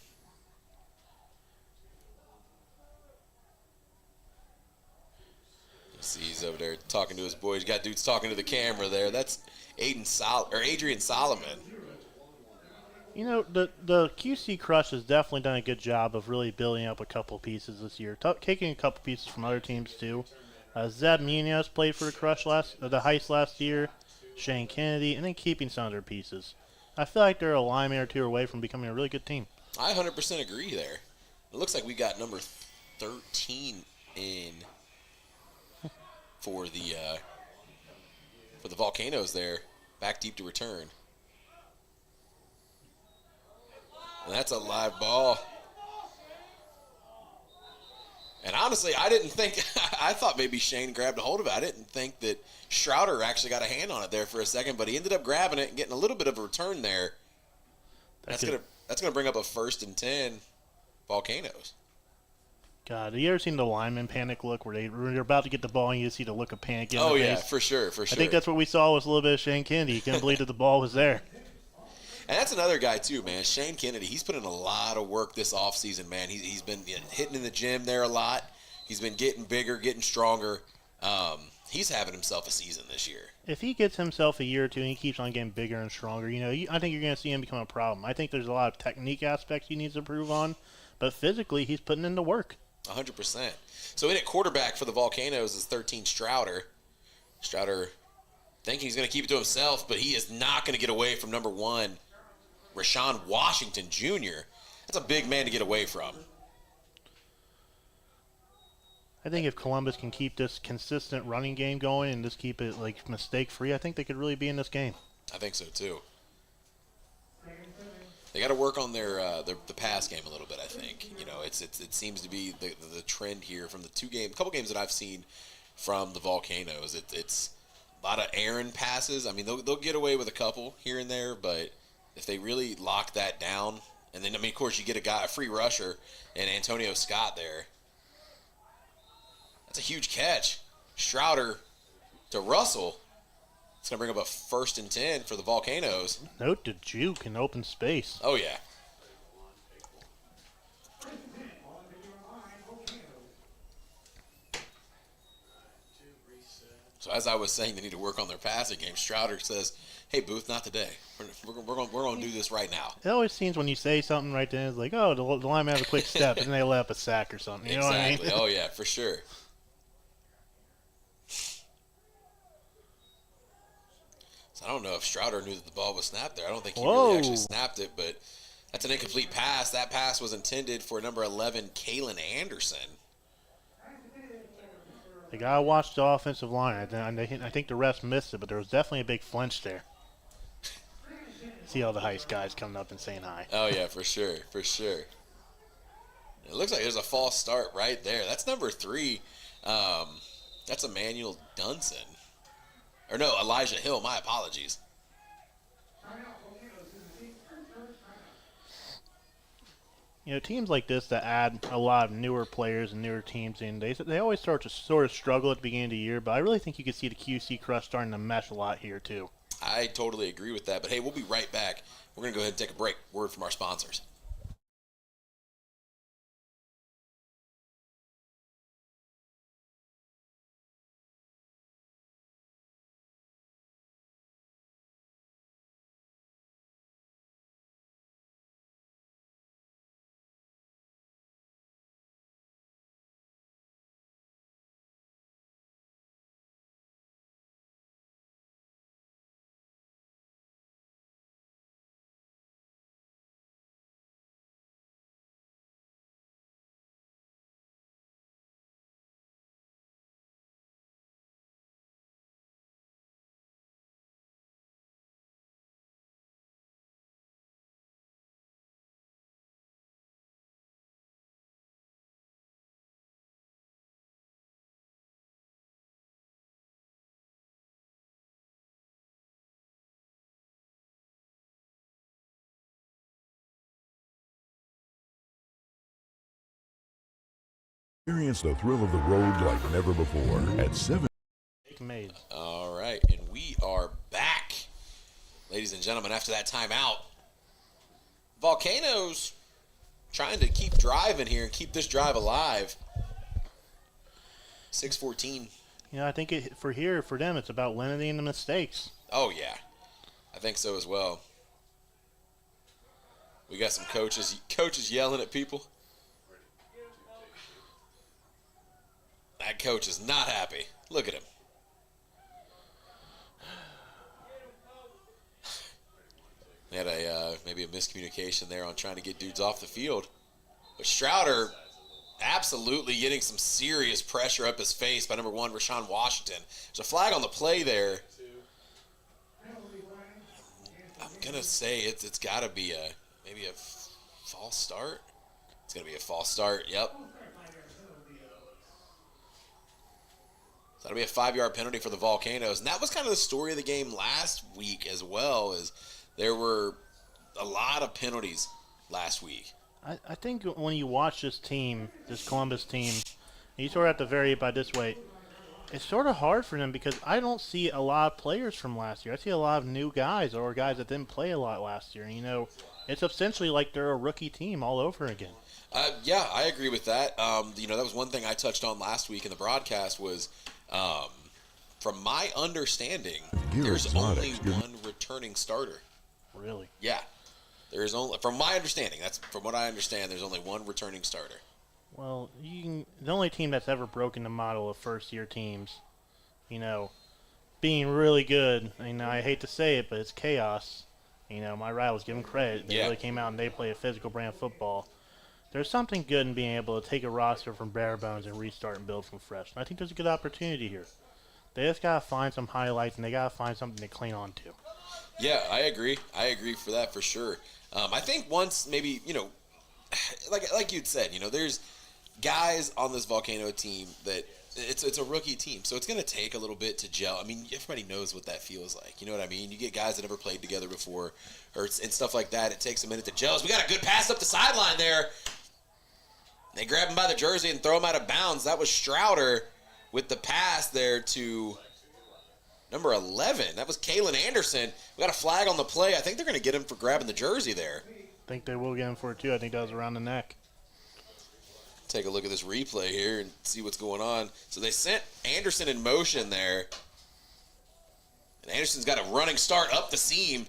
[SPEAKER 5] You see he's over there talking to his boys. You got dudes talking to the camera there. That's Adrian Solomon.
[SPEAKER 6] You know, the QC Crush has definitely done a good job of really building up a couple pieces this year, taking a couple pieces from other teams too. Zeb Munoz played for the the Heist last year, Shane Kennedy, and then keeping some of their pieces. I feel like they're a lineman or two away from becoming a really good team.
[SPEAKER 5] I 100% agree there. It looks like we got number 13 in for the Volcanoes there, back deep to return. And that's a live ball. And honestly, I didn't think, I thought maybe Shane grabbed a hold of it. I didn't think that Schrouder actually got a hand on it there for a second, but he ended up grabbing it and getting a little bit of a return there. That's gonna bring up a 1st and 10 Volcanoes.
[SPEAKER 6] God, have you ever seen the lineman panic look where they're about to get the ball and you see the look of panic in the face?
[SPEAKER 5] Oh, yeah, for sure.
[SPEAKER 6] I think that's what we saw was a little bit of Shane Kennedy. He couldn't believe that the ball was there.
[SPEAKER 5] And that's another guy, too, man. Shane Kennedy, he's put in a lot of work this offseason, man. He's been hitting in the gym there a lot. He's been getting bigger, getting stronger. He's having himself a season this year.
[SPEAKER 6] If he gets himself a year or two and he keeps on getting bigger and stronger, I think you're going to see him become a problem. I think there's a lot of technique aspects he needs to improve on, but physically he's putting in the work.
[SPEAKER 5] 100%. So in at quarterback for the Volcanoes is 13 Strouder. Strouder thinking he's going to keep it to himself, but he is not going to get away from number 1, Rashawn Washington Jr. That's a big man to get away from.
[SPEAKER 6] I think if Columbus can keep this consistent running game going and just keep it mistake-free, I think they could really be in this game.
[SPEAKER 5] I think so too. They got to work on their the pass game a little bit. I think it seems to be the trend here from the couple games that I've seen from the Volcanoes. It's a lot of errant passes. I mean, they'll get away with a couple here and there, but if they really lock that down, and then of course you get a free rusher, and Antonio Scott there. That's a huge catch. Strouder to Russell. It's going to bring up a 1st and 10 for the Volcanoes.
[SPEAKER 6] Note to juke in open space.
[SPEAKER 5] Oh, yeah. So as I was saying, they need to work on their passing game. Strouder says, hey, Booth, not today. We're going to do this right now.
[SPEAKER 6] It always seems when you say something right then, it's like, oh, the lineman has a quick step, and they let up a sack or something. You know what I mean?
[SPEAKER 5] Oh, yeah, for sure. I don't know if Strouder knew that the ball was snapped there. I don't think he really actually snapped it, but that's an incomplete pass. That pass was intended for number 11, Kalen Anderson.
[SPEAKER 6] They got to watch the offensive line. I think the refs missed it, but there was definitely a big flinch there. See all the Heist guys coming up and saying hi.
[SPEAKER 5] Oh, yeah, for sure, for sure. It looks like there's a false start right there. That's number 3. That's Emmanuel Dunson. Or no, Elijah Hill. My apologies.
[SPEAKER 6] Teams like this that add a lot of newer players and newer teams in, they always start to sort of struggle at the beginning of the year, but I really think you could see the QC Crush starting to mesh a lot here, too.
[SPEAKER 5] I totally agree with that, but hey, we'll be right back. We're going to go ahead and take a break. Word from our sponsors.
[SPEAKER 8] Experience the thrill of the road like never before at 7.
[SPEAKER 5] All right, and we are back, ladies and gentlemen, after that timeout. Volcanoes trying to keep driving here and keep this drive alive. 6:14.
[SPEAKER 6] I think for them, it's about limiting the mistakes.
[SPEAKER 5] Oh, yeah. I think so as well. We got some coaches yelling at people. That coach is not happy. Look at him. They had maybe a miscommunication there on trying to get dudes off the field. But Strouder absolutely getting some serious pressure up his face by number 1, Rashawn Washington. There's a flag on the play there. I'm going to say it's got to be maybe a false start. It's going to be a false start, yep. So that'll be a 5-yard penalty for the Volcanoes. And that was kind of the story of the game last week as well, is there were a lot of penalties last week.
[SPEAKER 6] I think when you watch this team, this Columbus team, you sort of have to vary it by this way. It's sort of hard for them because I don't see a lot of players from last year. I see a lot of new guys or guys that didn't play a lot last year. It's essentially like they're a rookie team all over again.
[SPEAKER 5] Yeah, I agree with that. That was one thing I touched on last week in the broadcast was, from my understanding, there's only one returning starter.
[SPEAKER 6] Really?
[SPEAKER 5] Yeah. There is only, from my understanding, from what I understand, there's only one returning starter.
[SPEAKER 6] Well, the only team that's ever broken the model of first-year teams, being really good, I hate to say it, but it's Chaos. My rivals, give them credit. They really came out and they play a physical brand of football. There's something good in being able to take a roster from bare bones and restart and build from fresh. And I think there's a good opportunity here. They just got to find some highlights, and they got to find something to cling on to.
[SPEAKER 5] Yeah, I agree. I agree for that for sure. I think once maybe, like you'd said, there's guys on this Volcano team that it's a rookie team, so it's going to take a little bit to gel. I mean, everybody knows what that feels like. You know what I mean? You get guys that never played together before and stuff like that. It takes a minute to gel. We got a good pass up the sideline there. They grab him by the jersey and throw him out of bounds. That was Strouder with the pass there to number 11. That was Kalen Anderson. We got a flag on the play. I think they're going to get him for grabbing the jersey there.
[SPEAKER 6] I think they will get him for it, too. I think that was around the neck.
[SPEAKER 5] Take a look at this replay here and see what's going on. So they sent Anderson in motion there. And Anderson's got a running start up the seam.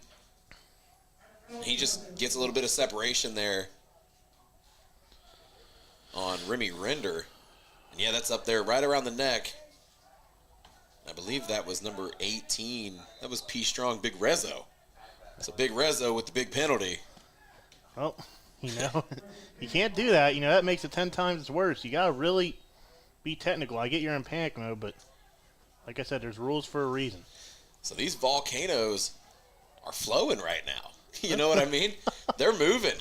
[SPEAKER 5] He just gets a little bit of separation there on Remy Render. And yeah, that's up there right around the neck. I believe that was number 18. That was P. Strong, Big Rezzo. So Big Rezzo with the big penalty.
[SPEAKER 6] Well, you can't do that. That makes it 10 times worse. You got to really be technical. I get you're in panic mode, but like I said, there's rules for a reason.
[SPEAKER 5] So these Volcanoes are flowing right now. You know what I mean? They're moving.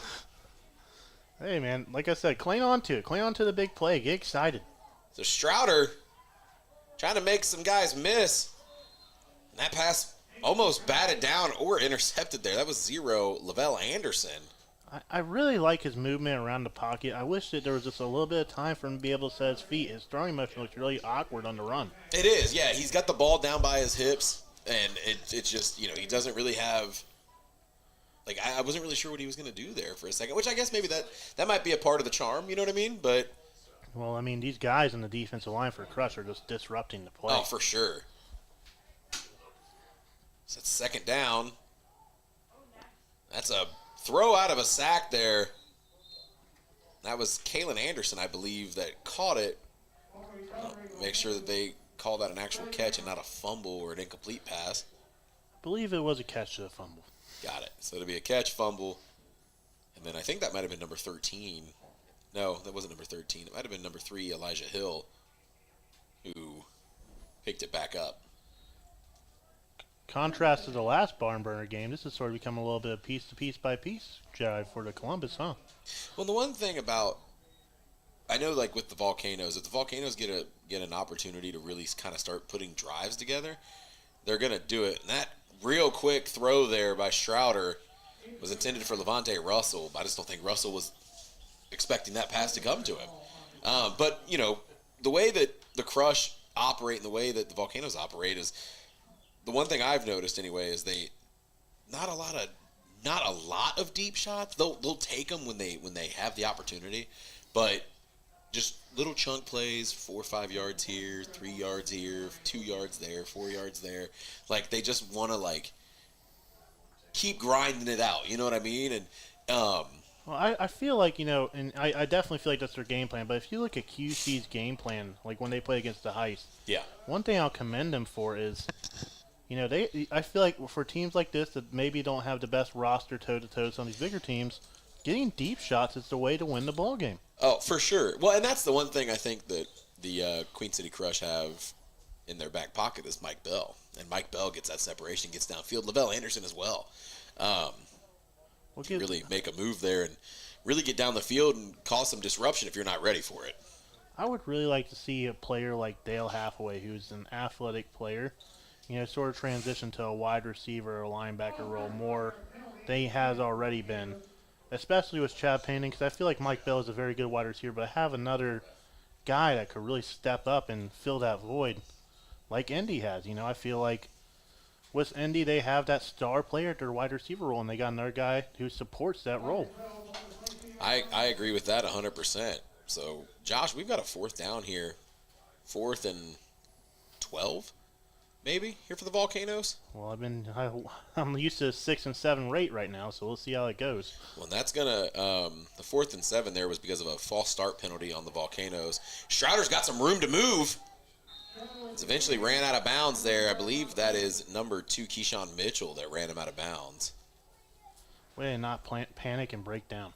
[SPEAKER 6] Hey, man, like I said, cling on to it. Cling on to the big play. Get excited.
[SPEAKER 5] So Strouder trying to make some guys miss. And that pass almost batted down or intercepted there. That was 0, Lavelle Anderson.
[SPEAKER 6] I really like his movement around the pocket. I wish that there was just a little bit of time for him to be able to set his feet. His throwing motion looks really awkward on the run.
[SPEAKER 5] It is, yeah. He's got the ball down by his hips, and it's just, he doesn't really have – I wasn't really sure what he was going to do there for a second, which I guess maybe that might be a part of the charm, you know what I mean? But
[SPEAKER 6] well, these guys in the defensive line for Crush are just disrupting the play.
[SPEAKER 5] Oh, for sure. So it's second down. That's a throw out of a sack there. That was Kalen Anderson, I believe, that caught it. Make sure that they call that an actual catch and not a fumble or an incomplete pass.
[SPEAKER 6] I believe it was a catch to a fumble.
[SPEAKER 5] Got it. So it'll be a catch, fumble. And then I think that might have been number 13. No, that wasn't number 13. It might have been number 3, Elijah Hill, who picked it back up.
[SPEAKER 6] Contrast to the last barn burner game, this has sort of become a little bit of piece to piece by piece jive for the Columbus, huh?
[SPEAKER 5] Well, the one thing about, I know with the Volcanoes, if the Volcanoes get an opportunity to really kind of start putting drives together, they're going to do it. And that real quick throw there by Strouder was intended for Levante Russell, but I just don't think Russell was expecting that pass to come to him. But, the way that the Crush operate and the way that the Volcanoes operate is the one thing I've noticed anyway is they not a lot of deep shots. They'll take them when they have the opportunity, but just little chunk plays, 4 or 5 yards here, 3 yards here, 2 yards there, 4 yards there. Like they just want to keep grinding it out. You know what I mean? And
[SPEAKER 6] well, I feel like, and I definitely feel like that's their game plan. But if you look at QC's game plan, like when they play against the Heist,
[SPEAKER 5] yeah,
[SPEAKER 6] one thing I'll commend them for is, I feel like for teams like this that maybe don't have the best roster toe-to-toe with some of these bigger teams, getting deep shots is the way to win the ball game.
[SPEAKER 5] Oh, for sure. Well, and that's the one thing I think that the Queen City Crush have in their back pocket is Mike Bell. And Mike Bell gets that separation, gets downfield. Lavelle Anderson as well. Can really make a move there and really get down the field and cause some disruption if you're not ready for it.
[SPEAKER 6] I would really like to see a player like Dale Hathaway, who's an athletic player, sort of transition to a wide receiver or linebacker role more than he has already been, especially with Chad Payne, because I feel like Mike Bell is a very good wide receiver, but I have another guy that could really step up and fill that void like Indy has. I feel like with Indy, they have that star player at their wide receiver role, and they got another guy who supports that role.
[SPEAKER 5] I agree with that 100%. So, Josh, we've got a 4th down here. 4th and 12, maybe, here for the Volcanoes.
[SPEAKER 6] Well, I'm used to 6 and 7 rate right now, so we'll see how it goes.
[SPEAKER 5] Well, that's going to the 4th and 7 there was because of a false start penalty on the Volcanoes. Strouder's got some room to move. It's eventually ran out of bounds there. I believe that is number 2, Keyshawn Mitchell, that ran him out of bounds.
[SPEAKER 6] Way to not panic and break down.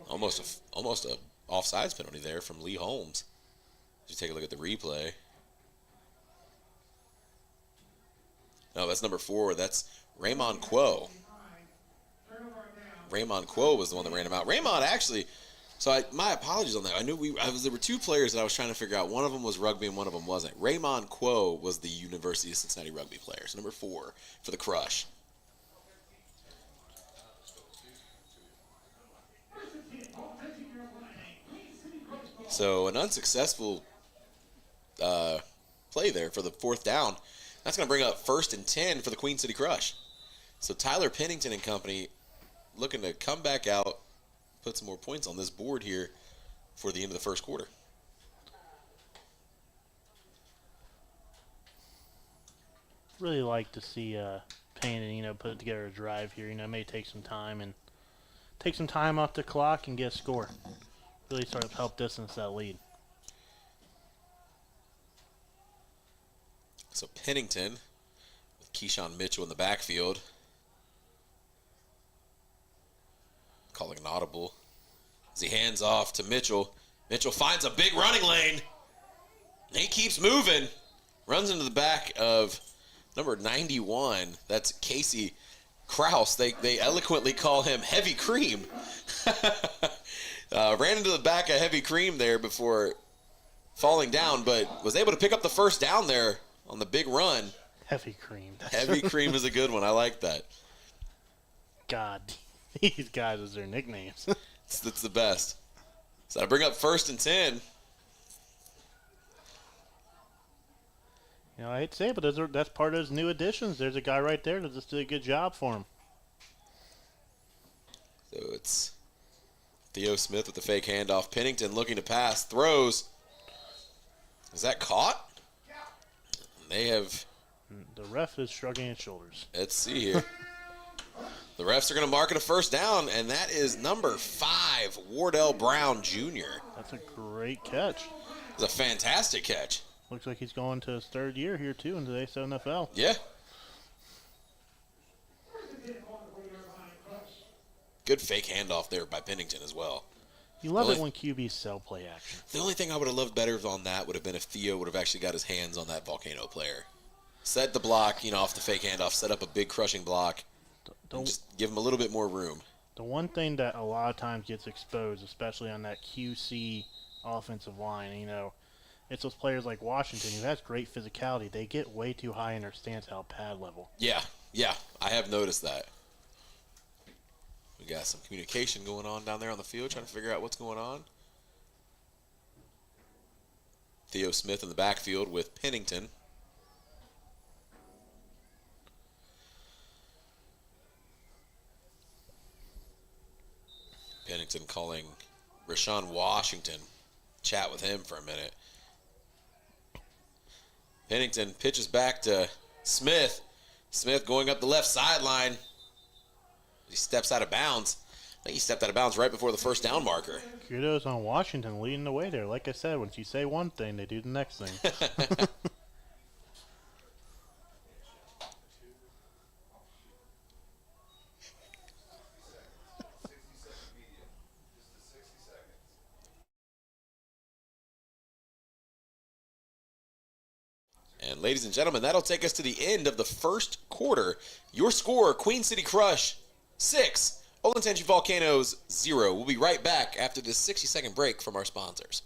[SPEAKER 5] Almost a offsides penalty there from Lee Holmes. Just take a look at the replay. No, that's number 4. That's Raymond Quo. Raymond Quo was the one that ran him out. Raymond actually, my apologies on that. I knew there were 2 players that I was trying to figure out. One of them was rugby and one of them wasn't. Raymond Quo was the University of Cincinnati rugby player. So number 4 for the Crush. So an unsuccessful play there for the 4th down. That's going to bring up 1st and 10 for the Queen City Crush. So Tyler Pennington and company looking to come back out, put some more points on this board here for the end of the first quarter.
[SPEAKER 6] Really like to see Payne, put together a drive here. It may take some time off the clock and get a score. Really sort of help distance that lead.
[SPEAKER 5] So Pennington with Keyshawn Mitchell in the backfield. Calling an audible as he hands off to Mitchell. Mitchell finds a big running lane. He keeps moving. Runs into the back of number 91. That's Casey Kraus. They eloquently call him Heavy Cream. Ran into the back of Heavy Cream there before falling down, but was able to pick up the 1st down there on the big run.
[SPEAKER 6] Heavy Cream.
[SPEAKER 5] Heavy Cream is a good one. I like that.
[SPEAKER 6] God, these guys is their nicknames.
[SPEAKER 5] It's the best. So I bring up 1st and 10.
[SPEAKER 6] I hate to say it, but that's part of those new additions. There's a guy right there that just did a good job for him.
[SPEAKER 5] So it's Theo Smith with the fake handoff. Pennington looking to pass. Throws. Is that caught? They have...
[SPEAKER 6] The ref is shrugging his shoulders.
[SPEAKER 5] Let's see here. The refs are going to mark it a 1st down, and that is number 5, Wardell Brown Jr.
[SPEAKER 6] That's a great catch.
[SPEAKER 5] It's a fantastic catch.
[SPEAKER 6] Looks like he's going to his 3rd year here, too, in the A7FL.
[SPEAKER 5] Yeah. Good fake handoff there by Pennington as well.
[SPEAKER 6] You love it when QBs sell play action.
[SPEAKER 5] The only thing I would have loved better on that would have been if Theo would have actually got his hands on that Volcano player. Set the block, off the fake handoff, set up a big crushing block, and just give him a little bit more room.
[SPEAKER 6] The one thing that a lot of times gets exposed, especially on that QC offensive line, it's those players like Washington who has great physicality. They get way too high in their stance out pad level.
[SPEAKER 5] Yeah, I have noticed that. We got some communication going on down there on the field, trying to figure out what's going on. Theo Smith in the backfield with Pennington. Pennington calling Rashawn Washington. Chat with him for a minute. Pennington pitches back to Smith. Smith going up the left sideline. He steps out of bounds. I think he stepped out of bounds right before the first down marker.
[SPEAKER 6] Kudos on Washington leading the way there. Like I said, once you say one thing, they do the next thing.
[SPEAKER 5] And ladies and gentlemen, that'll take us to the end of the first quarter. Your score, Queen City Crush 6, Olentangy Volcanoes 0. We'll be right back after this 60-second break from our sponsors.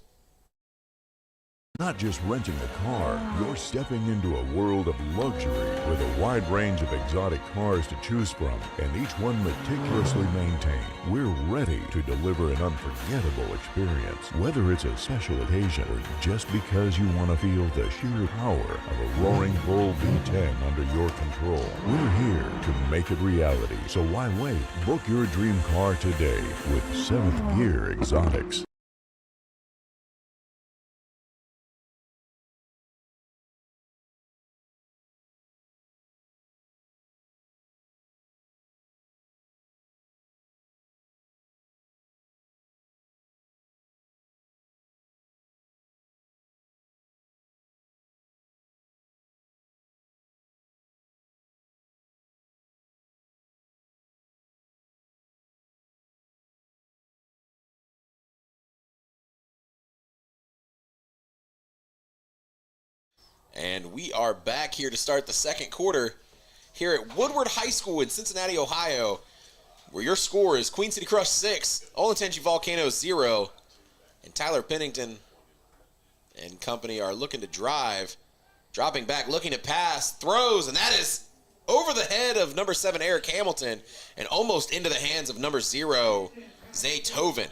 [SPEAKER 8] Not just renting a car, you're stepping into a world of luxury with a wide range of exotic cars to choose from, and each one meticulously maintained. We're ready to deliver an unforgettable experience, whether it's a special occasion or just because you want to feel the sheer power of a roaring bull V10 under your control. We're here to make it reality, so why wait? Book your dream car today with 7th Gear Exotics.
[SPEAKER 5] And we are back here to start the second quarter here at Woodward High School in Cincinnati, Ohio, where your score is Queen City Crush 6, Olentangy Volcanoes 0, and Tyler Pennington and company are looking to drive, dropping back, looking to pass, throws, and that is over the head of number 7, Eric Hamilton, and almost into the hands of number 0, Zaytoven.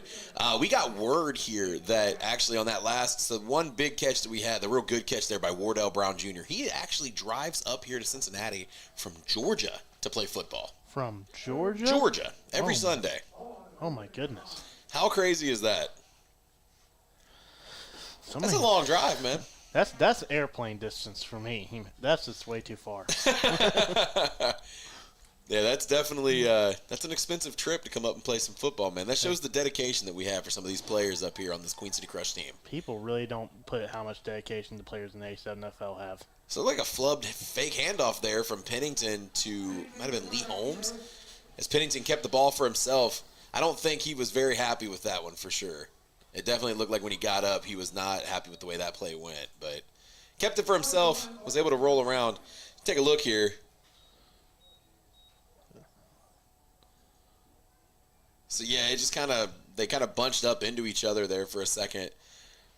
[SPEAKER 5] We got word here that actually on that last, the one big catch that we had, the real good catch there by Wardell Brown Jr., he actually drives up here to Cincinnati from Georgia to play football.
[SPEAKER 6] From Georgia?
[SPEAKER 5] Georgia, every Sunday.
[SPEAKER 6] Oh, my goodness.
[SPEAKER 5] How crazy is that? That's a long drive, man.
[SPEAKER 6] That's airplane distance for me. That's just way too far.
[SPEAKER 5] Yeah, that's definitely that's an expensive trip to come up and play some football, man. That shows the dedication that we have for some of these players up here on this Queen City Crush team.
[SPEAKER 6] People really don't put how much dedication the players in the A7FL have.
[SPEAKER 5] So like a flubbed fake handoff there from Pennington to, might have been Lee Holmes, as Pennington kept the ball for himself. I don't think he was very happy with that one for sure. It definitely looked like when he got up, he was not happy with the way that play went, but kept it for himself, was able to roll around. Take a look here. So, yeah, it just they kind of bunched up into each other there for a second.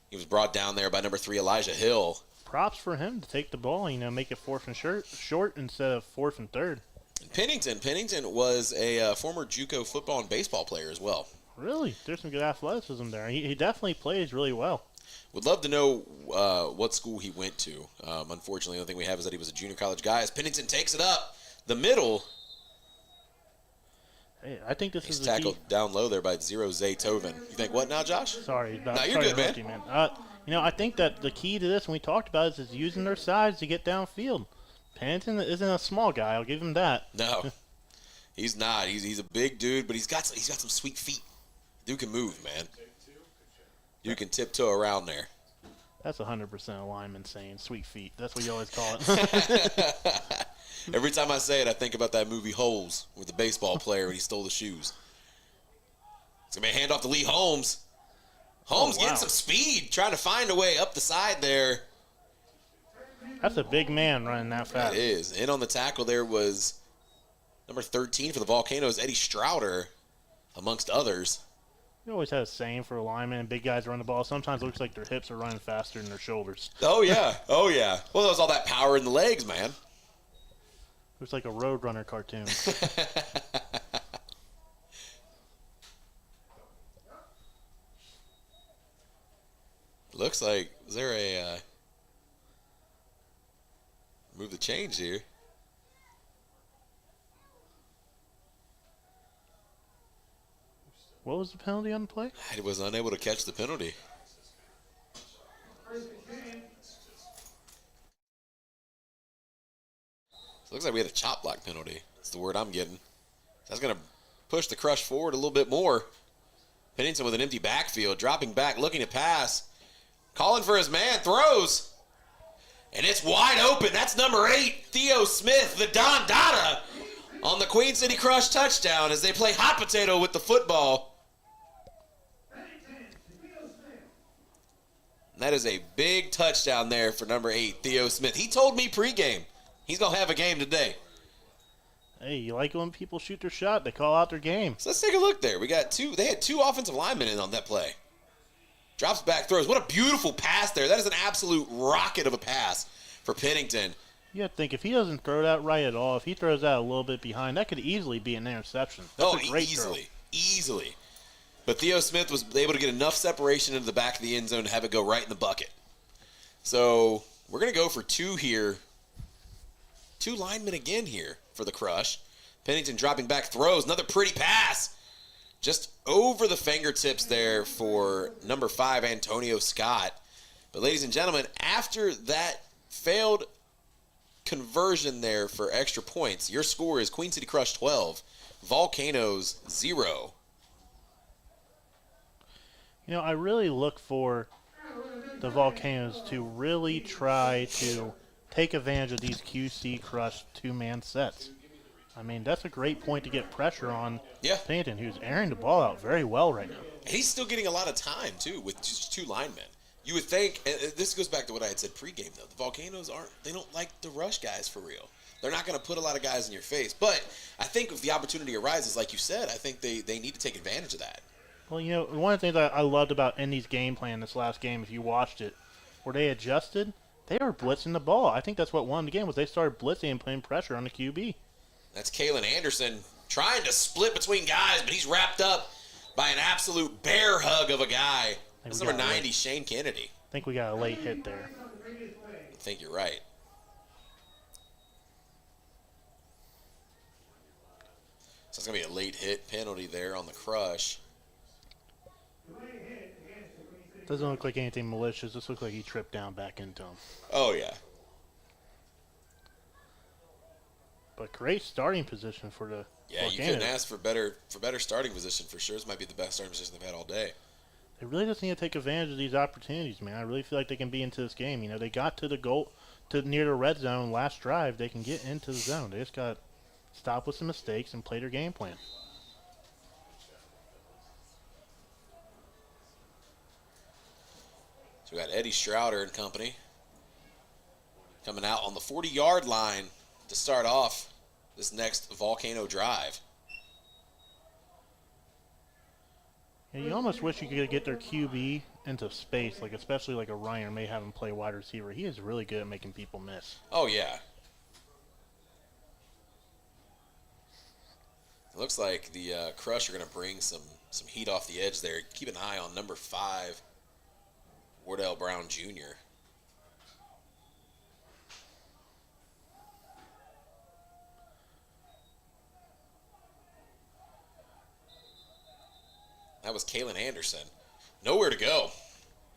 [SPEAKER 5] He was brought down there by number 3, Elijah Hill.
[SPEAKER 6] Props for him to take the ball, make it 4th and short instead of 4th and 3rd.
[SPEAKER 5] And Pennington was a former JUCO football and baseball player as well.
[SPEAKER 6] Really? There's some good athleticism there. He definitely plays really well.
[SPEAKER 5] Would love to know what school he went to. Unfortunately, the only thing we have is that he was a junior college guy. As Pennington takes it up the middle.
[SPEAKER 6] Hey, I think this
[SPEAKER 5] He's
[SPEAKER 6] is
[SPEAKER 5] tackled down low there by 0 Zaytoven. You think what now, Josh?
[SPEAKER 6] Sorry.
[SPEAKER 5] No, you're good,
[SPEAKER 6] rookie, man. I think that the key to this, and we talked about it, is using their size to get downfield. Pennington isn't a small guy. I'll give him that.
[SPEAKER 5] No, he's not. He's a big dude, but he's got some sweet feet. Dude can move, man. Dude can tiptoe around there.
[SPEAKER 6] That's 100% a lineman saying sweet feet. That's what you always call it.
[SPEAKER 5] Every time I say it, I think about that movie Holes with the baseball player when he stole the shoes. It's going to be a handoff to Lee Holmes. Holmes getting some speed, trying to find a way up the side there.
[SPEAKER 6] That's a big man running that fast.
[SPEAKER 5] It is. In on the tackle there was number 13 for the Volcanoes, Eddie Strouder, amongst others.
[SPEAKER 6] You always have a saying for a lineman, and big guys run the ball. Sometimes it looks like their hips are running faster than their shoulders.
[SPEAKER 5] Oh, yeah. Oh, yeah. Well, that was all that power in the legs, man.
[SPEAKER 6] Looks like a Roadrunner cartoon.
[SPEAKER 5] Looks like, is there a move the change here?
[SPEAKER 6] What was the penalty on the play?
[SPEAKER 5] I was unable to catch the penalty. So it looks like we had a chop block penalty. That's the word I'm getting. That's going to push the Crush forward a little bit more. Pennington with an empty backfield, dropping back, looking to pass. Calling for his man, throws. And it's wide open. That's number 8, Theo Smith, the Don Dada, on the Queen City Crush touchdown as they play hot potato with the football. And that is a big touchdown there for number 8, Theo Smith. He told me pregame he's going to have a game today.
[SPEAKER 6] Hey, you like it when people shoot their shot, they call out their game.
[SPEAKER 5] So let's take a look there. We got they had 2 offensive linemen in on that play. Drops back, throws. What a beautiful pass there. That is an absolute rocket of a pass for Pennington.
[SPEAKER 6] You have to think, if he doesn't throw that right at all, if he throws that a little bit behind, that could easily be an interception. That's a great
[SPEAKER 5] easily. But Theo Smith was able to get enough separation into the back of the end zone to have it go right in the bucket. So we're going to go for 2 here. 2 linemen again here for the Crush. Pennington dropping back, throws. Another pretty pass. Just over the fingertips there for number 5, Antonio Scott. But ladies and gentlemen, after that failed conversion there for extra points, your score is Queen City Crush 12, Volcanoes 0.
[SPEAKER 6] You know, I really look for the Volcanoes to really try to take advantage of these QC Crush 2-man sets. I mean, that's a great point to get pressure on Pennington, who's airing the ball out very well right now.
[SPEAKER 5] And he's still getting a lot of time, too, with just 2 linemen. You would think, and this goes back to what I had said pregame, though. The Volcanoes they don't like the rush guys for real. They're not going to put a lot of guys in your face. But I think if the opportunity arises, like you said, I think they need to take advantage of that.
[SPEAKER 6] Well, you know, one of the things I loved about Indy's game plan this last game, if you watched it, where they adjusted, they were blitzing the ball. I think that's what won the game, was they started blitzing and putting pressure on the QB.
[SPEAKER 5] That's Kalen Anderson trying to split between guys, but he's wrapped up by an absolute bear hug of a guy. That's number 90, Shane Kennedy.
[SPEAKER 6] I think we got a late hit there.
[SPEAKER 5] I think you're right. So it's going to be a late hit penalty there on the Crush.
[SPEAKER 6] Doesn't look like anything malicious. This looks like he tripped down back into him.
[SPEAKER 5] Oh, yeah.
[SPEAKER 6] But great starting position for the
[SPEAKER 5] Volcanoes. You couldn't ask for better starting position for sure. This might be the best starting position they've had all day.
[SPEAKER 6] They really just need to take advantage of these opportunities, man. I really feel like they can be into this game. You know, they got to the goal, near the red zone last drive. They can get into the zone. They just got to stop with some mistakes and play their game plan.
[SPEAKER 5] So we got Eddie Strouder and company coming out on the 40-yard line to start off this next Volcano drive.
[SPEAKER 6] Yeah, you almost wish you could get their QB into space, like especially like a Ryan, may have him play wide receiver. He is really good at making people miss.
[SPEAKER 5] Oh, yeah. It looks like the Crush are going to bring some heat off the edge there. Keep an eye on number 5, Wardell Brown Jr. That was Kalen Anderson. Nowhere to go.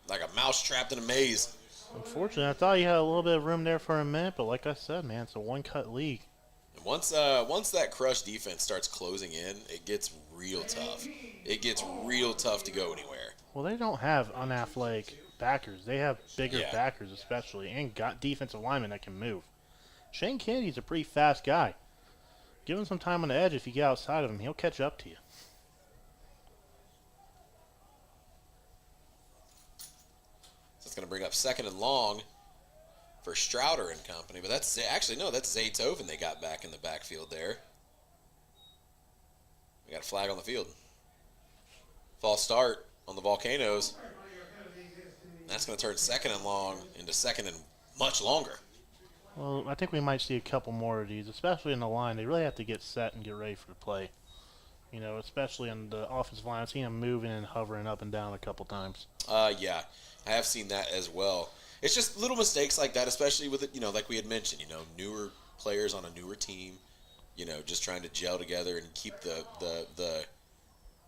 [SPEAKER 5] Like a mouse trapped in a maze.
[SPEAKER 6] Unfortunately, I thought you had a little bit of room there for a minute, but like I said, man, it's a one-cut league.
[SPEAKER 5] And once that Crush defense starts closing in, it gets real tough. It gets real tough to go anywhere.
[SPEAKER 6] Well, they don't have unathletic backers. They have bigger backers especially, and got defensive linemen that can move. Shane Kennedy's a pretty fast guy. Give him some time on the edge. If you get outside of him, he'll catch up to you.
[SPEAKER 5] That's going to bring up 2nd and long for Strouder and company. But that's actually, no, that's Zaytoven they got back in the backfield there. We got a flag on the field. False start on the Volcanoes. That's going to turn 2nd and long into 2nd and much longer.
[SPEAKER 6] Well, I think we might see a couple more of these, especially in the line. They really have to get set and get ready for the play. especially on the offensive line. I've seen him moving and hovering up and down a couple times.
[SPEAKER 5] Yeah, I have seen that as well. It's just little mistakes like that, especially with it, like we had mentioned, newer players on a newer team, just trying to gel together and keep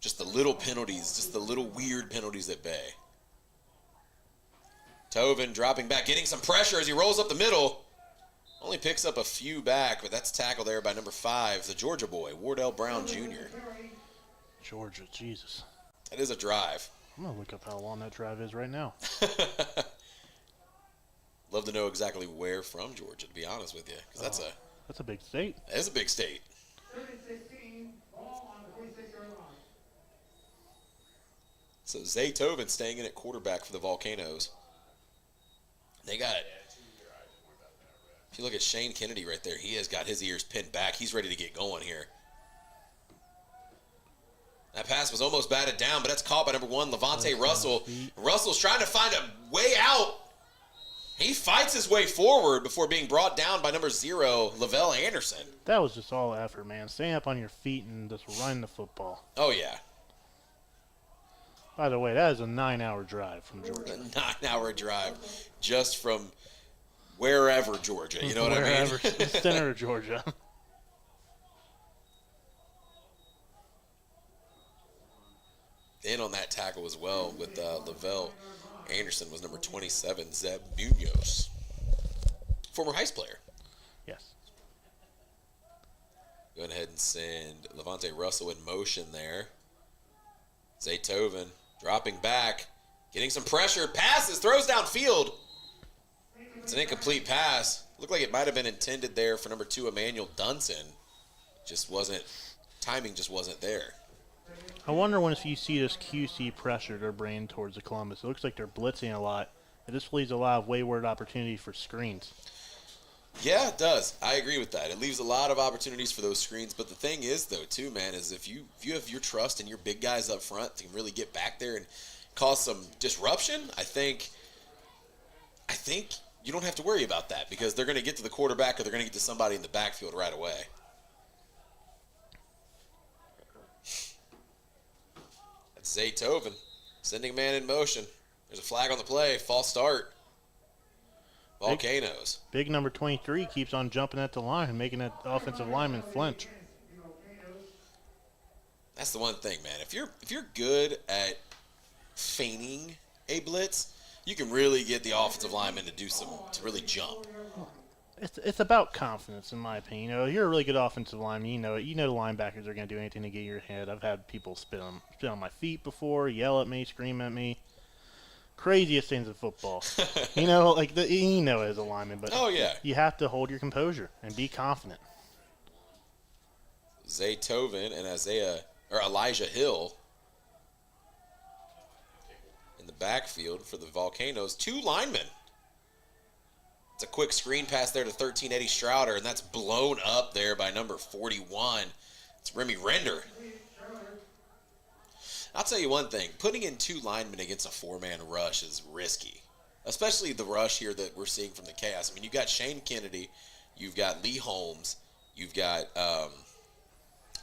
[SPEAKER 5] just the little penalties, just the little weird penalties at bay. Tovin dropping back, getting some pressure as he rolls up the middle. Only picks up a few back, but that's tackled there by number 5, the Georgia boy, Wardell Brown Jr.
[SPEAKER 6] Georgia, Jesus.
[SPEAKER 5] That is a drive.
[SPEAKER 6] I'm going to look up how long that drive is right now.
[SPEAKER 5] Love to know exactly where from Georgia, to be honest with you, because
[SPEAKER 6] that's a big state.
[SPEAKER 5] That is a big state. So Zay Tovin staying in at quarterback for the Volcanoes. They got, if you look at Shane Kennedy right there, he has got his ears pinned back. He's ready to get going here. That pass was almost batted down, but that's caught by number 1, Levante Russell. Russell's trying to find a way out. He fights his way forward before being brought down by number 0, Lavelle Anderson.
[SPEAKER 6] That was just all effort, man. Staying up on your feet and just run the football.
[SPEAKER 5] Oh, yeah.
[SPEAKER 6] By the way, that is a 9-hour drive from Georgia.
[SPEAKER 5] A 9-hour drive just from wherever Georgia. You know what I mean?
[SPEAKER 6] Wherever, the center of Georgia.
[SPEAKER 5] In on that tackle as well with Lavelle Anderson was number 27, Zeb Munoz. Former Heist player.
[SPEAKER 6] Yes.
[SPEAKER 5] Go ahead and send Levante Russell in motion there. Zay Tovin dropping back, getting some pressure, passes, throws downfield. It's an incomplete pass. Looked like it might have been intended there for number 2, Emmanuel Dunson. Timing just wasn't there.
[SPEAKER 6] I wonder when if you see this QC pressure they're bringing towards the Columbus. It looks like they're blitzing a lot. It just leaves a lot of wayward opportunity for screens.
[SPEAKER 5] Yeah, it does. I agree with that. It leaves a lot of opportunities for those screens. But the thing is, though, too, man, is if you have your trust in your big guys up front to really get back there and cause some disruption, I think you don't have to worry about that because they're going to get to the quarterback or they're going to get to somebody in the backfield right away. That's Zay Tovin sending a man in motion. There's a flag on the play. False start. Volcanoes.
[SPEAKER 6] Big number 23 keeps on jumping at the line and making that offensive lineman flinch.
[SPEAKER 5] That's the one thing, man. If you're good at feigning a blitz, you can really get the offensive lineman to really jump.
[SPEAKER 6] It's about confidence, in my opinion. You're a really good offensive lineman. You know it. You know the linebackers are going to do anything to get your head. I've had people spit on my feet before, yell at me, scream at me. Craziest things in football. As a lineman, but
[SPEAKER 5] oh, yeah.
[SPEAKER 6] You have to hold your composure and be confident.
[SPEAKER 5] Zay Tovin and Elijah Hill in the backfield for the Volcanoes. 2 linemen. It's a quick screen pass there to 13 Eddie Strouder, and that's blown up there by number 41. It's Remy Render. I'll tell you one thing. Putting in 2 linemen against a 4-man rush is risky, especially the rush here that we're seeing from the Chaos. I mean, you've got Shane Kennedy, you've got Lee Holmes, you've got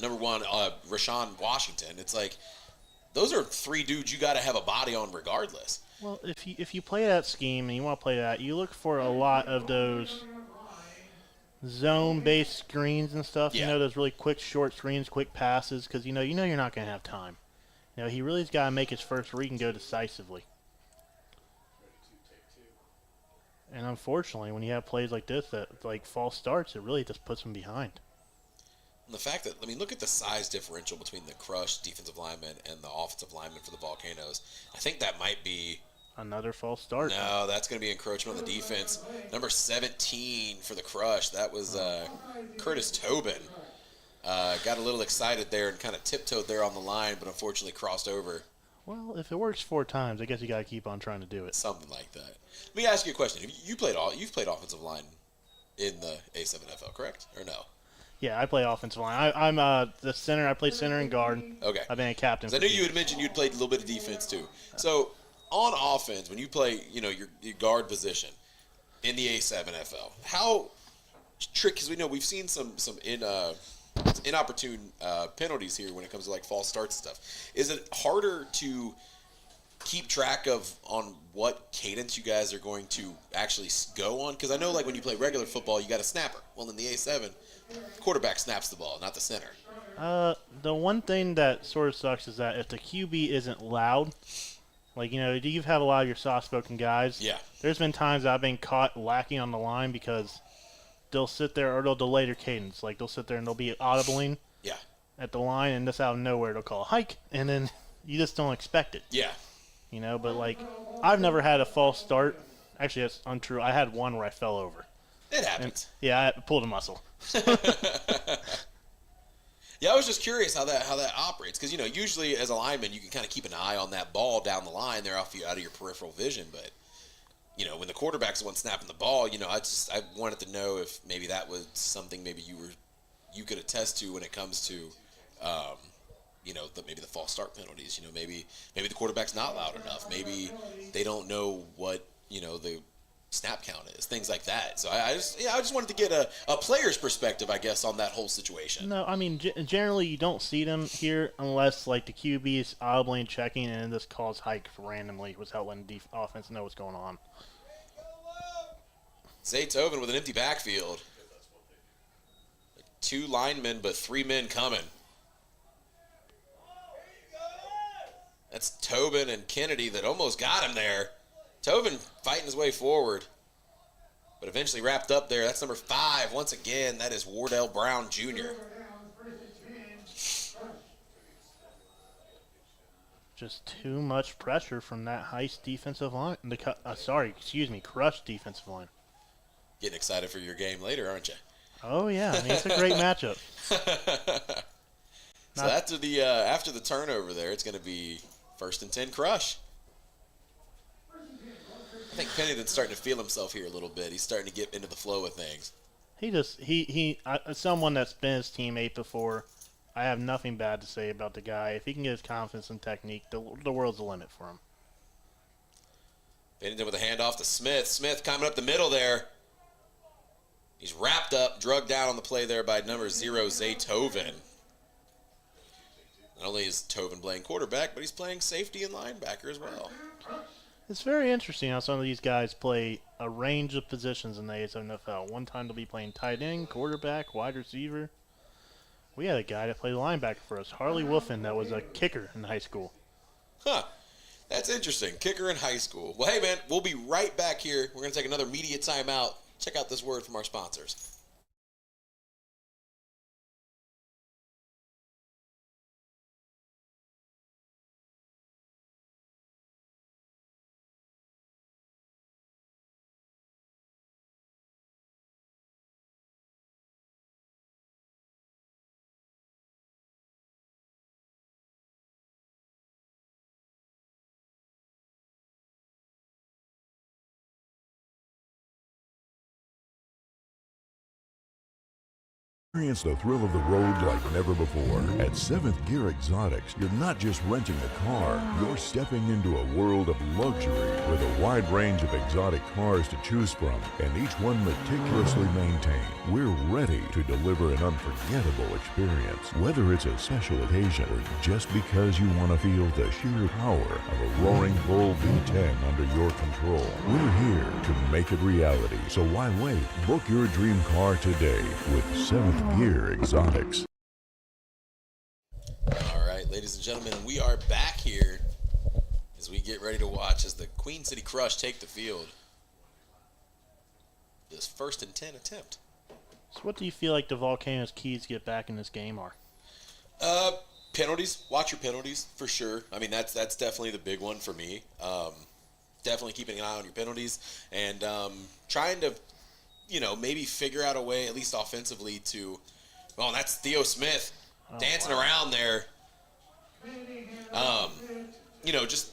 [SPEAKER 5] number 1, Rashawn Washington. It's like those are 3 dudes you got to have a body on regardless.
[SPEAKER 6] Well, if you play that scheme and you want to play that, you look for a lot of those zone-based screens and stuff.
[SPEAKER 5] Yeah.
[SPEAKER 6] Those really quick short screens, quick passes, because you're not going to have time. He really's got to make his first read and go decisively. And unfortunately, when you have plays like this that like false starts, it really just puts them behind.
[SPEAKER 5] And the fact that, look at the size differential between the Crush defensive lineman and the offensive lineman for the Volcanoes. I think that might be
[SPEAKER 6] another false start.
[SPEAKER 5] No, that's going to be encroachment on the defense. Number 17 for the Crush, that was Curtis Tobin. Got a little excited there and kind of tiptoed there on the line, but unfortunately crossed over.
[SPEAKER 6] Well, if it works 4 times, I guess you got to keep on trying to do it.
[SPEAKER 5] Something like that. Let me ask you a question. You've played offensive line in the A7FL, correct? Or no?
[SPEAKER 6] Yeah, I play offensive line. I'm the center. I play center and guard.
[SPEAKER 5] Okay.
[SPEAKER 6] I've been a captain.
[SPEAKER 5] I knew you had mentioned you'd played a little bit of defense too. So on offense, when you play, your guard position in the A7FL, how tricky? Because we know we've seen some in inopportune penalties here when it comes to like false starts and stuff. Is it harder to keep track of on what cadence you guys are going to actually go on? Because I know like when you play regular football, you got a snapper. Well, in the A7, the quarterback snaps the ball, not the center.
[SPEAKER 6] The one thing that sort of sucks is that if the QB isn't loud, like, you know, you have a lot of your soft-spoken guys.
[SPEAKER 5] Yeah.
[SPEAKER 6] There's been times I've been caught lacking on the line because they'll sit there or they'll delay their cadence. Like, they'll sit there and they'll be audibling at the line, and just out of nowhere they'll call a hike, and then you just don't expect it.
[SPEAKER 5] Yeah.
[SPEAKER 6] You know, but, like, I've never had a false start. Actually, that's untrue. I had one where I fell over.
[SPEAKER 5] It happens.
[SPEAKER 6] I pulled a muscle.
[SPEAKER 5] Yeah, I was just curious how that operates because, you know, usually as a lineman you can kind of keep an eye on that ball down the line there out of your peripheral vision, but you know when the quarterback's the one snapping the ball, you know, I wanted to know if maybe that was something maybe you could attest to when it comes to you know maybe the false start penalties. You know, maybe the quarterback's not loud enough, maybe they don't know what you know the snap count is, things like that. So I just wanted to get a player's perspective, I guess, on that whole situation.
[SPEAKER 6] No, I mean, generally you don't see them here unless, like, the QB is audibly checking and this calls hike randomly without letting the offense know what's going on.
[SPEAKER 5] Zaytoven with an empty backfield. 2 linemen, but 3 men coming. That's Tobin and Kennedy that almost got him there. Tobin fighting his way forward, but eventually wrapped up there. That's number 5. Once again, that is Wardell Brown Jr.
[SPEAKER 6] Just too much pressure from that Heist defensive line. Crush defensive line.
[SPEAKER 5] Getting excited for your game later, aren't you?
[SPEAKER 6] Oh, yeah. I mean, it's a great matchup.
[SPEAKER 5] So after the turnover there, it's going to be 1st and 10 Crush. I think Pennington's starting to feel himself here a little bit. He's starting to get into the flow of things.
[SPEAKER 6] Someone that's been his teammate before, I have nothing bad to say about the guy. If he can get his confidence and technique, the world's the limit for him.
[SPEAKER 5] Pennington with a handoff to Smith. Smith coming up the middle there. He's wrapped up, drugged down on the play there by number 0, Zaytoven. Not only is Tobin playing quarterback, but he's playing safety and linebacker as well.
[SPEAKER 6] It's very interesting how some of these guys play a range of positions in the A7FL. One time they'll be playing tight end, quarterback, wide receiver. We had a guy that played linebacker for us, Harley Wolfen, that was a kicker in high school.
[SPEAKER 5] Huh. That's interesting. Kicker in high school. Well, hey, man, we'll be right back here. We're going to take another media timeout. Check out this word from our sponsors.
[SPEAKER 8] Experience the thrill of the road like never before. At 7th Gear Exotics, you're not just renting a car, you're stepping into a world of luxury with a wide range of exotic cars to choose from, and each one meticulously maintained. We're ready to deliver an unforgettable experience, whether it's a special occasion or just because you want to feel the sheer power of a roaring bull V10 under your control. We're here to make it reality, so why wait? Book your dream car today with 7th Gear Exotics.
[SPEAKER 5] All right, ladies and gentlemen, we are back here as we get ready to watch as the Queen City Crush take the field. This 1st and 10 attempt.
[SPEAKER 6] So what do you feel like the Volcanoes' keys to get back in this game are?
[SPEAKER 5] Penalties. Watch your penalties for sure. I mean, that's definitely the big one for me. Definitely keeping an eye on your penalties and trying to, maybe figure out a way, at least offensively, to. Well, that's Theo Smith dancing around there. Just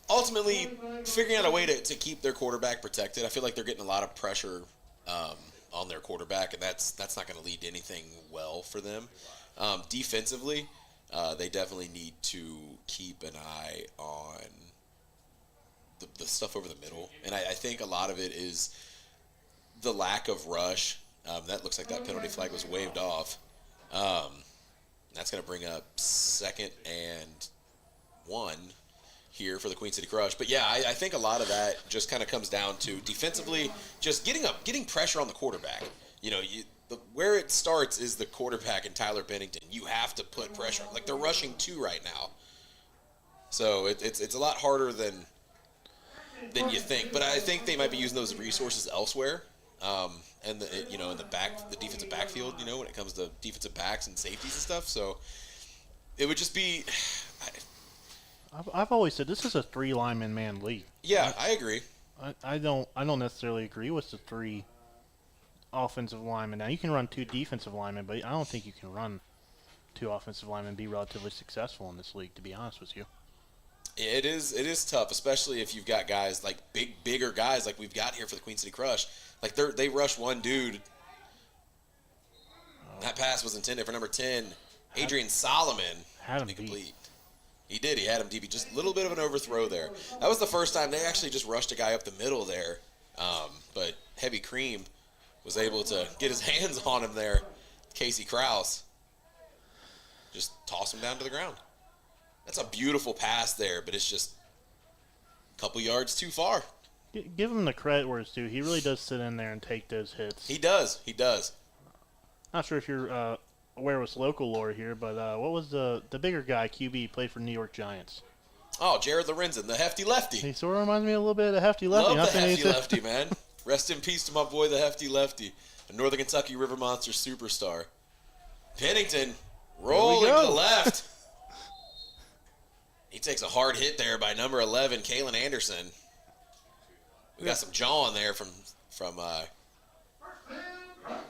[SPEAKER 5] ultimately figuring out a way to keep their quarterback protected. I feel like they're getting a lot of pressure on their quarterback, and that's not going to lead to anything well for them. Defensively, they definitely need to keep an eye on the stuff over the middle, and I think a lot of it is the lack of rush. That looks like that penalty flag was waved off. That's going to bring up 2nd and 1 here for the Queen City Crush. But yeah, I think a lot of that just kind of comes down to defensively just getting pressure on the quarterback. Where it starts is the quarterback and Tyler Bennington. You have to put pressure on. Like, they're rushing 2 right now. So it's a lot harder than you think. But I think they might be using those resources elsewhere. And in the defensive backfield, when it comes to defensive backs and safeties and stuff. So it would just be.
[SPEAKER 6] I've always said this is a 3 lineman man league.
[SPEAKER 5] Yeah, I agree.
[SPEAKER 6] I don't necessarily agree with the 3 offensive linemen. Now you can run 2 defensive linemen, but I don't think you can run 2 offensive linemen and be relatively successful in this league. To be honest with you.
[SPEAKER 5] It is tough, especially if you've got guys like bigger guys like we've got here for the Queen City Crush. Like they rush one dude. That pass was intended for number 10, Adrian Solomon.
[SPEAKER 6] Had him
[SPEAKER 5] incomplete. He did. He had him DB. Just a little bit of an overthrow there. That was the first time they actually just rushed a guy up the middle there. But Heavy Cream was able to get his hands on him there. Casey Krause just tossed him down to the ground. That's a beautiful pass there, but it's just a couple yards too far.
[SPEAKER 6] Give him the credit where it's due. He really does sit in there and take those hits.
[SPEAKER 5] He does.
[SPEAKER 6] Not sure if you're aware of local lore here, but what was the bigger guy, QB, played for New York Giants?
[SPEAKER 5] Oh, Jared Lorenzen, the hefty lefty.
[SPEAKER 6] He sort of reminds me a little bit of the hefty lefty.
[SPEAKER 5] Love the hefty lefty, man. Rest in peace to my boy, the hefty lefty, a Northern Kentucky River Monster superstar. Pennington rolling to the left. He takes a hard hit there by number 11, Kalen Anderson. We got some jaw in there from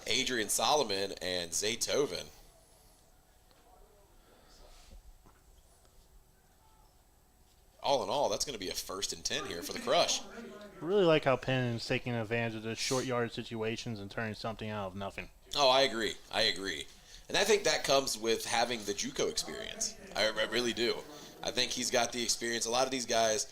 [SPEAKER 5] Adrian Solomon and Zaytoven. All in all, that's going to be a 1st and 10 here for the Crush.
[SPEAKER 6] I really like how Pennington's taking advantage of the short yard situations and turning something out of nothing.
[SPEAKER 5] Oh, I agree. And I think that comes with having the JUCO experience. I really do. I think he's got the experience. A lot of these guys,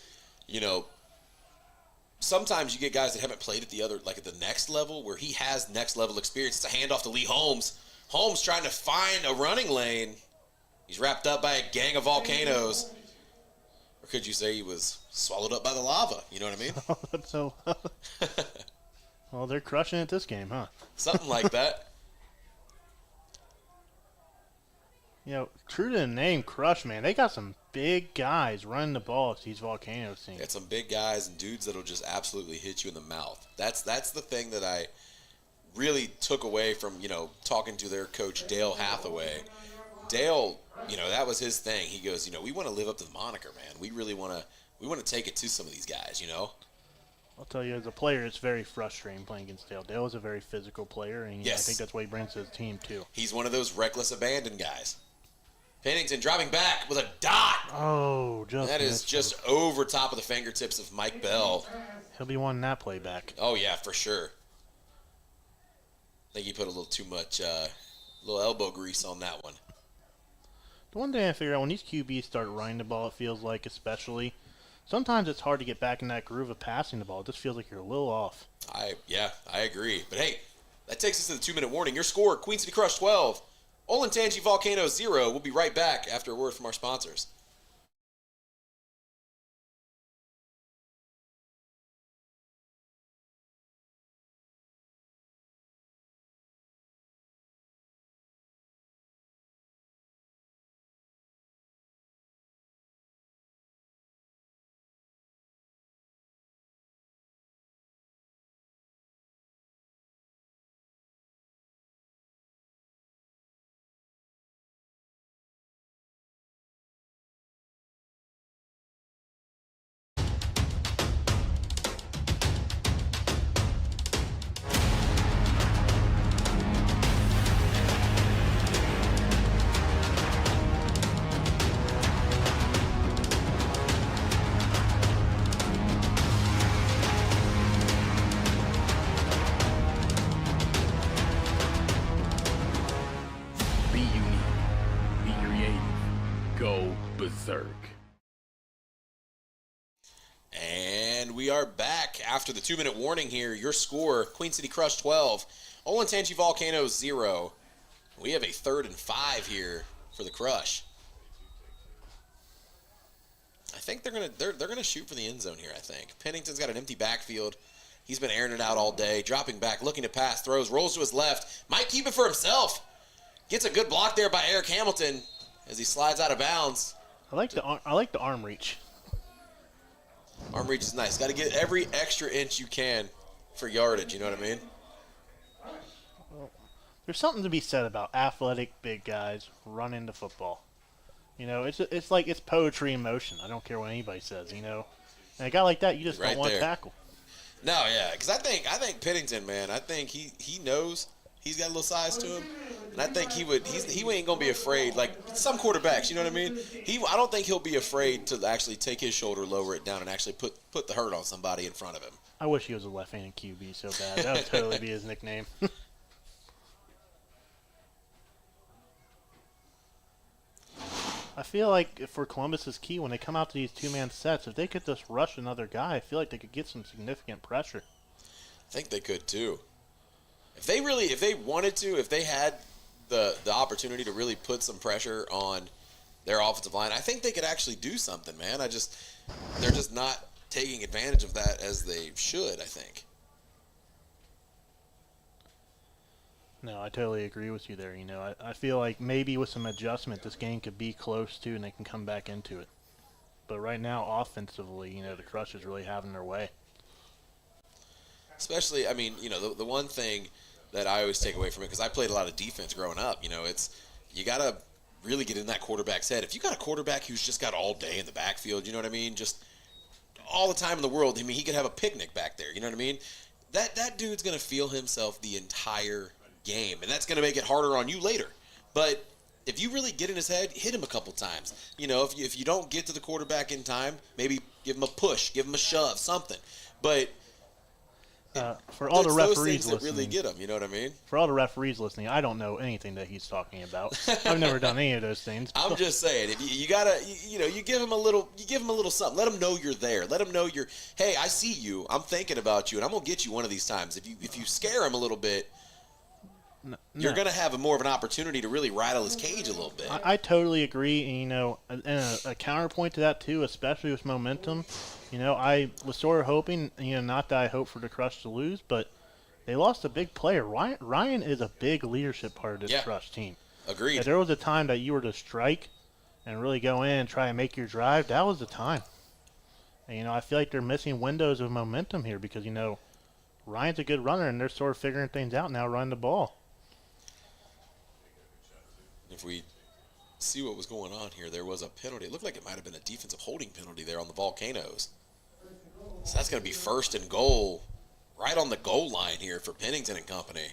[SPEAKER 5] sometimes you get guys that haven't played at the next level where he has next level experience. It's a handoff to Lee Holmes. Holmes trying to find a running lane. He's wrapped up by a gang of volcanoes. Or could you say he was swallowed up by the lava? You know what I mean?
[SPEAKER 6] So, well, they're crushing it this game, huh?
[SPEAKER 5] Something like that.
[SPEAKER 6] True to the name, Crush, man, they got some big guys running the ball to these volcano scenes.
[SPEAKER 5] Got some big guys and dudes that'll just absolutely hit you in the mouth. That's the thing that I really took away from, talking to their coach, Dale Hathaway. Dale, that was his thing. He goes, we want to live up to the moniker, man. We really want to take it to some of these guys,
[SPEAKER 6] I'll tell you, as a player, it's very frustrating playing against Dale. Dale is a very physical player, and
[SPEAKER 5] yes.
[SPEAKER 6] I think that's what he brings to his team, too.
[SPEAKER 5] He's one of those reckless abandon guys. Pennington dropping back with a dot.
[SPEAKER 6] Oh,
[SPEAKER 5] that is just over top of the fingertips of Mike Bell.
[SPEAKER 6] He'll be wanting that play back.
[SPEAKER 5] Oh, yeah, for sure. I think he put a little too much little elbow grease on that one.
[SPEAKER 6] The one thing I figure out, when these QBs start running the ball, it feels like, especially, sometimes it's hard to get back in that groove of passing the ball. It just feels like you're a little off.
[SPEAKER 5] I agree. But, hey, that takes us to the 2-minute warning. Your score, Queen City Crush 12. Olentangy Volcano 0. We'll be right back after a word from our sponsors.
[SPEAKER 10] Berserk.
[SPEAKER 5] And we are back after the 2-minute warning here. Your score, Queen City Crush 12, Olentangy Volcano 0. We have a 3rd and 5 here for the Crush. I think they're gonna shoot for the end zone here. I think Pennington's got an empty backfield. He's been airing it out all day, dropping back, looking to pass, throws, rolls to his left, might keep it for himself. Gets a good block there by Eric Hamilton as he slides out of bounds.
[SPEAKER 6] I like the arm reach.
[SPEAKER 5] Arm reach is nice. Got to get every extra inch you can for yardage. You know what I mean?
[SPEAKER 6] There's something to be said about athletic big guys running the football. You know, it's like it's poetry in motion. I don't care what anybody says. You know, and a guy like that, you just don't want to tackle.
[SPEAKER 5] No, yeah, because I think Pennington, man, I think he knows he's got a little size to him, and I think he ain't gonna be afraid. Like some quarterbacks, you know what I mean? I don't think he'll be afraid to actually take his shoulder, lower it down, and actually put the hurt on somebody in front of him.
[SPEAKER 6] I wish he was a left-handed QB so bad. That would totally be his nickname. I feel like for Columbus's key, when they come out to these two-man sets, if they could just rush another guy, I feel like they could get some significant pressure.
[SPEAKER 5] I think they could too. If they wanted to, if they had the opportunity to really put some pressure on their offensive line, I think they could actually do something, man. They're just not taking advantage of that as they should, I think.
[SPEAKER 6] No, I totally agree with you there. You know, I feel like maybe with some adjustment, this game could be close to, and they can come back into it. But right now, offensively, you know, the Crush is really having their way.
[SPEAKER 5] Especially, I mean, you know, the one thing that I always take away from it, because I played a lot of defense growing up, you know, you got to really get in that quarterback's head. If you got a quarterback who's just got all day in the backfield, you know what I mean, just all the time in the world, I mean, he could have a picnic back there, you know what I mean? That dude's going to feel himself the entire game, and that's going to make it harder on you later. But if you really get in his head, hit him a couple times. You know, if you don't get to the quarterback in time, maybe give him a push, give him a shove, something. But
[SPEAKER 6] for all the referees
[SPEAKER 5] that
[SPEAKER 6] listening,
[SPEAKER 5] really get him, you know what I mean?
[SPEAKER 6] For all the referees listening, I don't know anything that he's talking about. I've never done any of those things.
[SPEAKER 5] I'm just saying, if you gotta, you give him a little something. Let him know you're there. Let him know hey, I see you. I'm thinking about you, and I'm gonna get you one of these times. If you scare him a little bit, you're gonna have more of an opportunity to really rattle his cage a little bit.
[SPEAKER 6] I totally agree, and you know, and a counterpoint to that too, especially with momentum. You know, I was sort of hoping, you know, not that I hope for the Crush to lose, but they lost a big player. Ryan is a big leadership part of this Crush team.
[SPEAKER 5] Agreed.
[SPEAKER 6] If there was a time that you were to strike and really go in and try and make your drive, that was the time. And, you know, I feel like they're missing windows of momentum here because, you know, Ryan's a good runner, and they're sort of figuring things out now running the ball.
[SPEAKER 5] If we see what was going on here, there was a penalty. It looked like it might have been a defensive holding penalty there on the Volcanoes. So that's going to be 1st and goal, right on the goal line here for Pennington and company.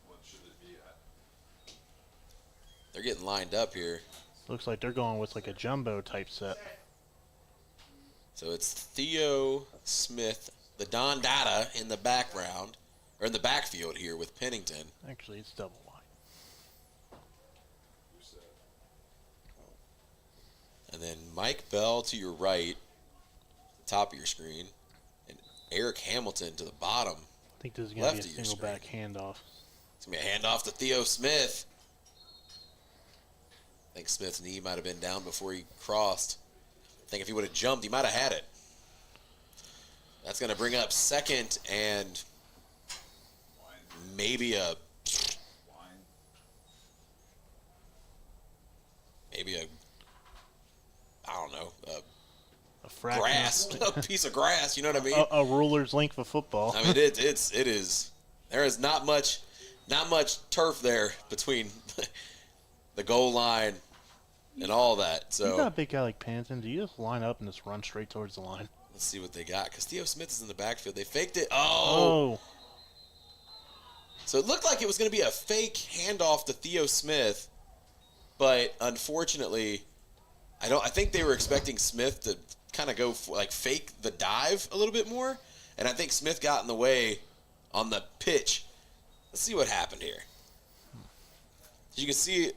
[SPEAKER 7] What should it be at?
[SPEAKER 5] They're getting lined up here.
[SPEAKER 6] Looks like they're going with like a jumbo type set.
[SPEAKER 5] So it's Theo Smith, the Don Dada in the background, or in the backfield here with Pennington.
[SPEAKER 6] Actually, it's double wide.
[SPEAKER 5] And then Mike Bell to your right, top of your screen, and Eric Hamilton to the bottom.
[SPEAKER 6] I think this is going to be a single back handoff.
[SPEAKER 5] It's going to be a handoff to Theo Smith. I think Smith's knee might have been down before he crossed. I think if he would have jumped, he might have had it. That's going to bring up 2nd and maybe a I don't know, a piece of grass, you know what I mean?
[SPEAKER 6] A ruler's length of football.
[SPEAKER 5] I mean, it is. There is not much turf there between the goal line and all that. So
[SPEAKER 6] you got a big guy like Pennington. Do you just line up and just run straight towards the line?
[SPEAKER 5] Let's see what they got, because Theo Smith is in the backfield. They faked it. Oh. So it looked like it was going to be a fake handoff to Theo Smith, but unfortunately, I think they were expecting Smith to kind of go fake the dive a little bit more, and I think Smith got in the way on the pitch. Let's see what happened here. As you can see,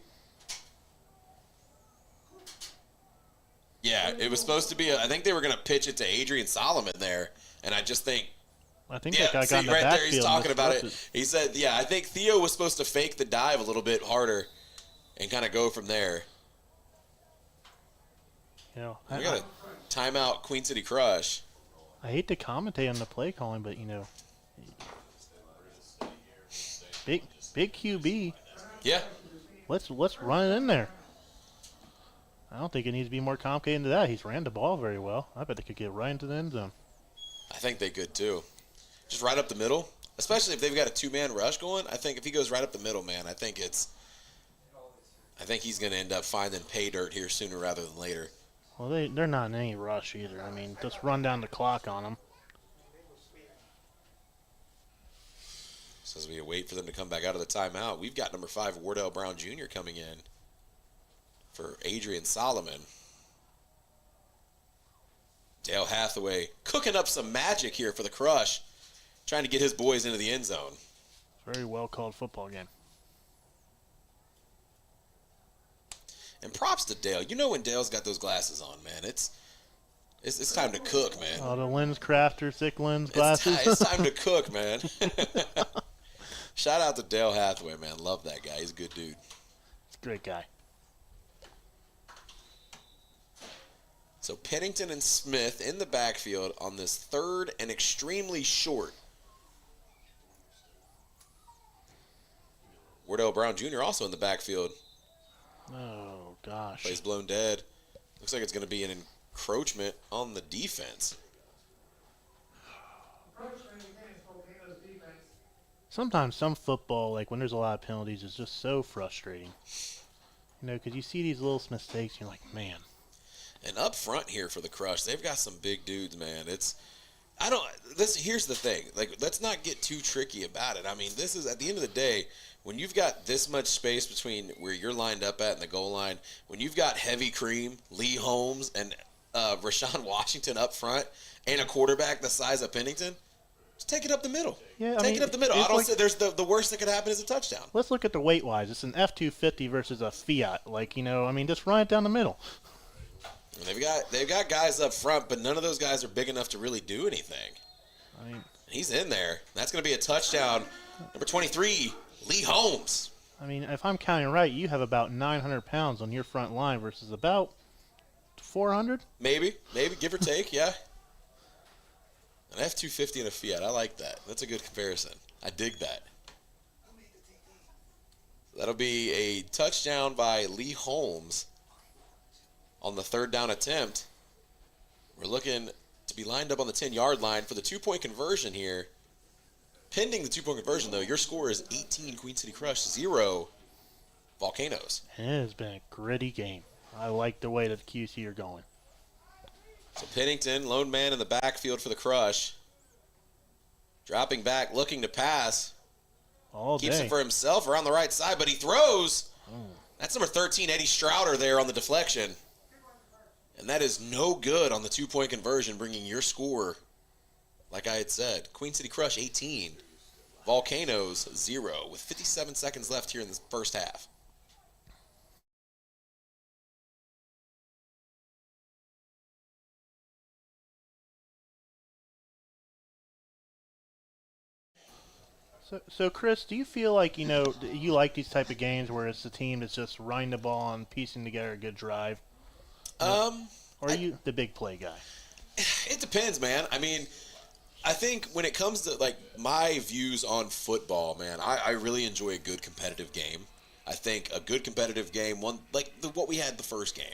[SPEAKER 5] yeah, it was supposed to be I think they were going to pitch it to Adrian Solomon there, and I just think
[SPEAKER 6] I think that guy got in the
[SPEAKER 5] right there, he's
[SPEAKER 6] backfield
[SPEAKER 5] talking about it.
[SPEAKER 6] disrupted.
[SPEAKER 5] He said, yeah, I think Theo was supposed to fake the dive a little bit harder and kind of go from there.
[SPEAKER 6] You know,
[SPEAKER 5] We got a timeout, Queen City Crush.
[SPEAKER 6] I hate to commentate on the play calling, but, you know, big QB.
[SPEAKER 5] Yeah.
[SPEAKER 6] Let's run it in there. I don't think it needs to be more complicated than that. He's ran the ball very well. I bet they could get right into the end zone.
[SPEAKER 5] I think they could too. Just right up the middle, especially if they've got a two-man rush going. I think if he goes right up the middle, man, I think he's going to end up finding pay dirt here sooner rather than later.
[SPEAKER 6] Well, they're not in any rush either. I mean, just run down the clock on them.
[SPEAKER 5] So as we wait for them to come back out of the timeout, we've got number 5, Wardell Brown Jr. coming in for Adrian Solomon. Dale Hathaway cooking up some magic here for the Crush, trying to get his boys into the end zone.
[SPEAKER 6] Very well called football game.
[SPEAKER 5] And props to Dale. You know when Dale's got those glasses on, man, it's time to cook, man.
[SPEAKER 6] Oh, the lens crafter, thick lens glasses.
[SPEAKER 5] It's time to cook, man. Shout out to Dale Hathaway, man. Love that guy. He's a good dude.
[SPEAKER 6] He's a great guy.
[SPEAKER 5] So Pennington and Smith in the backfield on this third and extremely short. Wardell Brown Jr. also in the backfield.
[SPEAKER 6] Oh, gosh.
[SPEAKER 5] Plays blown dead. Looks like it's going to be an encroachment on the defense.
[SPEAKER 6] Sometimes some football, like when there's a lot of penalties, is just so frustrating. You know, because you see these little mistakes, and you're like, man.
[SPEAKER 5] And up front here for the Crush, they've got some big dudes, man. Here's the thing. Like, let's not get too tricky about it. I mean, this is, at the end of the day, when you've got this much space between where you're lined up at and the goal line, when you've got heavy cream, Lee Holmes, and Rashawn Washington up front, and a quarterback the size of Pennington, just take it up the middle.
[SPEAKER 6] Yeah,
[SPEAKER 5] take it up the middle. I don't
[SPEAKER 6] like,
[SPEAKER 5] say there's the worst that could happen is a touchdown.
[SPEAKER 6] Let's look at the weight-wise. It's an F-250 versus a Fiat. Like, you know, I mean, just run it down the middle.
[SPEAKER 5] They've got guys up front, but none of those guys are big enough to really do anything.
[SPEAKER 6] I mean,
[SPEAKER 5] he's in there. That's going to be a touchdown. Number 23, Lee Holmes.
[SPEAKER 6] I mean, if I'm counting right, you have about 900 pounds on your front line versus about 400?
[SPEAKER 5] Maybe, give or take, yeah. An F-250 and a Fiat. I like that. That's a good comparison. I dig that. That'll be a touchdown by Lee Holmes on the third down attempt. We're looking to be lined up on the 10-yard line for the two-point conversion here. Pending the two-point conversion, though, your score is 18 Queen City Crush, 0 Volcanoes.
[SPEAKER 6] It has been a gritty game. I like the way that the QC are going.
[SPEAKER 5] So Pennington, lone man in the backfield for the Crush. Dropping back, looking to pass. Keeps it for himself around the right side, but he throws. That's number 13, Eddie Strouder, there on the deflection. And that is no good on the two-point conversion, bringing your score, like I had said, Queen City Crush 18, Volcanoes 0, with 57 seconds left here in the first half.
[SPEAKER 6] So Chris, do you feel like, you know, you like these type of games where it's the team that's just running the ball and piecing together a good drive? Or are you the big play guy?
[SPEAKER 5] It depends, man. I mean, I think when it comes to, like, my views on football, man, I really enjoy a good competitive game. I think a good competitive game, what we had the first game,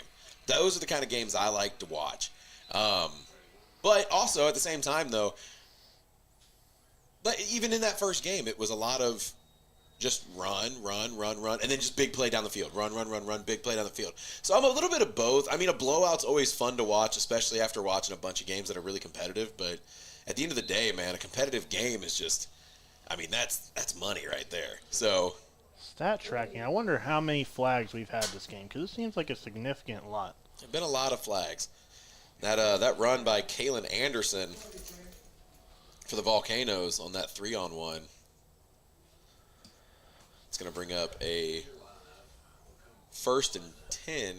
[SPEAKER 5] those are the kind of games I like to watch. But also, at the same time, though, but even in that first game, it was a lot of just run, and then just big play down the field. Run, big play down the field. So I'm a little bit of both. I mean, a blowout's always fun to watch, especially after watching a bunch of games that are really competitive. But at the end of the day, man, a competitive game is just, I mean, that's money right there. So
[SPEAKER 6] stat tracking. I wonder how many flags we've had this game, because it seems like a significant lot.
[SPEAKER 5] There've been a lot of flags. That run by Kalen Anderson for the Volcanoes on that 3-on-1. It's going to bring up a 1st and 10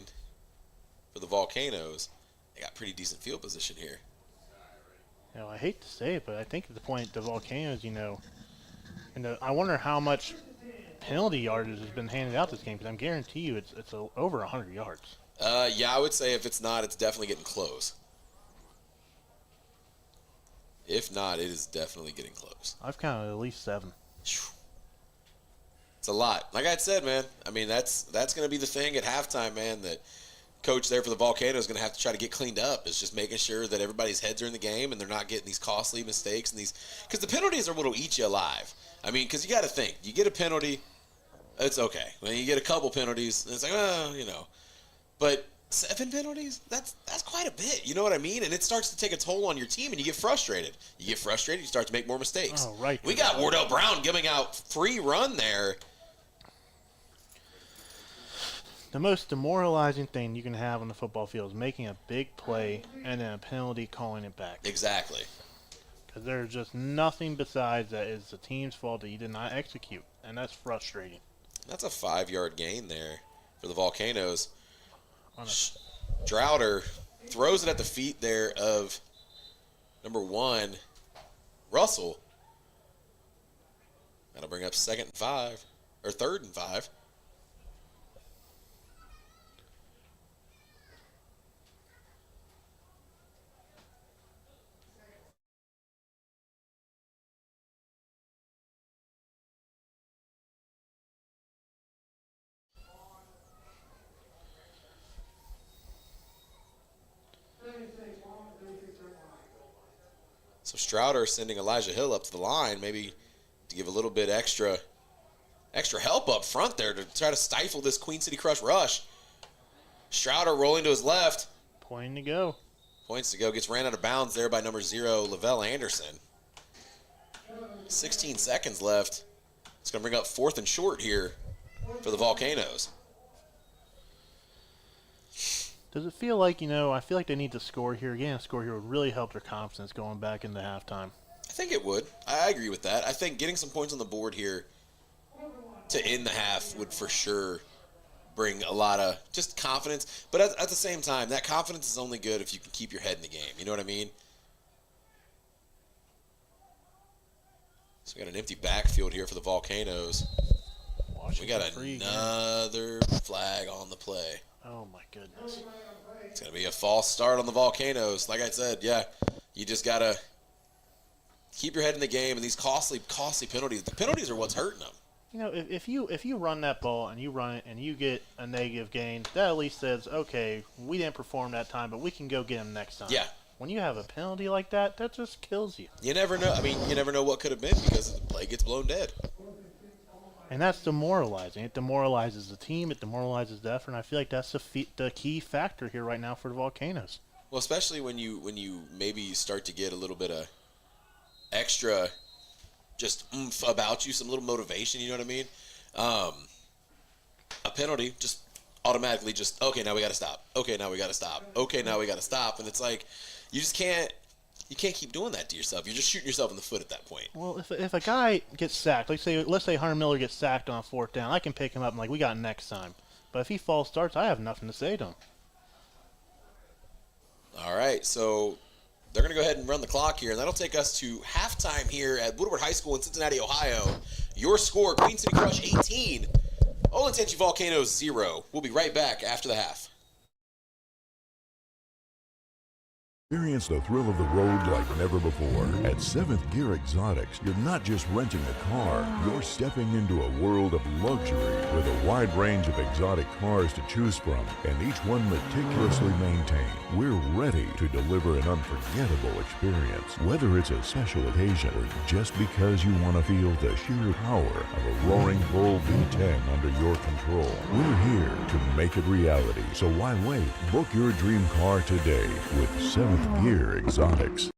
[SPEAKER 5] for the Volcanoes. They got pretty decent field position here.
[SPEAKER 6] I hate to say it, but I think at the point the Volcanoes, I wonder how much penalty yardage has been handed out this game, because I guarantee you it's over 100 yards.
[SPEAKER 5] Yeah, I would say if it's not, it's definitely getting close. If not, it is definitely getting close.
[SPEAKER 6] I've counted at least 7.
[SPEAKER 5] It's a lot. Like I said, man, I mean, that's going to be the thing at halftime, man, that coach there for the Volcanoes is going to have to try to get cleaned up. Is just making sure that everybody's heads are in the game and they're not getting these costly mistakes and these, because the penalties are what'll eat you alive. I mean, because you got to think, you get a penalty, it's okay. When you get a couple penalties, it's like, but 7 penalties, that's quite a bit. You know what I mean? And it starts to take a toll on your team, and you get frustrated. You start to make more mistakes.
[SPEAKER 6] Oh, right.
[SPEAKER 5] We got Wardell Brown giving out free run there.
[SPEAKER 6] The most demoralizing thing you can have on the football field is making a big play and then a penalty calling it back.
[SPEAKER 5] Exactly.
[SPEAKER 6] Because there's just nothing besides that is the team's fault that you did not execute, and that's frustrating.
[SPEAKER 5] That's a 5-yard gain there for the Volcanoes. Strouder throws it at the feet there of number 1, Russell. That'll bring up 2nd and 5, or 3rd and 5. So Strouder sending Elijah Hill up to the line, maybe to give a little bit extra help up front there to try to stifle this Queen City Crush rush. Strouder rolling to his left.
[SPEAKER 6] Points to go. Gets
[SPEAKER 5] ran out of bounds there by number 0, Lavelle Anderson. 16 seconds left. It's going to bring up 4th and short here for the Volcanoes.
[SPEAKER 6] Does it feel like, I feel like they need to score here. Again, a score here would really help their confidence going back into halftime.
[SPEAKER 5] I think it would. I agree with that. I think getting some points on the board here to end the half would for sure bring a lot of just confidence. But at the same time, that confidence is only good if you can keep your head in the game. You know what I mean? So we got an empty backfield here for the Volcanoes. We got another flag on the play.
[SPEAKER 6] Oh, my goodness.
[SPEAKER 5] It's going to be a false start on the Volcanoes. Like I said, yeah, you just got to keep your head in the game, and these costly penalties. The penalties are what's hurting them.
[SPEAKER 6] If you run that ball and you run it and you get a negative gain, that at least says, okay, we didn't perform that time, but we can go get him next time.
[SPEAKER 5] Yeah.
[SPEAKER 6] When you have a penalty like that, that just kills you.
[SPEAKER 5] You never know. I mean, you never know what could have been because the play gets blown dead.
[SPEAKER 6] And that's demoralizing. It demoralizes the team. It demoralizes the effort. And I feel like that's the key factor here right now for the Volcanoes.
[SPEAKER 5] Well, especially when you maybe start to get a little bit of extra just oomph about you, some little motivation, you know what I mean? A penalty just automatically just, okay, now we got to stop. Okay, now we got to stop. Okay, now we got to stop. And it's like you just can't keep doing that to yourself. You're just shooting yourself in the foot at that point.
[SPEAKER 6] Well, if a guy gets sacked, let's say Hunter Miller gets sacked on 4th down, I can pick him up and we got next time. But if he false starts, I have nothing to say to him.
[SPEAKER 5] All right, so they're going to go ahead and run the clock here, and that'll take us to halftime here at Woodward High School in Cincinnati, Ohio. Your score, Queen City Crush 18, Olentangy Volcanoes 0. We'll be right back after the half.
[SPEAKER 8] Experience the thrill of the road like never before. At 7th Gear Exotics, you're not just renting a car, you're stepping into a world of luxury with a wide range of exotic cars to choose from, and each one meticulously maintained. We're ready to deliver an unforgettable experience, whether it's a special occasion or just because you want to feel the sheer power of a roaring bull V10 under your control. We're here to make it reality, so why wait? Book your dream car today with 7th Gear Exotics.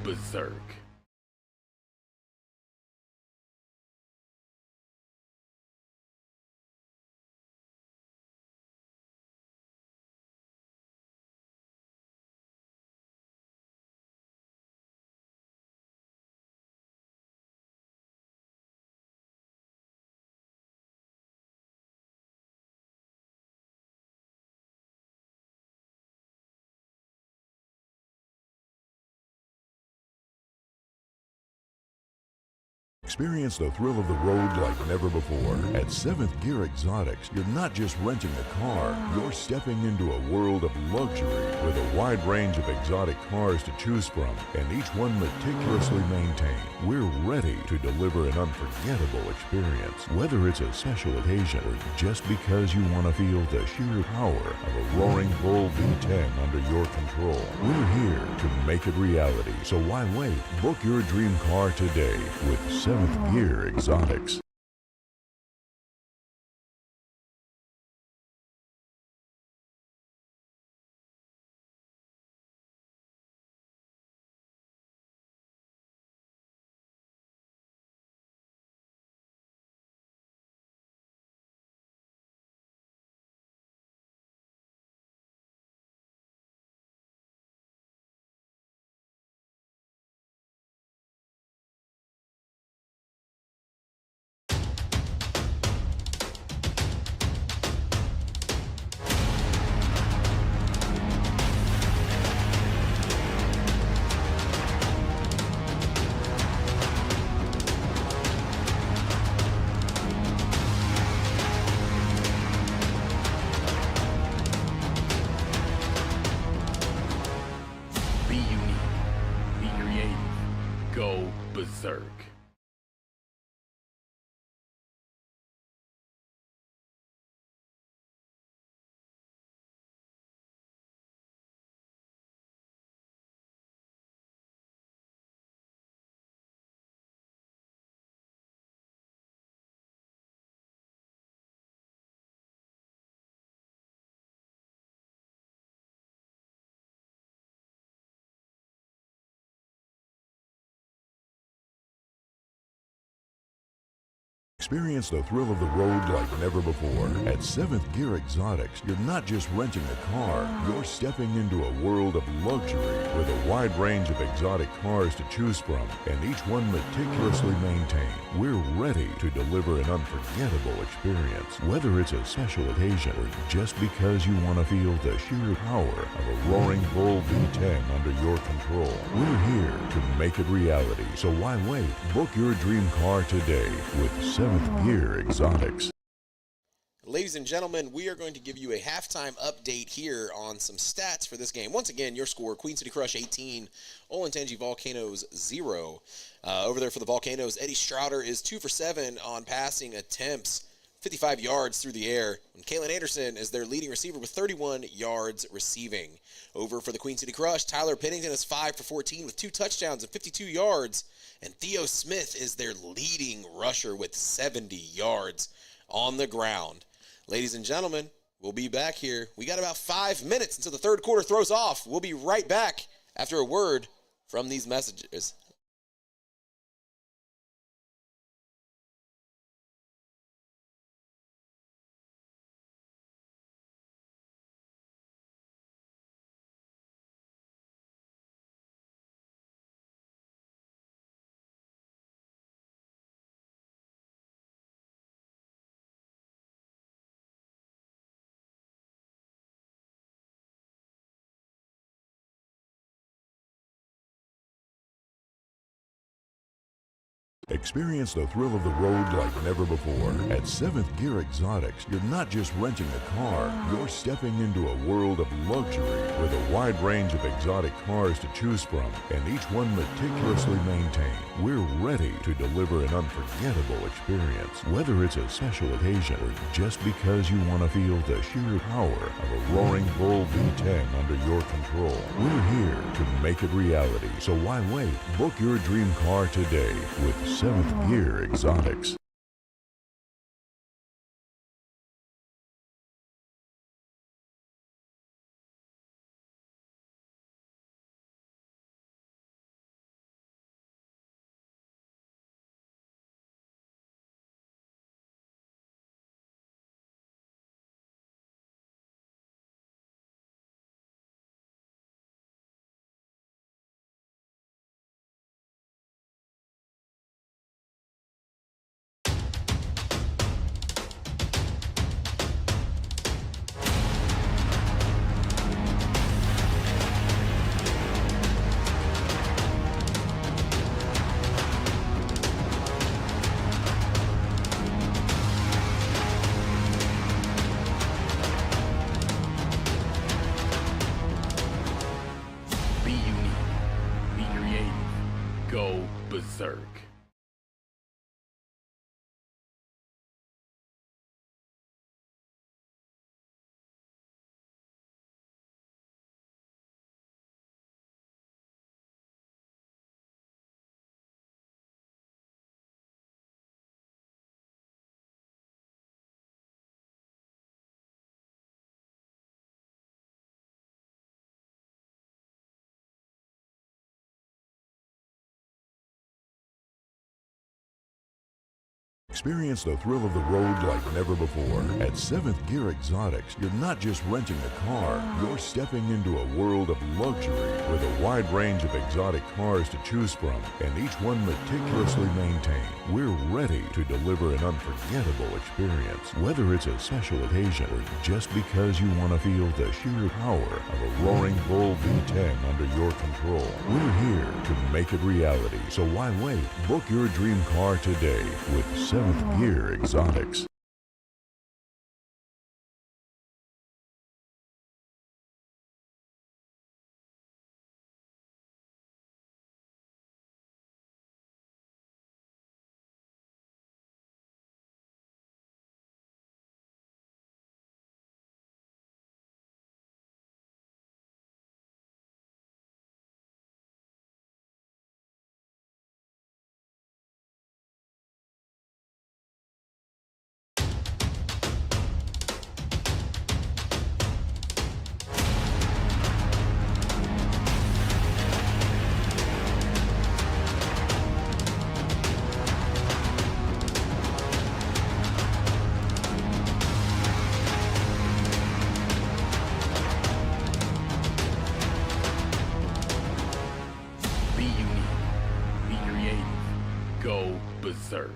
[SPEAKER 10] berserk.
[SPEAKER 8] Experience the thrill of the road like never before. At 7th Gear Exotics, you're not just renting a car, you're stepping into a world of luxury with a wide range of exotic cars to choose from, and each one meticulously maintained. We're ready to deliver an unforgettable experience. Whether it's a special occasion or just because you want to feel the sheer power of a roaring bull V10 under your control, we're here to make it reality. So why wait? Book your dream car today with 7th Gear Exotics.
[SPEAKER 10] Be unique. Be creative. Go berserk.
[SPEAKER 8] Experience the thrill of the road like never before. At 7th Gear Exotics, you're not just renting a car, you're stepping into a world of luxury with a wide range of exotic cars to choose from, and each one meticulously maintained. We're ready to deliver an unforgettable experience. Whether it's a special occasion or just because you want to feel the sheer power of a roaring bull V10 under your control, we're here to make it reality. So why wait? Book your dream car today with 7th Gear Exotics.
[SPEAKER 5] Ladies and gentlemen, we are going to give you a halftime update here on some stats for this game. Once again, your score, Queen City Crush 18, Olentangy Volcanoes 0. Over there for the Volcanoes, Eddie Strouder is 2 for 7 on passing attempts, 55 yards through the air. And Kalen Anderson is their leading receiver with 31 yards receiving. Over for the Queen City Crush, Tyler Pennington is 5 for 14 with 2 touchdowns and 52 yards. And Theo Smith is their leading rusher with 70 yards on the ground. Ladies and gentlemen, we'll be back here. We got about 5 minutes until the third quarter throws off. We'll be right back after a word from these messages.
[SPEAKER 8] Experience the thrill of the road like never before. At 7th Gear Exotics, you're not just renting a car, you're stepping into a world of luxury with a wide range of exotic cars to choose from, and each one meticulously maintained. We're ready to deliver an unforgettable experience. Whether it's a special occasion or just because you want to feel the sheer power of a roaring bull V10 under your control, we're here to make it reality. So why wait? Book your dream car today with 7th Gear Exotics.
[SPEAKER 10] Go berserk.
[SPEAKER 8] Experience the thrill of the road like never before. At 7th Gear Exotics, you're not just renting a car, you're stepping into a world of luxury with a wide range of exotic cars to choose from, and each one meticulously maintained. We're ready to deliver an unforgettable experience. Whether it's a special occasion or just because you want to feel the sheer power of a roaring bull V10 under your control, we're here to make it reality. So why wait? Book your dream car today with 7th Gear Exotics.
[SPEAKER 10] Be unique. Be creative. Go berserk.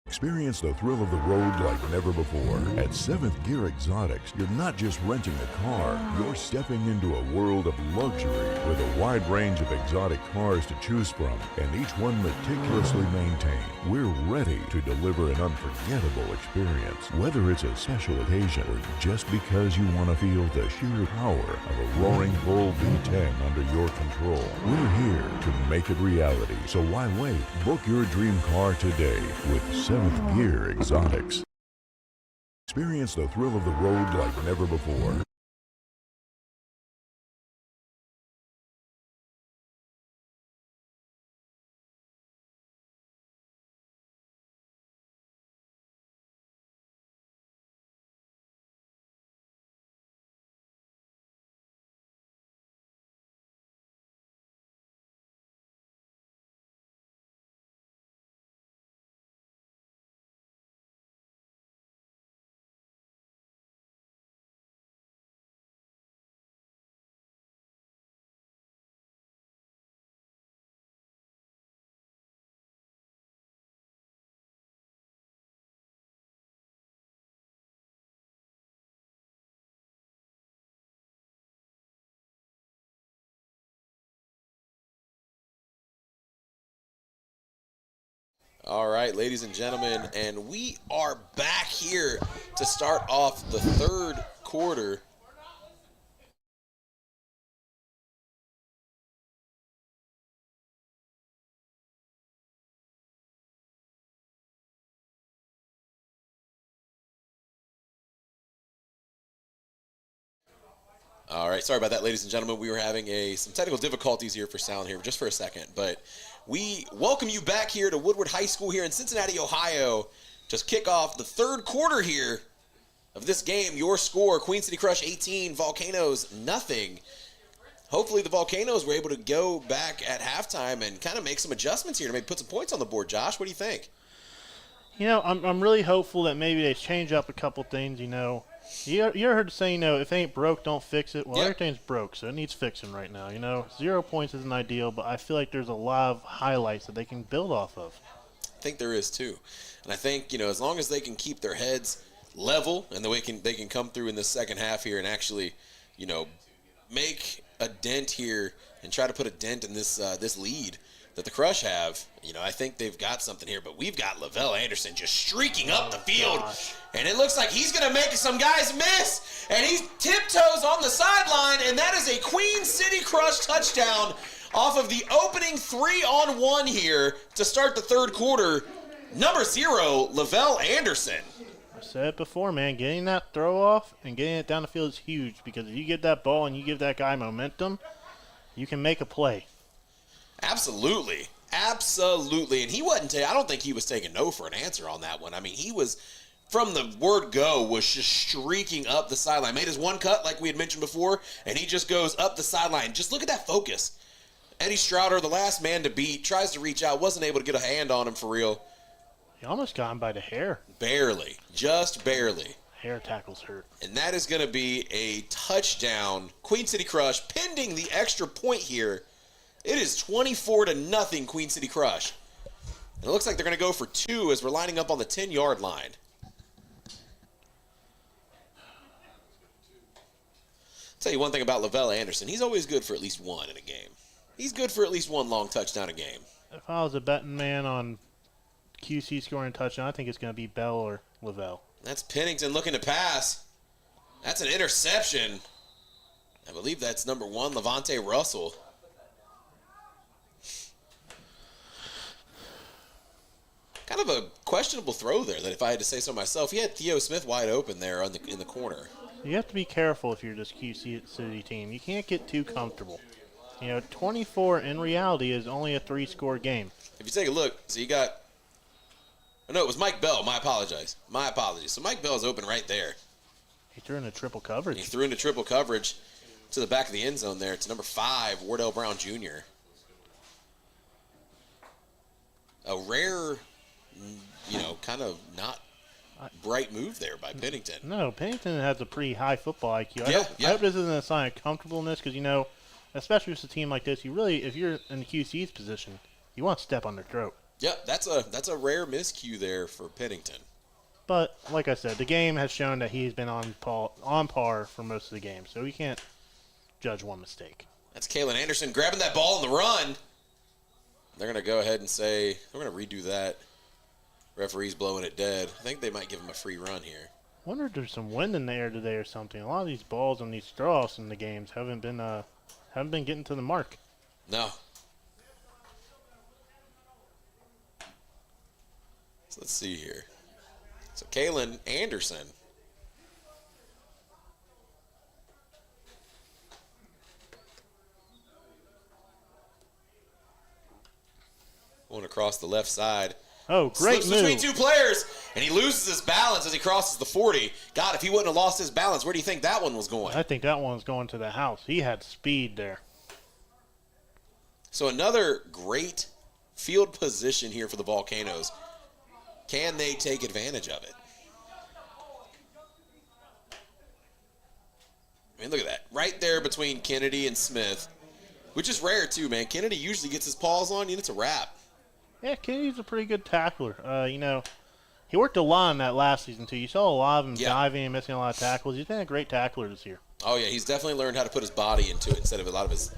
[SPEAKER 8] Experience the thrill of the road like never before. At 7th Gear Exotics, you're not just renting a car, you're stepping into a world of luxury with a wide range of exotic cars to choose from, and each one meticulously maintained. We're ready to deliver an unforgettable experience. Whether it's a special occasion or just because you want to feel the sheer power of a roaring bull V10 under your control, we're here to make it reality. So why wait? Book your dream car today with 7th Gear Exotics. Experience the thrill of the road like never before.
[SPEAKER 5] All right, ladies and gentlemen, and we are back here to start off the third quarter. All right, sorry about that, ladies and gentlemen. We were having some technical difficulties here for sound here just for a second, but we welcome you back here to Woodward High School here in Cincinnati, Ohio, to kick off the third quarter here of this game. Your score, Queen City Crush 18, Volcanoes nothing. Hopefully the Volcanoes were able to go back at halftime and kind of make some adjustments here to maybe put some points on the board. Josh, what do you think?
[SPEAKER 6] You know, I'm really hopeful that maybe they change up a couple things, you know. You ever heard the saying, if it ain't broke, don't fix it? Well,
[SPEAKER 5] Yep.
[SPEAKER 6] everything's broke, so it needs fixing right now. 0 points isn't ideal, but I feel like there's a lot of highlights that they can build off of.
[SPEAKER 5] I think there is too. And I think, as long as they can keep their heads level and they can come through in the second half here and actually, make a dent here and try to put a dent in this lead that the Crush have, I think they've got something here. But we've got Lavelle Anderson just streaking up the field.
[SPEAKER 6] Gosh.
[SPEAKER 5] And it looks like he's going to make some guys miss. And he tiptoes on the sideline, and that is a Queen City Crush touchdown off of the opening 3-on-1 here to start the third quarter. Number 0, Lavelle Anderson.
[SPEAKER 6] I said it before, man. Getting that throw off and getting it down the field is huge because if you give that ball and you give that guy momentum, you can make a play.
[SPEAKER 5] Absolutely. Absolutely. And he wasn't, I don't think he was taking no for an answer on that one. I mean, he was, from the word go, was just streaking up the sideline. Made his one cut like we had mentioned before, and he just goes up the sideline. Just look at that focus. Eddie Strouder, the last man to beat, tries to reach out, wasn't able to get a hand on him for real.
[SPEAKER 6] He almost got him by the hair.
[SPEAKER 5] Barely. Just barely.
[SPEAKER 6] Hair tackles hurt.
[SPEAKER 5] And that is going to be a touchdown. Queen City Crush pending the extra point here. It is 24-0 Queen City Crush. And it looks like they're going to go for 2 as we're lining up on the 10-yard line. Tell you one thing about Lavelle Anderson. He's always good for at least 1 in a game. He's good for at least 1 long touchdown a game.
[SPEAKER 6] If I was a betting man on QC scoring a touchdown, I think it's going to be Bell or Lavelle.
[SPEAKER 5] That's Pennington looking to pass. That's an interception. I believe that's number 1, Levante Russell. Kind of a questionable throw there, that if I had to say so myself. He had Theo Smith wide open there in the corner.
[SPEAKER 6] You have to be careful if you're this QC City team. You can't get too comfortable. 24 in reality is only a 3-score game.
[SPEAKER 5] If you take a look, so you got... Oh, no, it was Mike Bell. My apologies. So Mike Bell is open right there.
[SPEAKER 6] He threw into triple coverage.
[SPEAKER 5] He threw into triple coverage to the back of the end zone there. It's number 5, Wardell Brown Jr. A rare, kind of not bright move there by Pennington.
[SPEAKER 6] No, Pennington has a pretty high football IQ. I
[SPEAKER 5] Yeah.
[SPEAKER 6] hope this isn't a sign of comfortableness because, especially with a team like this, if you're in the QC's position, you want to step on their throat.
[SPEAKER 5] Yeah, that's a rare miscue there for Pennington.
[SPEAKER 6] But, like I said, the game has shown that he's been on par for most of the game, so we can't judge one mistake.
[SPEAKER 5] That's Kalen Anderson grabbing that ball on the run. They're going to go ahead and say, we're going to redo that. Referee's blowing it dead. I think they might give him a free run here.
[SPEAKER 6] I wonder if there's some wind in the air today or something. A lot of these balls and these throw-offs in the games haven't been getting to the mark.
[SPEAKER 5] No. So let's see here. So Kalen Anderson. Going across the left side.
[SPEAKER 6] Oh, great
[SPEAKER 5] Slips
[SPEAKER 6] move.
[SPEAKER 5] between 2 players, and he loses his balance as he crosses the 40. God, if he wouldn't have lost his balance, where do you think that one was going?
[SPEAKER 6] I think that one's going to the house. He had speed there.
[SPEAKER 5] So another great field position here for the Volcanoes. Can they take advantage of it? I mean, look at that. Right there between Kennedy and Smith, which is rare too, man. Kennedy usually gets his paws on you, and it's a wrap.
[SPEAKER 6] Yeah, Kennedy's a pretty good tackler. He worked a lot in that last season, too. You saw a lot of him diving and missing a lot of tackles. He's been a great tackler this year.
[SPEAKER 5] Oh, yeah, he's definitely learned how to put his body into it instead of a lot of his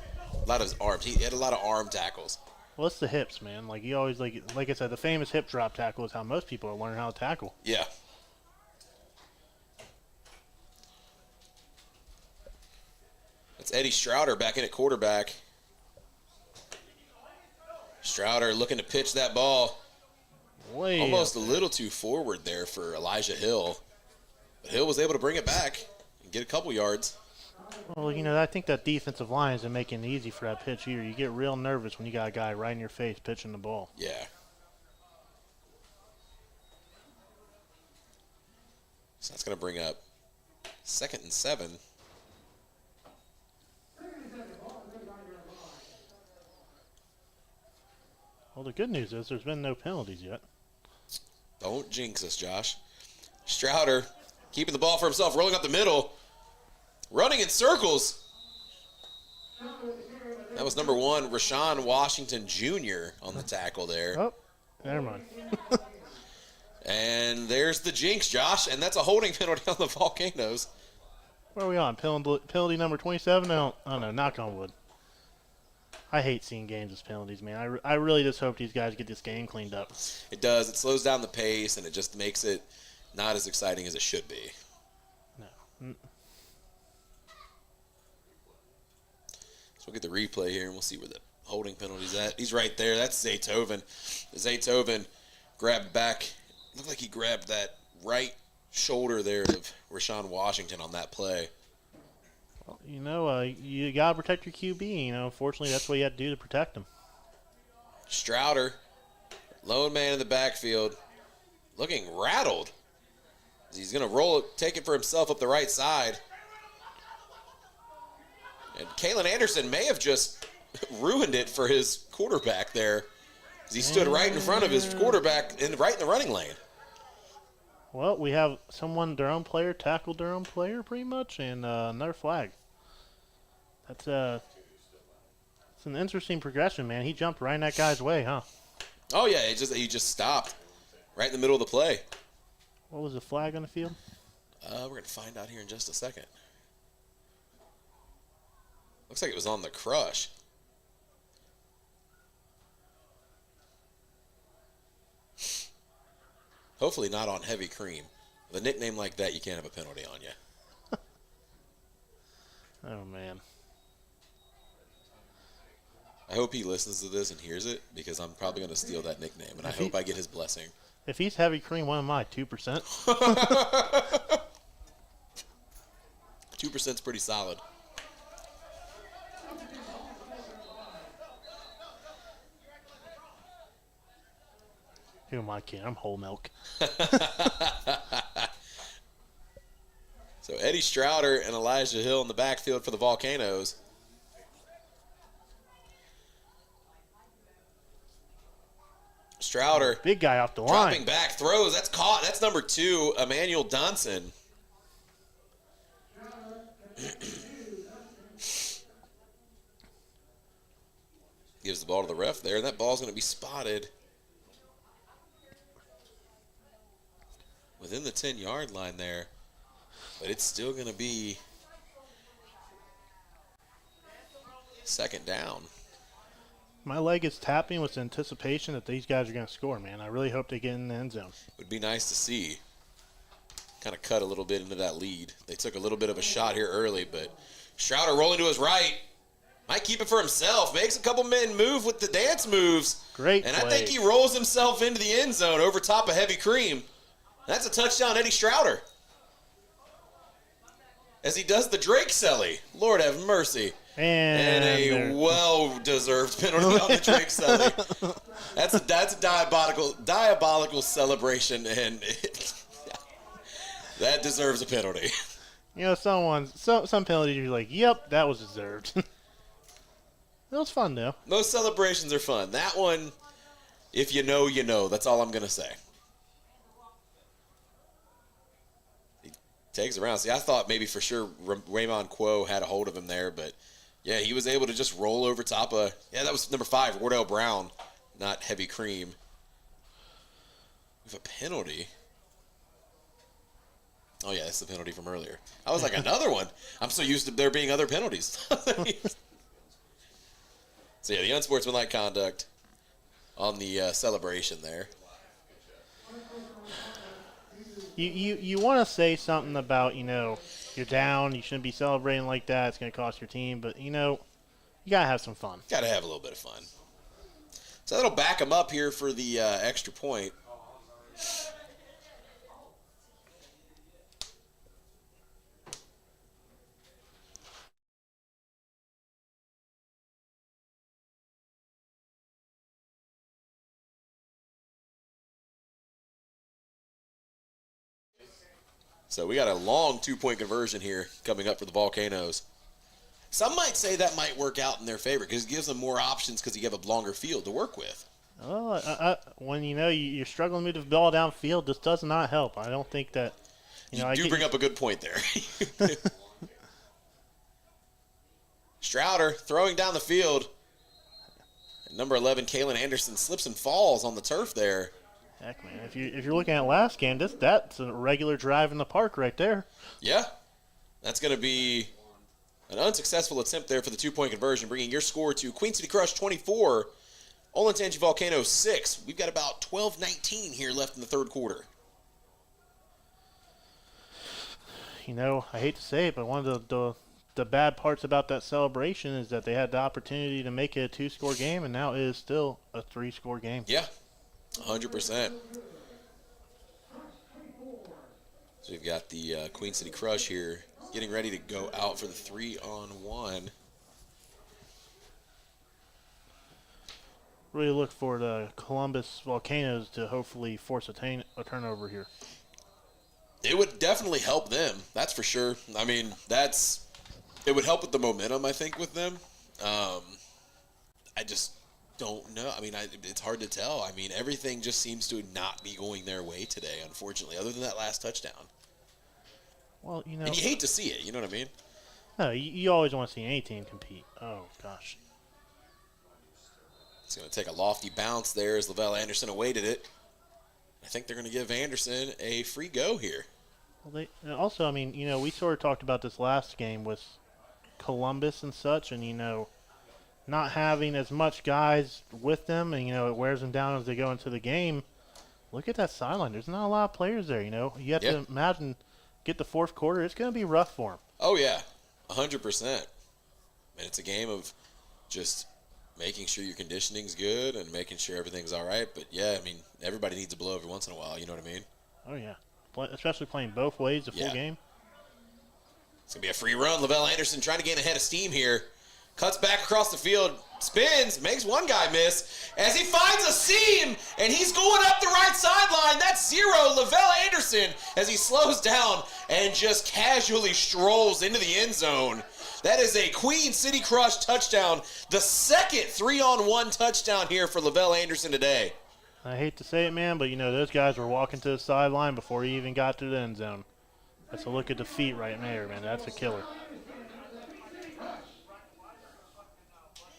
[SPEAKER 5] arms. He had a lot of arm tackles.
[SPEAKER 6] Well, it's the hips, man. Like you always like I said, the famous hip drop tackle is how most people are learning how to tackle.
[SPEAKER 5] Yeah. That's Eddie Strouder back in at quarterback. Strouder looking to pitch that ball.
[SPEAKER 6] Way
[SPEAKER 5] almost a
[SPEAKER 6] up
[SPEAKER 5] little too forward there for Elijah Hill. But Hill was able to bring it back and get a couple yards.
[SPEAKER 6] Well, I think that defensive line isn't making it easy for that pitch here. You get real nervous when you got a guy right in your face pitching the ball.
[SPEAKER 5] Yeah. So that's going to bring up 2nd and 7.
[SPEAKER 6] Well, the good news is there's been no penalties yet.
[SPEAKER 5] Don't jinx us, Josh. Strouder keeping the ball for himself, rolling up the middle, running in circles. That was number 1, Rashawn Washington Jr. on the tackle there.
[SPEAKER 6] Oh, never mind.
[SPEAKER 5] And there's the jinx, Josh, and that's a holding penalty on the Volcanoes.
[SPEAKER 6] Where are we on? Penalty number 27? I don't know. Knock on wood. I hate seeing games as penalties, man. I really just hope these guys get this game cleaned up.
[SPEAKER 5] It does. It slows down the pace, and it just makes it not as exciting as it should be.
[SPEAKER 6] No.
[SPEAKER 5] So we'll get the replay here, and we'll see where the holding penalty's at. He's right there. That's Zaytoven. Zaytoven grabbed back. Looked like he grabbed that right shoulder there of Rashawn Washington on that play.
[SPEAKER 6] Well, you got to protect your QB. Unfortunately, that's what you have to do to protect him.
[SPEAKER 5] Strouder, lone man in the backfield, looking rattled. He's going to roll it, take it for himself up the right side. And Kalen Anderson may have just ruined it for his quarterback there. He stood right in front of his quarterback, right in the running lane.
[SPEAKER 6] Well, we have their own player, tackled their own player pretty much, and another flag. That's it's an interesting progression, man. He jumped right in that guy's way, huh?
[SPEAKER 5] Oh, yeah, he just stopped right in the middle of the play.
[SPEAKER 6] What was the flag on the field?
[SPEAKER 5] We're going to find out here in just a second. Looks like it was on the crush. Hopefully not on Heavy Cream. With a nickname like that, you can't have a penalty on you.
[SPEAKER 6] Oh, man.
[SPEAKER 5] I hope he listens to this and hears it, because I'm probably going to steal that nickname, and I hope I get his blessing.
[SPEAKER 6] If he's Heavy Cream, what am I, 2%?
[SPEAKER 5] 2% is pretty solid.
[SPEAKER 6] Who am I kidding? I'm whole milk.
[SPEAKER 5] So Eddie Strouder and Elijah Hill in the backfield for the Volcanoes. Strouder,
[SPEAKER 6] big guy off the line.
[SPEAKER 5] Dropping back, throws. That's caught. That's number 2, Emmanuel Dunson. Gives the ball to the ref there, and that ball's going to be spotted within the 10-yard line there. But it's still going to be second down.
[SPEAKER 6] My leg is tapping with anticipation that these guys are going to score, man. I really hope they get in the end zone.
[SPEAKER 5] Would be nice to see. Kind of cut a little bit into that lead. They took a little bit of a shot here early, but Strouder rolling to his right. Might keep it for himself. Makes a couple men move with the dance moves.
[SPEAKER 6] Great
[SPEAKER 5] And
[SPEAKER 6] play.
[SPEAKER 5] I think he rolls himself into the end zone over top of Heavy Cream. That's a touchdown, Eddie Strouder. As he does the Drake Selly. Lord have mercy. And a well-deserved penalty on the Drake Selly. That's a diabolical celebration, and that deserves a penalty.
[SPEAKER 6] Some penalties you're like, yep, that was deserved. It was fun, though.
[SPEAKER 5] Most celebrations are fun. That one, if you know, you know. That's all I'm going to say. He takes it around. See, I thought maybe for sure Raymond Quo had a hold of him there, but yeah, he was able to just roll over top of, that was number 5, Wardell Brown, not Heavy Cream. We have a penalty. Oh, yeah, that's the penalty from earlier. I was like, another one? I'm so used to there being other penalties. So, yeah, the unsportsmanlike conduct on the celebration there.
[SPEAKER 6] You want to say something about, you're down, you shouldn't be celebrating like that, it's going to cost your team, but, you got to have some fun.
[SPEAKER 5] Got to have a little bit of fun. So that'll back him up here for the extra point. So we got a long 2-point conversion here coming up for the Volcanoes. Some might say that might work out in their favor because it gives them more options because you have a longer field to work with.
[SPEAKER 6] Well, when you're struggling to move the ball downfield, this does not help. I don't think that. You
[SPEAKER 5] do bring up a good point there. Strouder throwing down the field. Number 11, Kalen Anderson, slips and falls on the turf there.
[SPEAKER 6] Heck, man, if you're looking at last game, that's a regular drive in the park right there.
[SPEAKER 5] Yeah, that's going to be an unsuccessful attempt there for the two-point conversion, bringing your score to Queen City Crush 24, Olentangy Volcano 6. We've got about 12:19 here left in the third quarter.
[SPEAKER 6] I hate to say it, but one of the bad parts about that celebration is that they had the opportunity to make it a two-score game, and now it is still a three-score game.
[SPEAKER 5] Yeah, 100%. So we've got the Queen City Crush here getting ready to go out for the 3-on-1.
[SPEAKER 6] Really look for the Columbus Volcanoes to hopefully force a turnover here.
[SPEAKER 5] It would definitely help them, that's for sure. I mean, it would help with the momentum, I think, with them. I just don't know. I mean, it's hard to tell. I mean, everything just seems to not be going their way today, unfortunately, other than that last touchdown.
[SPEAKER 6] Well,
[SPEAKER 5] And you hate to see it, you know what I mean?
[SPEAKER 6] No, you always want to see any team compete. Oh, gosh.
[SPEAKER 5] It's going to take a lofty bounce there as Lavelle Anderson awaited it. I think they're going to give Anderson a free go here.
[SPEAKER 6] Well, also, I mean, we sort of talked about this last game with Columbus and such, and, not having as much guys with them, and, it wears them down as they go into the game. Look at that sideline. There's not a lot of players there, You have to imagine, get the fourth quarter, it's going to be rough for them.
[SPEAKER 5] Oh, yeah, 100%. And it's a game of just making sure your conditioning's good and making sure everything's all right. But, yeah, I mean, everybody needs a blow every once in a while, you know what I mean?
[SPEAKER 6] Oh, yeah. Especially playing both ways the full game.
[SPEAKER 5] It's going to be a free run. Lavelle Anderson trying to gain a head of steam here. Cuts back across the field, spins, makes one guy miss as he finds a seam, and he's going up the right sideline. That's 0, Lavelle Anderson, as he slows down and just casually strolls into the end zone. That is a Queen City Crush touchdown, the second 3-on-1 touchdown here for Lavelle Anderson today.
[SPEAKER 6] I hate to say it, man, but, those guys were walking to the sideline before he even got to the end zone. That's a look at the feet right there, man. That's a killer.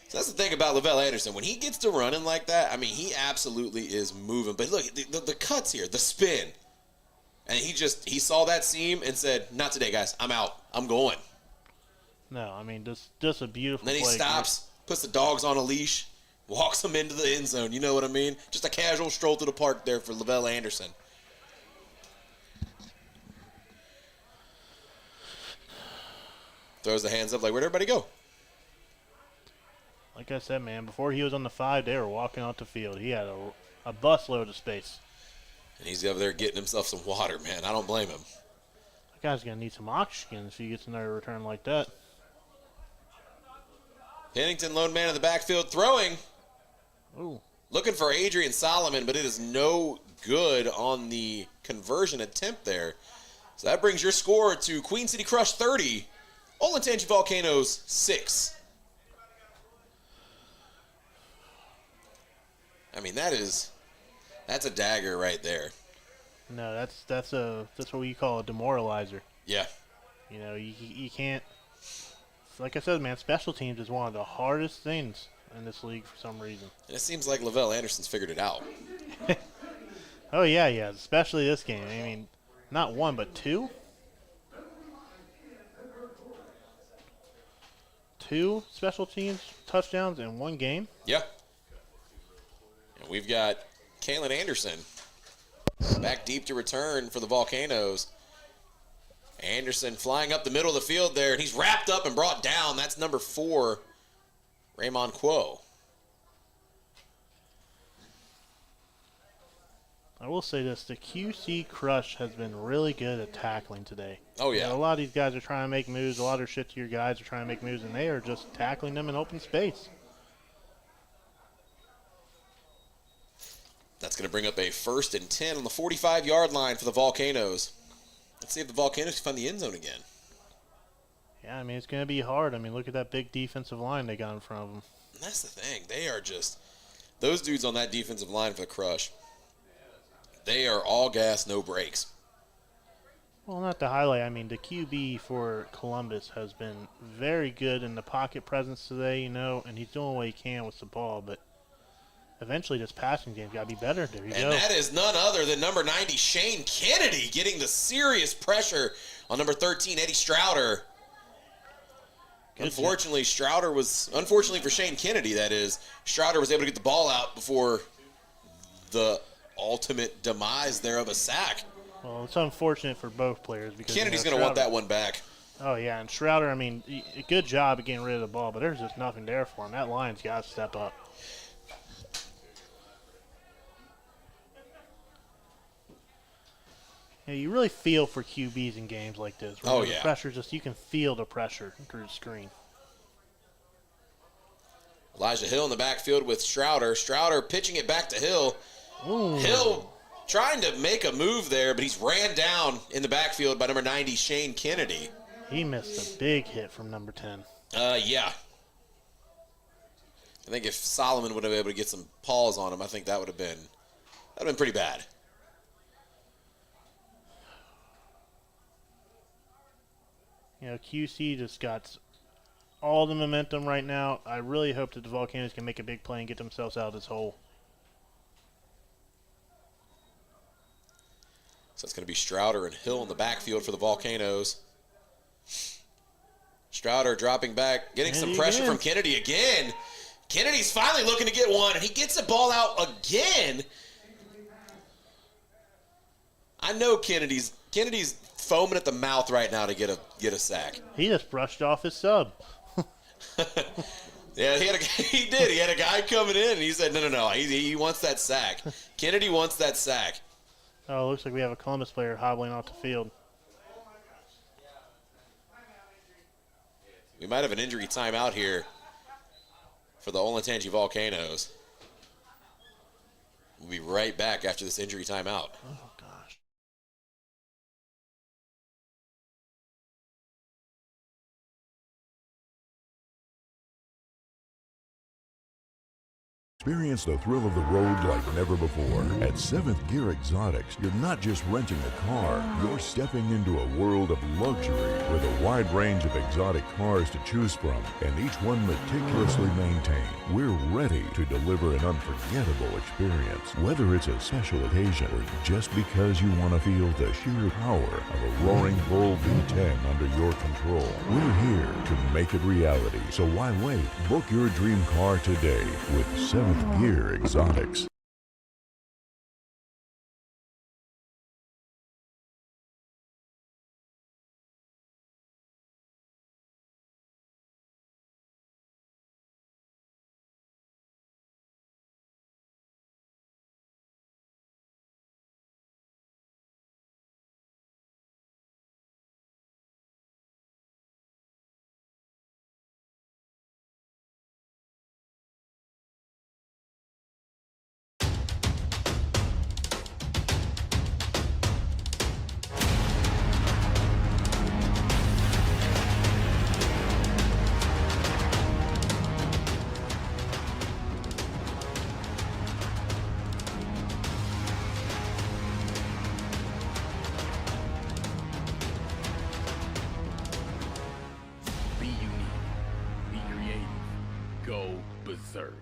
[SPEAKER 5] So that's the thing about Lavelle Anderson. When he gets to running like that, I mean, he absolutely is moving. But look, the cuts here, the spin. And he saw that seam and said, not today, guys. I'm out. I'm going.
[SPEAKER 6] No, I mean, just a beautiful
[SPEAKER 5] play. Then he stops, puts the dogs on a leash, walks them into the end zone. You know what I mean? Just a casual stroll to the park there for Lavelle Anderson. Throws the hands up like, where'd everybody go?
[SPEAKER 6] Like I said, man, before he was on the 5, they were walking out the field. He had a busload of space.
[SPEAKER 5] And he's over there getting himself some water, man. I don't blame him.
[SPEAKER 6] That guy's going to need some oxygen if he gets another return like that.
[SPEAKER 5] Pennington, lone man in the backfield, throwing.
[SPEAKER 6] Ooh.
[SPEAKER 5] Looking for Adrian Solomon, but it is no good on the conversion attempt there. So that brings your score to Queen City Crush 30, Olentangy Volcanoes 6. I mean, that's a dagger right there.
[SPEAKER 6] No, that's what you call a demoralizer.
[SPEAKER 5] Yeah.
[SPEAKER 6] You can't. Like I said, man, special teams is one of the hardest things in this league for some reason.
[SPEAKER 5] And it seems like Lavelle Anderson's figured it out.
[SPEAKER 6] Oh yeah, especially this game. I mean, not one but two. 2 special teams touchdowns in one game.
[SPEAKER 5] Yeah. And we've got Kalen Anderson back deep to return for the Volcanoes. Anderson flying up the middle of the field there, and he's wrapped up and brought down. That's number 4, Raymond Quo.
[SPEAKER 6] I will say this, the QC Crush has been really good at tackling today.
[SPEAKER 5] Oh, yeah.
[SPEAKER 6] A lot of these guys are trying to make moves. A lot of shit-tier guys are trying to make moves, and they are just tackling them in open space.
[SPEAKER 5] That's going to bring up a 1st and 10 on the 45-yard line for the Volcanoes. Let's see if the Volcanoes can find the end zone again.
[SPEAKER 6] Yeah, I mean, it's going to be hard. I mean, look at that big defensive line they got in front of them.
[SPEAKER 5] And that's the thing. They are just – those dudes on that defensive line for the Crush, they are all gas, no brakes.
[SPEAKER 6] Well, not to highlight, I mean, the QB for Columbus has been very good in the pocket presence today, and he's doing what he can with the ball, but eventually this passing game's got to be better. There you go.
[SPEAKER 5] And that is none other than number 90, Shane Kennedy, getting the serious pressure on number 13, Eddie Strouder. Unfortunately for Shane Kennedy, that is, Strouder was able to get the ball out before the ultimate demise there of a sack.
[SPEAKER 6] Well, it's unfortunate for both players because
[SPEAKER 5] Kennedy's going to want that one back.
[SPEAKER 6] Oh, yeah, and Strouder, I mean, good job at getting rid of the ball, but there's just nothing there for him. That line's got to step up. Yeah, you really feel for QBs in games like this.
[SPEAKER 5] Oh,
[SPEAKER 6] the
[SPEAKER 5] yeah.
[SPEAKER 6] Pressure you can feel the pressure through the screen.
[SPEAKER 5] Elijah Hill in the backfield with Strouder. Strouder pitching it back to Hill.
[SPEAKER 6] Ooh.
[SPEAKER 5] Hill trying to make a move there, but he's ran down in the backfield by number 90, Shane Kennedy.
[SPEAKER 6] He missed a big hit from number 10.
[SPEAKER 5] Yeah. I think if Solomon would have been able to get some paws on him, I think that would have been pretty bad.
[SPEAKER 6] QC just got all the momentum right now. I really hope that the Volcanoes can make a big play and get themselves out of this hole.
[SPEAKER 5] So it's going to be Strouder and Hill in the backfield for the Volcanoes. Strouder dropping back, getting some pressure from Kennedy again. Kennedy's finally looking to get one, and he gets the ball out again. I know Kennedy's foaming at the mouth right now to get a sack.
[SPEAKER 6] He just brushed off his sub.
[SPEAKER 5] Yeah, he did. He had a guy coming in, and he said, no. He wants that sack. Kennedy wants that sack.
[SPEAKER 6] Oh, it looks like we have a Columbus player hobbling off the field.
[SPEAKER 5] We might have an injury timeout here for the Olentangy Volcanoes. We'll be right back after this injury timeout.
[SPEAKER 6] Oh, gosh.
[SPEAKER 8] Experience the thrill of the road like never before. At 7th Gear Exotics, you're not just renting a car, you're stepping into a world of luxury with a wide range of exotic cars to choose from, and each one meticulously maintained. We're ready to deliver an unforgettable experience, whether it's a special occasion or just because you want to feel the sheer power of a roaring bull V10 under your control. We're here to make it reality, so why wait? Book your dream car today with 7th Gear Exotics.
[SPEAKER 10] Be unique. Be creative. Go berserk.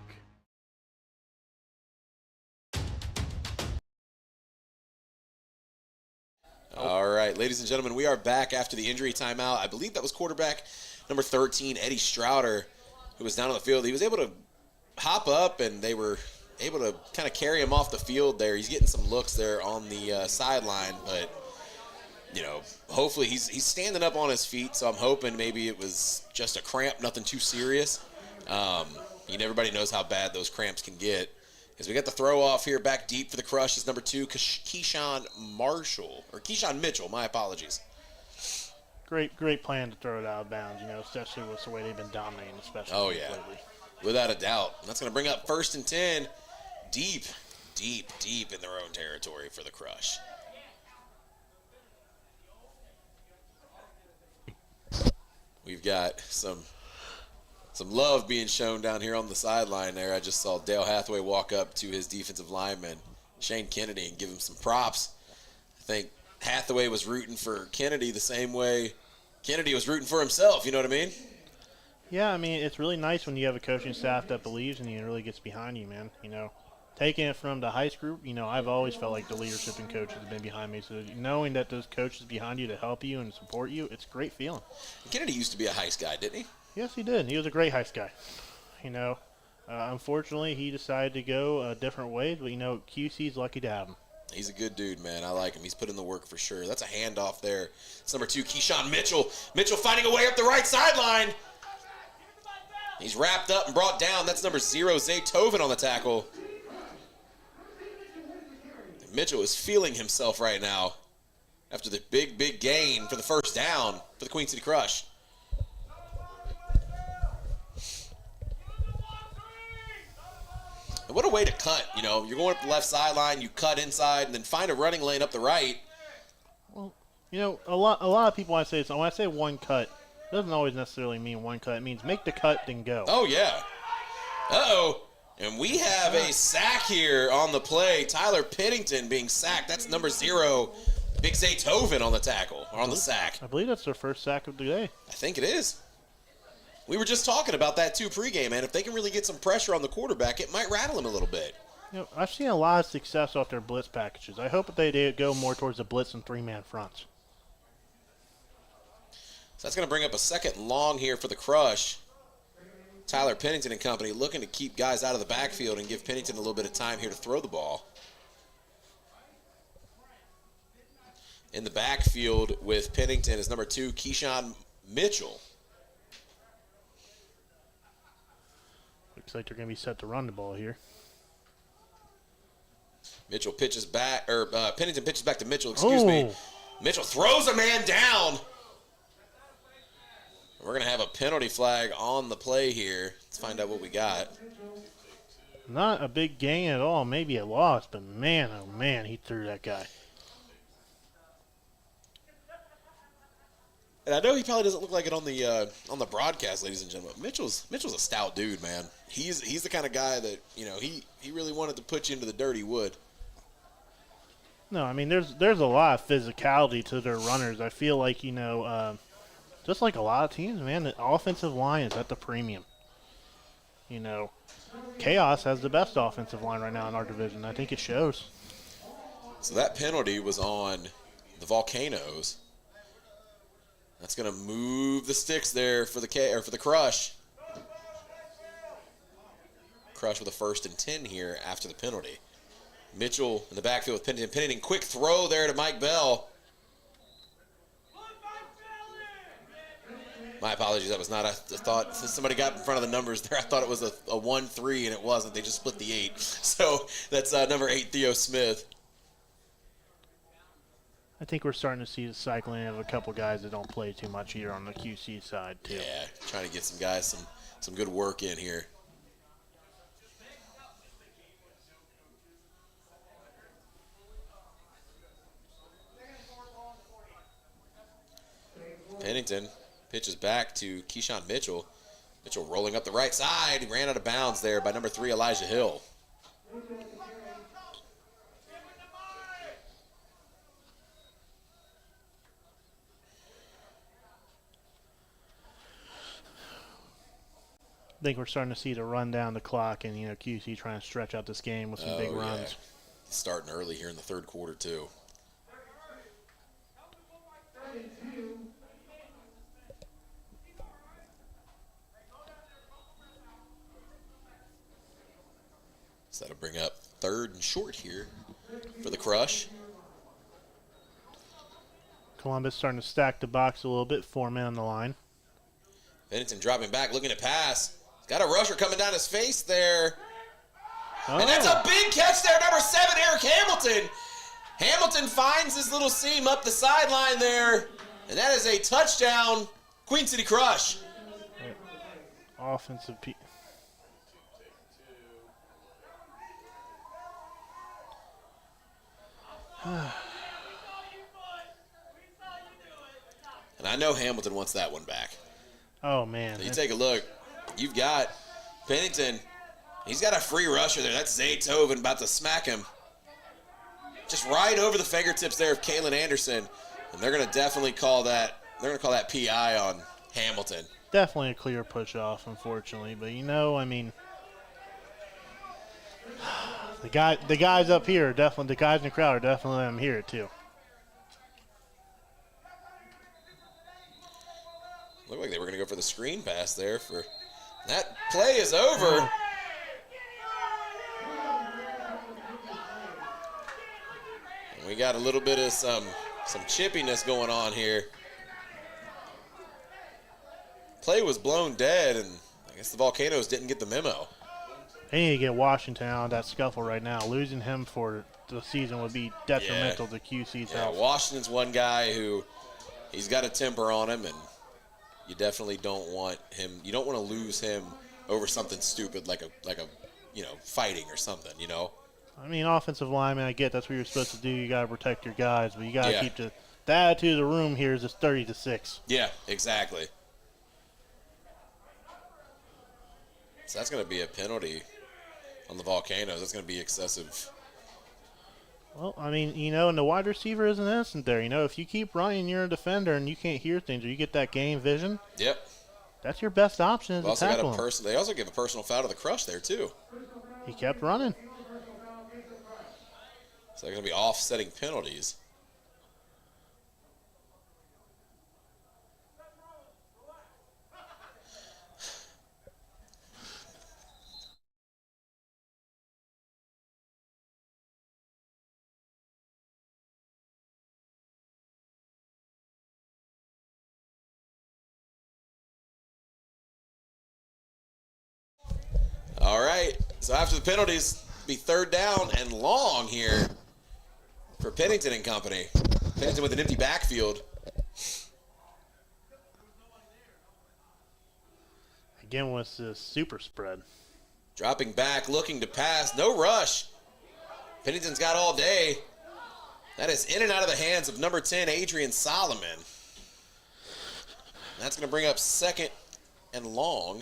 [SPEAKER 5] All right, ladies and gentlemen, we are back after the injury timeout. I believe that was quarterback number 13, Eddie Strouder, who was down on the field. He was able to hop up, and they were able to kind of carry him off the field there. He's getting some looks there on the sideline, but, hopefully he's standing up on his feet, so I'm hoping maybe it was just a cramp, nothing too serious. Everybody knows how bad those cramps can get. As we got the throw off here back deep for the Crush is number 2, Keyshawn Mitchell, my apologies.
[SPEAKER 6] Great plan to throw it out of bounds, especially with the way they've been dominating, especially lately.
[SPEAKER 5] Without a doubt. And that's going to bring up 1st and 10, deep in their own territory for the Crush. We've got some love being shown down here on the sideline there. I just saw Dale Hathaway walk up to his defensive lineman, Shane Kennedy, and give him some props. I think Hathaway was rooting for Kennedy the same way Kennedy was rooting for himself. You know what I mean?
[SPEAKER 6] Yeah, I mean, it's really nice when you have a coaching staff that believes in you and really gets behind you, man. You know, taking it from the high school, you know, I've always felt like the leadership and coaches have been behind me. So knowing that those coaches behind you to help you and support you, it's a great feeling.
[SPEAKER 5] Kennedy used to be a Heist guy, didn't he?
[SPEAKER 6] Yes, he did. He was a great Heist guy. You know, unfortunately, he decided to go different ways, but, you know, QC's lucky to have him.
[SPEAKER 5] He's a good dude, man. I like him. He's put in the work for sure. That's a handoff there. It's number 2, Keyshawn Mitchell. Mitchell finding a way up the right sideline. He's wrapped up and brought down. That's number 0, Zaytoven on the tackle. Mitchell is feeling himself right now after the big gain for the first down for the Queen City Crush. And what a way to cut, you know. You're going up the left sideline, you cut inside, and then find a running lane up the right.
[SPEAKER 6] Well, you know, a lot of people, when I say one cut, it doesn't always necessarily mean one cut. It means make the cut, then go.
[SPEAKER 5] Oh, yeah. Uh-oh. And we have a sack here on the play. Tyler Pennington being sacked. That's number 0, Big Zaytoven on the tackle, or on the sack.
[SPEAKER 6] I believe that's their first sack of the day.
[SPEAKER 5] I think it is. We were just talking about that, too, pregame, man. If they can really get some pressure on the quarterback, it might rattle him a little bit.
[SPEAKER 6] You know, I've seen a lot of success off their blitz packages. I hope that they go more towards the blitz and 3-man fronts.
[SPEAKER 5] So that's going to bring up a second long here for the Crush. Tyler Pennington and company looking to keep guys out of the backfield and give Pennington a little bit of time here to throw the ball. In the backfield with Pennington is number 2, Keyshawn Mitchell.
[SPEAKER 6] Looks like they're going to be set to run the ball here.
[SPEAKER 5] Mitchell pitches back, or Pennington pitches back to Mitchell, excuse me. Mitchell throws a man down. We're going to have a penalty flag on the play here. Let's find out what we got.
[SPEAKER 6] Not a big gain at all, maybe a loss, but man, oh man, he threw that guy.
[SPEAKER 5] And I know he probably doesn't look like it on the broadcast, ladies and gentlemen. Mitchell's a stout dude, man. He's the kind of guy that, you know, he really wanted to put you into the dirty wood.
[SPEAKER 6] No, I mean there's a lot of physicality to their runners. I feel like, you know, just like a lot of teams, man, the offensive line is at the premium. You know, Chaos has the best offensive line right now in our division. I think it shows.
[SPEAKER 5] So that penalty was on the Volcanoes. That's going to move the sticks there for the Crush. Crush with a 1st and 10 here after the penalty. Mitchell in the backfield with Pennington. Pennington, quick throw there to Mike Bell. My apologies, that was not a thought. Since somebody got in front of the numbers there, I thought it was a 1-3, and it wasn't. They just split the 8. So that's number 8, Theo Smith.
[SPEAKER 6] I think we're starting to see the cycling of a couple guys that don't play too much here on the QC side, too.
[SPEAKER 5] Yeah, trying to get some guys some good work in here. Pennington pitches back to Keyshawn Mitchell. Mitchell rolling up the right side. He ran out of bounds there by number 3, Elijah Hill.
[SPEAKER 6] I think we're starting to see the run down the clock and, you know, QC trying to stretch out this game with some big runs.
[SPEAKER 5] Yeah. Starting early here in the 3rd quarter, too. So that'll bring up 3rd and short here for the Crush.
[SPEAKER 6] Columbus starting to stack the box a little bit, 4 men on the line.
[SPEAKER 5] Pennington dropping back, looking to pass. Got a rusher coming down his face there. Oh. And that's a big catch there, number 7, Eric Hamilton. Hamilton finds his little seam up the sideline there, and that is a touchdown, Queen City Crush.
[SPEAKER 6] Offensive
[SPEAKER 5] And I know Hamilton wants that one back.
[SPEAKER 6] Oh, man.
[SPEAKER 5] So you take a look. You've got Pennington. He's got a free rusher there. That's Zaytoven about to smack him. just right over the fingertips there of Kalen Anderson, and they're going to definitely call that. They're going to call that PI on Hamilton.
[SPEAKER 6] Definitely a clear push off, unfortunately. But I mean, the guys up here are definitely, the guys in the crowd are definitely letting them hear it too.
[SPEAKER 5] Looked like they were going to go for the screen pass there. For that play is over. And we got a little bit of some chippiness going on here. Play was blown dead, and I guess the Volcanoes didn't get the memo.
[SPEAKER 6] They need to get Washington out of that scuffle right now. Losing him for the season would be detrimental to QC's health.
[SPEAKER 5] Washington's one guy who he's got a temper on him, and you definitely don't want him. You don't want to lose him over something stupid like a fighting or something.
[SPEAKER 6] I mean, offensive lineman, I get that's what you're supposed to do. You got to protect your guys, but you got to keep the attitude of the room here is just 30-6.
[SPEAKER 5] Yeah, exactly. So that's going to be a penalty on the Volcanoes. That's going to be excessive.
[SPEAKER 6] Well, I mean, and the wide receiver isn't innocent there. If you keep running, you're a defender, and you can't hear things, or you get that game vision.
[SPEAKER 5] Yep.
[SPEAKER 6] That's your best option is to tackle him.
[SPEAKER 5] They also give a personal foul to the Crush there, too.
[SPEAKER 6] He kept running.
[SPEAKER 5] So they're going to be offsetting penalties. All right, so after the penalties, be third down and long here for Pennington and company. Pennington with an empty backfield.
[SPEAKER 6] Again with the super spread.
[SPEAKER 5] Dropping back, looking to pass, no rush. Pennington's got all day. That is in and out of the hands of number 10, Adrian Solomon. That's going to bring up second and long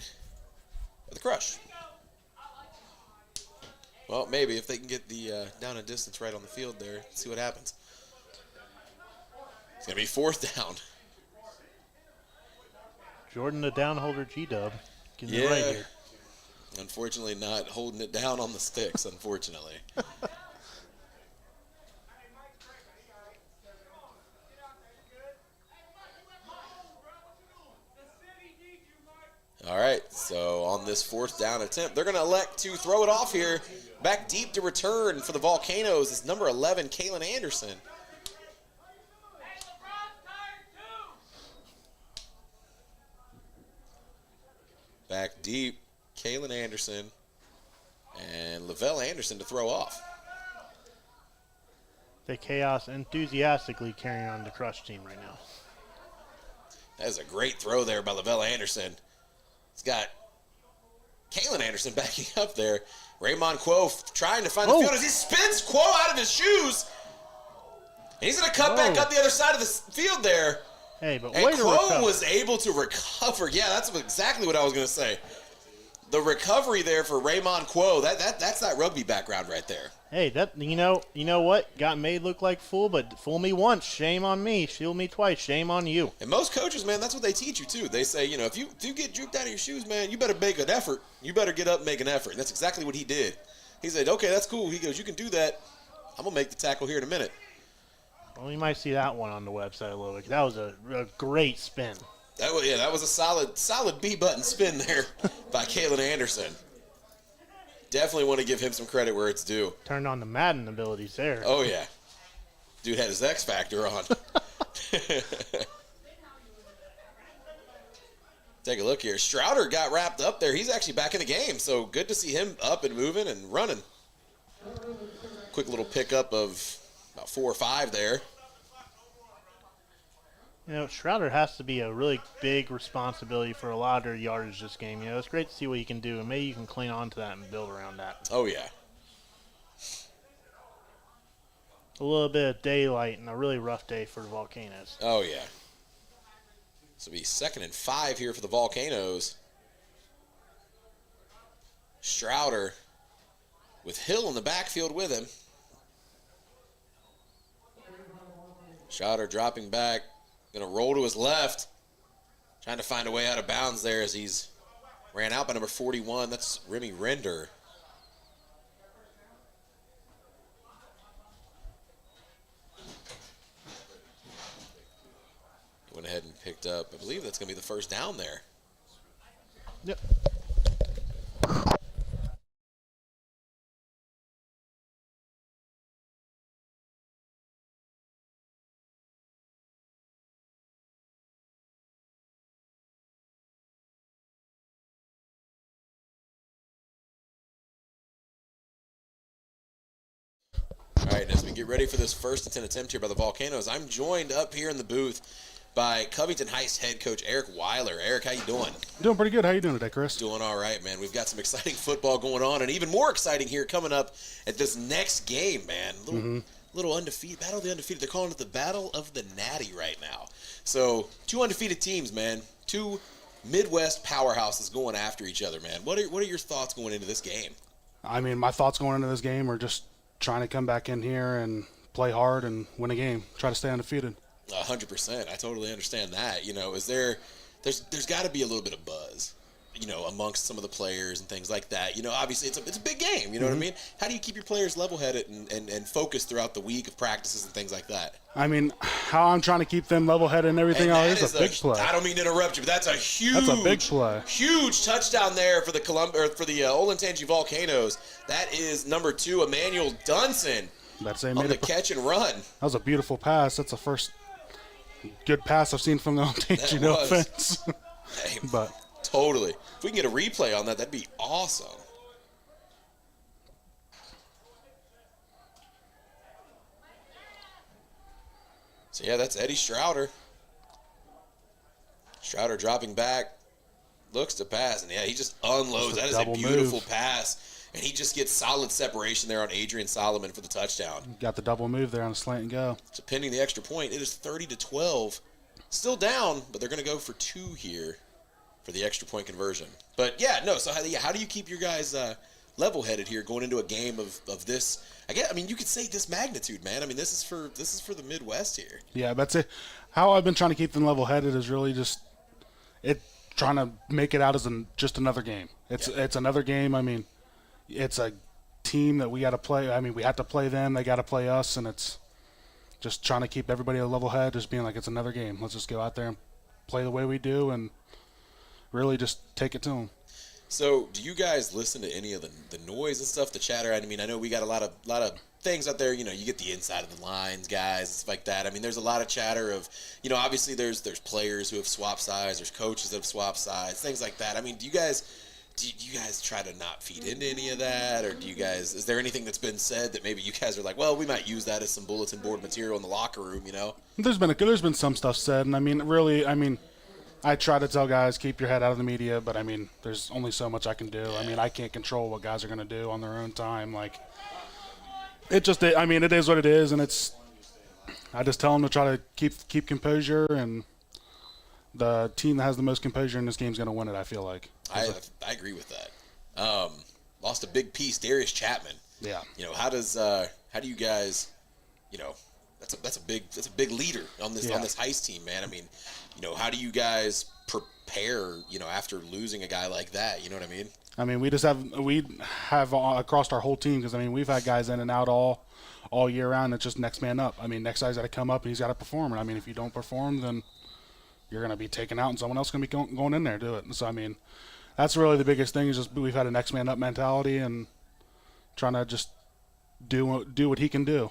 [SPEAKER 5] for the Crush. Well, maybe if they can get the down and distance right on the field there, see what happens. It's going to be fourth down.
[SPEAKER 6] Jordan, the downholder G-Dub, getting it right here.
[SPEAKER 5] Unfortunately, not holding it down on the sticks, unfortunately. All right, so on this fourth down attempt, they're going to elect to throw it off here. Back deep to return for the Volcanoes is number 11, Kalen Anderson. Back deep, Kalen Anderson and Lavelle Anderson to throw off.
[SPEAKER 6] The Chaos enthusiastically carrying on the Crush team right now.
[SPEAKER 5] That is a great throw there by Lavelle Anderson. He's got Kalen Anderson backing up there. Raymond Quo trying to find the field as he spins Quo out of his shoes. And he's going to cut back up the other side of the field there.
[SPEAKER 6] Hey, but
[SPEAKER 5] and Quo was able to recover. Yeah, that's exactly what I was going to say. The recovery there for Raymond Quo, that's that rugby background right there.
[SPEAKER 6] Hey, that you know what? Got made look like fool, but fool me once, shame on me. Fool me twice, shame on you.
[SPEAKER 5] And most coaches, man, that's what they teach you too. They say, if you get juked out of your shoes, man, you better make an effort. You better get up and make an effort. And that's exactly what he did. He said, okay, that's cool. He goes, you can do that. I'm going to make the tackle here in a minute.
[SPEAKER 6] Well, you might see that one on the website a little bit. That was a great spin.
[SPEAKER 5] That was a solid B-button spin there by Kalen Anderson. Definitely want to give him some credit where it's due.
[SPEAKER 6] Turned on the Madden abilities there.
[SPEAKER 5] Oh, yeah. Dude had his X Factor on. Take a look here. Strouder got wrapped up there. He's actually back in the game, so good to see him up and moving and running. Quick little pickup of about 4 or 5 there.
[SPEAKER 6] Strouder has to be a really big responsibility for a lot of their yardage this game. It's great to see what he can do, and maybe you can cling on to that and build around that.
[SPEAKER 5] Oh, yeah.
[SPEAKER 6] A little bit of daylight and a really rough day for the Volcanoes.
[SPEAKER 5] Oh, yeah. This will be 2nd and 5 here for the Volcanoes. Strouder with Hill in the backfield with him. Schroeder dropping back, going to roll to his left, trying to find a way out of bounds there as he's ran out by number 41. That's Remy Render. He went ahead and picked up, I believe that's going to be the first down there.
[SPEAKER 12] Yep.
[SPEAKER 5] All right, as we get ready for this first attempt here by the Volcanoes, I'm joined up here in the booth by Covington Heist head coach Eric Weiler. Eric, how you doing?
[SPEAKER 12] Doing pretty good. How you doing today, Chris?
[SPEAKER 5] Doing all right, man. We've got some exciting football going on, and even more exciting here coming up at this next game, man. Little undefeated, battle of the undefeated. They're calling it the Battle of the Natty right now. So 2 undefeated teams, man. 2 Midwest powerhouses going after each other, man. What are your thoughts going into this game?
[SPEAKER 12] I mean, my thoughts going into this game are just trying to come back in here and play hard and win a game. Try to stay undefeated.
[SPEAKER 5] 100%. I totally understand that. You know, there's got to be a little bit of buzz, you know, amongst some of the players and things like that. You know, obviously it's a big game. You know what I mean? How do you keep your players level-headed and focused throughout the week of practices and things like that?
[SPEAKER 12] I mean, how I'm trying to keep them level-headed and everything else is a big play.
[SPEAKER 5] I don't mean to interrupt you, but that's a
[SPEAKER 12] big play.
[SPEAKER 5] Huge touchdown there for the Olentangy Volcanoes. That is number 2, Emmanuel Dunson. On the catch and run.
[SPEAKER 12] That was a beautiful pass. That's the first good pass I've seen from the Olentangy. No offense.
[SPEAKER 5] Hey,
[SPEAKER 12] but
[SPEAKER 5] totally. If we can get a replay on that, that'd be awesome. So, yeah, that's Eddie Schroeder. Schroeder dropping back. Looks to pass. And, yeah, he just unloads. That is a beautiful pass. And he just gets solid separation there on Adrian Solomon for the touchdown.
[SPEAKER 12] Got the double move there on a slant and go.
[SPEAKER 5] So pending the extra point, it is 30-12. Still down, but they're going to go for 2 here for the extra point conversion. But, yeah, no, so how do you keep your guys level-headed here going into a game of this? I mean, you could say this magnitude, man. I mean, this is for the Midwest here.
[SPEAKER 12] Yeah, that's it. How I've been trying to keep them level-headed is really just trying to make it out as just another game. It's another game. I mean, it's a team that we got to play. I mean, we have to play them. They got to play us, and it's just trying to keep everybody a level head, just being like it's another game. Let's just go out there and play the way we do and really just take it to them.
[SPEAKER 5] So do you guys listen to any of the noise and stuff, the chatter? I mean, I know we got a lot of things out there. You know, you get the inside of the lines guys, stuff like that. I mean, there's a lot of chatter of, you know, obviously there's players who have swapped sides, there's coaches that have swapped sides, things like that. I mean, do you guys try to not feed into any of that, or is there anything that's been said that maybe you guys are like, well, we might use that as some bulletin board material in the locker room, you know?
[SPEAKER 12] There's been some stuff said, and I mean, really, I try to tell guys, keep your head out of the media, but I mean, there's only so much I can do. I mean, I can't control what guys are going to do on their own time. Like, it is what it is, and I just tell them to try to keep composure, and the team that has the most composure in this game is going to win it, I feel like.
[SPEAKER 5] I agree with that. Lost a big piece, Darius Chapman.
[SPEAKER 12] Yeah.
[SPEAKER 5] You know, how do you guys, you know, that's a big leader on this Heist team, man. I mean, you know, how do you guys prepare, you know, after losing a guy like that? You know what I mean?
[SPEAKER 12] I mean, we have across our whole team, because I mean, we've had guys in and out all year round. It's just next man up. I mean, next guy's got to come up and he's got to perform. And I mean, if you don't perform, then you're going to be taken out and someone else is going to be going in there to do it. And so I mean, that's really the biggest thing, is just we've had a next man up mentality and trying to just do what he can do.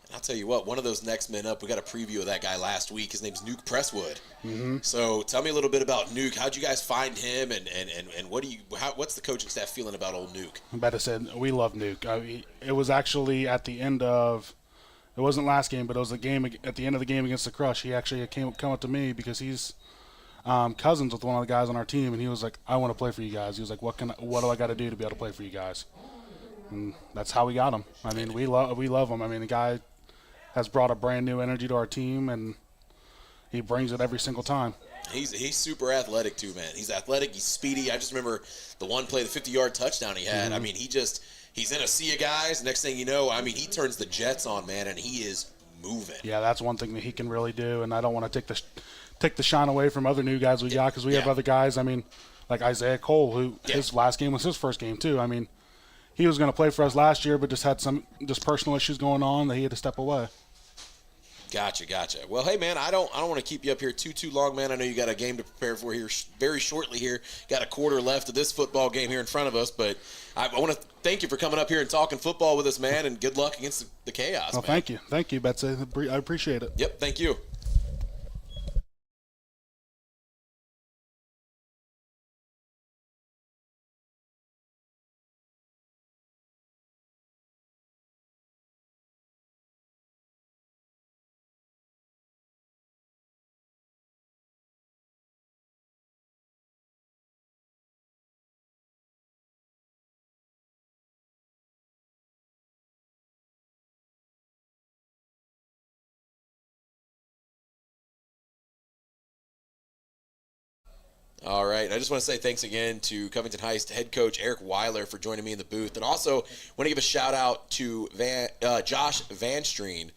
[SPEAKER 5] And I'll tell you what, one of those next men up, we got a preview of that guy last week. His name's Nuke Presswood. Mm-hmm. So tell me a little bit about Nuke. How'd you guys find him, and what's the coaching staff feeling about old Nuke?
[SPEAKER 12] I'm about to say, we love Nuke. It was actually at the end of, it wasn't last game, but it was the game at the end of the game against the Crush. He actually come up to me because he's cousins with one of the guys on our team, and he was like, I want to play for you guys. He was like, what do I got to do to be able to play for you guys? And that's how we got him. I mean, we love him. I mean, the guy has brought a brand new energy to our team, and he brings it every single time.
[SPEAKER 5] He's super athletic too, man. He's athletic. He's speedy. I just remember the one play, the 50-yard touchdown he had. Mm-hmm. I mean, he's in a sea of guys. Next thing you know, I mean, he turns the jets on, man, and he is moving.
[SPEAKER 12] Yeah, that's one thing that he can really do, and I don't want to take the shine away from other new guys we got, because we have other guys. I mean, like Isaiah Cole, who his last game was his first game too. I mean, he was going to play for us last year, but just had some personal issues going on that he had to step away.
[SPEAKER 5] Gotcha. Well, hey, man, I don't want to keep you up here too long, man. I know you got a game to prepare for here very shortly here. Got a quarter left of this football game here in front of us, but I want to thank you for coming up here and talking football with us, man, and good luck against the chaos,
[SPEAKER 12] Well,
[SPEAKER 5] man.
[SPEAKER 12] Thank you, Betsy. I appreciate it.
[SPEAKER 5] Yep, thank you. All right. I just want to say thanks again to Covington Heist head coach Eric Weiler for joining me in the booth. And also want to give a shout out to Josh Van Streen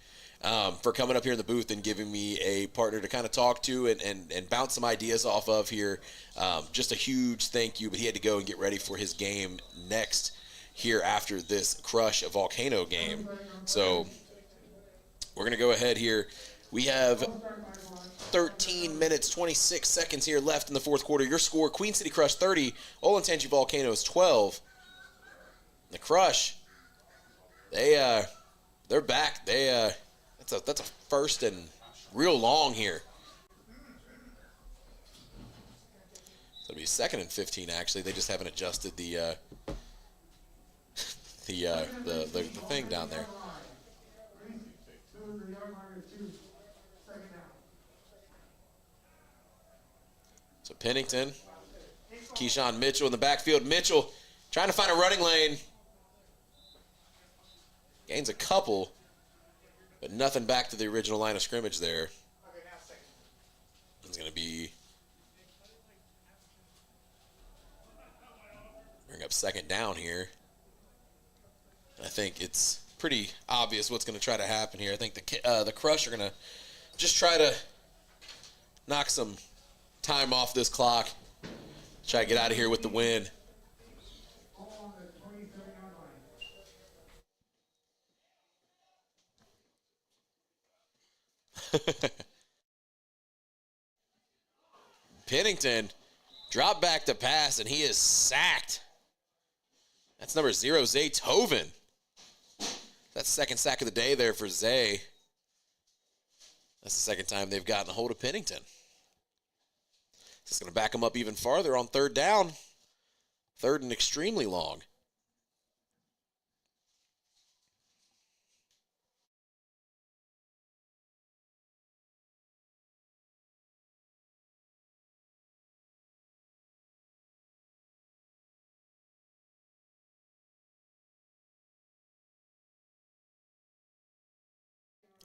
[SPEAKER 5] for coming up here in the booth and giving me a partner to kind of talk to and bounce some ideas off of here. Just a huge thank you. But he had to go and get ready for his game next here after this Crush a Volcano game. So we're going to go ahead here. We have 13 minutes, 26 seconds here left in the fourth quarter. Your score, Queen City Crush 30, Olentangy Volcanoes 12. The Crush, they're back. That's a first and real long here. So it'll be second and 15 actually. They just haven't adjusted the thing down there. So Pennington, Keyshawn Mitchell in the backfield. Mitchell trying to find a running lane. Gains a couple, but nothing back to the original line of scrimmage there. It's going to be bring up second down here. I think it's pretty obvious what's going to try to happen here. I think the Crush are going to just try to knock some time off this clock. Try to get out of here with the win. Pennington dropped back to pass, and he is sacked. That's number 0, Zay Tovin. That's the second sack of the day there for Zay. That's the second time they've gotten a hold of Pennington. It's going to back them up even farther on third down. Third and extremely long.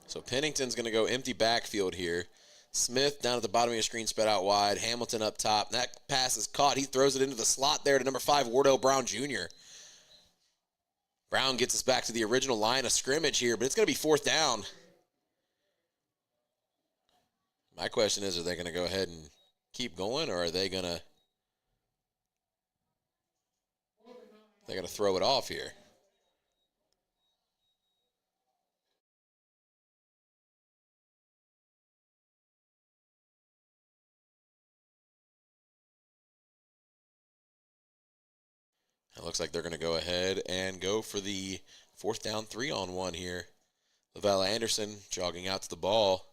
[SPEAKER 5] So Pennington's going to go empty backfield here. Smith down at the bottom of your screen, spread out wide. Hamilton up top. That pass is caught. He throws it into the slot there to number 5, Wardell Brown Jr. Brown gets us back to the original line of scrimmage here, but it's going to be fourth down. My question is, are they going to go ahead and keep going, or are they going to throw it off here? It looks like they're going to go ahead and go for the fourth down 3-on-1 here. Lavelle Anderson jogging out to the ball.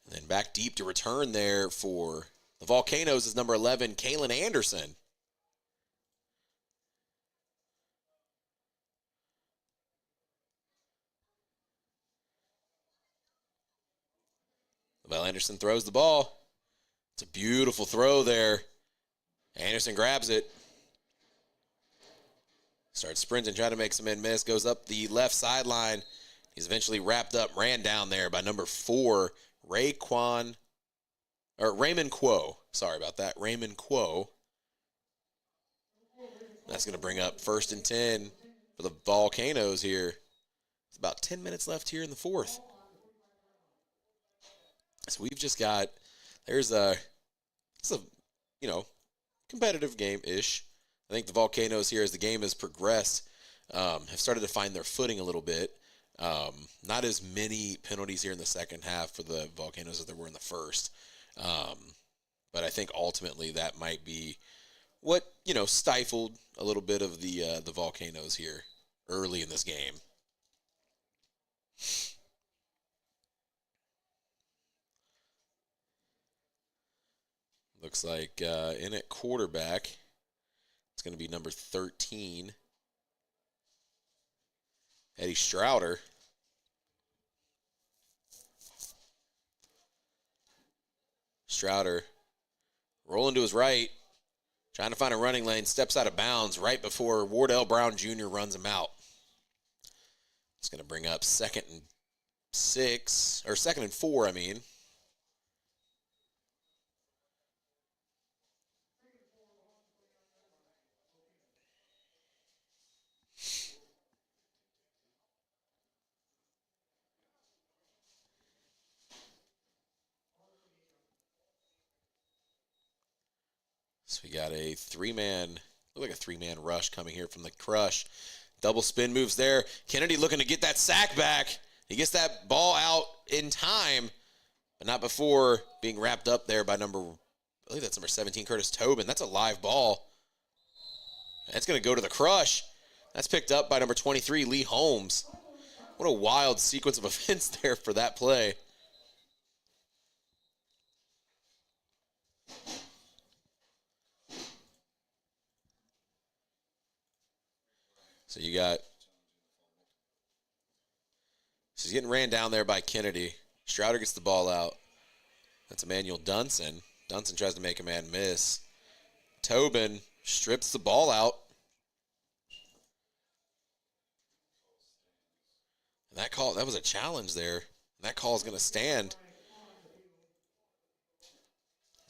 [SPEAKER 5] And then back deep to return there for the Volcanoes is number 11, Kalen Anderson. Lavelle Anderson throws the ball. It's a beautiful throw there. Anderson grabs it. Starts sprinting, trying to make some men miss. Goes up the left sideline. He's eventually wrapped up, ran down there by number 4, Raymond Quo. Sorry about that, Raymond Quo. That's going to bring up first and 10 for the Volcanoes here. It's about 10 minutes left here in the fourth. So we've just got, it's a, competitive game-ish. I think the Volcanoes here, as the game has progressed, have started to find their footing a little bit. Not as many penalties here in the second half for the Volcanoes as there were in the first. But I think ultimately that might be what, stifled a little bit of the Volcanoes here early in this game. Looks like in at quarterback, it's going to be number 13, Eddie Strouder. Strouder rolling to his right, trying to find a running lane, steps out of bounds right before Wardell Brown Jr. runs him out. It's going to bring up 2nd and 4, I mean. So we got a three-man rush coming here from the Crush. Double spin moves there. Kennedy looking to get that sack back. He gets that ball out in time, but not before being wrapped up there by I believe that's number 17, Curtis Tobin. That's a live ball. That's going to go to the Crush. That's picked up by number 23, Lee Holmes. What a wild sequence of events there for that play. So he's getting ran down there by Kennedy. Strouder gets the ball out. That's Emmanuel Dunson. Dunson tries to make a man miss. Tobin strips the ball out. And that was a challenge there. And that call is going to stand.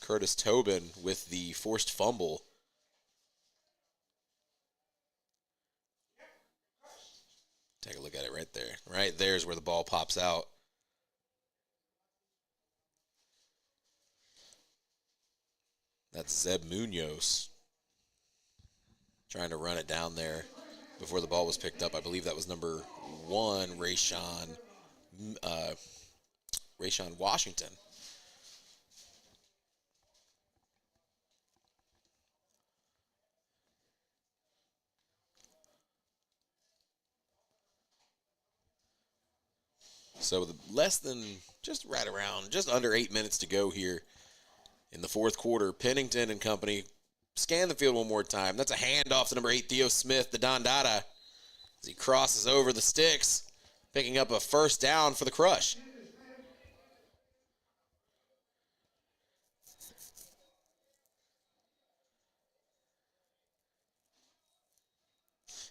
[SPEAKER 5] Curtis Tobin with the forced fumble. Take a look at it right there. Right there's where the ball pops out. That's Zeb Munoz trying to run it down there before the ball was picked up. I believe that was number 1, Rayshawn Washington. So with just under 8 minutes to go here in the fourth quarter, Pennington and company scan the field one more time. That's a handoff to number 8, Theo Smith, the Don Dada, as he crosses over the sticks, picking up a first down for the Crush.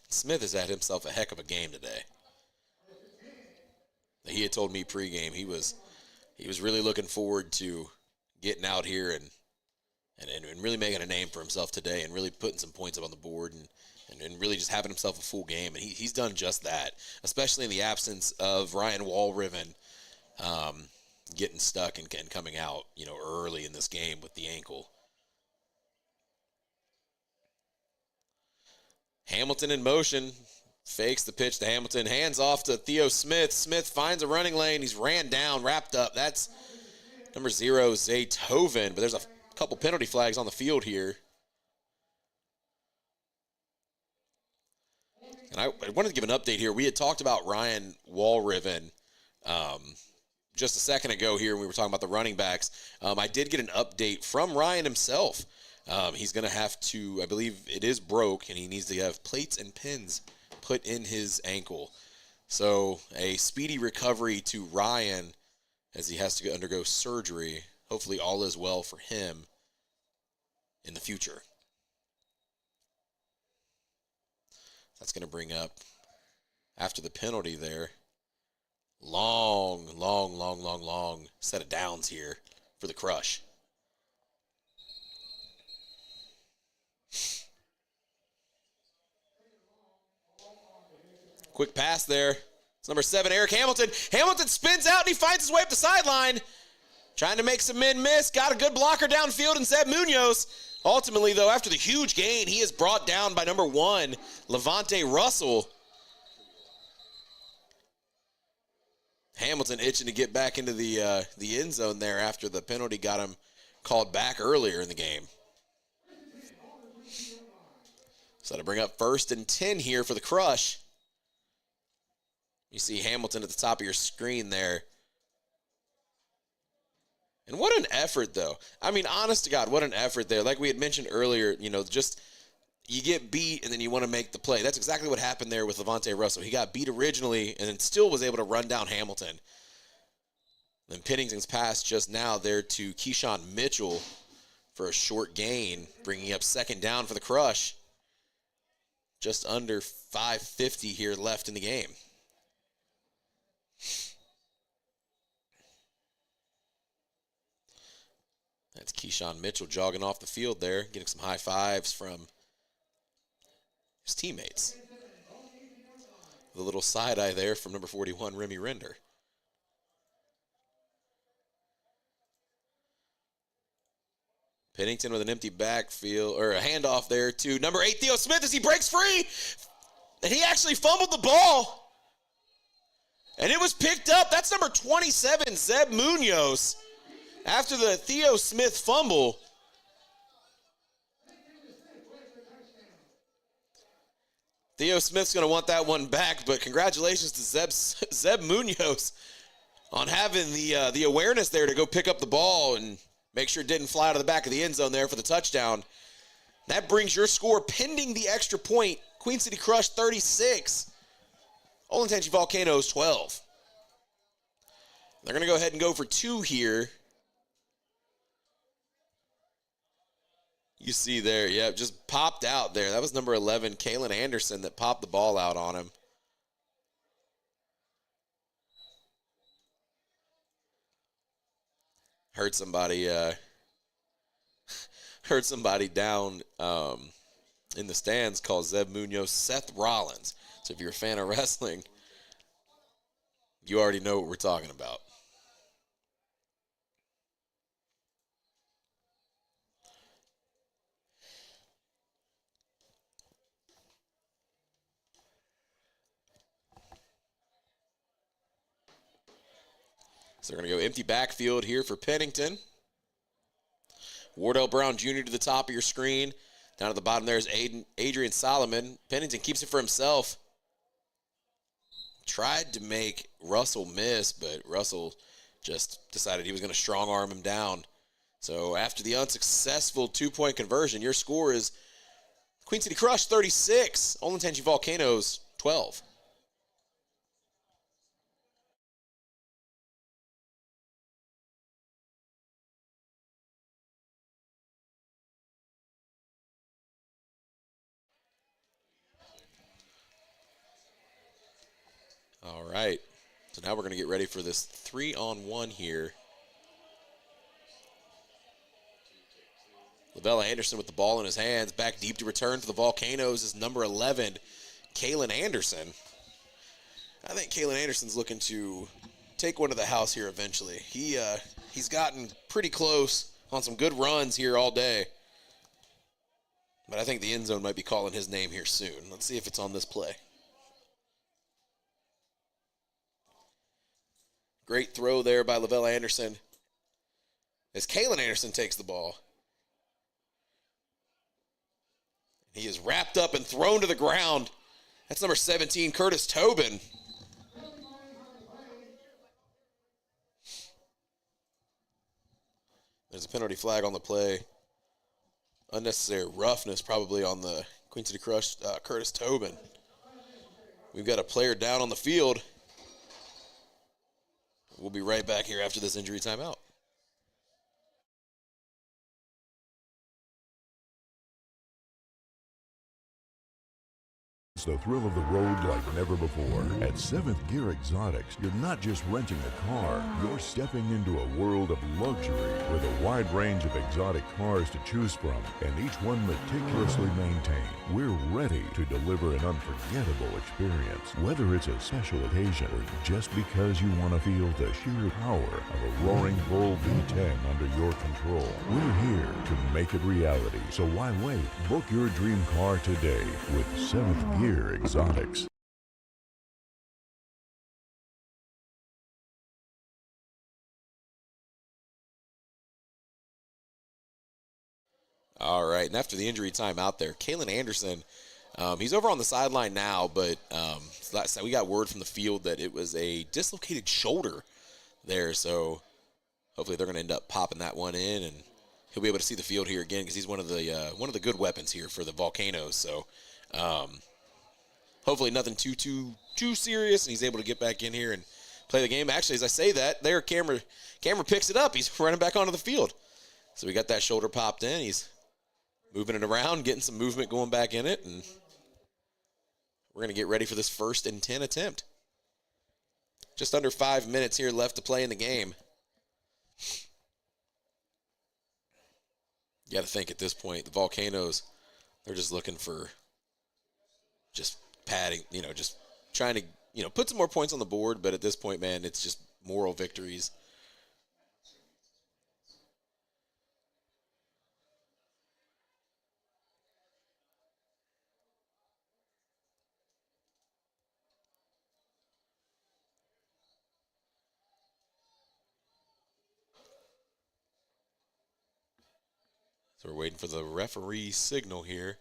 [SPEAKER 5] Smith has had himself a heck of a game today. He had told me pregame he was really looking forward to getting out here and really making a name for himself today and really putting some points up on the board and really just having himself a full game. And he's done just that, especially in the absence of Ryan Walriven getting stuck and coming out, early in this game with the ankle. Hamilton in motion. Fakes the pitch to Hamilton. Hands off to Theo Smith. Smith finds a running lane. He's ran down, wrapped up. That's number 0, Zay Tovin. But there's a couple penalty flags on the field here. And I wanted to give an update here. We had talked about Ryan Walriven just a second ago here when we were talking about the running backs. I did get an update from Ryan himself. He's going to have to, I believe it is broke, and he needs to have plates and pins put in his ankle. So a speedy recovery to Ryan as he has to undergo surgery. Hopefully all is well for him in the future. That's going to bring up, after the penalty there, long set of downs here for the Crush. Quick pass there. It's number 7, Eric Hamilton. Hamilton spins out and he finds his way up the sideline. Trying to make some men miss. Got a good blocker downfield in Zeb Munoz. Ultimately, though, after the huge gain, he is brought down by number 1, Levante Russell. Hamilton itching to get back into the end zone there after the penalty got him called back earlier in the game. So to bring up 1st and 10 here for the Crush. You see Hamilton at the top of your screen there. And what an effort, though. I mean, honest to God, what an effort there. Like we had mentioned earlier, just you get beat and then you want to make the play. That's exactly what happened there with Levante Russell. He got beat originally and then still was able to run down Hamilton. Then Pennington's pass just now there to Keyshawn Mitchell for a short gain, bringing up 2nd down for the Crush. Just under 5:50 here left in the game. That's Keyshawn Mitchell jogging off the field there, getting some high fives from his teammates. The little side eye there from number 41, Remy Render. Pennington with an empty backfield, or a handoff there to number 8, Theo Smith, as he breaks free. And he actually fumbled the ball. And it was picked up. That's number 27, Zeb Munoz. After the Theo Smith fumble, Theo Smith's going to want that one back, but congratulations to Zeb Munoz on having the awareness there to go pick up the ball and make sure it didn't fly out of the back of the end zone there for the touchdown. That brings your score pending the extra point. Queen City Crush 36, Olentangy Volcanoes 12. They're going to go ahead and go for 2 here. You see there, yeah, just popped out there. That was number 11, Kalen Anderson, that popped the ball out on him. Heard somebody down in the stands call Zeb Munoz Seth Rollins. So if you're a fan of wrestling, you already know what we're talking about. So they're going to go empty backfield here for Pennington. Wardell Brown Jr. to the top of your screen. Down at the bottom there is Adrian Solomon. Pennington keeps it for himself. Tried to make Russell miss, but Russell just decided he was going to strong arm him down. So after the unsuccessful 2-point conversion, your score is Queen City Crush 36, Olentangy Volcanoes 12. All right, so now we're going to get ready for this 3-on-1 here. Lavella Anderson with the ball in his hands, back deep to return for the Volcanoes is number 11, Kalen Anderson. I think Kalen Anderson's looking to take one to the house here eventually. He's gotten pretty close on some good runs here all day. But I think the end zone might be calling his name here soon. Let's see if it's on this play. Great throw there by Lavella Anderson as Kalen Anderson takes the ball. He is wrapped up and thrown to the ground. That's number 17, Curtis Tobin. There's a penalty flag on the play. Unnecessary roughness probably on the Queen City Crush, Curtis Tobin. We've got a player down on the field. We'll be right back here after this injury timeout.
[SPEAKER 8] the thrill of the road like never before. At 7th Gear Exotics, you're not just renting a car, you're stepping into a world of luxury with a wide range of exotic cars to choose from, and each one meticulously maintained. We're ready to deliver an unforgettable experience, whether it's a special occasion or just because you want to feel the sheer power of a roaring bull V10 under your control. We're here to make it reality, so why wait? Book your dream car today with 7th Gear Exotics.
[SPEAKER 5] All right, and after the injury time out there, Kalen Anderson, he's over on the sideline now, but we got word from the field that it was a dislocated shoulder there, so hopefully they're going to end up popping that one in, and he'll be able to see the field here again because he's one of the good weapons here for the Volcanoes. So hopefully nothing too serious, and he's able to get back in here and play the game. Actually, as I say that, their camera picks it up. He's running back onto the field. So we got that shoulder popped in. He's moving it around, getting some movement going back in it, and we're going to get ready for this 1st and 10 attempt. Just under 5 minutes here left to play in the game. You got to think at this point, the Volcanoes, they're just looking for just padding, just trying to, put some more points on the board, but at this point, man, it's just moral victories. So we're waiting for the referee signal here.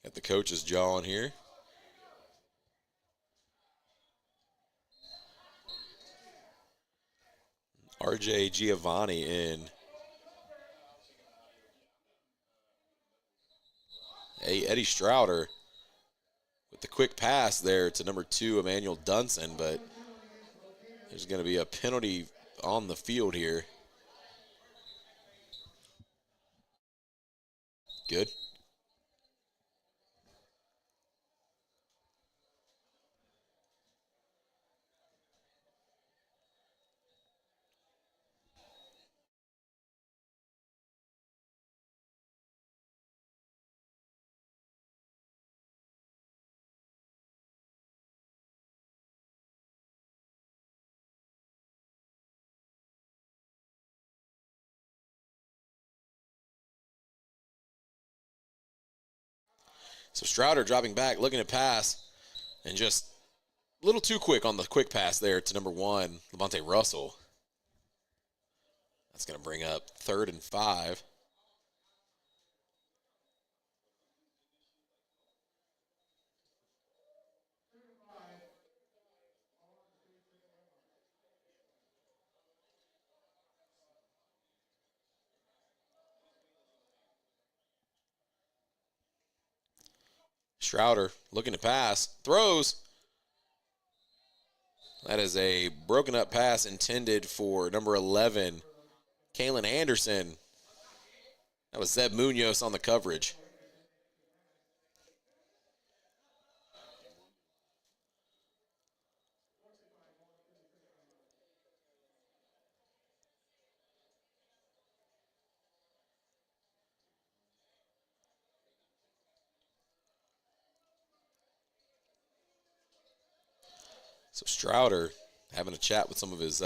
[SPEAKER 5] Got the coach's jaw on here. RJ Giovanni in. Hey, Eddie Strouder with the quick pass there to number 2, Emmanuel Dunson, but there's going to be a penalty on the field here. Good. So Strouder dropping back, looking at pass, and just a little too quick on the quick pass there to number 1, Levante Russell. That's going to bring up 3rd and 5. Strouder looking to pass, throws. That is a broken up pass intended for number 11, Kalen Anderson. That was Zeb Munoz on the coverage. So Strouder having a chat with some of his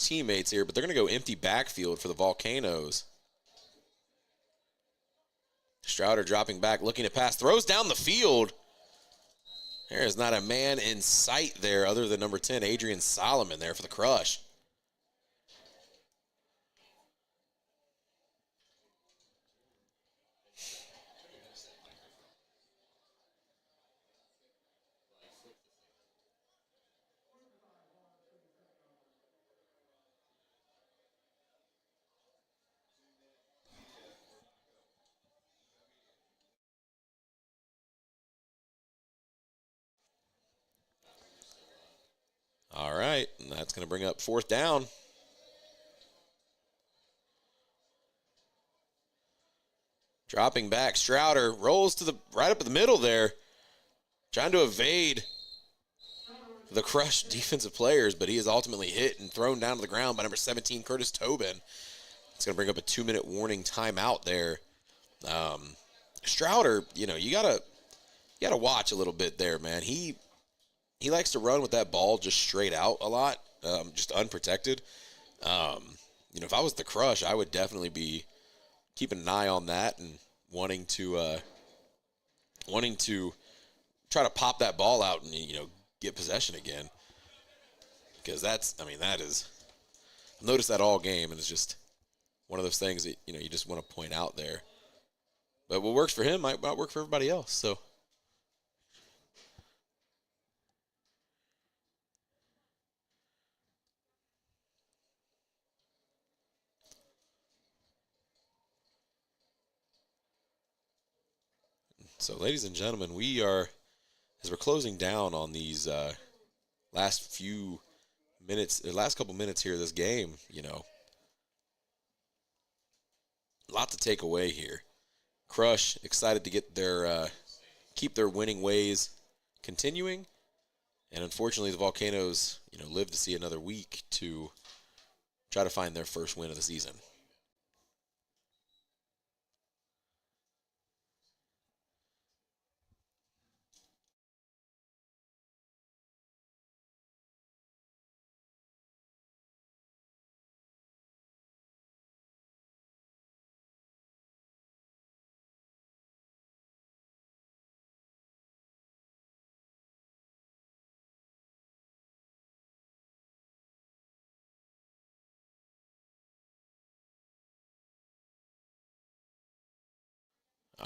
[SPEAKER 5] teammates here, but they're going to go empty backfield for the Volcanoes. Strouder dropping back, looking to pass, throws down the field. There is not a man in sight there other than number 10, Adrian Solomon there for the crush. All right, and that's going to bring up 4th down. Dropping back, Strouder rolls to the right up in the middle there, trying to evade the Crush defensive players, but he is ultimately hit and thrown down to the ground by number 17, Curtis Tobin. It's going to bring up a 2-minute warning timeout there. Strouder, you gotta watch a little bit there, man. He likes to run with that ball just straight out a lot, just unprotected. If I was the Crush, I would definitely be keeping an eye on that and wanting to try to pop that ball out and get possession again, because I've noticed that all game, and it's just one of those things that you just want to point out there. But what works for him might not work for everybody else. So, ladies and gentlemen, as we're closing down on these last couple minutes here of this game, a lot to take away here. Crush excited to get keep their winning ways continuing, and unfortunately, the Volcanoes, live to see another week to try to find their first win of the season.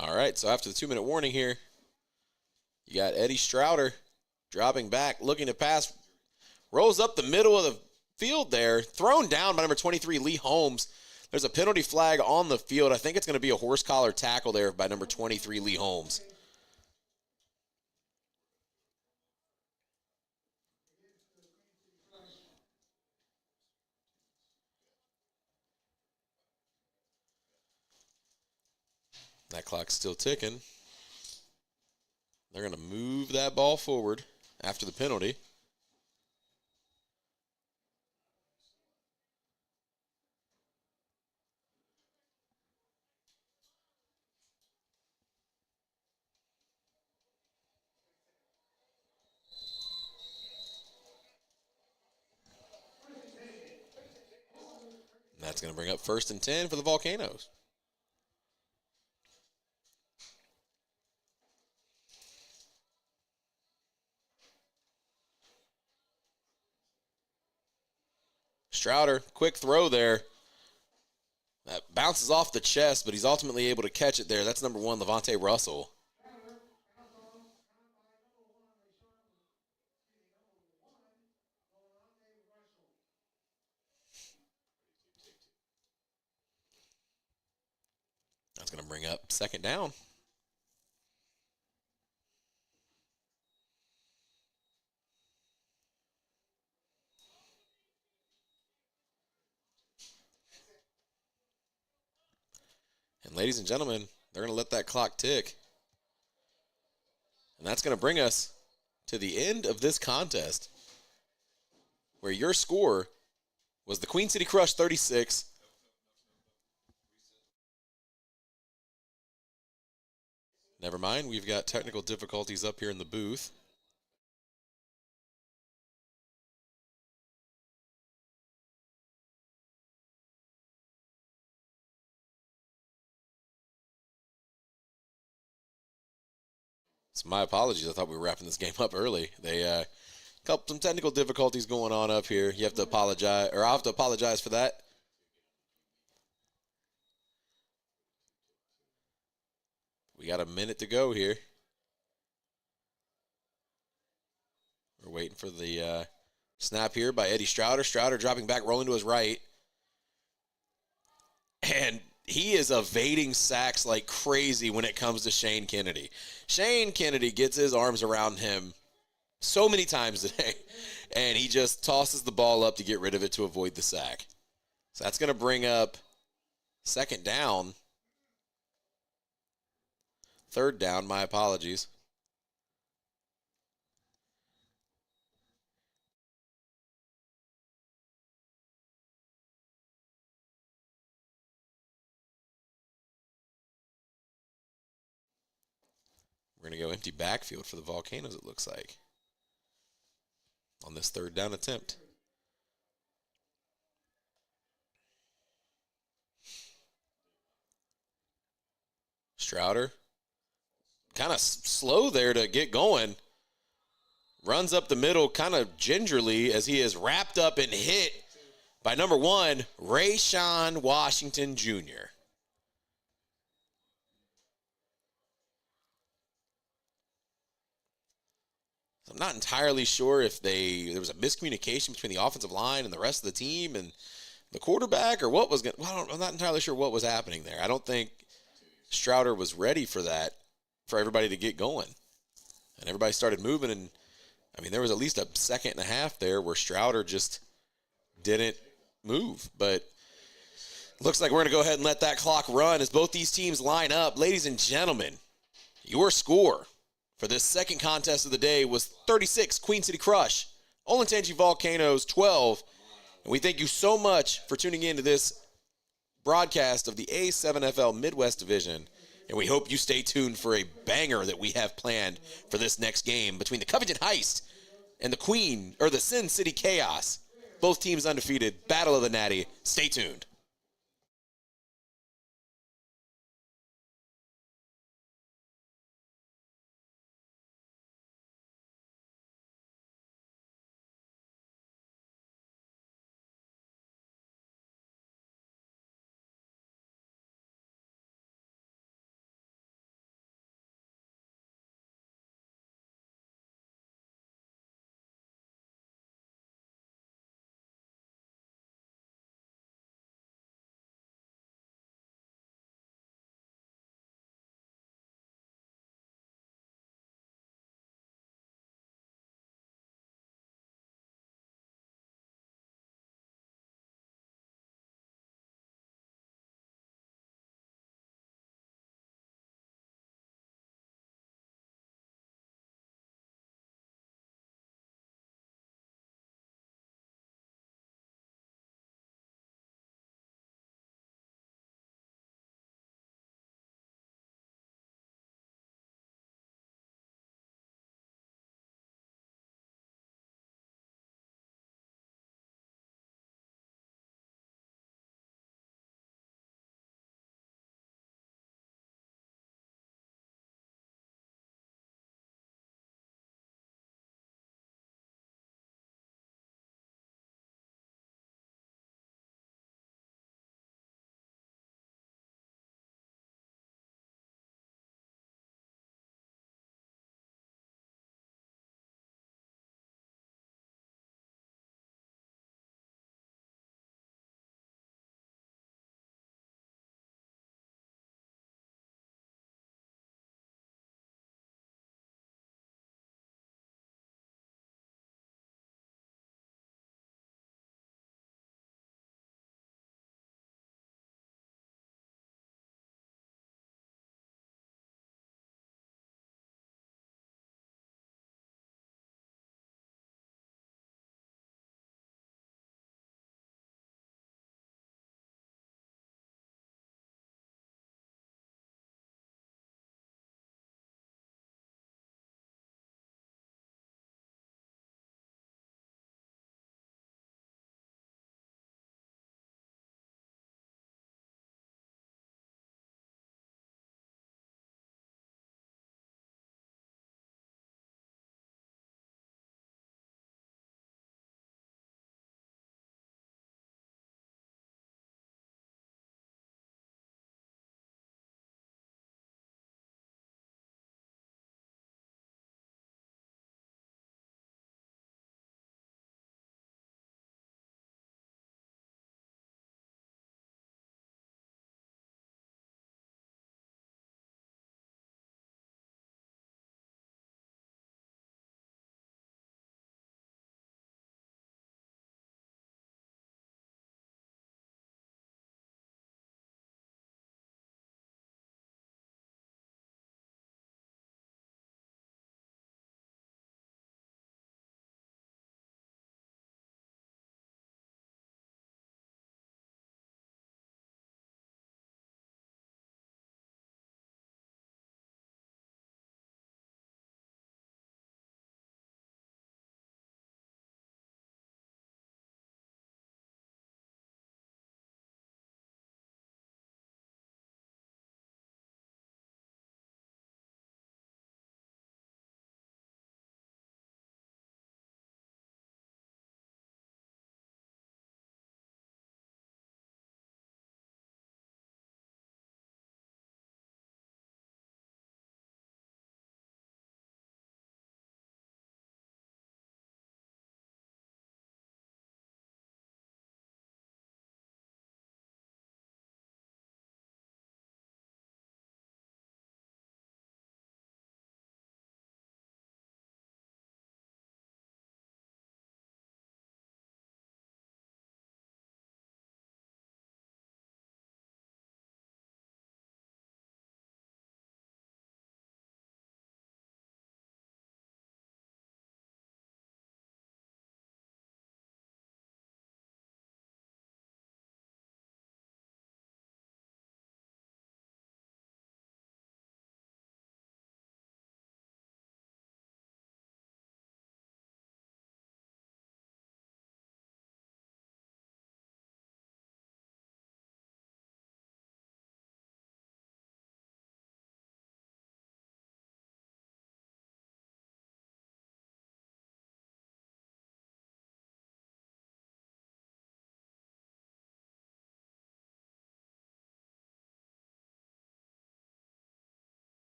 [SPEAKER 5] All right, so after the 2-minute warning here, you got Eddie Strouder dropping back, looking to pass, rolls up the middle of the field there, thrown down by number 23, Lee Holmes. There's a penalty flag on the field. I think it's going to be a horse collar tackle there by number 23, Lee Holmes. That clock's still ticking. They're going to move that ball forward after the penalty. And that's going to bring up 1st and 10 for the Volcanoes. Strouder, quick throw there. That bounces off the chest, but he's ultimately able to catch it there. That's number 1, Levante Russell. That's going to bring up 2nd down. And ladies and gentlemen, they're going to let that clock tick. And that's going to bring us to the end of this contest, where your score was the Queen City Crush 36. Never mind, we've got technical difficulties up here in the booth. So my apologies. I thought we were wrapping this game up early. They some technical difficulties going on up here. You have to apologize, or I'll have to apologize for that. We got a minute to go here. We're waiting for the snap here by Eddie Strouder. Strouder dropping back, rolling to his right. And he is evading sacks like crazy when it comes to Shane Kennedy. Shane Kennedy gets his arms around him so many times today, and he just tosses the ball up to get rid of it to avoid the sack. So that's going to bring up 2nd down. Third down, my apologies. We're going to go empty backfield for the Volcanoes, it looks like, on this third down attempt. Strouder, kind of slow there to get going. Runs up the middle kind of gingerly as he is wrapped up and hit by number 1, Rayshawn Washington Jr. I'm not entirely sure if there was a miscommunication between the offensive line and the rest of the team and the quarterback, or what was going. Well, I'm not entirely sure what was happening there. I don't think Strouder was ready for that, for everybody to get going, and everybody started moving. And I mean, there was at least a second and a half there where Strouder just didn't move. But looks like we're going to go ahead and let that clock run as both these teams line up. Ladies and gentlemen, your score for this second contest of the day was 36, Queen City Crush. Olentangy Volcanoes, 12. And we thank you so much for tuning in to this broadcast of the A7FL Midwest Division. And we hope you stay tuned for a banger that we have planned for this next game between the Covington Heist and the Sin City Chaos. Both teams undefeated. Battle of the Natty. Stay tuned.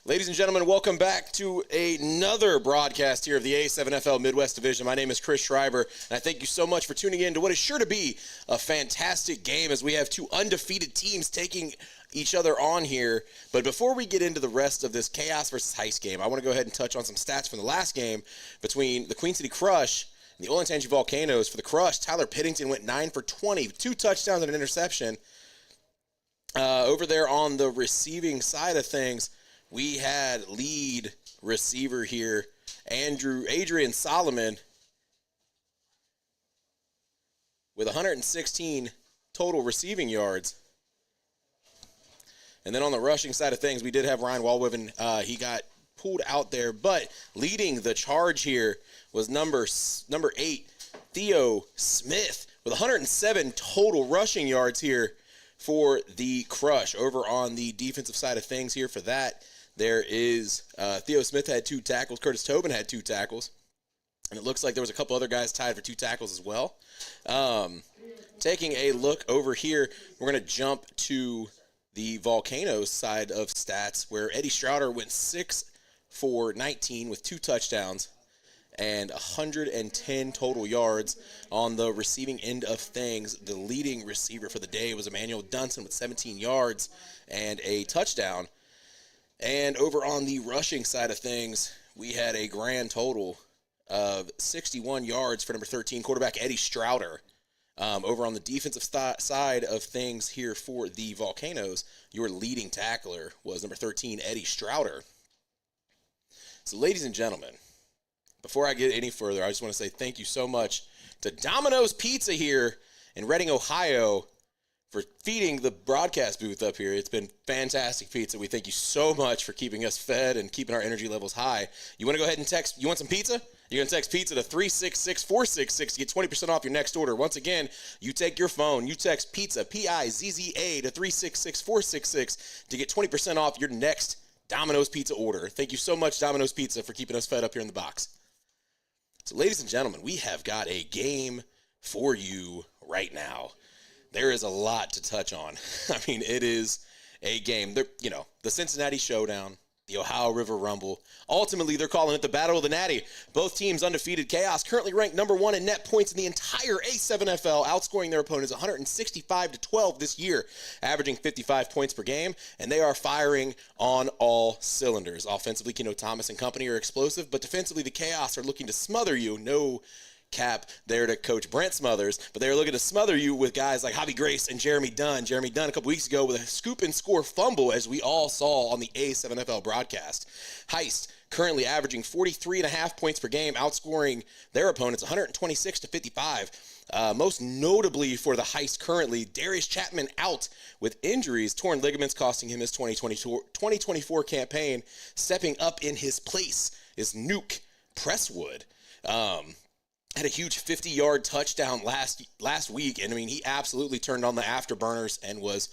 [SPEAKER 5] Ladies and gentlemen, welcome back to another broadcast here of the A7FL Midwest Division. My name is Chris Schreiber, and I thank you so much for tuning in to what is sure to be a fantastic game as we have two undefeated teams taking each other on here. But before we get into the rest of this Chaos versus Heist game, I want to go ahead and touch on some stats from the last game between the Queen City Crush and the Olentangy Volcanoes. For the Crush, Tyler Piddington went 9 for 20, 2 touchdowns and an interception. Over there on the receiving side of things, we had lead receiver here, Adrian Solomon, with 116 total receiving yards. And then on the rushing side of things, we did have Ryan Walwiven. He got pulled out there, but leading the charge here was number 8, Theo Smith, with 107 total rushing yards here for the Crush. Over on the defensive side of things here for that, there is Theo Smith had 2 tackles. Curtis Tobin had 2 tackles. And it looks like there was a couple other guys tied for 2 tackles as well. Taking a look over here, we're going to jump to the Volcanoes side of stats, where Eddie Strouder went 6 for 19 with 2 touchdowns and 110 total yards. On the receiving end of things, the leading receiver for the day was Emmanuel Dunson with 17 yards and a touchdown. And over on the rushing side of things, we had a grand total of 61 yards for number 13, quarterback Eddie Strouder. Over on the defensive side of things here for the Volcanoes, your leading tackler was number 13, Eddie Strouder. So, ladies and gentlemen, before I get any further, I just want to say thank you so much to Domino's Pizza here in Reading, Ohio, for feeding the broadcast booth up here. It's been fantastic pizza. We thank you so much for keeping us fed and keeping our energy levels high. You want to go ahead and text, you want some pizza? You're going to text pizza to 366-466 to get 20% off your next order. Once again, you take your phone, you text pizza, P-I-Z-Z-A, to 366-466 to get 20% off your next Domino's Pizza order. Thank you so much, Domino's Pizza, for keeping us fed up here in the box. So, ladies and gentlemen, we have got a game for you right now. There is a lot to touch on. I mean, it is a game. The Cincinnati Showdown, the Ohio River Rumble. Ultimately, they're calling it the Battle of the Natty. Both teams undefeated. Chaos currently ranked number 1 in net points in the entire A7FL, outscoring their opponents 165-12 this year, averaging 55 points per game, and they are firing on all cylinders. Offensively, Keno Thomas and company are explosive, but defensively, the Chaos are looking to smother you. No cap there to Coach Brent Smothers, but they're looking to smother you with guys like Javi Grace and Jeremy Dunn. Jeremy Dunn a couple weeks ago with a scoop and score fumble, as we all saw on the A7FL broadcast. Heist currently averaging 43.5 points per game, outscoring their opponents 126-55. Most notably for the Heist currently, Darius Chapman out with injuries, torn ligaments costing him his 2024 campaign. Stepping up in his place is Nuke Presswood. Had a huge 50-yard touchdown last week, and I mean, he absolutely turned on the afterburners and was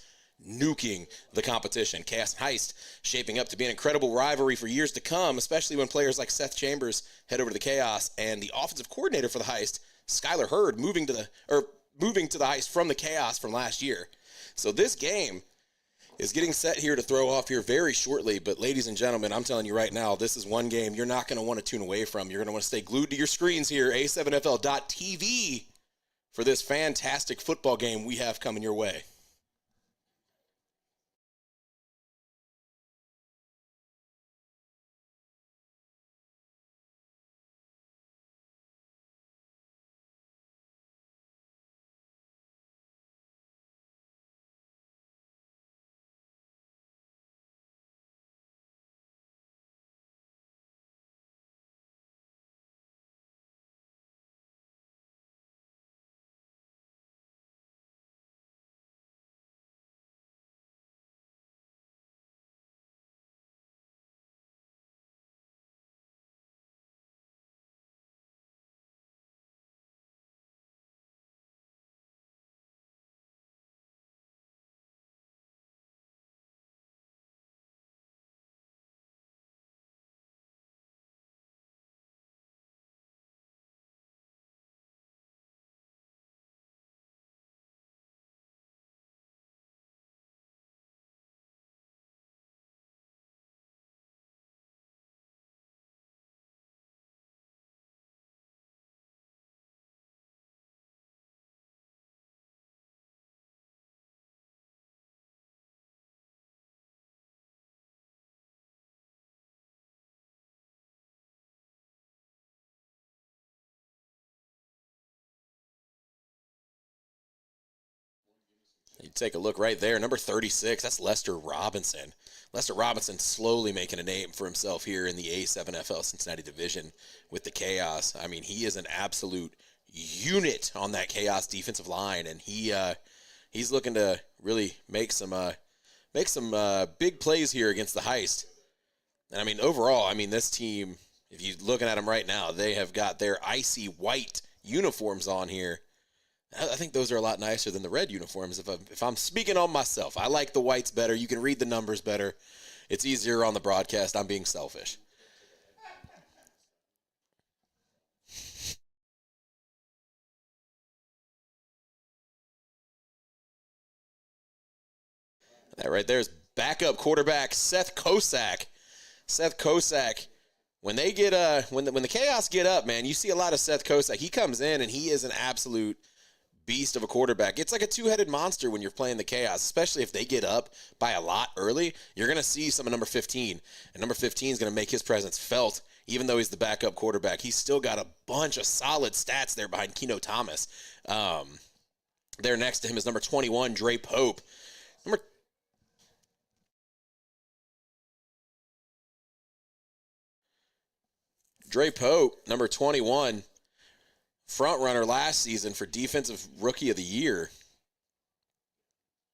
[SPEAKER 5] nuking the competition. Chaos and Heist shaping up to be an incredible rivalry for years to come, especially when players like Seth Chambers head over to the Chaos, and the offensive coordinator for the Heist, Skylar Hurd, moving to the Heist from the Chaos from last year. So this game is getting set here to throw off here very shortly. But ladies and gentlemen, I'm telling you right now, this is one game you're not going to want to tune away from. You're going to want to stay glued to your screens here, a7fl.tv, for this fantastic football game we have coming your way. You take a look right there, number 36, that's Lester Robinson. Lester Robinson slowly making a name for himself here in the A7FL Cincinnati division with the Chaos. I mean, he is an absolute unit on that Chaos defensive line, and he's looking to really make some big plays here against the Heist. And I mean, overall, I mean, this team, if you're looking at them right now, they have got their icy white uniforms on here. I think those are a lot nicer than the red uniforms. If I'm speaking on myself, I like the whites better. You can read the numbers better. It's easier on the broadcast. I'm being selfish. That right there is backup quarterback Seth Kosak. Seth Kosak. When they get when the Chaos get up, man, you see a lot of Seth Kosak. He comes in and he is an absolute beast of a quarterback. It's like a two-headed monster when you're playing the Chaos, especially if they get up by a lot early. You're going to see some of number 15, and number 15 is going to make his presence felt. Even though he's the backup quarterback, he's still got a bunch of solid stats there behind Keno Thomas. There next to him is number 21, Dre Pope. Dre Pope, number 21, front runner last season for Defensive Rookie of the Year.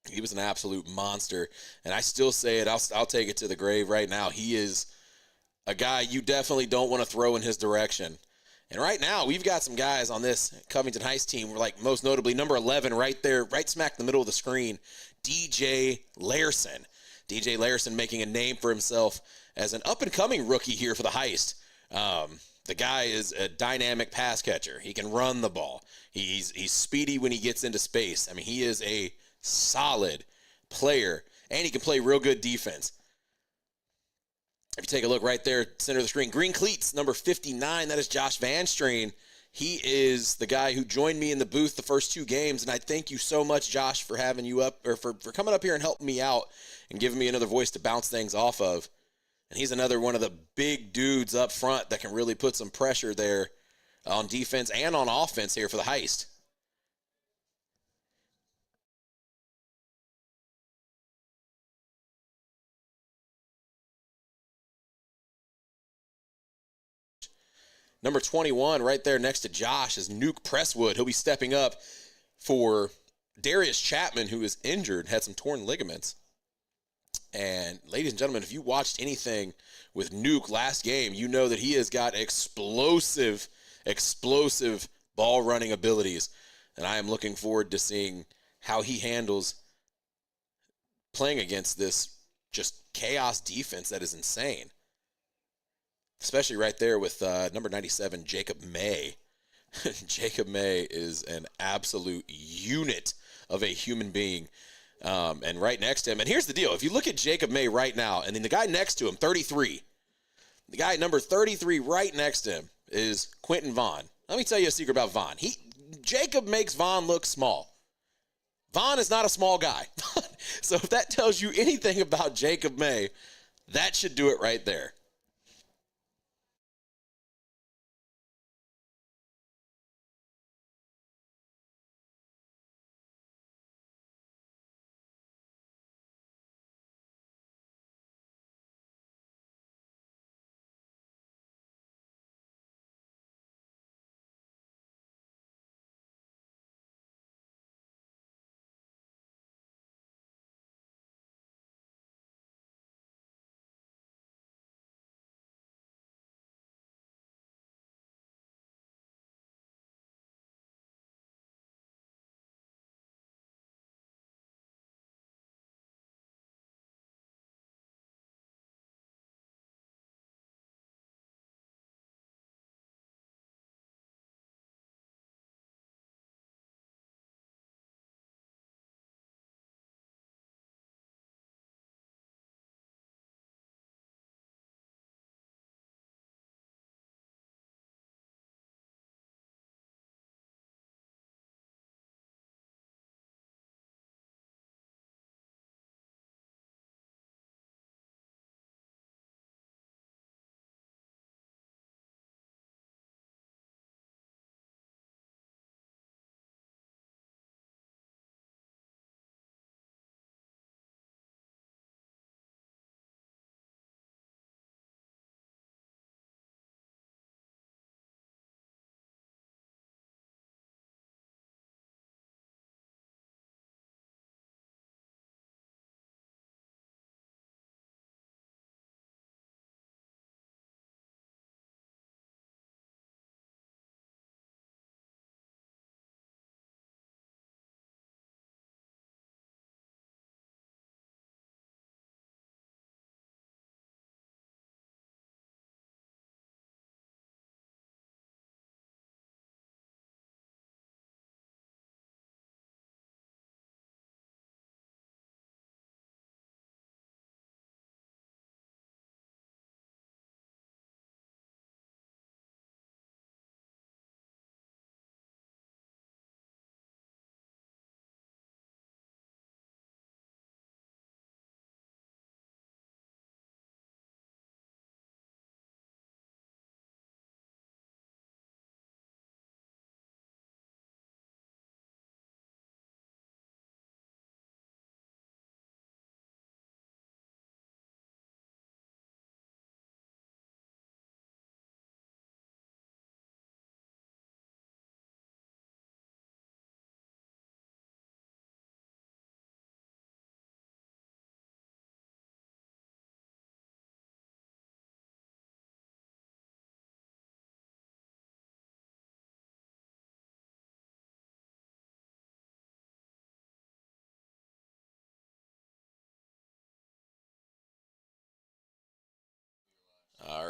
[SPEAKER 5] He was an absolute monster, and I still say it. I'll take it to the grave right now. He is a guy you definitely don't want to throw in his direction. And right now, we've got some guys on this Covington Heist team, like most notably number 11 right there, right smack in the middle of the screen, DJ Larson. DJ Larson making a name for himself as an up-and-coming rookie here for the Heist. The guy is a dynamic pass catcher. He can run the ball. He's speedy when he gets into space. I mean, he is a solid player, and he can play real good defense. If you take a look right there, center of the screen, green cleats, number 59, that is Josh Van Strain. He is the guy who joined me in the booth the first two games, and I thank you so much, Josh, for having you up, or for coming up here and helping me out and giving me another voice to bounce things off of. And he's another one of the big dudes up front that can really put some pressure there on defense and on offense here for the Heist. Number 21 right there next to Josh is Nuke Presswood. He'll be stepping up for Darius Chapman, who is injured, had some torn ligaments. And ladies and gentlemen, if you watched anything with Nuke last game, you know that he has got explosive ball running abilities. And I am looking forward to seeing how he handles playing against this just chaos defense that is insane. Especially right there with number 97, Jacob May. Jacob May is an absolute unit of a human being. And right next to him, and here's the deal. If you look at Jacob May right now, and then the guy next to him, 33, the guy number 33 right next to him is Quentin Vaughn. Let me tell you a secret about Vaughn. Jacob makes Vaughn look small. Vaughn is not a small guy. So if that tells you anything about Jacob May, that should do it right there.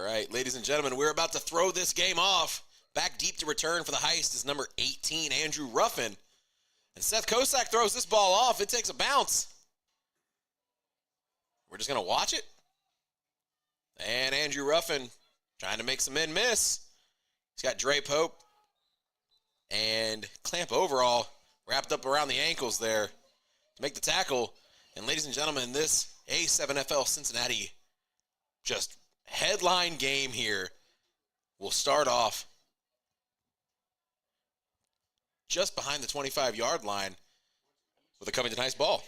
[SPEAKER 5] All right, ladies and gentlemen, we're about to throw this game off. Back deep to return for the heist is number 18, Andrew Ruffin. And Seth Kosak throws this ball off. It takes a bounce. We're just going to watch it. And Andrew Ruffin trying to make some men miss. He's got Dre Pope and Clamp Overall wrapped up around the ankles there to make the tackle. And ladies and gentlemen, this A7FL Cincinnati just headline game here will start off just behind the 25-yard line with a Covington Heights ball.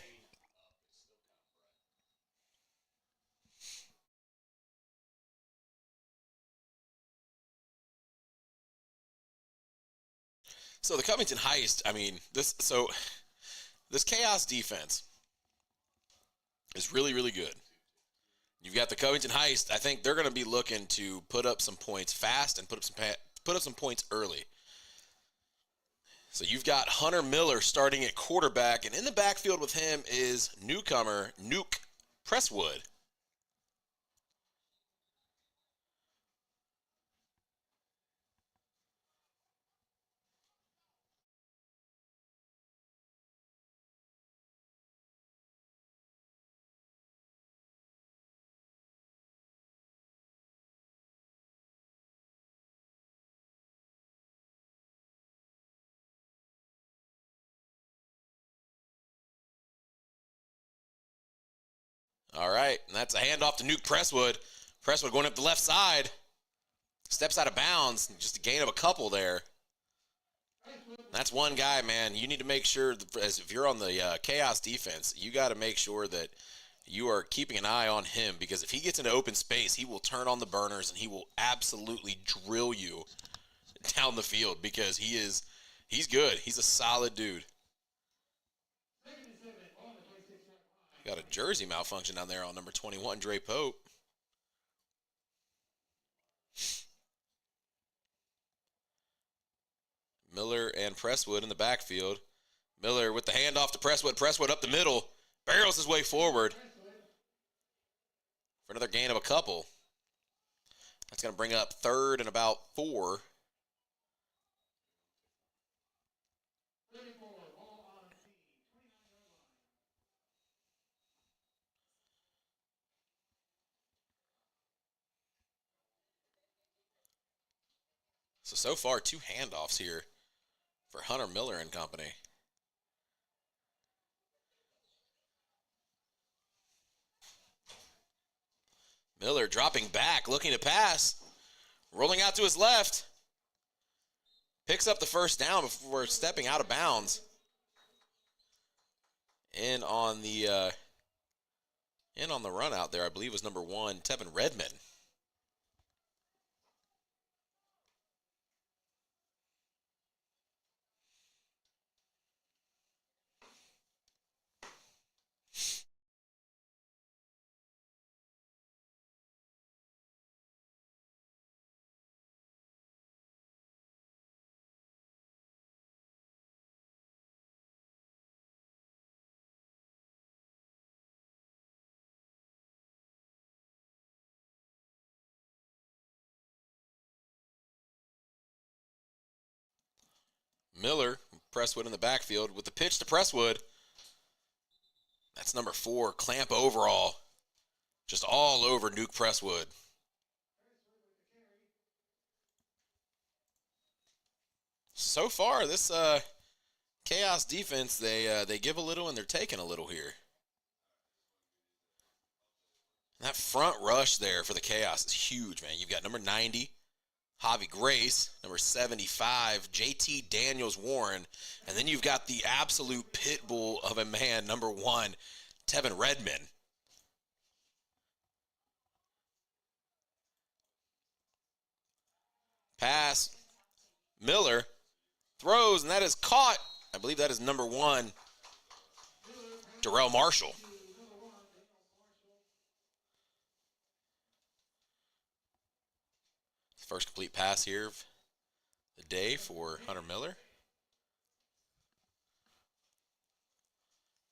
[SPEAKER 5] So the Covington Heist, I mean, this Chaos defense is really, really good. You've got the Covington Heist. I think they're going to be looking to put up some points fast and put up some points early. So you've got Hunter Miller starting at quarterback, and in the backfield with him is newcomer Nuke Presswood. All right, and that's a handoff to Nuke Presswood. Presswood going up the left side. Steps out of bounds. Just a gain of a couple there. That's one guy, man. You need to make sure, as if you're on the Chaos defense, you got to make sure that you are keeping an eye on him, because if he gets into open space, he will turn on the burners and he will absolutely drill you down the field, because he's good. He's a solid dude. Got a jersey malfunction down there on number 21, Dre Pope. Miller and Presswood in the backfield. Miller with the handoff to Presswood. Presswood up the middle. Barrels his way forward for another gain of a couple. That's going to bring up 3rd and about 4. So far, 2 handoffs here for Hunter Miller and company. Miller dropping back, looking to pass. Rolling out to his left. Picks up the first down before stepping out of bounds. In on the run out there, I believe, was number 1, Tevin Redmond. Miller, Presswood in the backfield with the pitch to Presswood. That's number 4, Clamp Overall. Just all over Nuke Presswood. So far, this Chaos defense, they give a little and they're taking a little here. That front rush there for the Chaos is huge, man. You've got number 90, Javi Grace, number 75, JT Daniels Warren, and then you've got the absolute pit bull of a man, number 1, Tevin Redmond. Pass. Miller throws, and that is caught. I believe that is number 1, Darrell Marshall. First complete pass here of the day for Hunter Miller.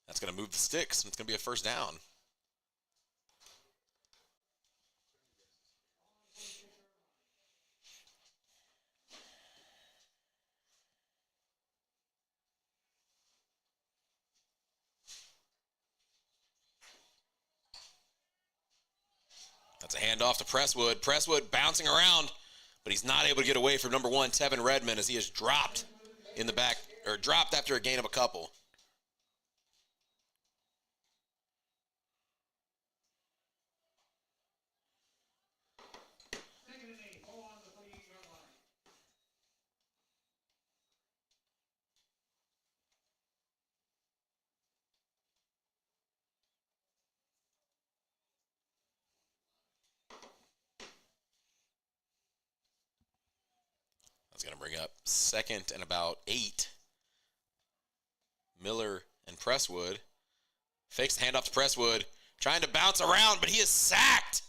[SPEAKER 5] That's going to move the sticks, and it's going to be a first down. That's a handoff to Presswood. Presswood bouncing around, but he's not able to get away from number 1, Tevin Redmond, as he is dropped in the back, or dropped after a gain of a couple. That's going to bring up 2nd and about 8. Miller and Presswood. Fakes the handoff to Presswood. Trying to bounce around, but he is sacked.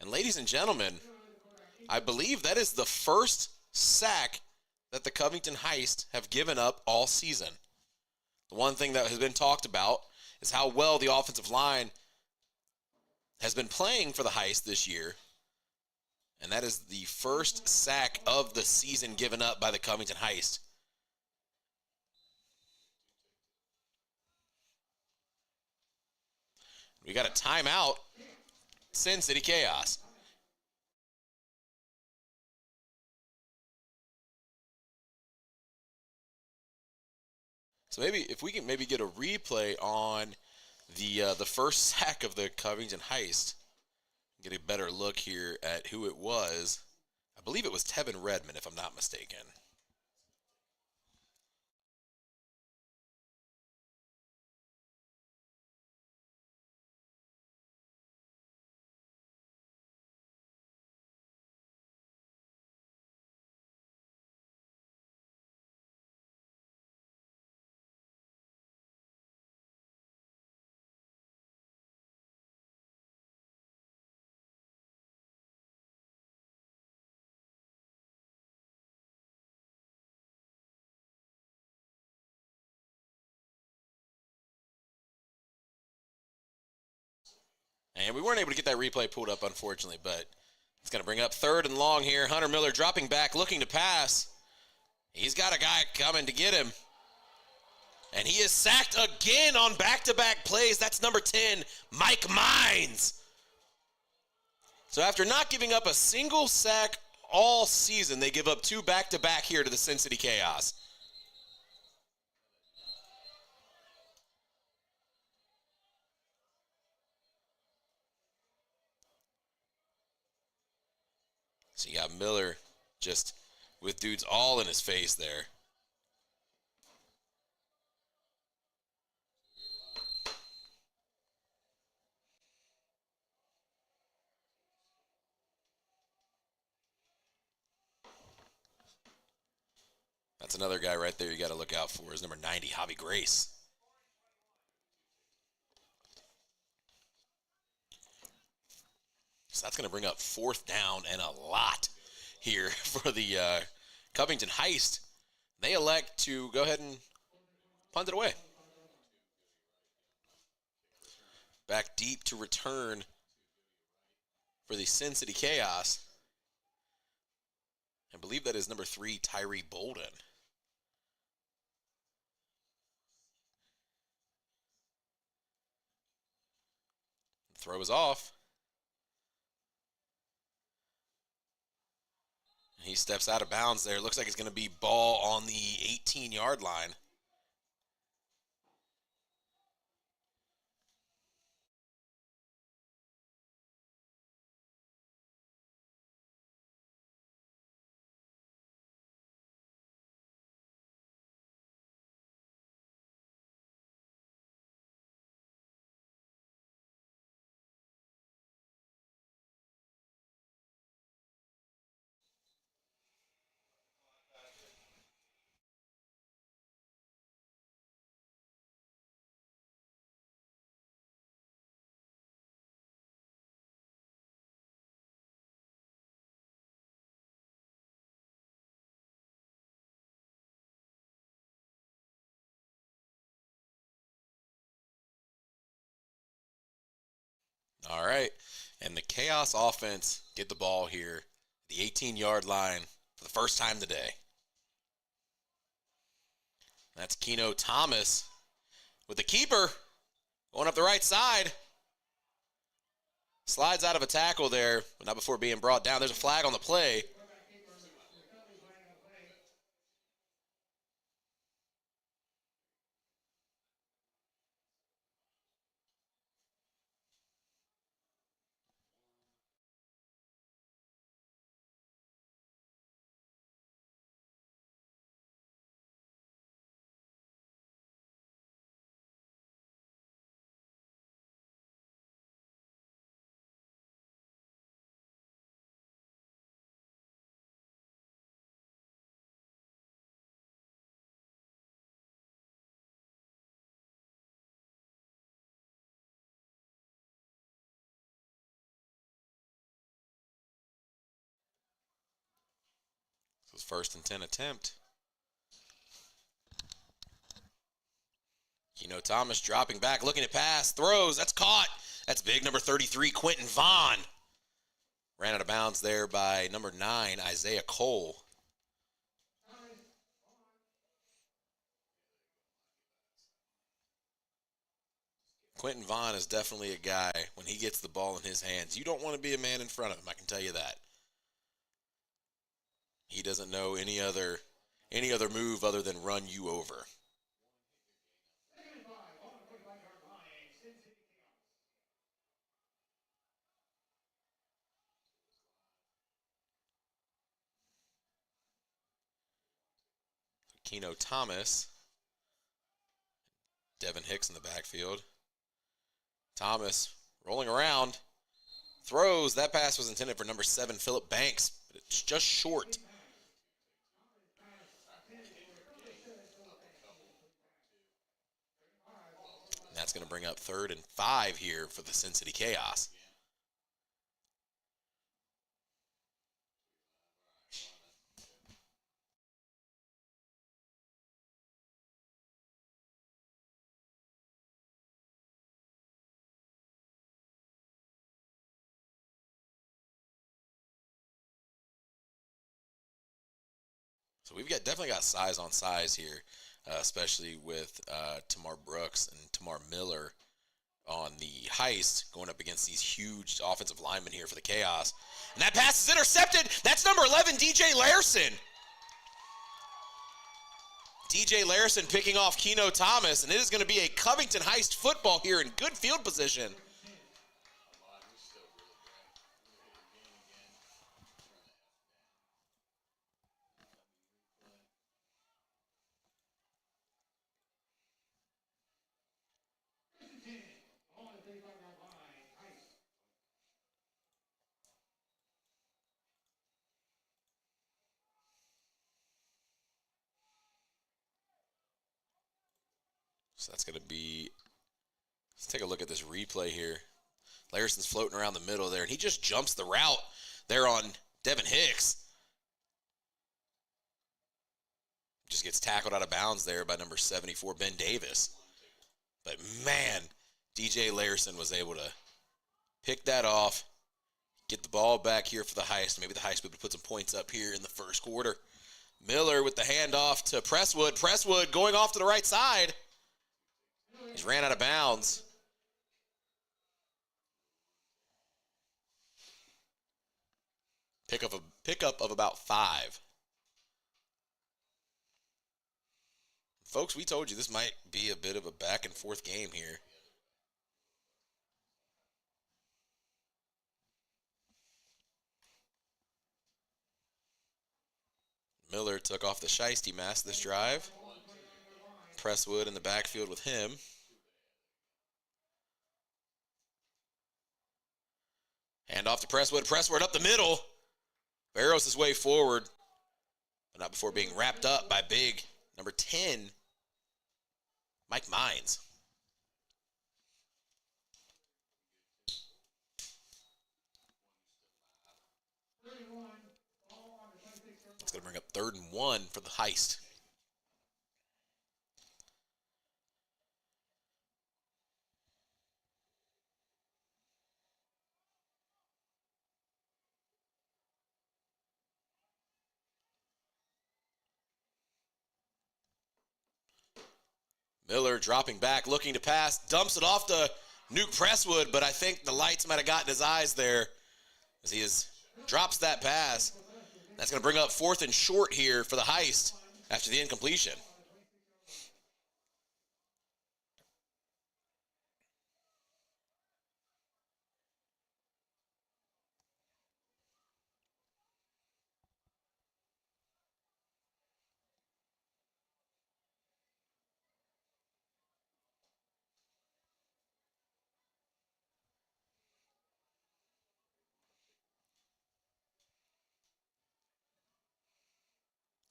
[SPEAKER 5] And ladies and gentlemen, I believe that is the first sack that the Covington Heist have given up all season. The one thing that has been talked about is how well the offensive line has been playing for the Heist this year. And that is the first sack of the season given up by the Covington Heist. We got a timeout. Sin City Chaos. So maybe if we can maybe get a replay on the first sack of the Covington Heist, get a better look here at who it was. I believe it was Tevin Redmond, if I'm not mistaken. And we weren't able to get that replay pulled up, unfortunately, but it's going to bring up 3rd and long here. Hunter Miller dropping back, looking to pass. He's got a guy coming to get him. And he is sacked again on back-to-back plays. That's number 10, Mike Mines. So after not giving up a single sack all season, they give up 2 back-to-back here to the Sin City Chaos. So you got Miller just with dudes all in his face there. That's another guy right there you got to look out for, is number 90, Javi Grace. So that's going to bring up 4th down and a lot here for the Covington Heist. They elect to go ahead and punt it away. Back deep to return for the Sin City Chaos. I believe that is number 3, Tyree Bolden. Throw is off. He steps out of bounds there. Looks like it's going to be ball on the 18-yard line. All right, and the Chaos offense get the ball here, the 18-yard line for the first time today. That's Keno Thomas with the keeper going up the right side. Slides out of a tackle there, but not before being brought down. There's a flag on the play. This was 1st and 10 attempt. Keno Thomas dropping back, looking at pass, throws, that's caught. That's big, number 33, Quentin Vaughn. Ran out of bounds there by number 9, Isaiah Cole. Quentin Vaughn is definitely a guy, when he gets the ball in his hands, you don't want to be a man in front of him, I can tell you that. He doesn't know any other move other than run you over. Keno Thomas. Devin Hicks in the backfield. Thomas rolling around. Throws. That pass was intended for number 7, Phillip Banks, but it's just short. And that's going to bring up 3rd and 5 here for the Sin City Chaos. So we've definitely got size on size here, especially with Tamar Brooks and Tamar Miller on the heist going up against these huge offensive linemen here for the Chaos. And that pass is intercepted. That's number 11, DJ Larson. DJ Larson picking off Keno Thomas, and it is going to be a Covington heist football here in good field position. So that's going to be, let's take a look at this replay here. Larson's floating around the middle there, and he just jumps the route there on Devin Hicks. Just gets tackled out of bounds there by number 74, Ben Davis. But man, DJ Larson was able to pick that off, get the ball back here for the heist. Maybe the heist would put some points up here in the first quarter. Miller with the handoff to Presswood. Presswood going off to the right side. He's ran out of bounds. Pickup of about 5. Folks, we told you this might be a bit of a back and forth game here. Miller took off the shiesty mask this drive. Presswood in the backfield with him. Hand off to Presswood. Presswood up the middle. Barrows his way forward, but not before being wrapped up by big number 10, Mike Mines. It's going to bring up 3rd and 1 for the heist. Miller dropping back, looking to pass, dumps it off to Nuke Presswood, but I think the lights might have gotten his eyes there as he drops that pass. That's going to bring up 4th and short here for the Heist after the incompletion.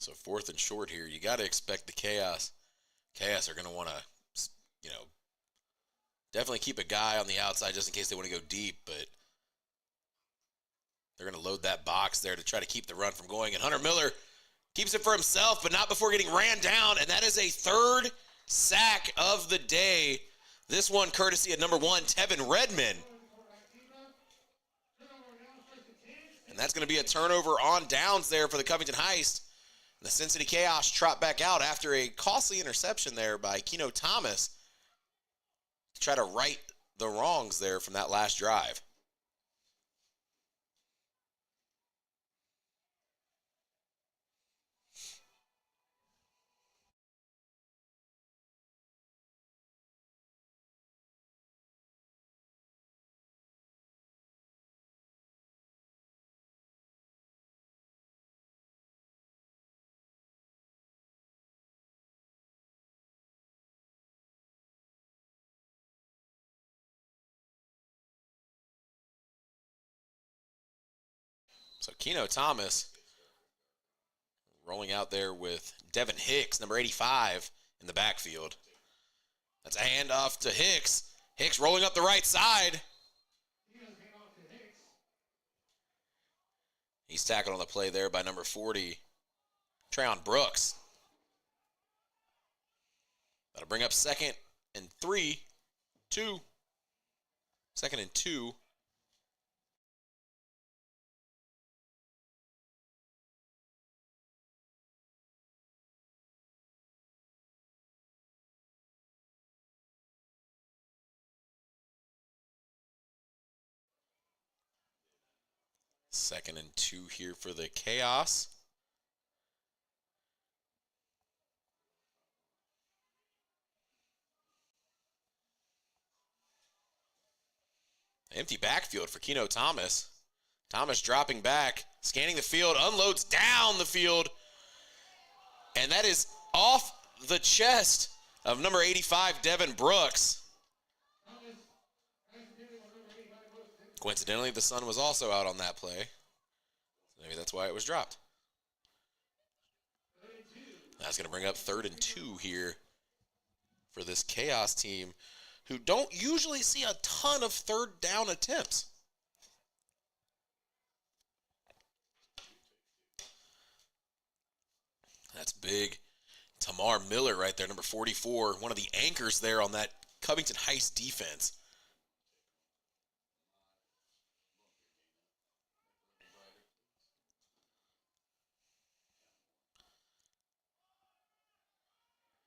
[SPEAKER 5] So 4th and short here. You got to expect the Chaos. Chaos are going to want to, definitely keep a guy on the outside just in case they want to go deep, but they're going to load that box there to try to keep the run from going. And Hunter Miller keeps it for himself, but not before getting ran down, and that is a 3rd sack of the day. This one courtesy of number 1, Tevin Redmond. And that's going to be a turnover on downs there for the Covington Heist. The Cincinnati Chaos trot back out after a costly interception there by Keno Thomas to try to right the wrongs there from that last drive. So Keno Thomas rolling out there with Devin Hicks, number 85, in the backfield. That's a handoff to Hicks. Hicks rolling up the right side. He's tackled on the play there by number 40, Trayon Brooks. That'll bring up 2nd and 3, 2. 2nd and 2. Second and 2 here for the Chaos. Empty backfield for Keno Thomas. Thomas dropping back, scanning the field, unloads down the field. And that is off the chest of number 85, Devin Brooks. Coincidentally, the sun was also out on that play. Maybe that's why it was dropped. That's going to bring up 3rd and 2 here for this Chaos team, who don't usually see a ton of 3rd down attempts. That's big. Tamar Miller right there, number 44, one of the anchors there on that Covington Heist defense.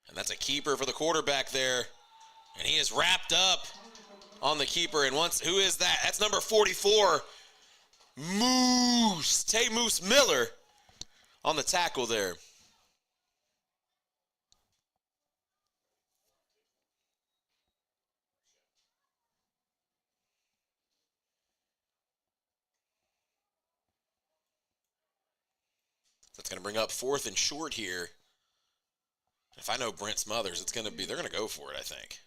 [SPEAKER 5] And that's a keeper for the quarterback there. And he is wrapped up on the keeper. And who is that? That's number 44, Tay Moose Miller on the tackle there. That's going to bring up 4th and short here. If I know Brent Smothers, they're going to go for it, I think.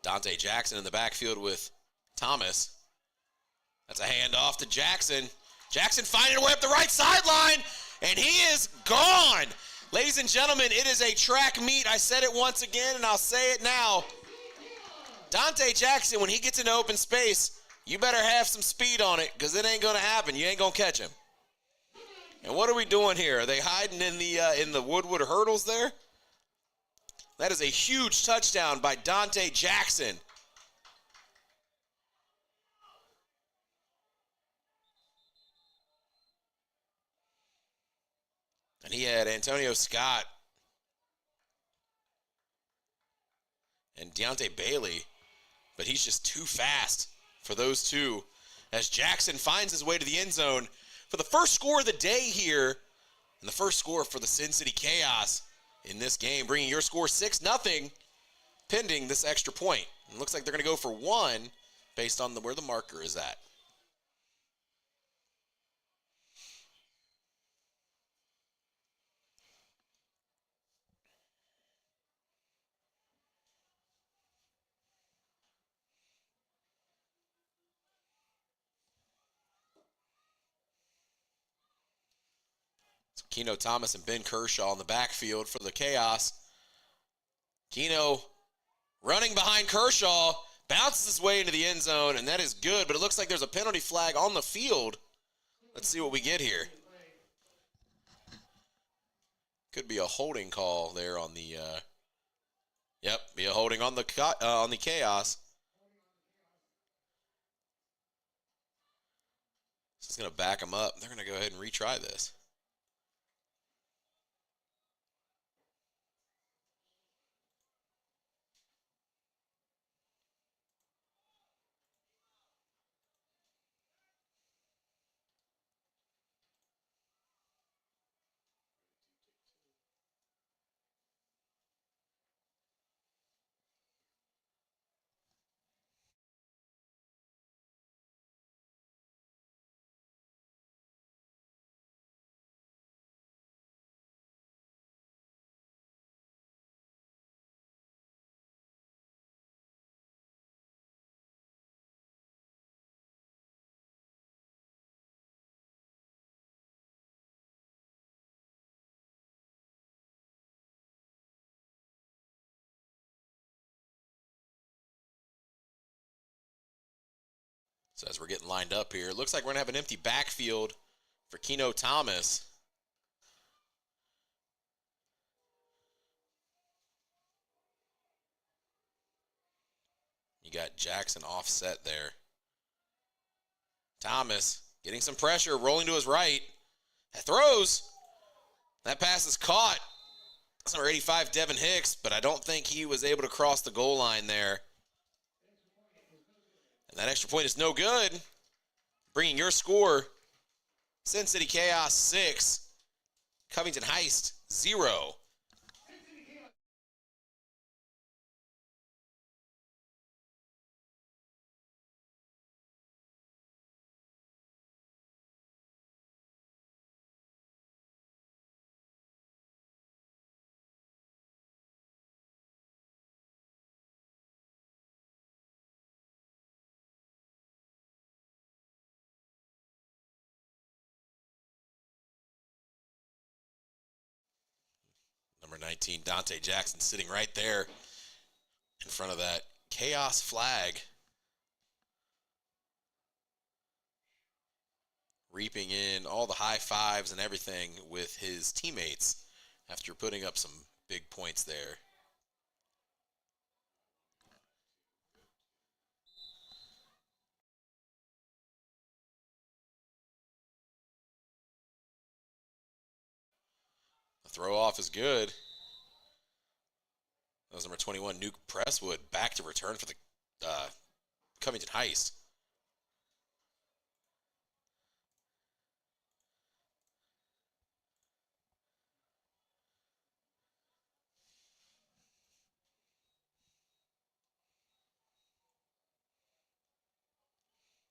[SPEAKER 5] Dante Jackson in the backfield with Thomas. That's a handoff to Jackson. Jackson finding a way up the right sideline, and he is gone. Ladies and gentlemen, it is a track meet. I said it once again, and I'll say it now. Dante Jackson, when he gets into open space, you better have some speed on it, because it ain't going to happen. You ain't going to catch him. And what are we doing here? Are they hiding in the Woodwood hurdles there? That is a huge touchdown by Dante Jackson. And he had Antonio Scott and Deontay Bailey, but he's just too fast for those two as Jackson finds his way to the end zone for the first score of the day here and the first score for the Sin City Chaos in this game, bringing your score 6-0 pending this extra point. It looks like they're going to go for one based on where the marker is at. Keno Thomas and Ben Kershaw in the backfield for the Chaos. Keno running behind Kershaw, bounces his way into the end zone, and that is good, but it looks like there's a penalty flag on the field. Let's see what we get here. Could be a holding call there on the, be a holding on the Chaos. This is going to back them up. They're going to go ahead and retry this. So as we're getting lined up here, it looks like we're going to have an empty backfield for Keno Thomas. You got Jackson offset there. Thomas getting some pressure, rolling to his right. That throws. That pass is caught. That's number 85, Devin Hicks, but I don't think he was able to cross the goal line there. And that extra point is no good. Bringing your score, Sin City Chaos 6, Covington Heist 0. Number 19, Dante Jackson, sitting right there in front of that Chaos flag. Reaping in all the high fives and everything with his teammates after putting up some big points there. The throw off is good. That was number 21, Nuke Presswood, back to return for the Covington Heist.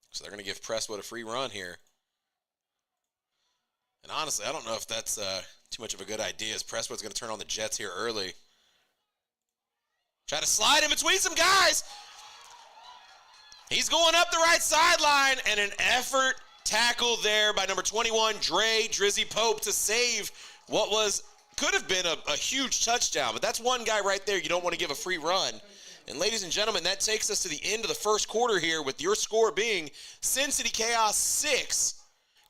[SPEAKER 5] So they're going to give Presswood a free run here. And honestly, I don't know if that's too much of a good idea, as Presswood's going to turn on the Jets here early. Try to slide in between some guys. He's going up the right sideline, and an effort tackle there by number 21, Drizzy Pope, to save what could have been a huge touchdown. But that's one guy right there you don't want to give a free run. And ladies and gentlemen, that takes us to the end of the first quarter here, with your score being Sin City Chaos 6,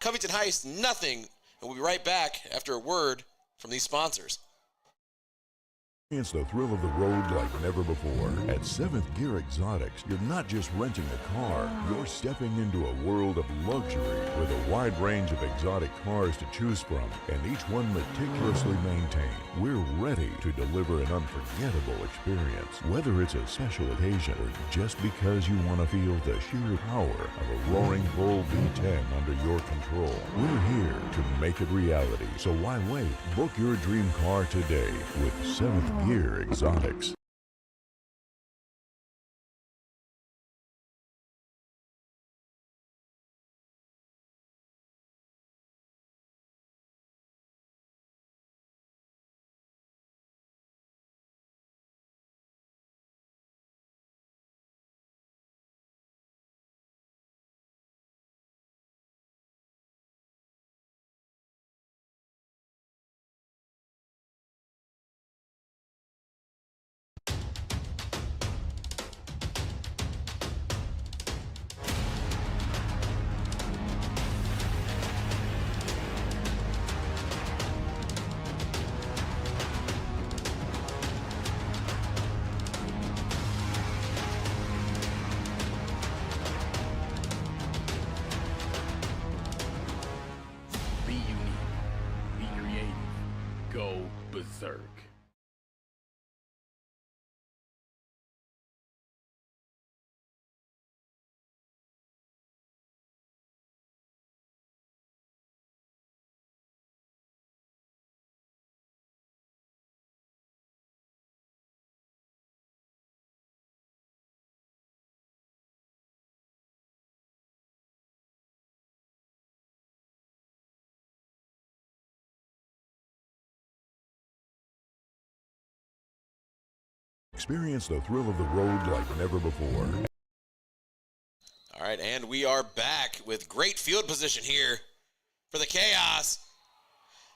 [SPEAKER 5] Covington Heist nothing. And we'll be right back after a word from these sponsors.
[SPEAKER 8] Experience the thrill of the road like never before. At 7th Gear Exotics, you're not just renting a car, you're stepping into a world of luxury with a wide range of exotic cars to choose from, and each one meticulously maintained. We're ready to deliver an unforgettable experience, whether it's a special occasion or just because you want to feel the sheer power of a roaring bull V10 under your control. We're here to make it reality, so why wait? Book your dream car today with 7th Gear Exotics.
[SPEAKER 10] Be unique. Be creative. Go berserk.
[SPEAKER 8] Experience the thrill of the road like never before.
[SPEAKER 5] All right, and we are back with great field position here for the Chaos.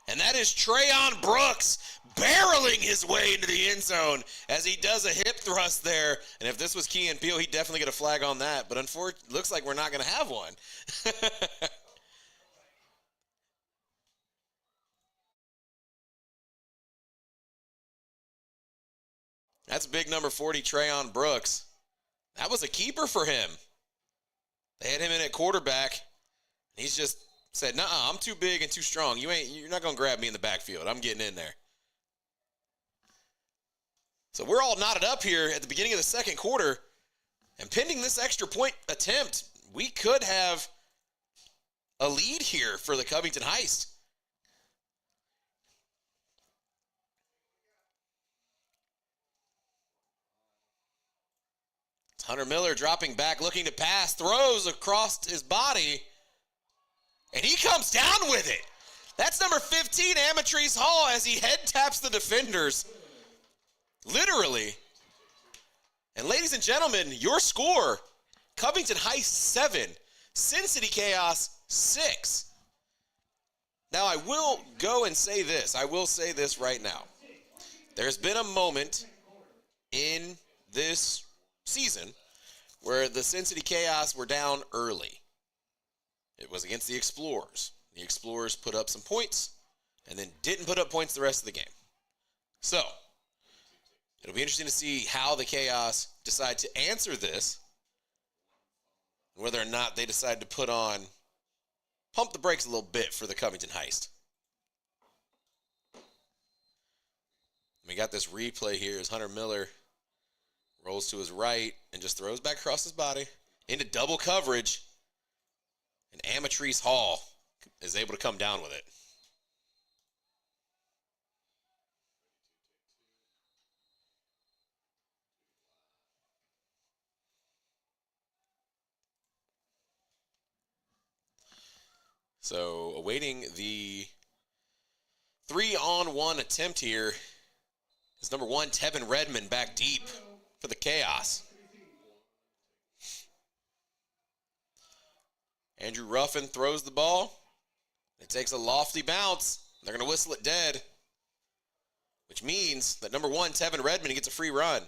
[SPEAKER 5] And that is Trayon Brooks barreling his way into the end zone as he does a hip thrust there. And if this was Key and Peele, he'd definitely get a flag on that. But unfortunately, looks like we're not going to have one. That's big number 40, Trayon Brooks. That was a keeper for him. They had him in at quarterback. He's just said, "Nuh-uh, I'm too big and too strong. You're not going to grab me in the backfield. I'm getting in there." So we're all knotted up here at the beginning of the second quarter. And pending this extra point attempt, we could have a lead here for the Covington Heist. It's Hunter Miller dropping back, looking to pass, throws across his body, and he comes down with it. That's number 15, Amatrice Hall, as he head taps the defenders. Literally. And ladies and gentlemen, your score, Covington Heist 7, Sin City Chaos 6. Now, I will go and say this. I will say this right now. There's been a moment in this season where the Sin City Chaos were down early. It was against the Explorers. The Explorers put up some points and then didn't put up points the rest of the game. So, it'll be interesting to see how the Chaos decide to answer this, whether or not they decide to pump the brakes a little bit for the Covington Heist. We got this replay here as Hunter Miller rolls to his right and just throws back across his body into double coverage. And Amatrice Hall is able to come down with it. So awaiting the 3-on-1 attempt here is number 1, Tevin Redmond, back deep for the Chaos. Andrew Ruffin throws the ball. It takes a lofty bounce. They're going to whistle it dead, which means that number 1, Tevin Redmond, gets a free run.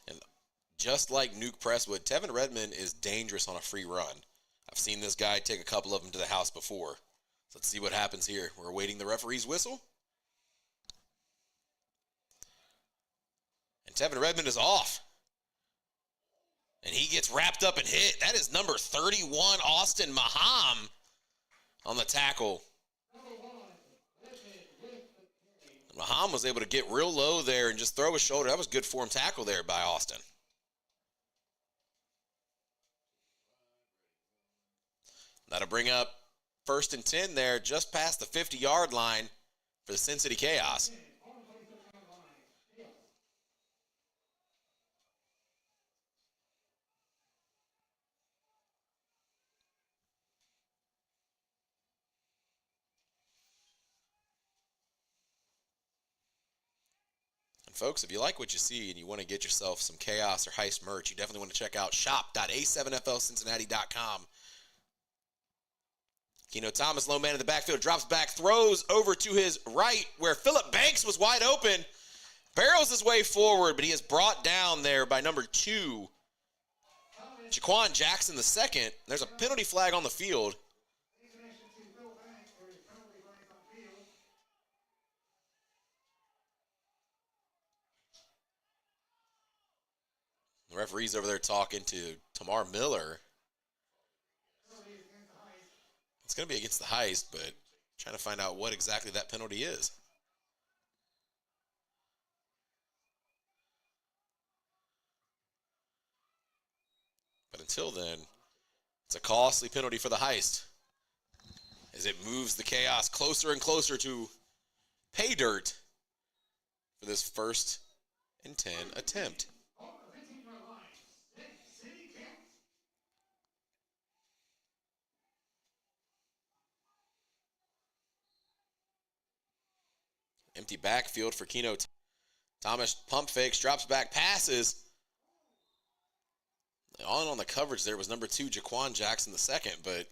[SPEAKER 5] And just like Nuke Presswood, Tevin Redmond is dangerous on a free run. I've I've seen this guy take a couple of them to the house before. So let's see what happens here. We're awaiting the referee's whistle. And Tevin Redmond is off. And he gets wrapped up and hit. That is number 31, Austin Maham, on the tackle. Maham was able to get real low there and just throw his shoulder. That was good form tackle there by Austin. That'll bring up 1st and 10 there, just past the 50-yard line for the Sin City Chaos. And folks, if you like what you see and you want to get yourself some Chaos or Heist merch, you definitely want to check out shop.a7flcincinnati.com. Keno Thomas, low man in the backfield, drops back, throws over to his right where Phillip Banks was wide open. Barrels his way forward, but he is brought down there by number 2, Jaquan Jackson II. There's a penalty flag on the field. The referee's over there talking to Tamar Miller. It's going to be against the Heist, but trying to find out what exactly that penalty is. But until then, it's a costly penalty for the Heist as it moves the Chaos closer and closer to pay dirt for this 1st and 10 attempt. Empty backfield for Keno Thomas. Pump fakes, drops back, passes. All on the coverage there was number 2, Jaquan Jackson II, but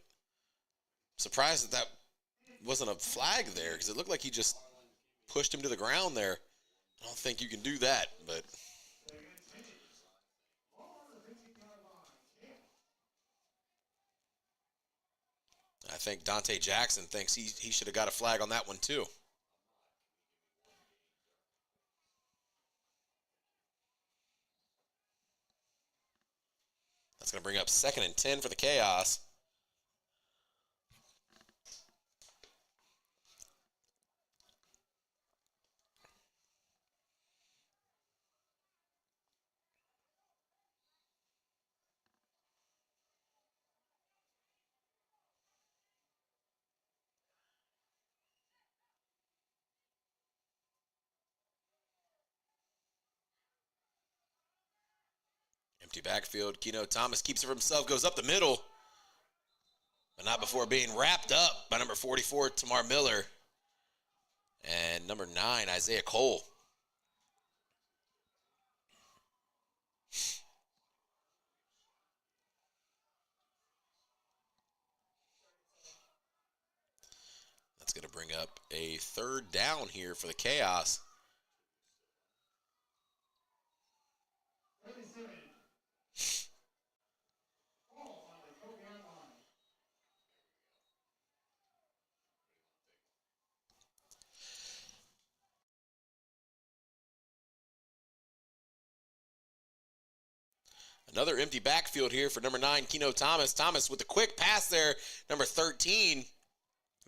[SPEAKER 5] surprised that that wasn't a flag there because it looked like he just pushed him to the ground there. I don't think you can do that, but I think Dante Jackson thinks he should have got a flag on that one too. That's going to bring up 2nd and 10 for the Chaos. Empty backfield. Keno Thomas keeps it for himself, goes up the middle, but not before being wrapped up by number 44, Tamar Miller, and number 9, Isaiah Cole. That's going to bring up a 3rd down here for the Chaos. Another empty backfield here for number 9, Keno Thomas. Thomas with a quick pass there. Number 13,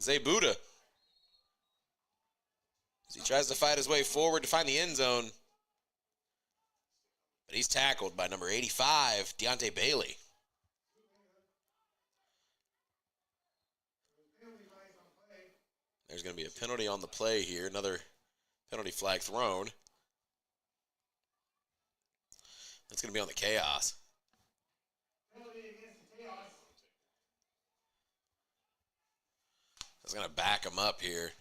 [SPEAKER 5] Zay Buddha. As he tries to fight his way forward to find the end zone. But he's tackled by number 85, Deontay Bailey. There's going to be a penalty on the play here. Another penalty flag thrown. That's going to be on the Chaos. That's going to back him up here.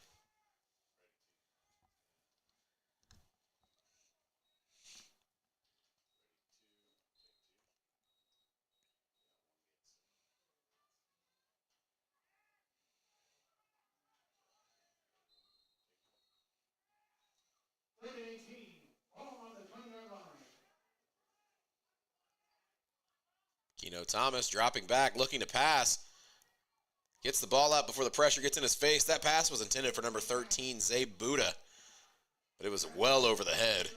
[SPEAKER 5] Keno Thomas dropping back, looking to pass. Gets the ball out before the pressure gets in his face. That pass was intended for number 13, Zay Buddha, but it was well over the head.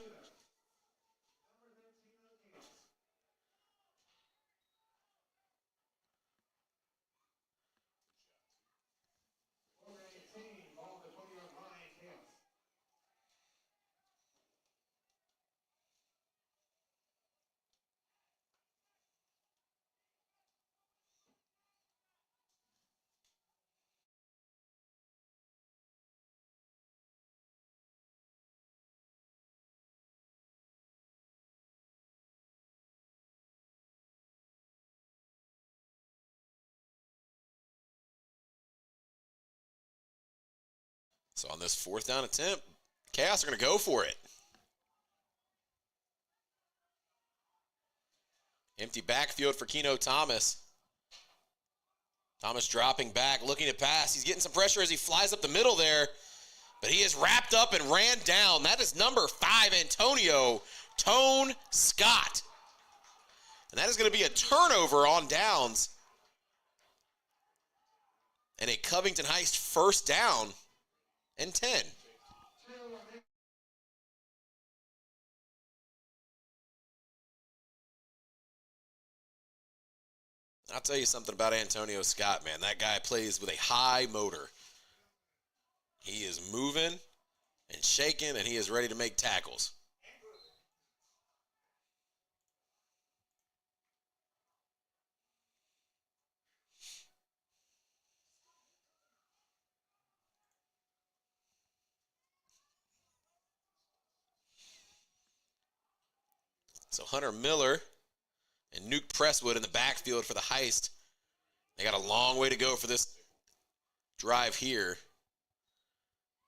[SPEAKER 5] So on this 4th down attempt, Chaos are going to go for it. Empty backfield for Keno Thomas. Thomas dropping back, looking to pass. He's getting some pressure as he flies up the middle there, but he is wrapped up and ran down. That is number 5, Antonio Tone Scott. And that is going to be a turnover on downs. And a Covington Heist 1st down and 10. I'll tell you something about Antonio Scott, man. That guy plays with a high motor. He is moving and shaking, and he is ready to make tackles. So Hunter Miller and Nuke Presswood in the backfield for the Heist. They got a long way to go for this drive here.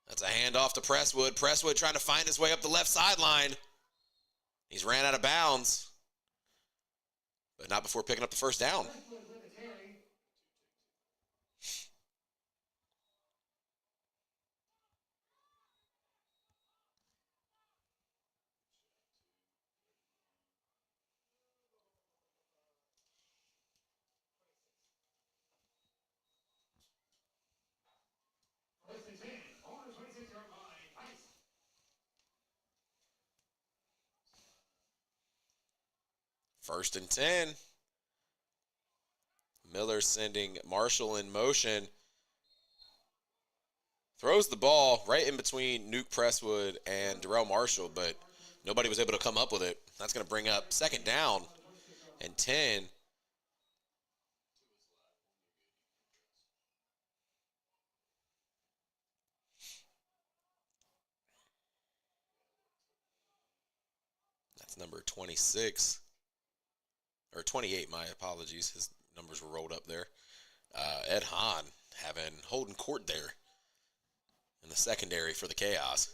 [SPEAKER 5] That's a handoff to Presswood. Presswood trying to find his way up the left sideline. He's ran out of bounds, but not before picking up the 1st down. First and 10. Miller sending Marshall in motion. Throws the ball right in between Nuke Presswood and Darrell Marshall, but nobody was able to come up with it. That's going to bring up 2nd down and 10. That's number 26. Or 28, my apologies. His numbers were rolled up there. Ed Hahn holding court there in the secondary for the Chaos.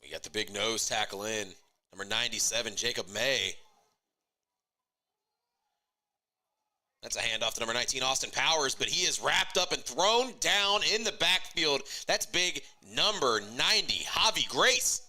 [SPEAKER 5] We got the big nose tackle in. Number 97, Jacob May. That's a handoff to number 19, Austin Powers, but he is wrapped up and thrown down in the backfield. That's big number 90, Javi Grace.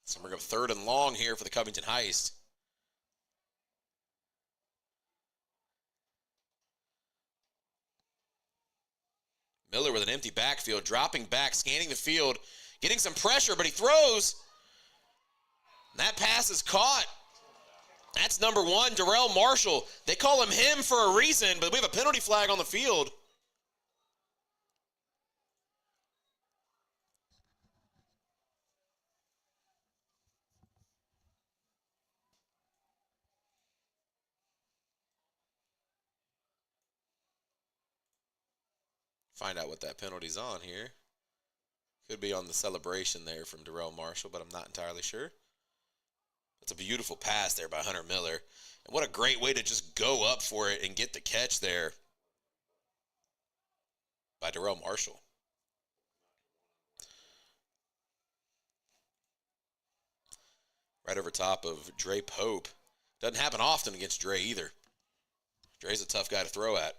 [SPEAKER 5] So we're going to 3rd and long here for the Covington Heist. Miller with an empty backfield, dropping back, scanning the field, getting some pressure, but he throws. And that pass is caught. That's number 1, Darrell Marshall. They call him for a reason, but we have a penalty flag on the field. Find out what that penalty's on here. Could be on the celebration there from Darrell Marshall, but I'm not entirely sure. That's a beautiful pass there by Hunter Miller. And what a great way to just go up for it and get the catch there by Darrell Marshall. right over top of Dre Pope. Doesn't happen often against Dre either. Dre's a tough guy to throw at.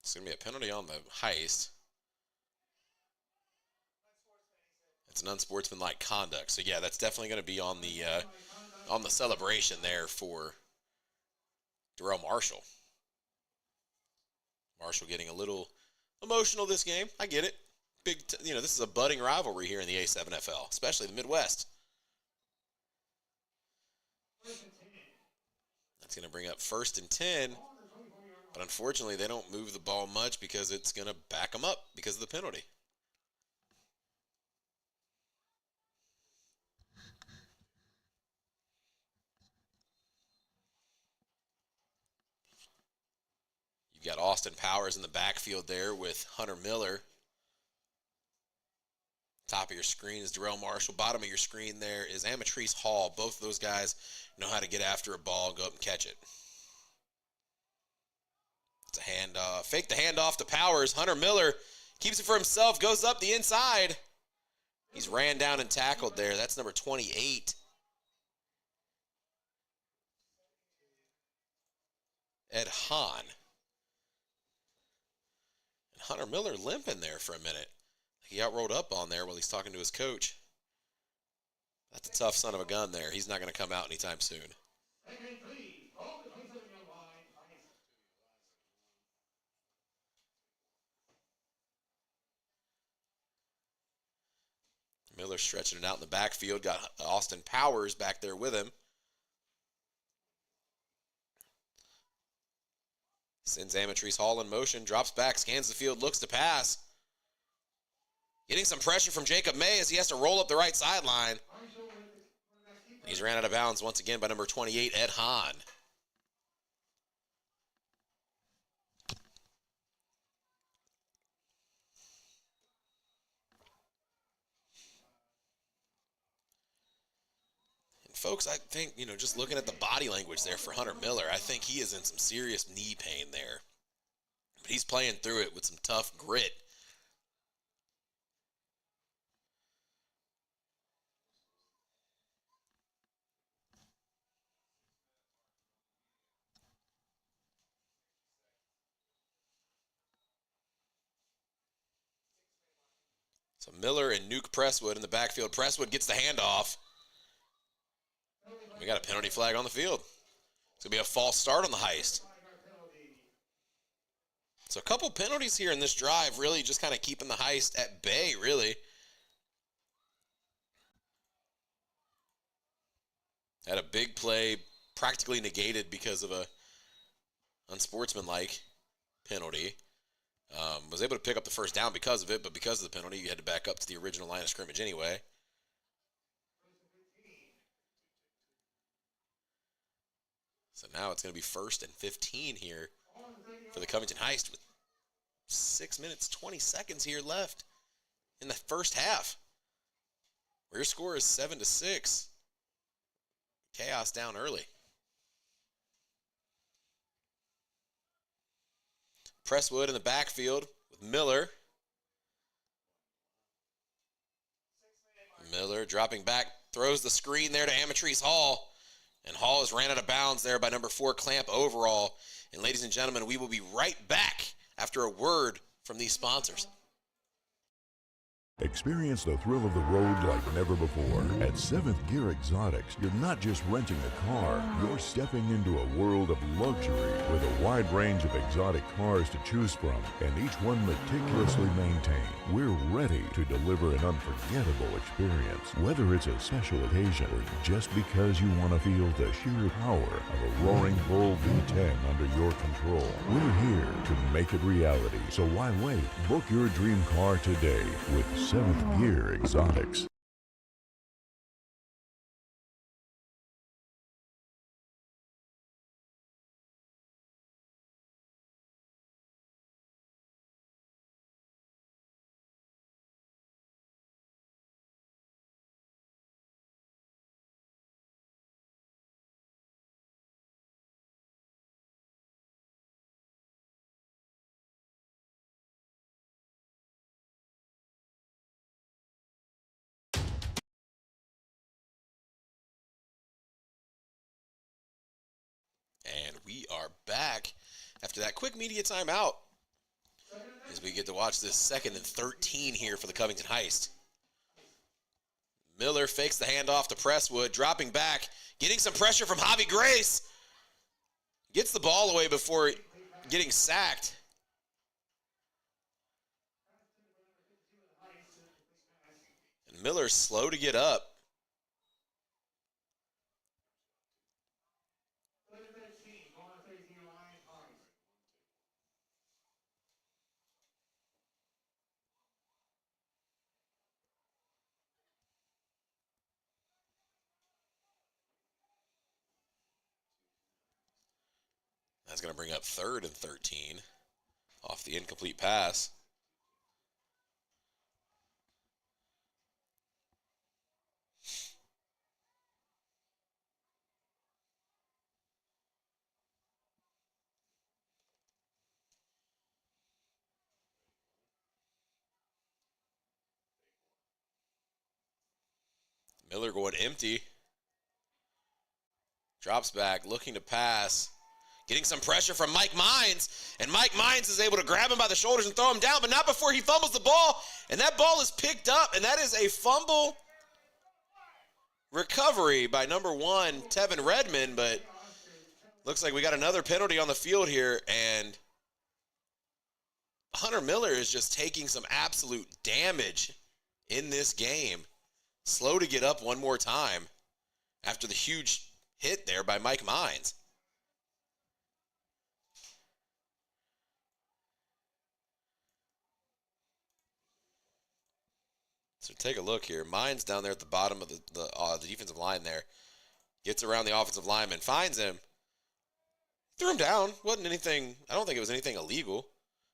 [SPEAKER 5] It's going to be a penalty on the heist. It's an unsportsmanlike conduct. So yeah, that's definitely going to be on the celebration there for Darrell Marshall. Marshall getting a little emotional this game. I get it. This is a budding rivalry here in the A7FL, especially the Midwest. That's going to bring up 1st and 10. But unfortunately, they don't move the ball much because it's going to back them up because of the penalty. You've got Austin Powers in the backfield there with Hunter Miller. Top of your screen is Darrell Marshall. Bottom of your screen there is Amatrice Hall. Both of those guys know how to get after a ball, go up and catch it. It's a handoff. Fake the handoff to Powers. Hunter Miller keeps it for himself, goes up the inside. He's ran down and tackled there. That's number 28. Ed Hahn. And Hunter Miller limping there for a minute. He outrolled up on there while he's talking to his coach. That's a tough son of a gun there. He's not going to come out anytime soon. Miller stretching it out in the backfield. Got Austin Powers back there with him. Sends Amatrice Hall in motion. Drops back. Scans the field. Looks to pass. Getting some pressure from Jacob May as he has to roll up the right sideline. He's ran out of bounds once again by number 28, Ed Hahn. And folks, I think, just looking at the body language there for Hunter Miller, I think he is in some serious knee pain there. But he's playing through it with some tough grit. So Miller and Nuke Presswood in the backfield. Presswood gets the handoff. We got a penalty flag on the field. It's going to be a false start on the heist. So a couple penalties here in this drive, really just kind of keeping the heist at bay, really. Had a big play practically negated because of a unsportsmanlike penalty. Was able to pick up the first down because of it, but because of the penalty, you had to back up to the original line of scrimmage anyway. So now it's going to be 1st and 15 here for the Covington Heist with 6 minutes, 20 seconds here left in the first half. Where your score is 7-6. Chaos down early. Presswood in the backfield with Miller. Miller dropping back, throws the screen there to Amatrice Hall. And Hall is ran out of bounds there by number 4, Clamp Overall. And ladies and gentlemen, we will be right back after a word from these sponsors.
[SPEAKER 8] Experience the thrill of the road like never before. At 7th Gear Exotics, you're not just renting a car, you're stepping into a world of luxury with a wide range of exotic cars to choose from, and each one meticulously maintained. We're ready to deliver an unforgettable experience, whether it's a special occasion or just because you want to feel the sheer power of a roaring bull V10 under your control. We're here to make it reality, so why wait? Book your dream car today with 7th Gear Exotics.
[SPEAKER 5] we are back after that quick media timeout as we get to watch this 2nd and 13 here for the Covington Heist. Miller fakes the handoff to Presswood, dropping back, getting some pressure from Javi Grace. Gets the ball away before getting sacked. And Miller's slow to get up. That's going to bring up 3rd and 13 off the incomplete pass. Miller going empty. Drops back, looking to pass. Getting some pressure from Mike Mines, and Mike Mines is able to grab him by the shoulders and throw him down, but not before he fumbles the ball, and that ball is picked up, and that is a fumble recovery by number 1, Tevin Redmond, but looks like we got another penalty on the field here, and Hunter Miller is just taking some absolute damage in this game. Slow to get up one more time after the huge hit there by Mike Mines. So take a look here. Mines down there at the bottom of the defensive line there. Gets around the offensive lineman, finds him. Threw him down. Wasn't anything, I don't think it was anything illegal.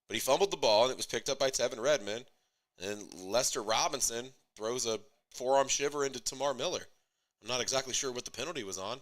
[SPEAKER 5] But he fumbled the ball, and it was picked up by Tevin Redmond. And Lester Robinson throws a forearm shiver into Tamar Miller. I'm not exactly sure what the penalty was on.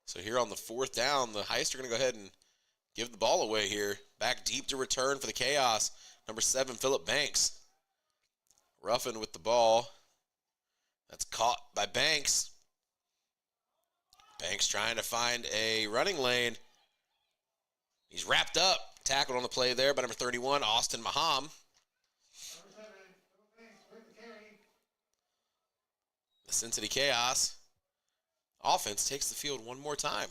[SPEAKER 5] So here on the 4th down, the Heist are going to go ahead and give the ball away here. Back deep to return for the Chaos. Number 7, Phillip Banks. Ruffin with the ball. That's caught by Banks. Banks trying to find a running lane. He's wrapped up. Tackled on the play there by number 31, Austin Maham. The Cincinnati Chaos offense takes the field one more time.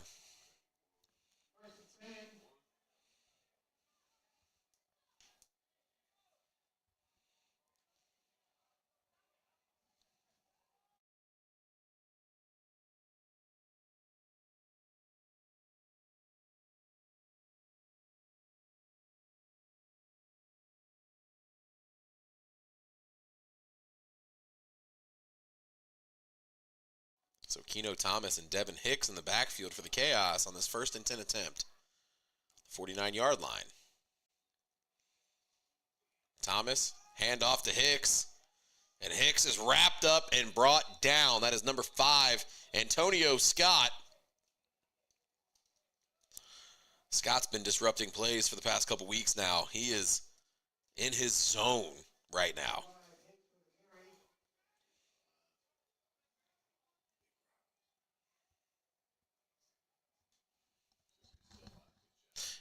[SPEAKER 5] So Keno Thomas and Devin Hicks in the backfield for the Chaos on this 1st and 10 attempt. 49-yard line. Thomas, hand off to Hicks. And Hicks is wrapped up and brought down. That is number 5, Antonio Scott. Scott's been disrupting plays for the past couple weeks now. He is in his zone right now.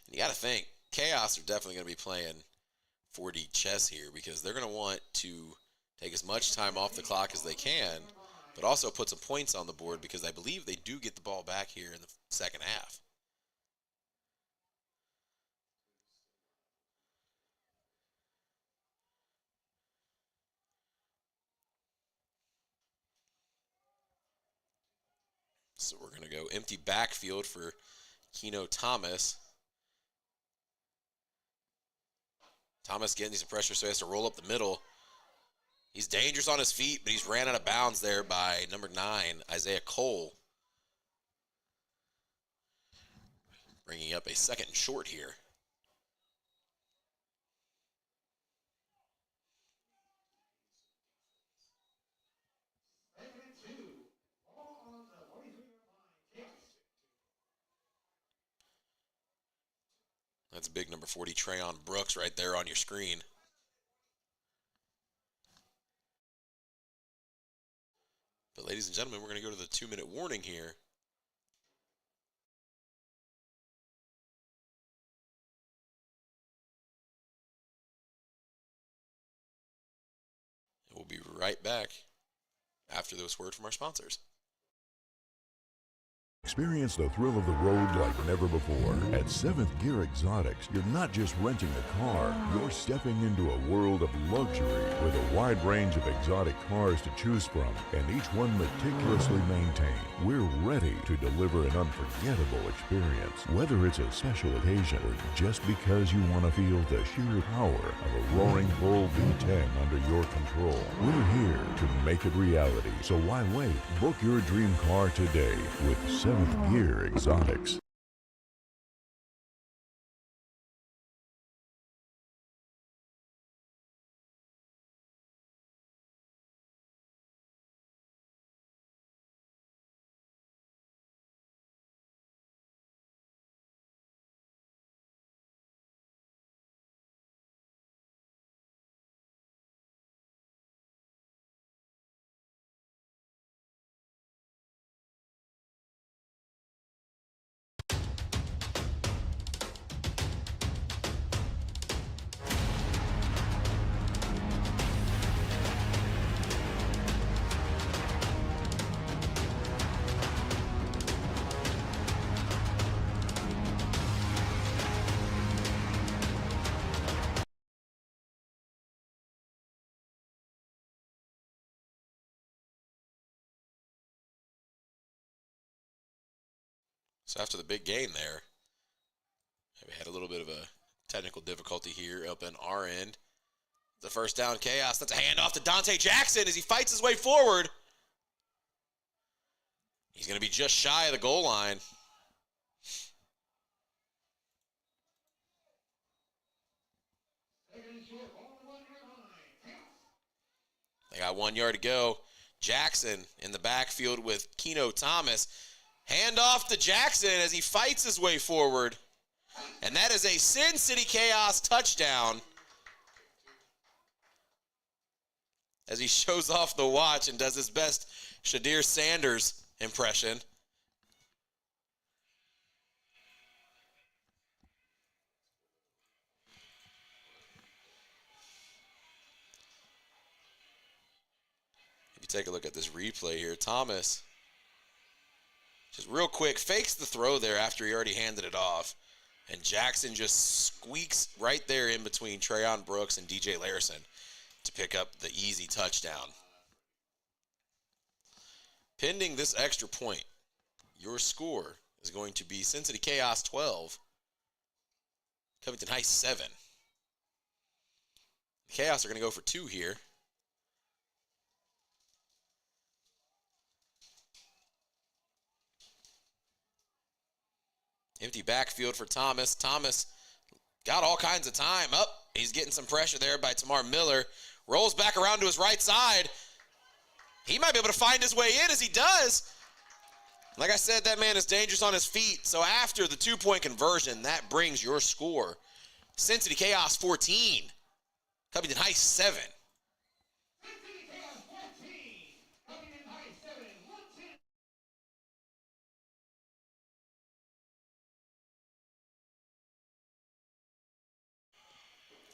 [SPEAKER 5] You got to think, Chaos are definitely going to be playing 4D chess here because they're going to want to take as much time off the clock as they can, but also put some points on the board because I believe they do get the ball back here in the second half. So we're going to go empty backfield for Keno Thomas. Thomas getting some pressure, so he has to roll up the middle. He's dangerous on his feet, but he's ran out of bounds there by number 9, Isaiah Cole. Bringing up a second and short here. That's big number 40, Trayon Brooks, right there on your screen. But ladies and gentlemen, we're going to go to the 2-minute warning here. And we'll be right back after this word from our sponsors.
[SPEAKER 8] Experience the thrill of the road like never before. At 7th Gear Exotics, you're not just renting a car, you're stepping into a world of luxury with a wide range of exotic cars to choose from, and each one meticulously maintained. We're ready to deliver an unforgettable experience, whether it's a special occasion or just because you want to feel the sheer power of a roaring bull V10 under your control. We're here to make it reality, so why wait? Book your dream car today with 7th Gear Exotics.
[SPEAKER 5] So after the big gain there, we had a little bit of a technical difficulty here up in our end. The first down chaos. That's a handoff to Dante Jackson as he fights his way forward. He's going to be just shy of the goal line. They got 1 yard to go. Jackson in the backfield with Keno Thomas. Handoff to Jackson as he fights his way forward. And that is a Sin City Chaos touchdown. As he shows off the watch and does his best Shadir Sanders impression. If you take a look at this replay here, Thomas just real quick fakes the throw there after he already handed it off. And Jackson just squeaks right there in between Trayon Brooks and DJ Larison to pick up the easy touchdown. Pending this extra point, your score is going to be Sin City Chaos 12, Covington Heights 7. The Chaos are going to go for 2 here. Empty backfield for Thomas. Thomas got all kinds of time. He's getting some pressure there by Tamar Miller. Rolls back around to his right side. He might be able to find his way in as he does. Like I said, that man is dangerous on his feet. So after the 2-point conversion, that brings your score. Sin City Chaos 14. Covington Heights 7.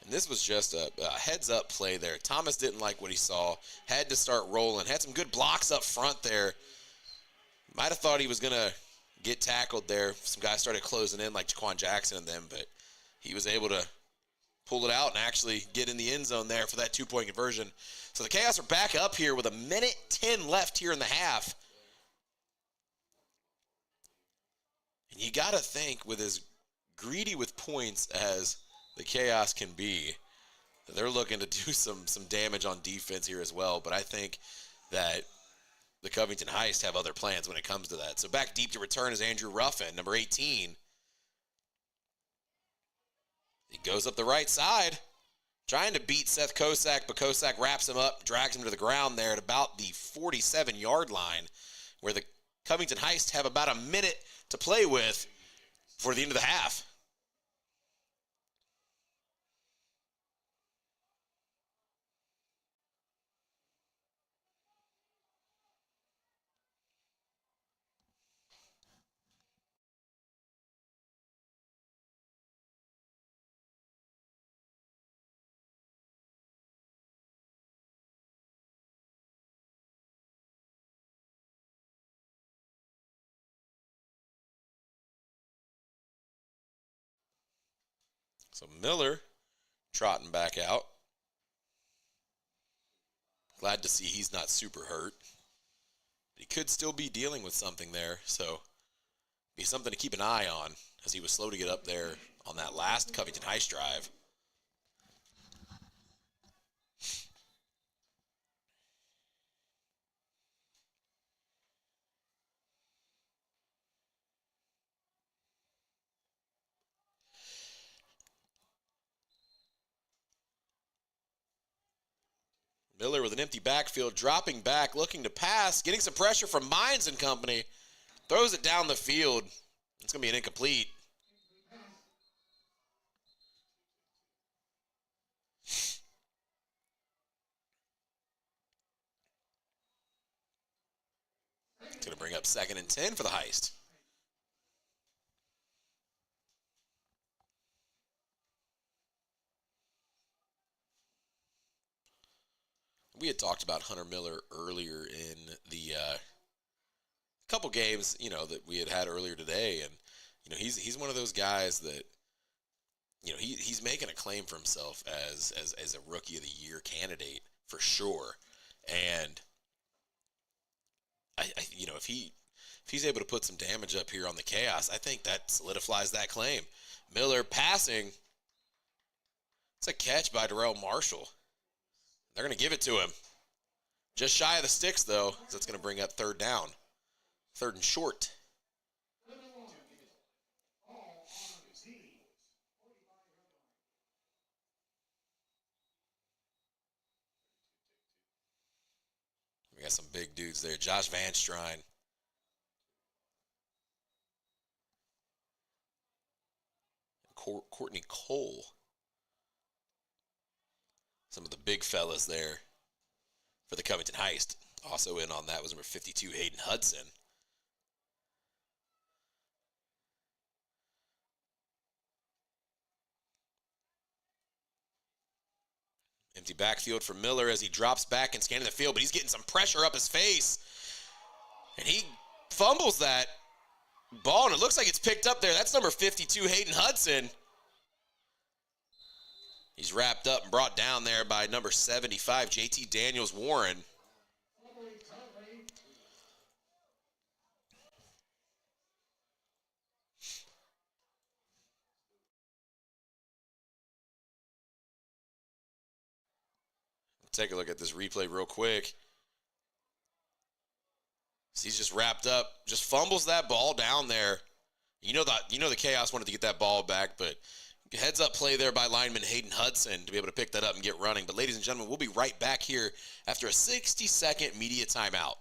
[SPEAKER 5] And this was just a heads-up play there. Thomas didn't like what he saw. Had to start rolling. Had some good blocks up front there. Might have thought he was going to get tackled there. Some guys started closing in like Jaquan Jackson and them, but he was able to pull it out and actually get in the end zone there for that 2-point conversion. So the Chaos are back up here with 1:10 left here in the half. you got to think, with as greedy with points as the Chaos can be, they're looking to do some damage on defense here as well. But I think that the Covington Heist have other plans when it comes to that. So back deep to return is Andrew Ruffin, number 18. He goes up the right side, trying to beat Seth Kosak, but Kosak wraps him up, drags him to the ground there at about the 47-yard line, where the Covington Heist have about a minute to play with for the end of the half. So Miller trotting back out. Glad to see he's not super hurt. But he could still be dealing with something there, so be something to keep an eye on, as he was slow to get up there on that last Covington Heist drive. Miller with an empty backfield, dropping back, looking to pass, getting some pressure from Mines and company. Throws it down the field. It's going to be an incomplete. It's going to bring up 2nd and 10 for the Heist. We had talked about Hunter Miller earlier in the couple games, that we had earlier today, and he's one of those guys that he's making a claim for himself as a Rookie of the Year candidate for sure, and if he's able to put some damage up here on the Chaos, I think that solidifies that claim. Miller passing, it's a catch by Darrell Marshall. They're going to give it to him. Just shy of the sticks, though, so it's going to bring up 3rd down. 3rd and short. We got some big dudes there. Josh Van Strine. Courtney Cole. Some of the big fellas there for the Covington Heist. Also in on that was number 52, Hayden Hudson. Empty backfield for Miller as he drops back and scanning the field, but he's getting some pressure up his face. And he fumbles that ball, and it looks like it's picked up there. That's number 52, Hayden Hudson. He's wrapped up and brought down there by number 75, JT Daniels Warren. Take a look at this replay real quick. So he's just wrapped up, just fumbles that ball down there. The Chaos wanted to get that ball back, but heads up play there by lineman Hayden Hudson to be able to pick that up and get running. But ladies and gentlemen, we'll be right back here after a 60-second media timeout.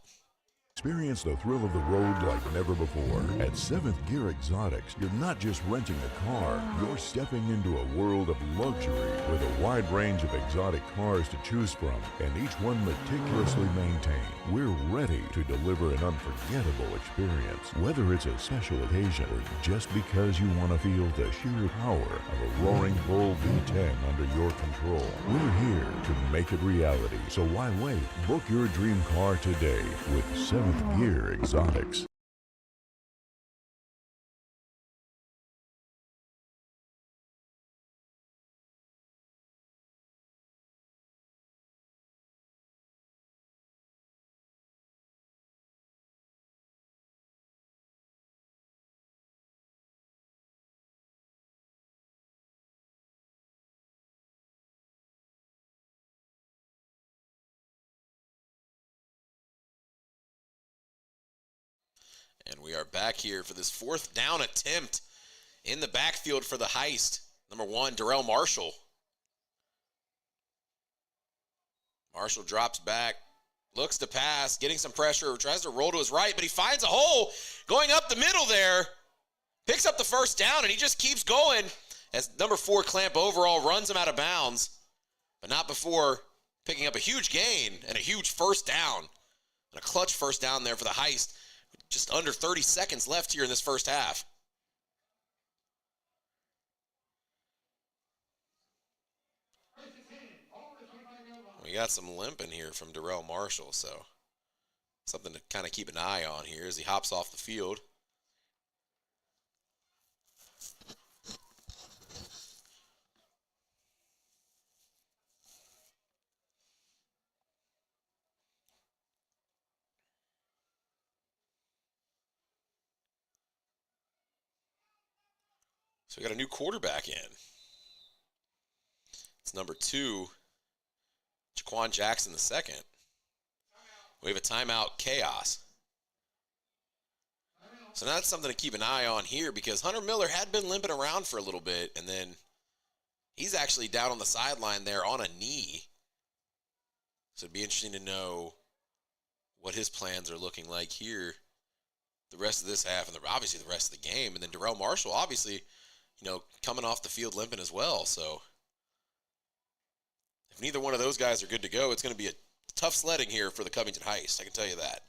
[SPEAKER 8] Experience the thrill of the road like never before. At 7th Gear Exotics, you're not just renting a car, you're stepping into a world of luxury with a wide range of exotic cars to choose from, and each one meticulously maintained. We're ready to deliver an unforgettable experience, whether it's a special occasion or just because you want to feel the sheer power of a roaring bull V10 under your control. We're here to make it reality, so why wait? Book your dream car today with 7th Gear Exotics.
[SPEAKER 5] And we are back here for this 4th down attempt in the backfield for the heist. Number 1, Darrell Marshall. Marshall drops back, looks to pass, getting some pressure, tries to roll to his right, but he finds a hole going up the middle there. Picks up the first down, and he just keeps going as number 4, Clamp Overall, runs him out of bounds, but not before picking up a huge gain and a huge first down. And a clutch first down there for the heist. Just under 30 seconds left here in this first half. We got some limping here from Darrell Marshall, so something to kind of keep an eye on here as he hops off the field. So we got a new quarterback in. It's number 2, Jaquan Jackson II. We have a timeout, Chaos. So that's something to keep an eye on here because Hunter Miller had been limping around for a little bit, and then he's actually down on the sideline there on a knee. So it'd be interesting to know what his plans are looking like here the rest of this half and obviously the rest of the game. And then Darrell Marshall, obviously, coming off the field limping as well. So if neither one of those guys are good to go, it's going to be a tough sledding here for the Covington Heist. I can tell you that.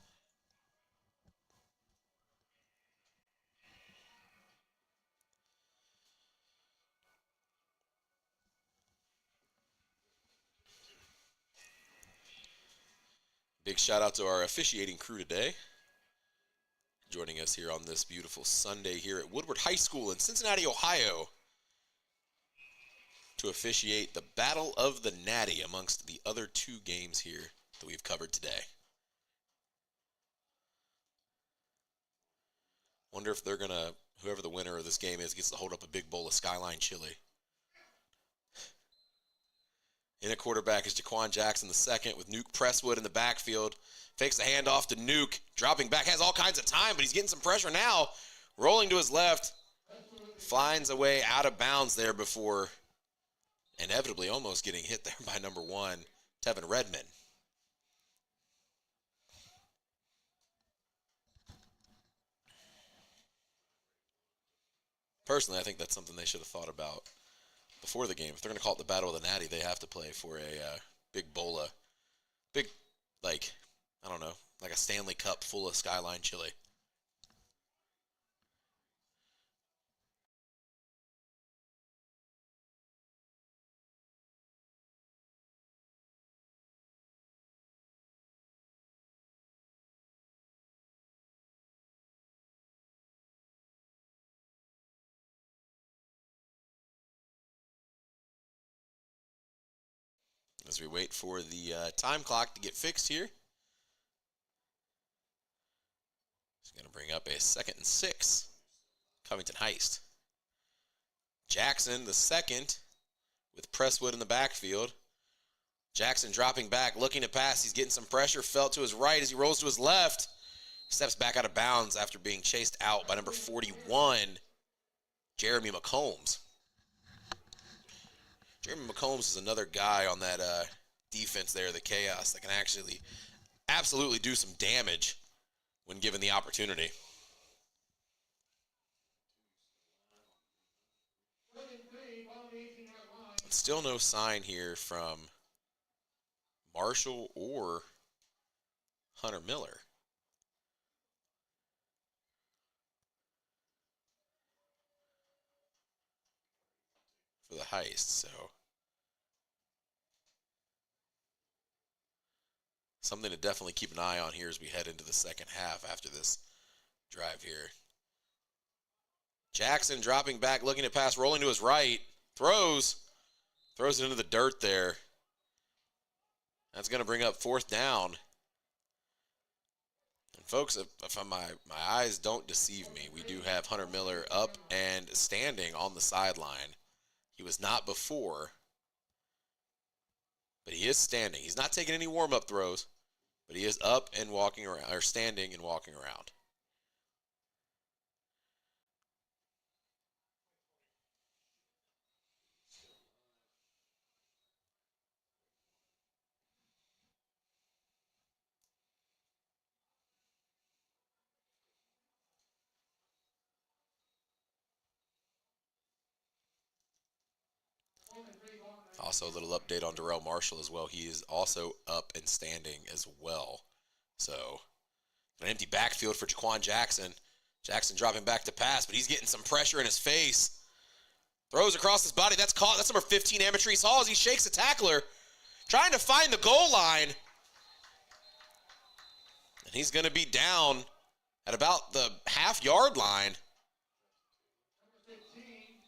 [SPEAKER 5] Big shout out to our officiating crew today, joining us here on this beautiful Sunday here at Woodward High School in Cincinnati, Ohio, to officiate the Battle of the Natty amongst the other 2 games here that we've covered today. Wonder if they're going to, whoever the winner of this game is, gets to hold up a big bowl of Skyline chili. In at quarterback is Jaquan Jackson II with Nuke Presswood in the backfield. Fakes the handoff to Nuke, dropping back, has all kinds of time, but he's getting some pressure now. Rolling to his left, finds a way out of bounds there before inevitably almost getting hit there by number 1, Tevin Redmond. Personally, I think that's something they should have thought about before the game. If they're going to call it the Battle of the Natty, they have to play for a big bowl of, I don't know, like a Stanley Cup full of Skyline chili. As we wait for the time clock to get fixed here. He's going to bring up a 2nd and 6. Covington Heist. Jackson, the 2nd, with Presswood in the backfield. Jackson dropping back, looking to pass. He's getting some pressure. Fell to his right as he rolls to his left. Steps back out of bounds after being chased out by number 41, Jeremy McCombs. Jeremy McCombs is another guy on that defense there, the Chaos, that can actually absolutely do some damage when given the opportunity. Still no sign here from Marshall or Hunter Miller. For the heist, so something to definitely keep an eye on here as we head into the second half after this drive here. Jackson dropping back, looking to pass, rolling to his right, throws it into the dirt there. That's going to bring up 4th down. And folks, if my eyes don't deceive me, we do have Hunter Miller up and standing on the sideline. He was not before, but he is standing. He's not taking any warm-up throws, but he is up and walking around, or standing and walking around. Also, a little update on Darrell Marshall as well. He is also up and standing as well. So, an empty backfield for Jaquan Jackson. Jackson dropping back to pass, but he's getting some pressure in his face. Throws across his body. That's caught. That's number 15, Amatrice Hall, as he shakes a tackler, trying to find the goal line. And he's going to be down at about the half-yard line.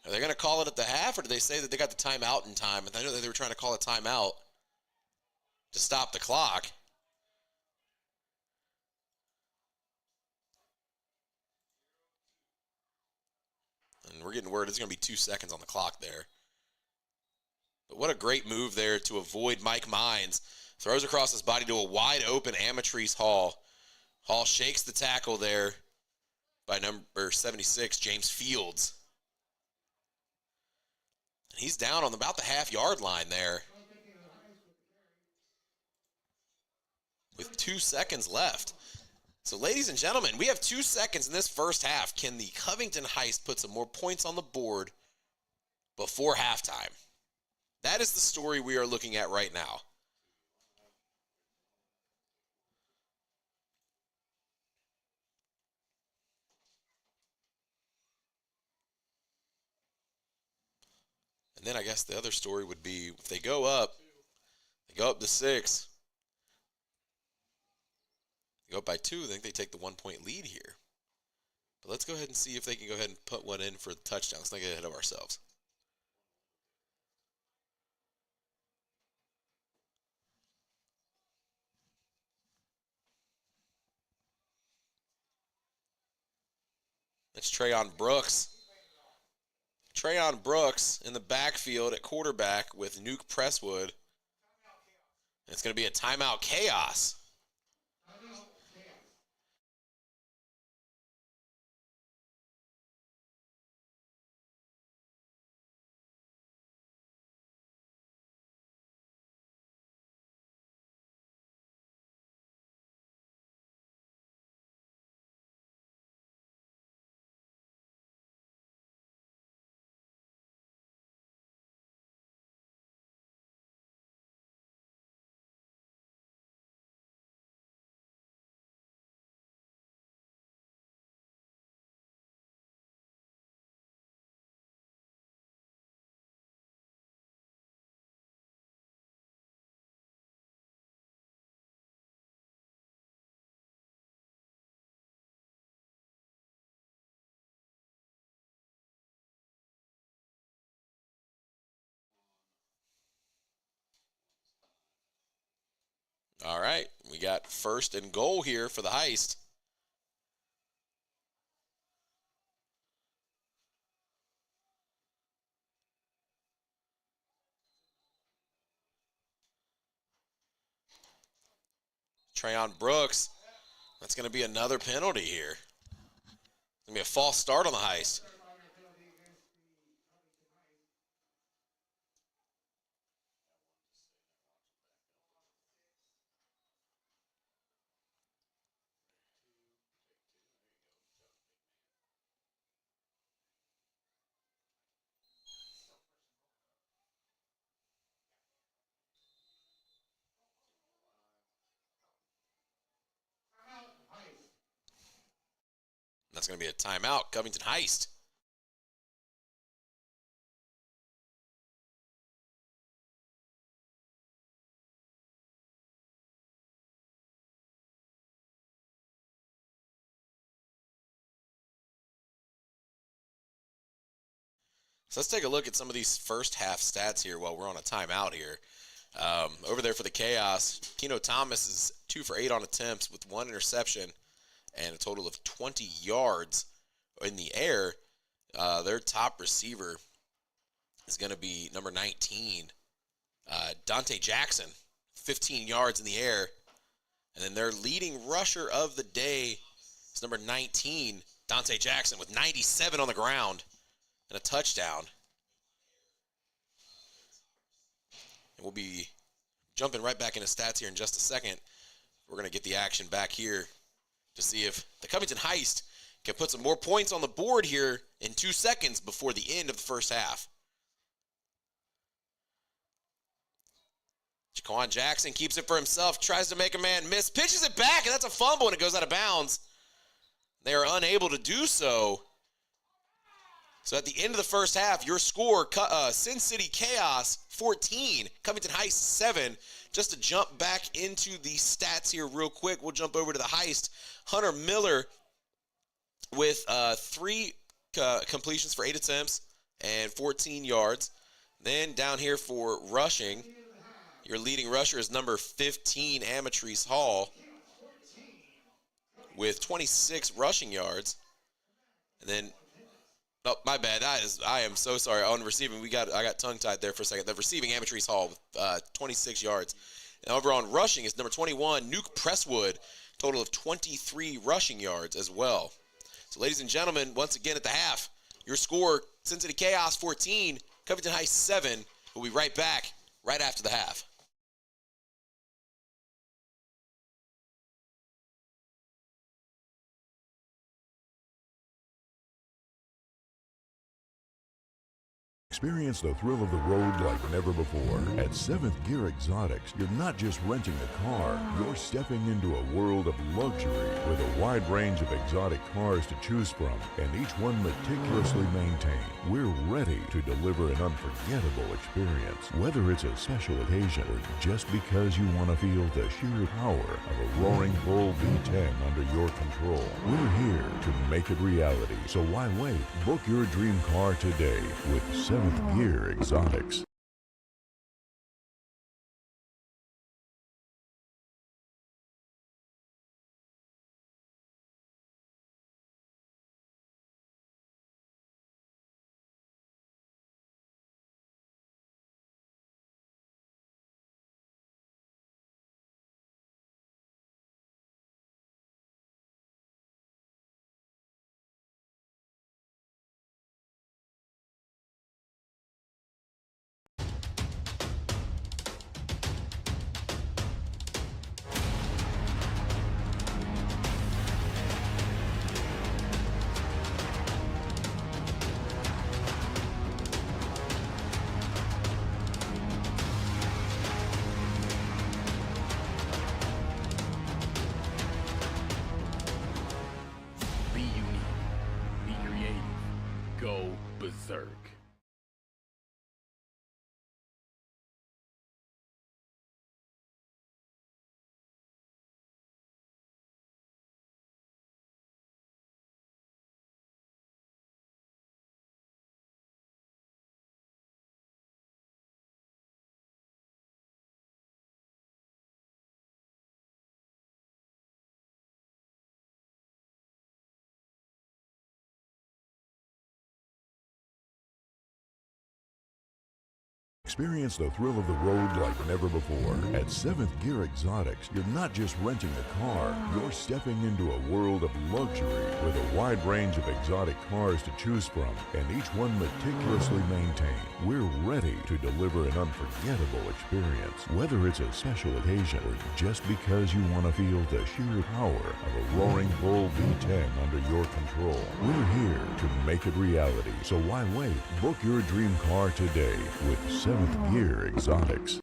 [SPEAKER 5] Are they going to call it at the half, or do they say that they got the timeout in time? I know that they were trying to call a timeout to stop the clock. And we're getting word it's going to be 2 seconds on the clock there. But what a great move there to avoid Mike Mines. Throws across his body to a wide-open Amatrice Hall. Hall shakes the tackle there by number 76, James Fields. And he's down on about the half-yard line there with 2 seconds left. So, ladies and gentlemen, we have 2 seconds in this first half. Can the Covington Heist put some more points on the board before halftime? That is the story we are looking at right now. And then I guess the other story would be if they go up to 6. Go up by 2, I think they take the 1-point lead here. But let's go ahead and see if they can go ahead and put one in for the touchdown. Let's not get ahead of ourselves. That's Trayon Brooks. Trayon Brooks in the backfield at quarterback with Nuke Presswood. And it's going to be a timeout chaos. All right, we got 1st and goal here for the Heist. Trayon Brooks, that's going to be another penalty here. It's going to be a false start on the Heist. That's going to be a timeout, Covington Heist. So let's take a look at some of these first half stats here while we're on a timeout here. Over there for the Chaos, Keno Thomas is 2 for 8 on attempts with 1 interception and a total of 20 yards in the air. Their top receiver is going to be number 19, Dante Jackson, 15 yards in the air. And then their leading rusher of the day is number 19, Dante Jackson, with 97 on the ground and a touchdown. And we'll be jumping right back into stats here in just a second. We're going to get the action back here to see if the Covington Heist can put some more points on the board here in 2 seconds before the end of the first half. Jaquan Jackson keeps it for himself, tries to make a man miss, pitches it back, and that's a fumble, and it goes out of bounds. They are unable to do so. So at the end of the first half, your score, Sin City Chaos 14, Covington Heist 7. Just to jump back into the stats here real quick, we'll jump over to the Heist. Hunter Miller with 3 completions for 8 attempts and 14 yards. Then down here for rushing, your leading rusher is number 15, Amatrice Hall, with 26 rushing yards. And then, oh, my bad. I am so sorry. On receiving, I got tongue-tied there for a second. The receiving, Amatrice Hall, with 26 yards. And over on rushing is number 21, Nuke Presswood, total of 23 rushing yards as well. So, ladies and gentlemen, once again at the half, your score, Cincinnati Chaos 14, Covington Heights 7. We'll be right back right after the half.
[SPEAKER 8] Experience the thrill of the road like never before. At 7th Gear Exotics, you're not just renting a car, you're stepping into a world of luxury with a wide range of exotic cars to choose from, and each one meticulously maintained. We're ready to deliver an unforgettable experience. Whether it's a special occasion or just because you want to feel the sheer power of a roaring bull V10 under your control, we're here to make it reality. So why wait? Book your dream car today with 7th Gear Exotics.
[SPEAKER 10] Be unique. Be creative. Go berserk.
[SPEAKER 8] Experience the thrill of the road like never before. At 7th Gear Exotics, you're not just renting a car, you're stepping into a world of luxury with a wide range of exotic cars to choose from, and each one meticulously maintained. We're ready to deliver an unforgettable experience. Whether it's a special occasion or just because you want to feel the sheer power of a roaring bull V10 under your control, we're here to make it reality. So why wait? Book your dream car today with 7th Gear Exotics.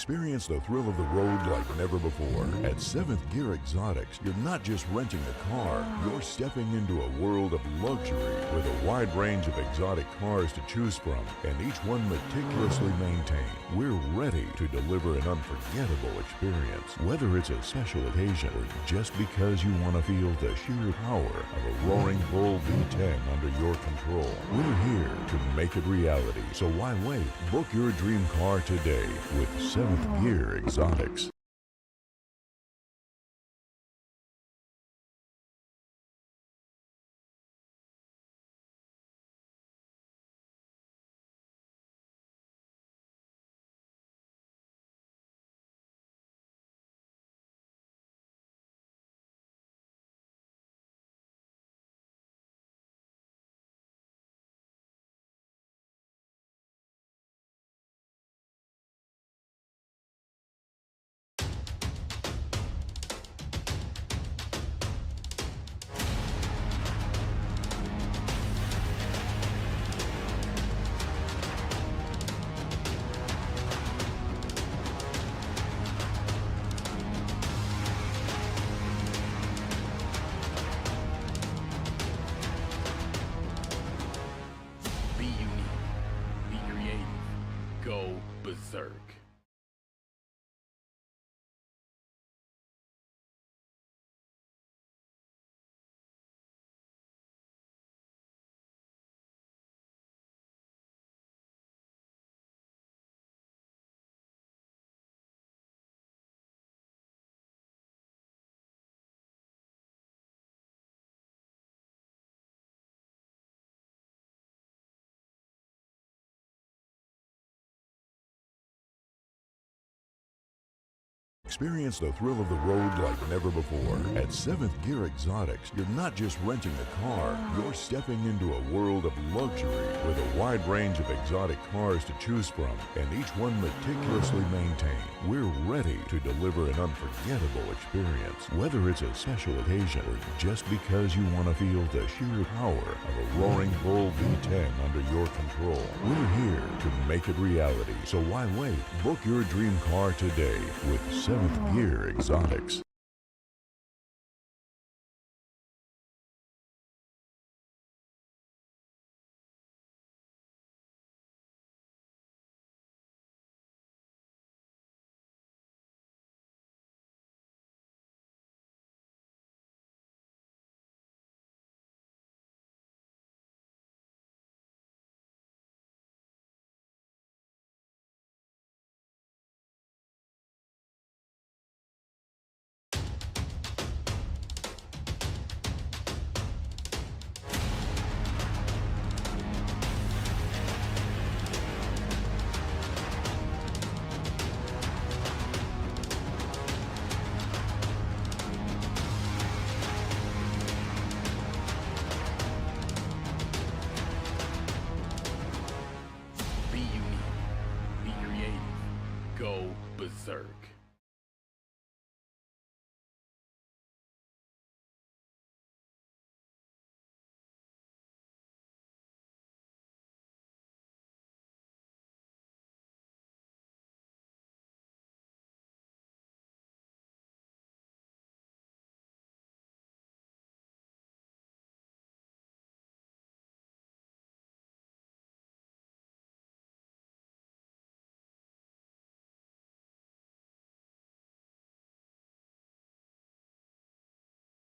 [SPEAKER 8] Experience the thrill of the road like never before. At 7th Gear Exotics, you're not just renting a car, you're stepping into a world of luxury with a wide range of exotic cars to choose from, and each one meticulously maintained. We're ready to deliver an unforgettable experience. Whether it's a special occasion or just because you want to feel the sheer power of a roaring Bull V10 under your control, we're here to make it reality. So why wait? Book your dream car today with 7th Gear Exotics.
[SPEAKER 10] Be unique. Be creative. Go berserk.
[SPEAKER 8] Experience the thrill of the road like never before. At 7th Gear Exotics, you're not just renting a car, you're stepping into a world of luxury with a wide range of exotic cars to choose from, and each one meticulously maintained. We're ready to deliver an unforgettable experience. Whether it's a special occasion or just because you want to feel the sheer power of a roaring Bull V10 under your control, we're here to make it reality. So why wait? Book your dream car today with 7th Gear Exotics.
[SPEAKER 10] Be unique. Be creative. Go berserk.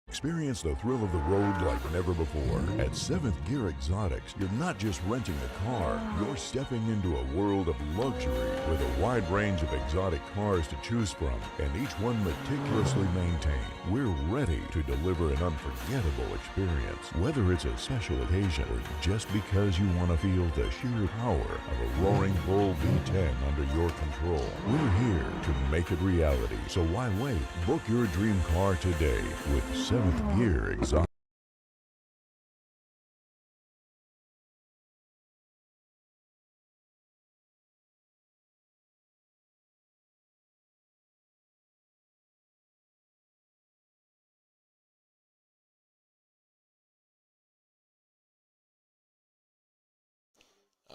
[SPEAKER 8] Experience the thrill of the road like never before. At 7th Gear Exotics, you're not just renting a car, you're stepping into a world of luxury with a wide range of exotic cars to choose from, and each one meticulously maintained. We're ready to deliver an unforgettable experience. Whether it's a special occasion or just because you want to feel the sheer power of a roaring Bull V10 under your control, we're here to make it reality. So why wait? Book your dream car today with 7th Gear Exotics.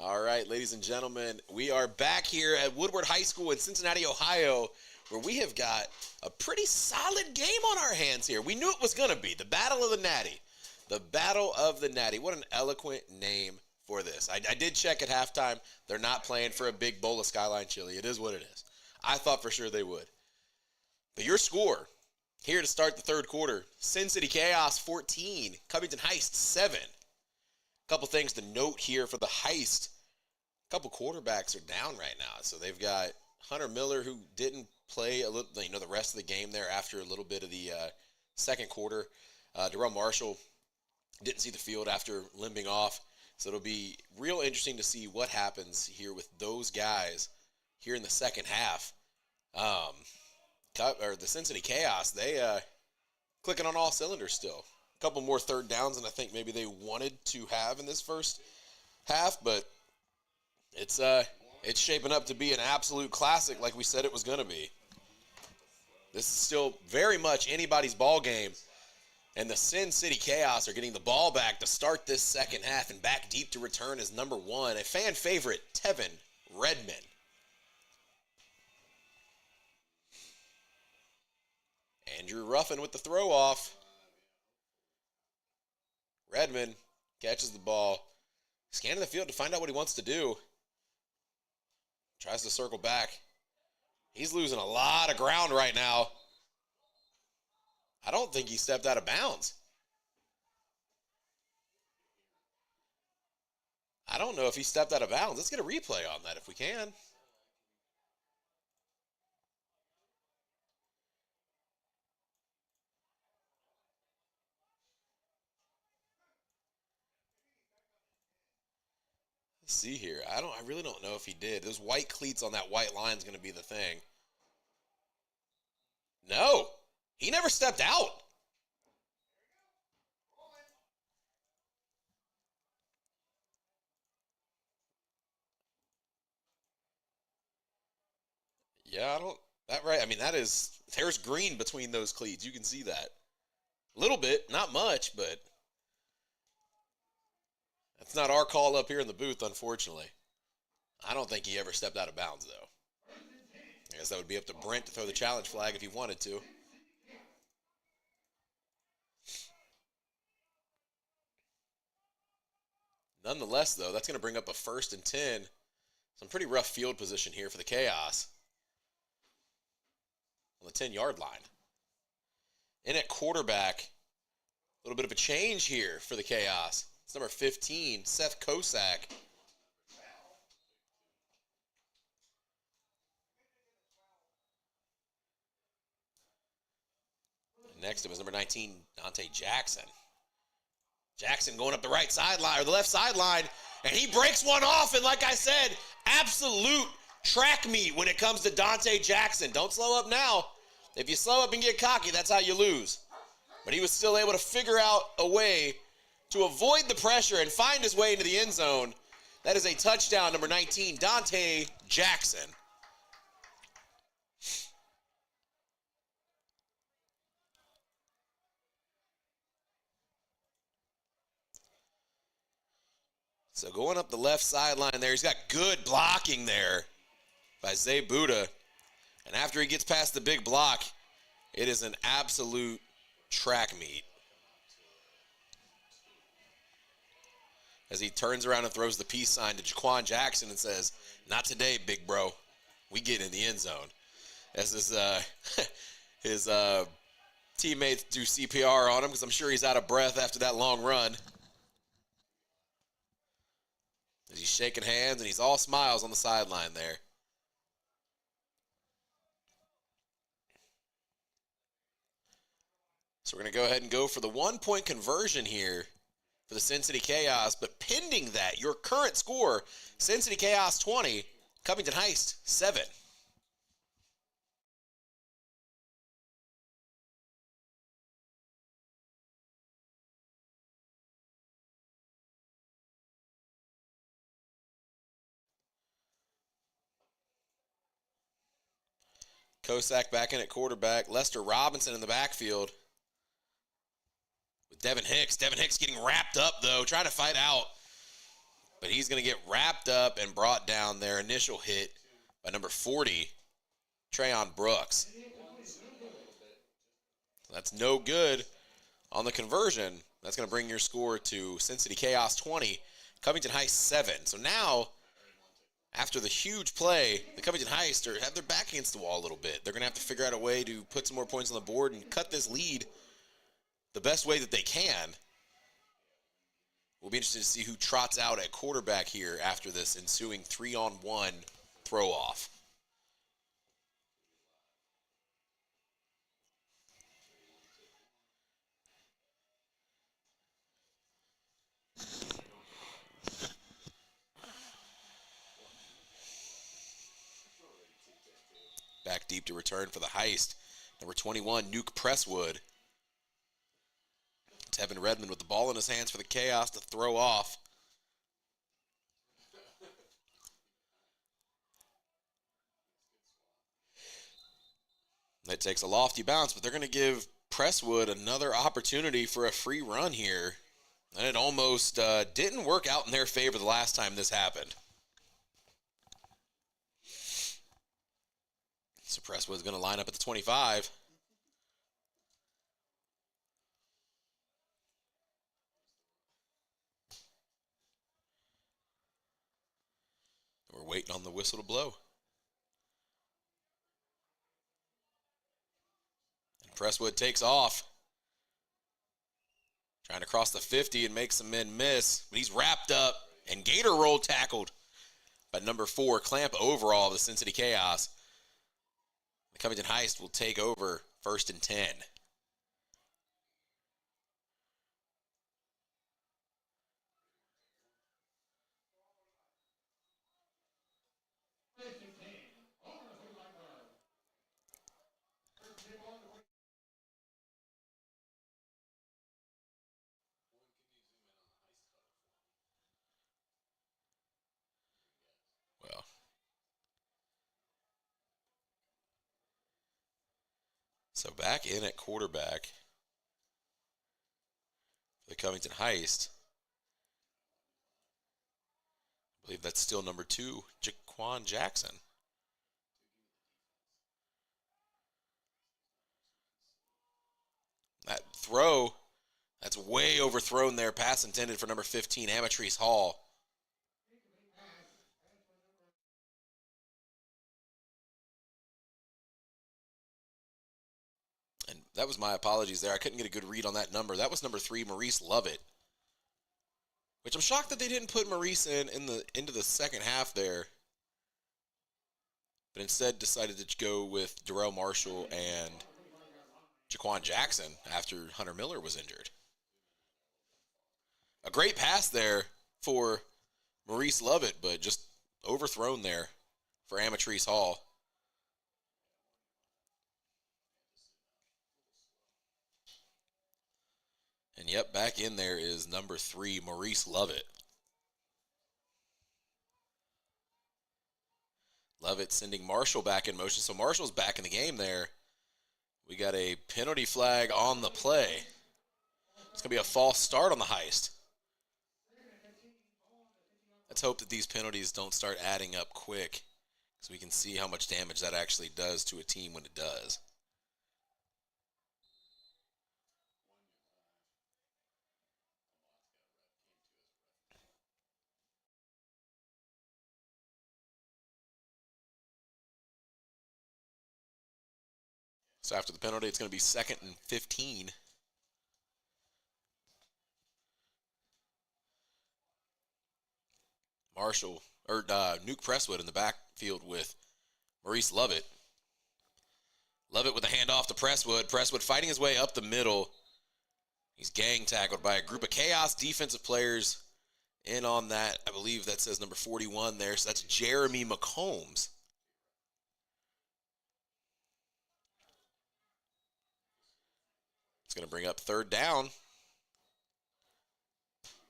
[SPEAKER 5] All right, ladies and gentlemen, we are back here at Woodward High School in Cincinnati, Ohio, where we have got a pretty solid game on our hands here. We knew it was going to be the Battle of the Natty. The Battle of the Natty. What an eloquent name for this. I did check at halftime. They're not playing for a big bowl of Skyline chili. It is what it is. I thought for sure they would. But your score here to start the third quarter, Sin City Chaos 14, Covington Heist 7. Couple things to note here for the Heist. A couple quarterbacks are down right now. So they've got Hunter Miller, who didn't play a little, the rest of the game there after a little bit of the second quarter. Darrell Marshall didn't see the field after limping off. So it'll be real interesting to see what happens here with those guys here in the second half. The Cincinnati Chaos, they clicking on all cylinders still. A couple more third downs than I think maybe they wanted to have in this first half, but it's shaping up to be an absolute classic like we said it was going to be. This is still very much anybody's ball game, and the Sin City Chaos are getting the ball back to start this second half, and back deep to return is number 1, a fan favorite, Tevin Redmond. Andrew Ruffin with the throw off. Redmond catches the ball, scanning the field to find out what he wants to do. Tries to circle back. He's losing a lot of ground right now. I don't think he stepped out of bounds. I don't know if he stepped out of bounds. Let's get a replay on that if we can. Let's see here. I really don't know if he did. Those white cleats on that white line is going to be the thing. No, he never stepped out. Yeah, there's green between those cleats. You can see that. A little bit, not much, but that's not our call up here in the booth, unfortunately. I don't think he ever stepped out of bounds, though. I guess that would be up to Brent to throw the challenge flag if he wanted to. Nonetheless, though, that's going to bring up a 1st and 10. Some pretty rough field position here for the Chaos on the 10-yard line. In at quarterback, a little bit of a change here for the Chaos. It's number 15, Seth Kosak. Next, it was number 19, Dante Jackson. Jackson going up the right sideline, or the left sideline, and he breaks one off. And like I said, absolute track meet when it comes to Dante Jackson. Don't slow up now. If you slow up and get cocky, that's how you lose. But he was still able to figure out a way to avoid the pressure and find his way into the end zone. That is a touchdown, number 19, Dante Jackson. So going up the left sideline there, he's got good blocking there by Zay Buddha. And after he gets past the big block, it is an absolute track meet. As he turns around and throws the peace sign to Jaquan Jackson and says, "Not today, big bro. We get in the end zone." As his teammates do CPR on him, because I'm sure he's out of breath after that long run. As he's shaking hands, and he's all smiles on the sideline there. So we're going to go ahead and go for the 1-point conversion here for the Sin City Chaos. But pending that, your current score, Sin City Chaos 20, Covington Heist 7. Kosak back in at quarterback. Lester Robinson in the backfield with Devin Hicks. Devin Hicks getting wrapped up, though, trying to fight out. but he's going to get wrapped up and brought down there. Initial hit by number 40, Trayon Brooks. That's no good on the conversion. That's going to bring your score to Cincinnati Chaos 20, Covington Heist 7. So now, after the huge play, the Covington Heist have their back against the wall a little bit. They're going to have to figure out a way to put some more points on the board and cut this lead the best way that they can. We'll be interested to see who trots out at quarterback here after this ensuing 3-on-1 throw-off. Back deep to return for the Heist. Number 21, Nuke Presswood. Tevin Redmond with the ball in his hands for the Chaos to throw off. That takes a lofty bounce, but they're going to give Presswood another opportunity for a free run here. And it almost didn't work out in their favor the last time this happened. So Presswood's going to line up at the 25. We're waiting on the whistle to blow. And Presswood takes off. Trying to cross the 50 and make some men miss. But he's wrapped up and gator roll tackled by number 4, Clamp Overall of the Cincinnati Chaos. The Covington Heist will take over 1st and 10. Well, so back in at quarterback for the Covington Heist. I believe that's still number 2, Jaquan Jackson. That throw, that's way overthrown there. Pass intended for number 15, Amatrice Hall. And that was my apologies there. I couldn't get a good read on that number. That was number 3, Maurice Lovett. Which I'm shocked that they didn't put Maurice into the second half there. But instead decided to go with Darrell Marshall and Jaquan Jackson after Hunter Miller was injured. A great pass there for Maurice Lovett, but just overthrown there for Amatrice Hall. And yep, back in there is number 3, Maurice Lovett. Lovett sending Marshall back in motion. So Marshall's back in the game there. We got a penalty flag on the play. It's going to be a false start on the Heist. Let's hope that these penalties don't start adding up quick so we can see how much damage that actually does to a team when it does. So after the penalty, it's going to be 2nd and 15. Nuke Presswood in the backfield with Maurice Lovett. Lovett with a handoff to Presswood. Presswood fighting his way up the middle. He's gang tackled by a group of Chaos defensive players in on that. I believe that says number 41 there. So that's Jeremy McCombs. It's going to bring up 3rd down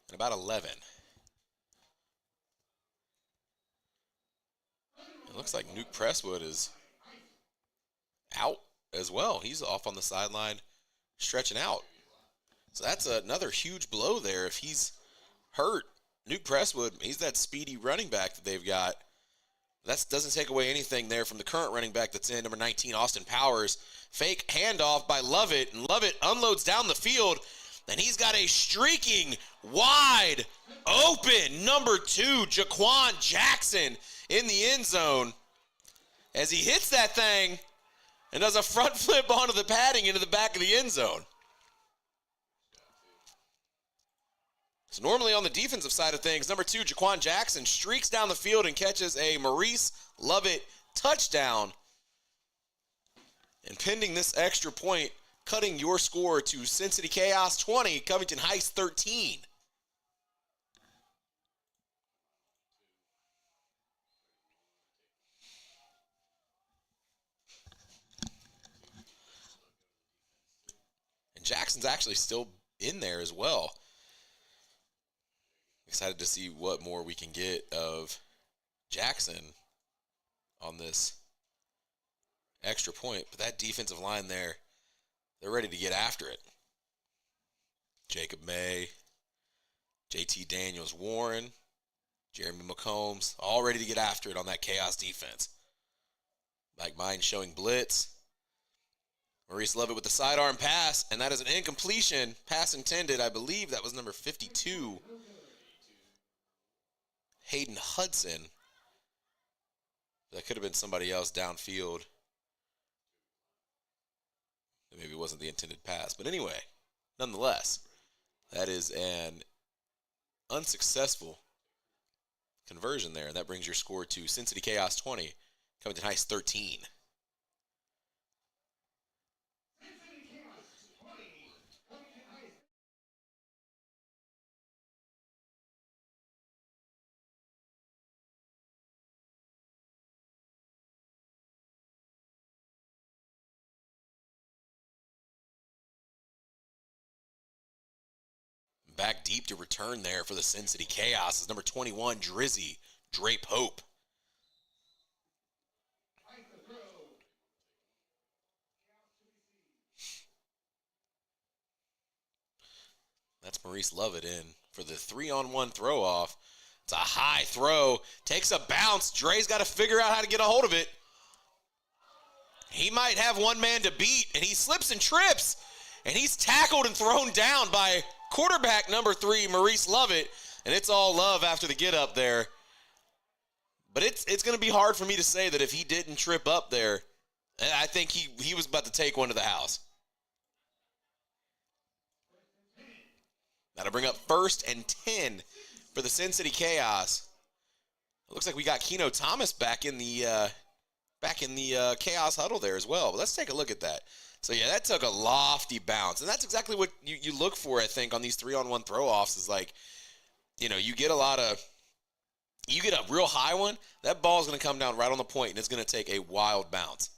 [SPEAKER 5] and about 11. It looks like Nuke Presswood is out as well. He's off on the sideline stretching out. So that's another huge blow there if he's hurt Nuke Presswood, he's that speedy running back that they've got. That doesn't take away anything there from the current running back that's in, number 19, Austin Powers. Fake handoff by Lovett, and Lovett unloads down the field, and he's got a streaking, wide open number 2, Jaquan Jackson, in the end zone as he hits that thing and does a front flip onto the padding into the back of the end zone. So normally on the defensive side of things, number 2, Jaquan Jackson streaks down the field and catches a Maurice Lovett touchdown. And pending this extra point, cutting your score to Cincinnati Chaos 20, Covington Heights 13. And Jackson's actually still in there as well. Excited to see what more we can get of Jackson on this extra point. But that defensive line there, they're ready to get after it. Jacob May, JT Daniels Warren, Jeremy McCombs, all ready to get after it on that Chaos defense. Mike Mine showing blitz. Maurice Lovett with the sidearm pass, and that is an incompletion. Pass intended, I believe that was number 52. Hayden Hudson. That could have been somebody else downfield. Maybe it wasn't the intended pass. But anyway, nonetheless, that is an unsuccessful conversion there. And that brings your score to Cincinnati Chaos 20, Covington Heights 13. Back deep to return there for the Sin City Chaos is number 21, Drizzy Drape Hope. That's Maurice Lovett in for the 3-on-1 throw off. It's a high throw, takes a bounce. Dre's got to figure out how to get a hold of it. He might have one man to beat, and he slips and trips, and he's tackled and thrown down by quarterback number 3, Maurice Lovett, and it's all love after the get up there. But it's going to be hard for me to say that if he didn't trip up there, I think he was about to take one to the house. That'll bring up 1st and 10 for the Sin City Chaos. It looks like we got Keno Thomas back in the Chaos huddle there as well. But let's take a look at that. So, yeah, that took a lofty bounce. And that's exactly what you look for, I think, on these 3-on-1 throw-offs is like, you know, you get a real high one, that ball's going to come down right on the point, and it's going to take a wild bounce.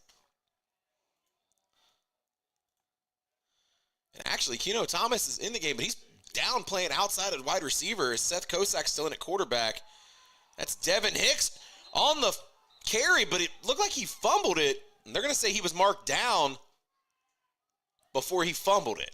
[SPEAKER 5] And actually, Keno Thomas is in the game, but he's down playing outside at wide receiver. Seth Kosak's still in at quarterback. That's Devin Hicks on the carry, but it looked like he fumbled it. And they're going to say he was marked down before he fumbled it.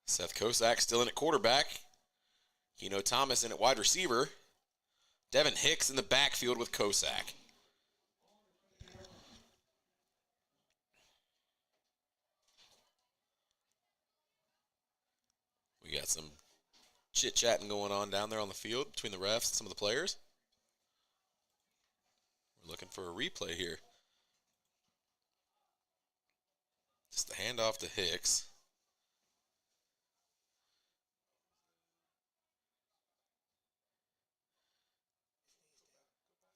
[SPEAKER 5] Seth Kosak still in at quarterback. Keno Thomas in at wide receiver. Devin Hicks in the backfield with Kosak. We got some chit-chatting going on down there on the field between the refs and some of the players. We're looking for a replay here. Just the handoff to Hicks.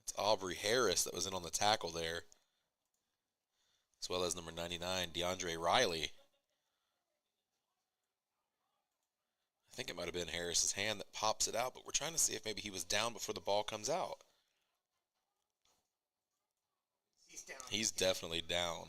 [SPEAKER 5] It's Aubrey Harris that was in on the tackle there, as well as number 99, DeAndre Riley. I think it might have been Harris's hand that pops it out, but we're trying to see if maybe he was down before the ball comes out. He's definitely down.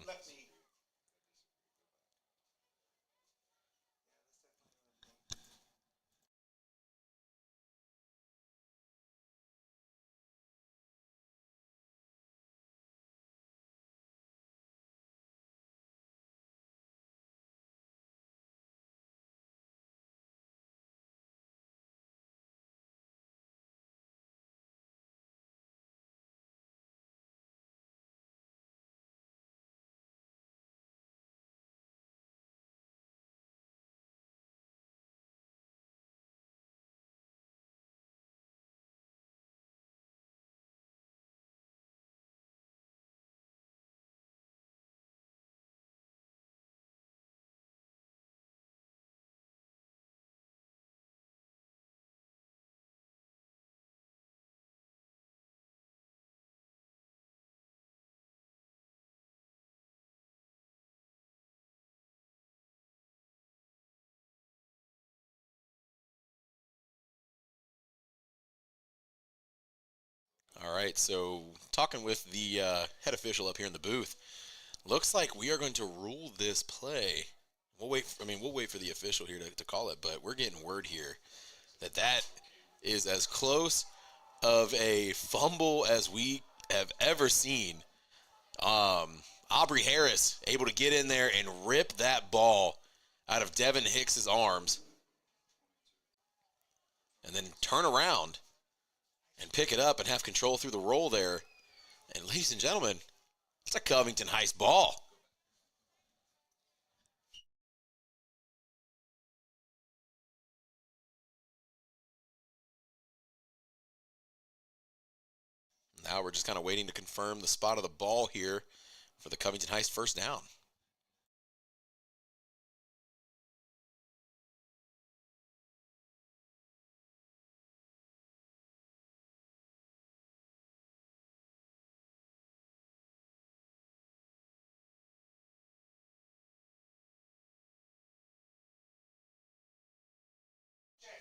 [SPEAKER 5] All right, so talking with the head official up here in the booth, looks like we are going to rule this play. We'll wait. We'll wait for the official here to call it, but we're getting word here that is as close of a fumble as we have ever seen. Aubrey Harris able to get in there and rip that ball out of Devin Hicks's arms, and then turn around and pick it up and have control through the roll there. And ladies and gentlemen, it's a Covington Heist ball. Now we're just kind of waiting to confirm the spot of the ball here for the Covington Heist first down.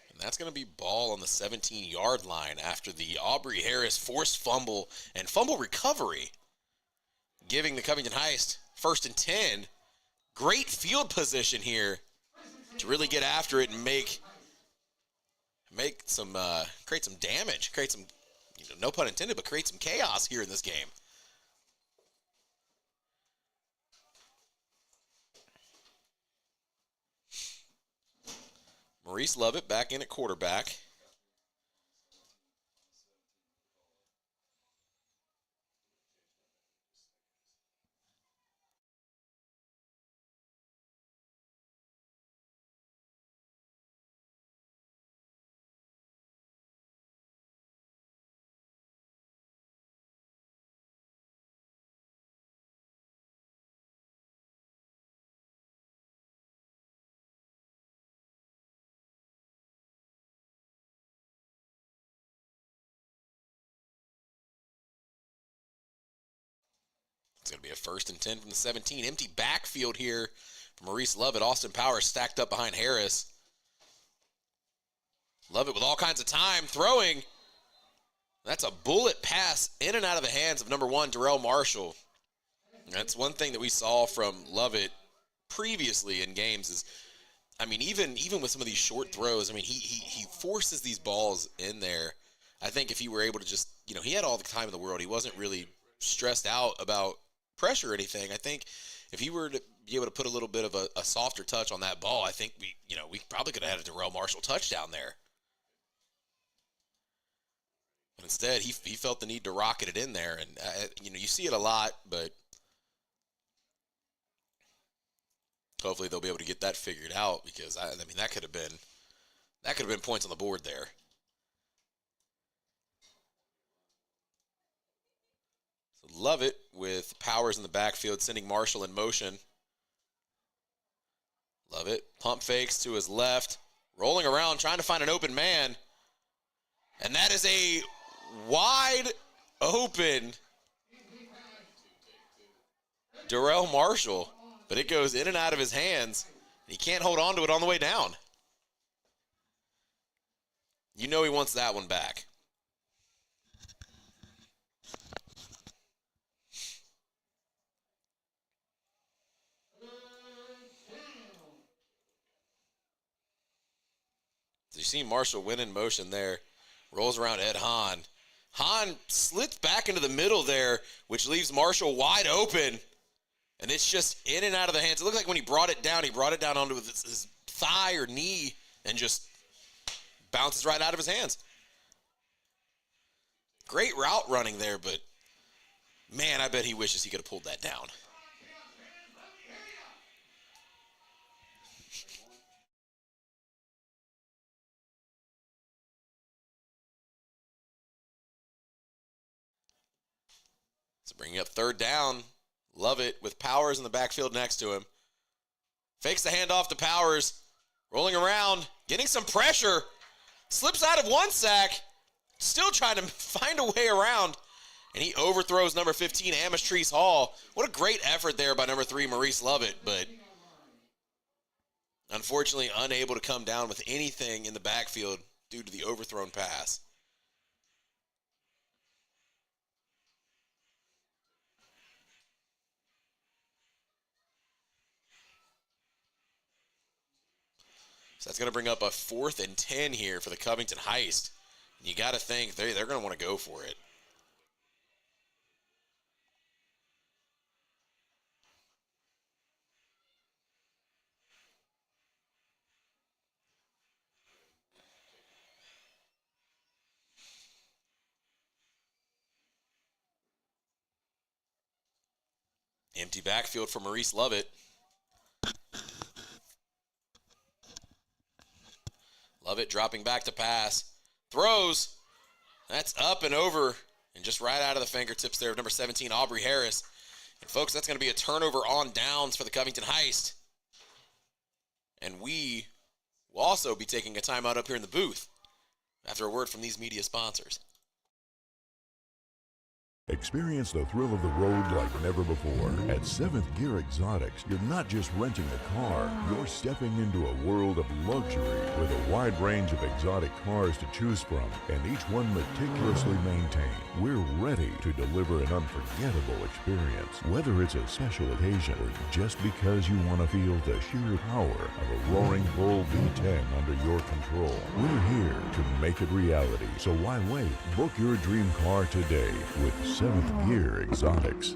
[SPEAKER 5] And that's going to be ball on the 17-yard line after the Aubrey Harris forced fumble and fumble recovery, giving the Covington Heist 1st and 10. Great field position here to really get after it and create some damage, create some, no pun intended, but create some chaos here in this game. Maurice Lovett back in at quarterback. It's going to be a 1st and 10 from the 17. Empty backfield here for Maurice Lovett. Austin Powers stacked up behind Harris. Lovett with all kinds of time throwing. That's a bullet pass in and out of the hands of number 1, Darrell Marshall. That's one thing that we saw from Lovett previously in games is, even with some of these short throws, he forces these balls in there. I think if he were able to just, he had all the time in the world. He wasn't really stressed out about pressure or anything. I think if he were to be able to put a little bit of a softer touch on that ball, I think we probably could have had a Darrell Marshall touchdown there. But instead, he felt the need to rocket it in there, and you see it a lot, but hopefully they'll be able to get that figured out because that could have been points on the board there. Lovett with Powers in the backfield, sending Marshall in motion. Lovett, pump fakes to his left, rolling around, trying to find an open man. And that is a wide open Darrell Marshall, but it goes in and out of his hands. He can't hold on to it on the way down. He wants that one back. So you see Marshall win in motion there. Rolls around Ed Hahn. Hahn slits back into the middle there, which leaves Marshall wide open. And it's just in and out of the hands. It looked like when he brought it down onto his thigh or knee and just bounces right out of his hands. Great route running there, but man, I bet he wishes he could have pulled that down. So bringing up 3rd down. Lovett with Powers in the backfield next to him. Fakes the handoff to Powers. Rolling around. Getting some pressure. Slips out of one sack. Still trying to find a way around. And he overthrows number 15, Amish Hall. What a great effort there by number 3, Maurice Lovett. But unfortunately unable to come down with anything in the backfield due to the overthrown pass. So that's going to bring up a 4th and 10 here for the Covington Heist. You got to think they're going to want to go for it. Empty backfield for Maurice Lovett. Lovett dropping back to pass. Throws. That's up and over and just right out of the fingertips there of number 17, Aubrey Harris. And folks, that's going to be a turnover on downs for the Covington Heist. And we will also be taking a timeout up here in the booth after a word from these media sponsors.
[SPEAKER 8] Experience the thrill of the road like never before. At 7th Gear Exotics, you're not just renting a car, you're stepping into a world of luxury with a wide range of exotic cars to choose from, and each one meticulously maintained. We're ready to deliver an unforgettable experience, whether it's a special occasion or just because you want to feel the sheer power of a roaring bull V10 under your control. We're here to make it reality, so why wait? Book your dream car today with 7th Gear Exotics.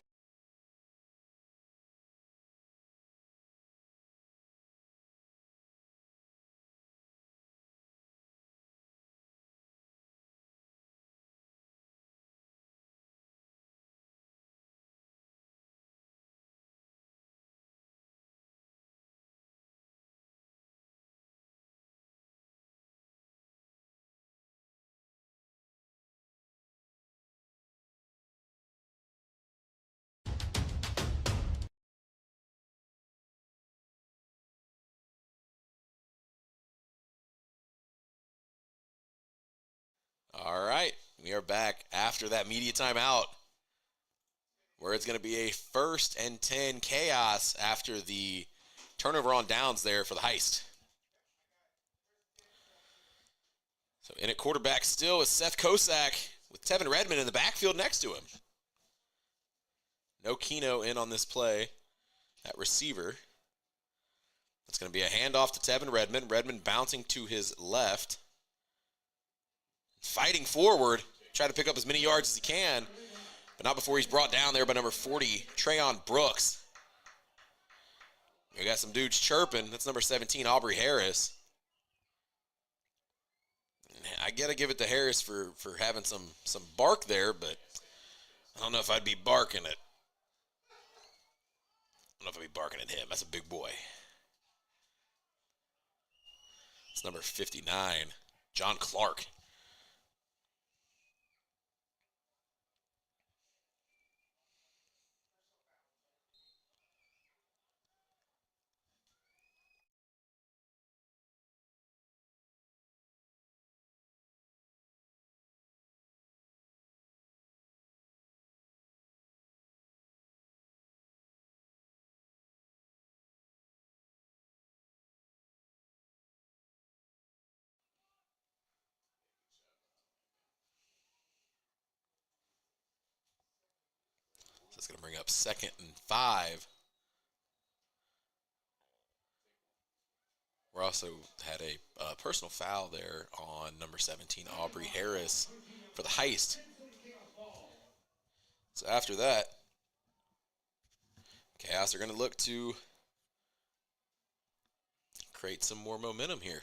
[SPEAKER 5] All right, we are back after that media timeout, where it's going to be a 1st and 10 chaos after the turnover on downs there for the Heist. So in at quarterback still is Seth Kosak with Tevin Redmond in the backfield next to him. No Keno in on this play at receiver. It's going to be a handoff to Tevin Redmond. Redmond bouncing to his left. Fighting forward, try to pick up as many yards as he can, but not before he's brought down there by number 40, Trayon Brooks. We got some dudes chirping. That's number 17, Aubrey Harris. I got to give it to Harris for having some bark there, but I don't know if I'd be barking at him. That's a big boy. It's number 59, John Clark. It's going to bring up 2nd and 5. We also had a personal foul there on number 17, Aubrey Harris, for the Heist. So after that, Chaos are going to look to create some more momentum here.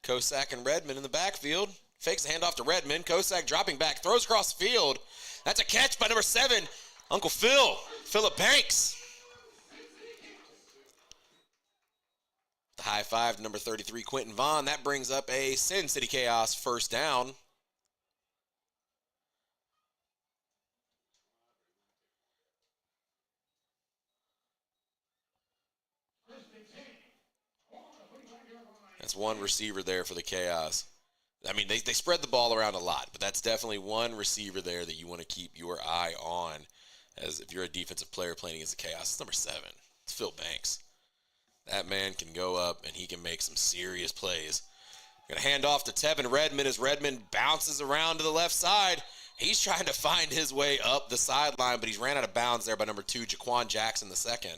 [SPEAKER 5] Kosak and Redmond in the backfield. Fakes the handoff to Redmond. Kosak dropping back, throws across the field. That's a catch by number 7, Uncle Phil, Phillip Banks. The high five to number 33, Quentin Vaughn. That brings up a Sin City Chaos 1st down. That's one receiver there for the Chaos. I mean, they spread the ball around a lot, but that's definitely one receiver there that you want to keep your eye on as if you're a defensive player playing against the Chaos. It's number 7. It's Phil Banks. That man can go up, and he can make some serious plays. Going to hand off to Tevin Redmond as Redmond bounces around to the left side. He's trying to find his way up the sideline, but he's ran out of bounds there by number 2, Jaquan Jackson II.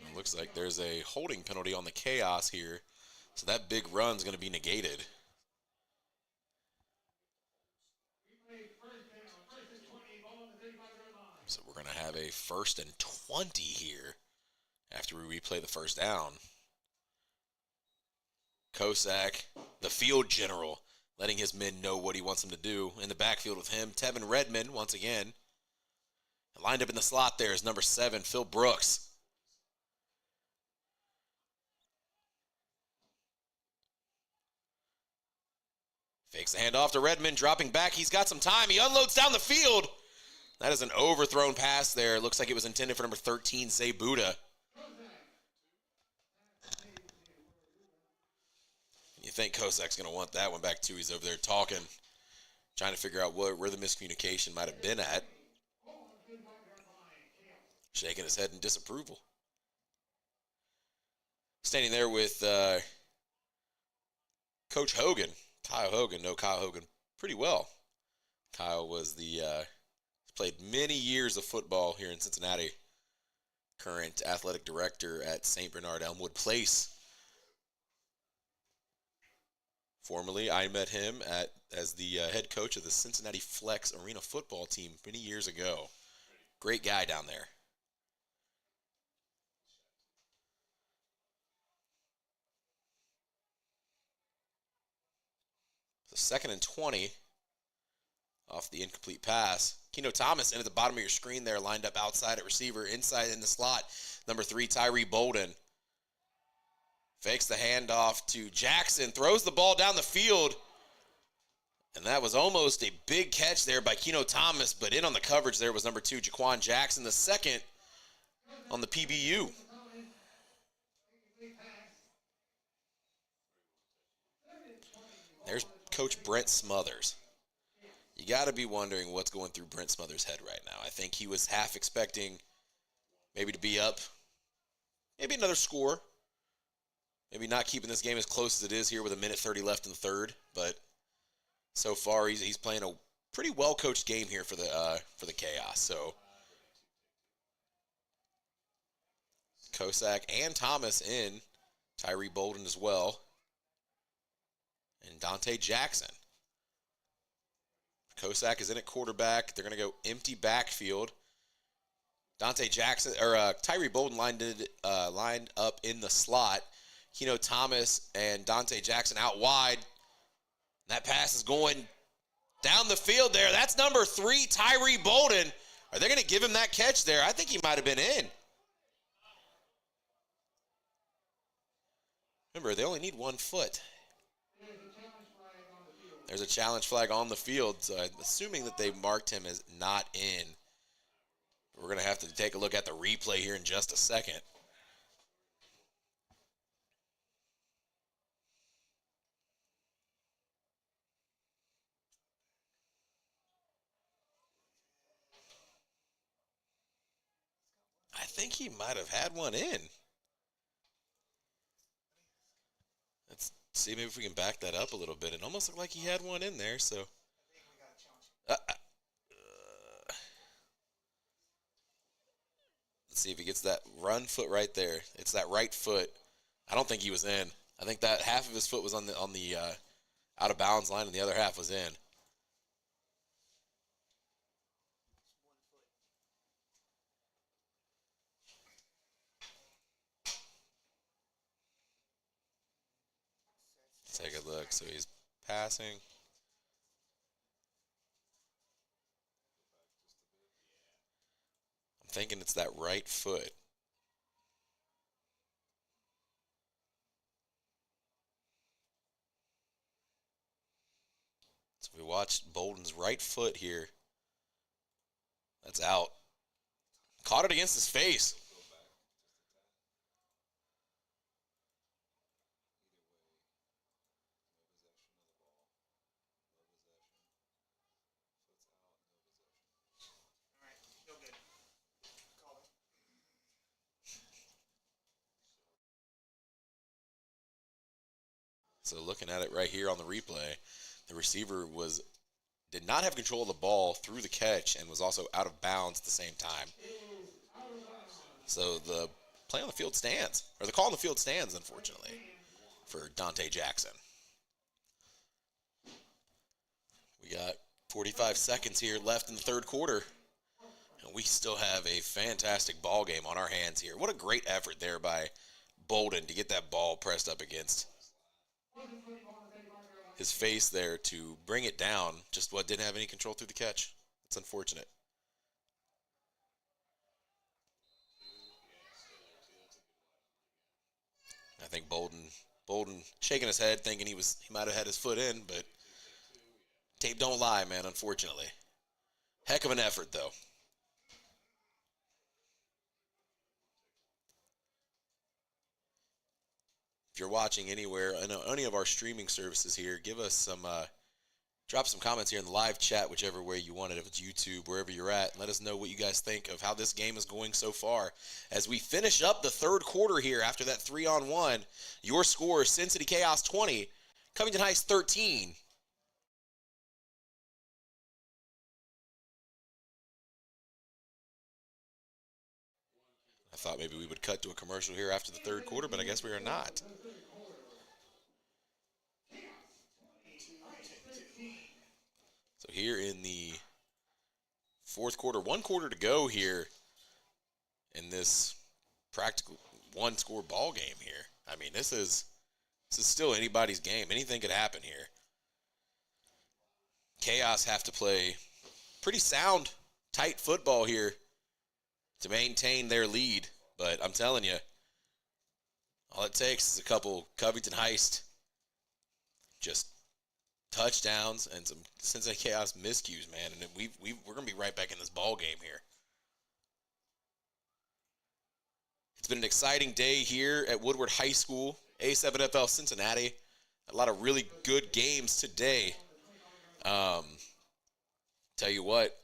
[SPEAKER 5] It looks like there's a holding penalty on the Chaos here, so that big run's going to be negated. So we're going to have a 1st and 20 here after we replay the first down. Kosak, the field general, letting his men know what he wants them to do. In the backfield with him, Tevin Redmond once again. Lined up in the slot there is number 7, Phil Brooks. Fakes the handoff to Redmond, dropping back. He's got some time. He unloads down the field. That is an overthrown pass there. Looks like it was intended for number 13, Zay Buddha. You think Kosak's going to want that one back too. He's over there talking, trying to figure out where the miscommunication might have been at. Shaking his head in disapproval. Standing there with Coach Hogan, Kyle Hogan. Know Kyle Hogan pretty well. Kyle was played many years of football here in Cincinnati. Current athletic director at St. Bernard Elmwood Place. Formerly, I met him as the head coach of the Cincinnati Flex Arena football team many years ago. Great guy down there. So 2nd and 20 off the incomplete pass. Keno Thomas in at the bottom of your screen there, lined up outside at receiver, inside in the slot. Number 3, Tyree Bolden. Fakes the handoff to Jackson, throws the ball down the field. And that was almost a big catch there by Keno Thomas, but in on the coverage there was number 2, Jaquan Jackson, the second on the PBU. There's Coach Brent Smothers. You got to be wondering what's going through Brent Smothers' head right now. I think he was half expecting maybe to be up, maybe another score, maybe not keeping this game as close as it is here with 1:30 left in the third. But so far, he's playing a pretty well-coached game here for the Chaos. So Kosak and Thomas in, Tyree Bolden as well, and Dante Jackson. Kosak is in at quarterback. They're going to go empty backfield. Dante Jackson or Tyree Bolden lined up in the slot. Keno Thomas and Dante Jackson out wide. That pass is going down the field there. That's number 3, Tyree Bolden. Are they going to give him that catch there? I think he might have been in. Remember, they only need 1 foot. There's a challenge flag on the field, so I'm assuming that they marked him as not in. We're going to have to take a look at the replay here in just a second. I think he might have had one in. Let's see maybe if we can back that up a little bit. It almost looked like he had one in there, so. Let's see if he gets that run foot right there. It's that right foot. I don't think he was in. I think that half of his foot was on the out of bounds line and the other half was in. Let's take a look. So he's passing. I'm thinking it's that right foot. So we watched Bolden's right foot here. That's out. Caught it against his face. So looking at it right here on the replay, the receiver did not have control of the ball through the catch and was also out of bounds at the same time. So the play on the field stands, or the call on the field stands, unfortunately, for Dante Jackson. We got 45 seconds here left in the third quarter, and we still have a fantastic ball game on our hands here. What a great effort there by Bolden to get that ball pressed up against his face there to bring it down. Just didn't have any control through the catch. It's unfortunate. I think Bolden shaking his head, thinking he might have had his foot in, but tape don't lie, man, unfortunately. Heck of an effort, though. If you're watching anywhere, I know any of our streaming services here, give us some, drop some comments here in the live chat, whichever way you want it, if it's YouTube, wherever you're at. Let us know what you guys think of how this game is going so far. As we finish up the third quarter here after that 3-on-1, your score, Cincinnati Chaos 20, Covington Heights 13. I thought maybe we would cut to a commercial here after the third quarter, but I guess we are not. So here in the fourth quarter, 1 quarter to go here in this practical one-score ball game here. I mean, this is still anybody's game. Anything could happen here. Chaos have to play pretty sound, tight football here to maintain their lead. But I'm telling you, all it takes is a couple Covington Heist just touchdowns and some Cincinnati Chaos miscues, man. And we're going to be right back in this ball game here. It's been an exciting day here at Woodward High School, A7FL Cincinnati. A lot of really good games today. Tell you what,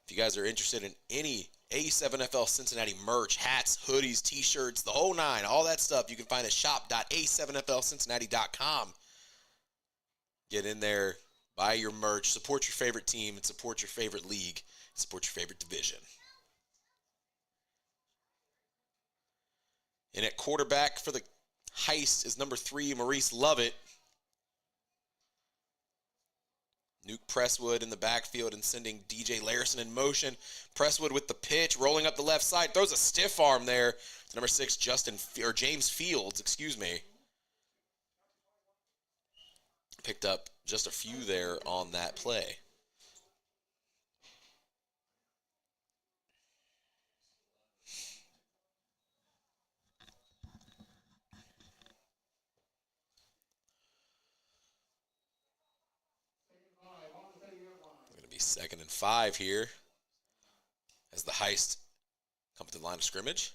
[SPEAKER 5] if you guys are interested in any A7FL Cincinnati merch, hats, hoodies, t-shirts, the whole nine, all that stuff, you can find at shop.a7flcincinnati.com. Get in there, buy your merch, support your favorite team, and support your favorite league, support your favorite division. And at quarterback for the Heist is number 3, Maurice Lovett. Nuke Presswood in the backfield and sending DJ Larison in motion. Presswood with the pitch, rolling up the left side, throws a stiff arm there to number 6, James Fields, excuse me. Picked up just a few there on that play. Going to be 2nd and 5 here as the Heist come to the line of scrimmage.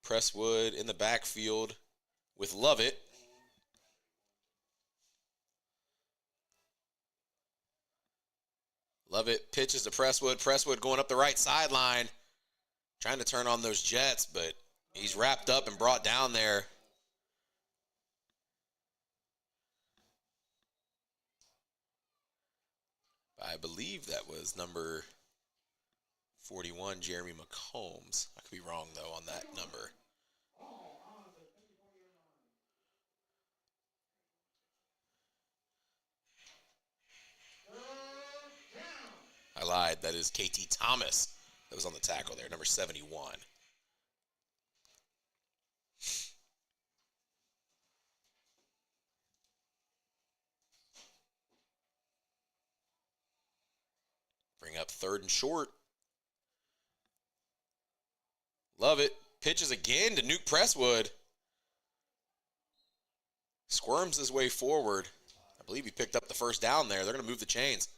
[SPEAKER 5] Presswood in the backfield with Lovett. Lovett pitches to Presswood. Presswood going up the right sideline, trying to turn on those Jets, but he's wrapped up and brought down there. I believe that was number 41, Jeremy McCombs. I could be wrong, though, on that number. I lied. That is KT Thomas that was on the tackle there, number 71. Bring up 3rd and short. Lovett pitches again to Nuke Presswood. Squirms his way forward. I believe he picked up the first down there. They're going to move the chains.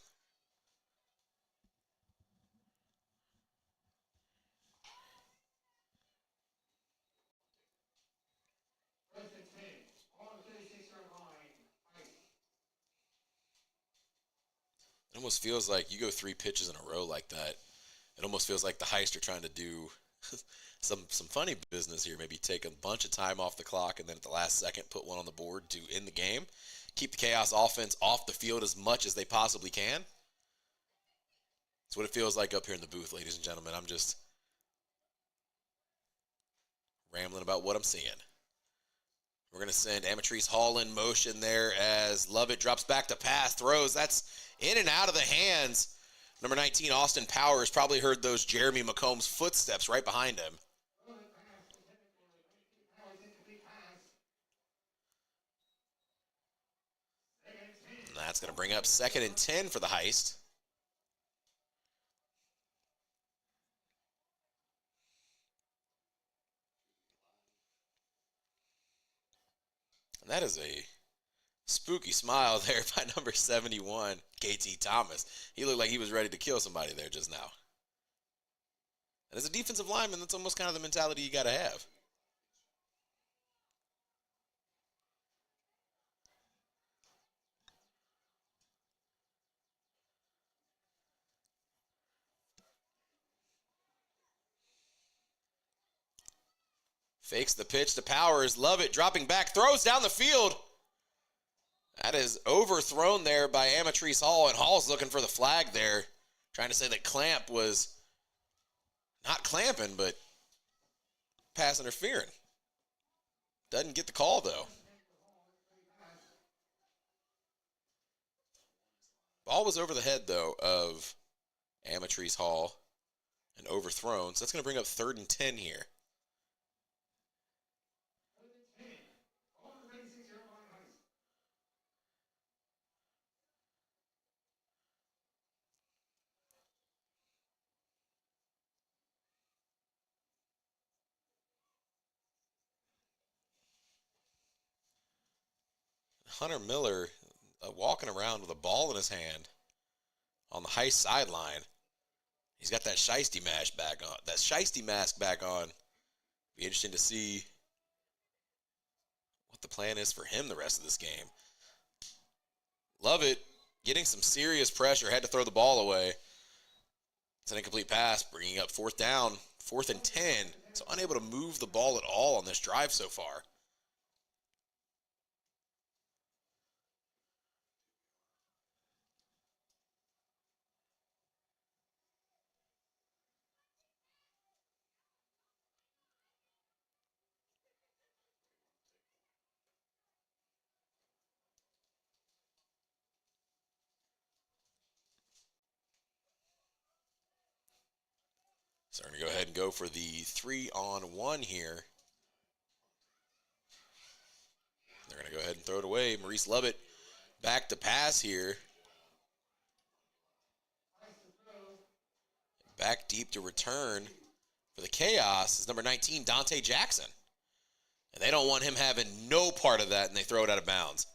[SPEAKER 5] It almost feels like you go 3 pitches in a row like that. It almost feels like the Heist are trying to do some funny business here. Maybe take a bunch of time off the clock and then at the last second put one on the board to end the game. Keep the Chaos offense off the field as much as they possibly can. That's what it feels like up here in the booth, ladies and gentlemen. I'm just rambling about what I'm seeing. We're going to send Amatrice Hall in motion there as Lovett drops back to pass, throws. That's in and out of the hands. Number 19, Austin Powers, probably heard those Jeremy McCombs footsteps right behind him. And that's going to bring up 2nd and 10 for the Heist. And that is a spooky smile there by number 71, KT Thomas. He looked like he was ready to kill somebody there just now. And as a defensive lineman, that's almost kind of the mentality you got to have. Fakes the pitch to Powers. Lovett dropping back, throws down the field. That is overthrown there by Amatrice Hall, and Hall's looking for the flag there, trying to say that Clamp was not clamping, but pass interfering. Doesn't get the call, though. Ball was over the head, though, of Amatrice Hall and overthrown, so that's going to bring up 3rd and 10 here. Hunter Miller walking around with a ball in his hand on the high sideline. He's got that shiesty mask back on. Be interesting to see what the plan is for him the rest of this game. Lovett getting some serious pressure, had to throw the ball away. It's an incomplete pass, bringing up 4th down, 4th and 10. So unable to move the ball at all on this drive so far. So we're going to go ahead and go for the 3-on-1 here. They're going to go ahead and throw it away. Maurice Lovett back to pass here. Back deep to return for the Chaos is number 19, Dante Jackson. And they don't want him having no part of that, and they throw it out of bounds.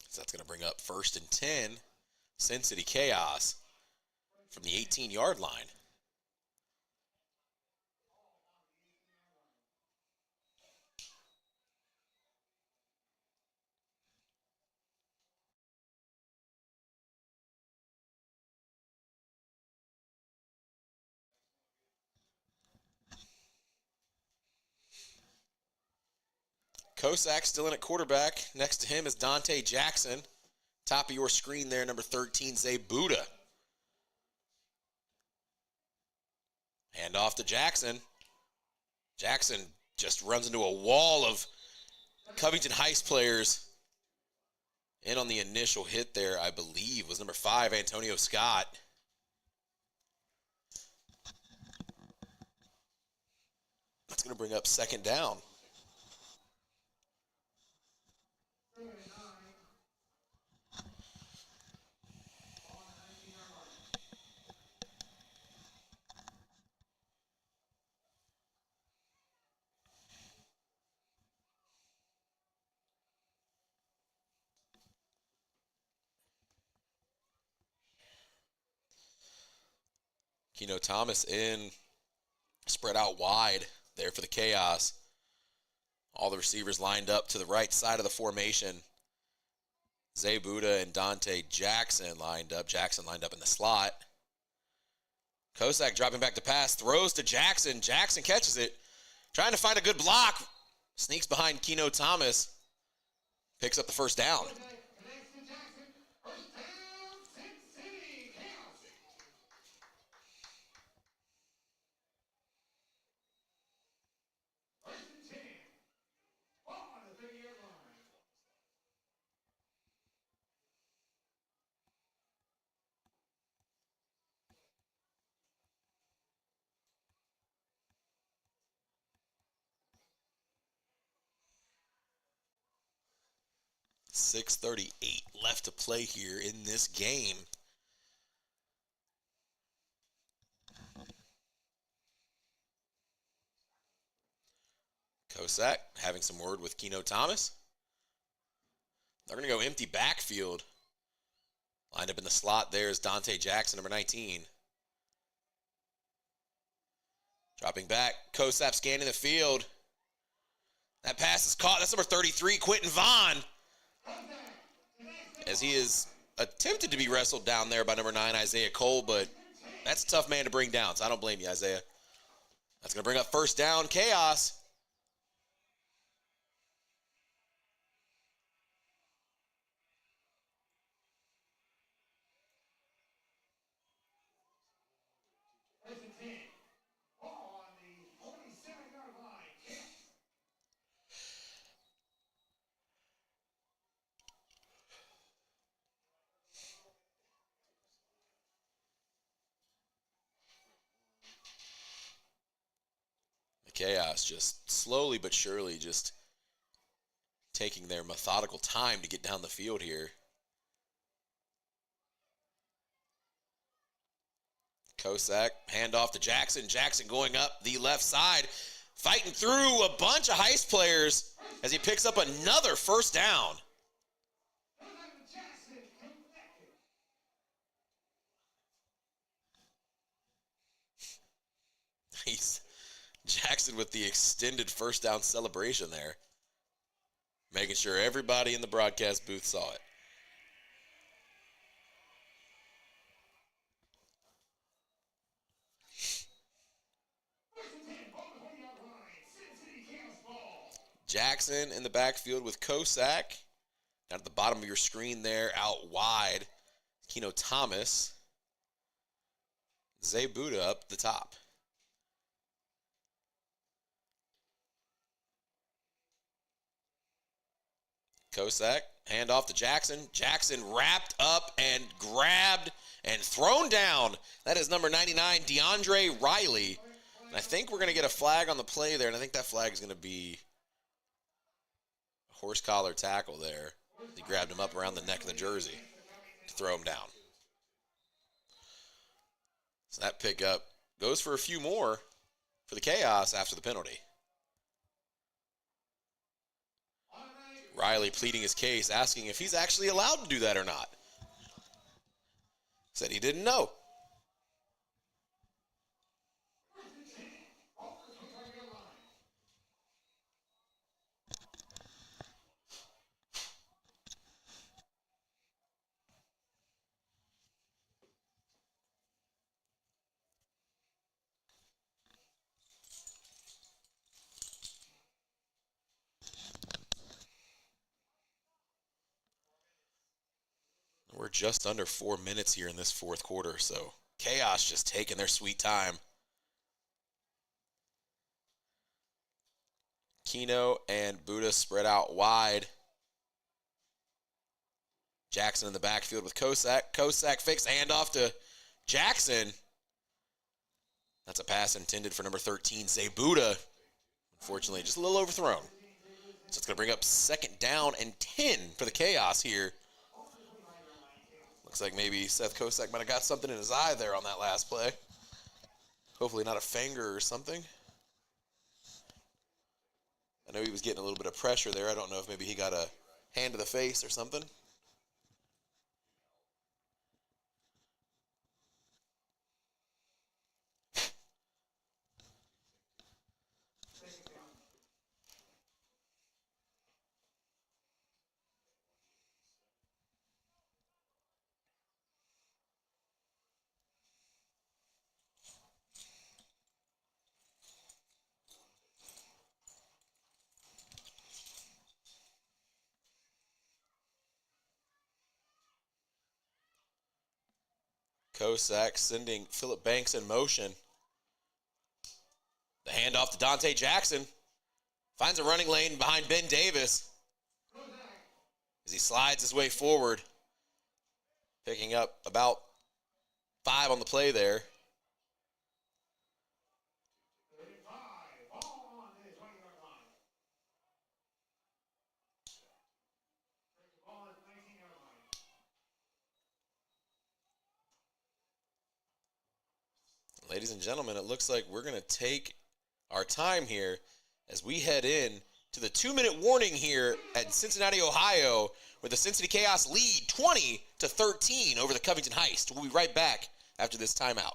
[SPEAKER 5] So that's going to bring up 1st and 10, Sin City Chaos from the 18-yard line. Kosak still in at quarterback. Next to him is Dante Jackson. Top of your screen there, number 13, Zay Buddha. Hand off to Jackson. Jackson just runs into a wall of Covington Heist players. In on the initial hit there, I believe, was number 5, Antonio Scott. That's going to bring up 2nd down. Keno Thomas in, spread out wide there for the Chaos. All the receivers lined up to the right side of the formation. Zay Buddha and Dante Jackson lined up. Jackson lined up in the slot. Kosak dropping back to pass, throws to Jackson. Jackson catches it. Trying to find a good block. Sneaks behind Keno Thomas. Picks up the first down. .638 left to play here in this game. Kosak having some word with Keno Thomas. They're going to go empty backfield. Lined up in the slot there is Dante Jackson, number 19. Dropping back, Kosak scanning the field. That pass is caught. That's number 33, Quentin Vaughn. As he is attempted to be wrestled down there by number 9, Isaiah Cole, but that's a tough man to bring down, so I don't blame you, Isaiah. That's going to bring up first down, Chaos. Chaos just slowly but surely just taking their methodical time to get down the field here. Kosak, handoff to Jackson. Jackson going up the left side, fighting through a bunch of Heist players as he picks up another first down. Nice. Jackson with the extended first down celebration there. Making sure everybody in the broadcast booth saw it. Jackson in the backfield with Kosak. Down at the bottom of your screen there, out wide. Keno Thomas. Zay Buddha up the top. Kosak, handoff to Jackson. Jackson wrapped up and grabbed and thrown down. That is number 99, DeAndre Riley. And I think we're going to get a flag on the play there, and I think that flag is going to be a horse collar tackle there. He grabbed him up around the neck of the jersey to throw him down. So that pickup goes for a few more for the Chaos after the penalty. Riley pleading his case, asking if he's actually allowed to do that or not. Said he didn't know. We're just under 4 minutes here in this fourth quarter, so Chaos just taking their sweet time. Keno and Buddha spread out wide. Jackson in the backfield with Kosak. Kosak fakes handoff to Jackson. That's a pass intended for number 13, Zay Buddha. Unfortunately, just a little overthrown. So it's going to bring up second down and 10 for the Chaos here. Looks like maybe Seth Kosak might have got something in his eye there on that last play. Hopefully not a finger or something. I know he was getting a little bit of pressure there. I don't know if maybe he got a hand to the face or something. Kosak sending Phillip Banks in motion. The handoff to Dante Jackson. Finds a running lane behind Ben Davis as he slides his way forward. Picking up about 5 on the play there. Ladies and gentlemen, it looks like we're going to take our time here as we head in to the 2-minute warning here at Cincinnati, Ohio, where the Cincinnati Chaos lead 20-13 over the Covington Heist. We'll be right back after this timeout.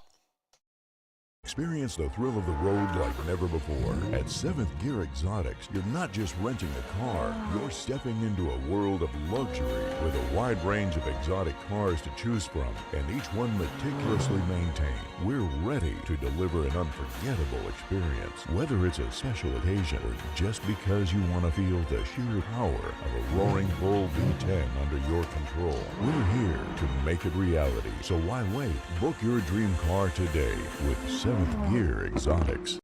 [SPEAKER 8] Experience the thrill of the road like never before. At 7th Gear Exotics, you're not just renting a car, you're stepping into a world of luxury with a wide range of exotic cars to choose from, and each one meticulously maintained. We're ready to deliver an unforgettable experience, whether it's a special occasion or just because you want to feel the sheer power of a roaring Bull V10 under your control. We're here to make it reality, so why wait? Book your dream car today with 7th Gear Exotics.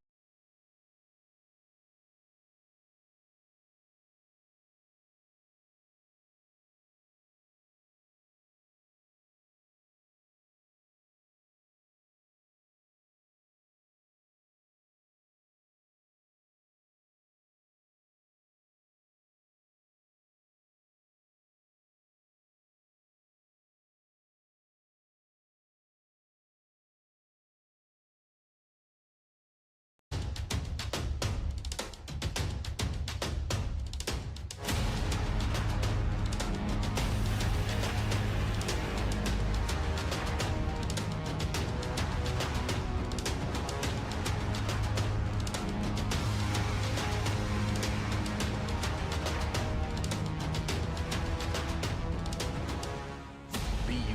[SPEAKER 10] Be unique.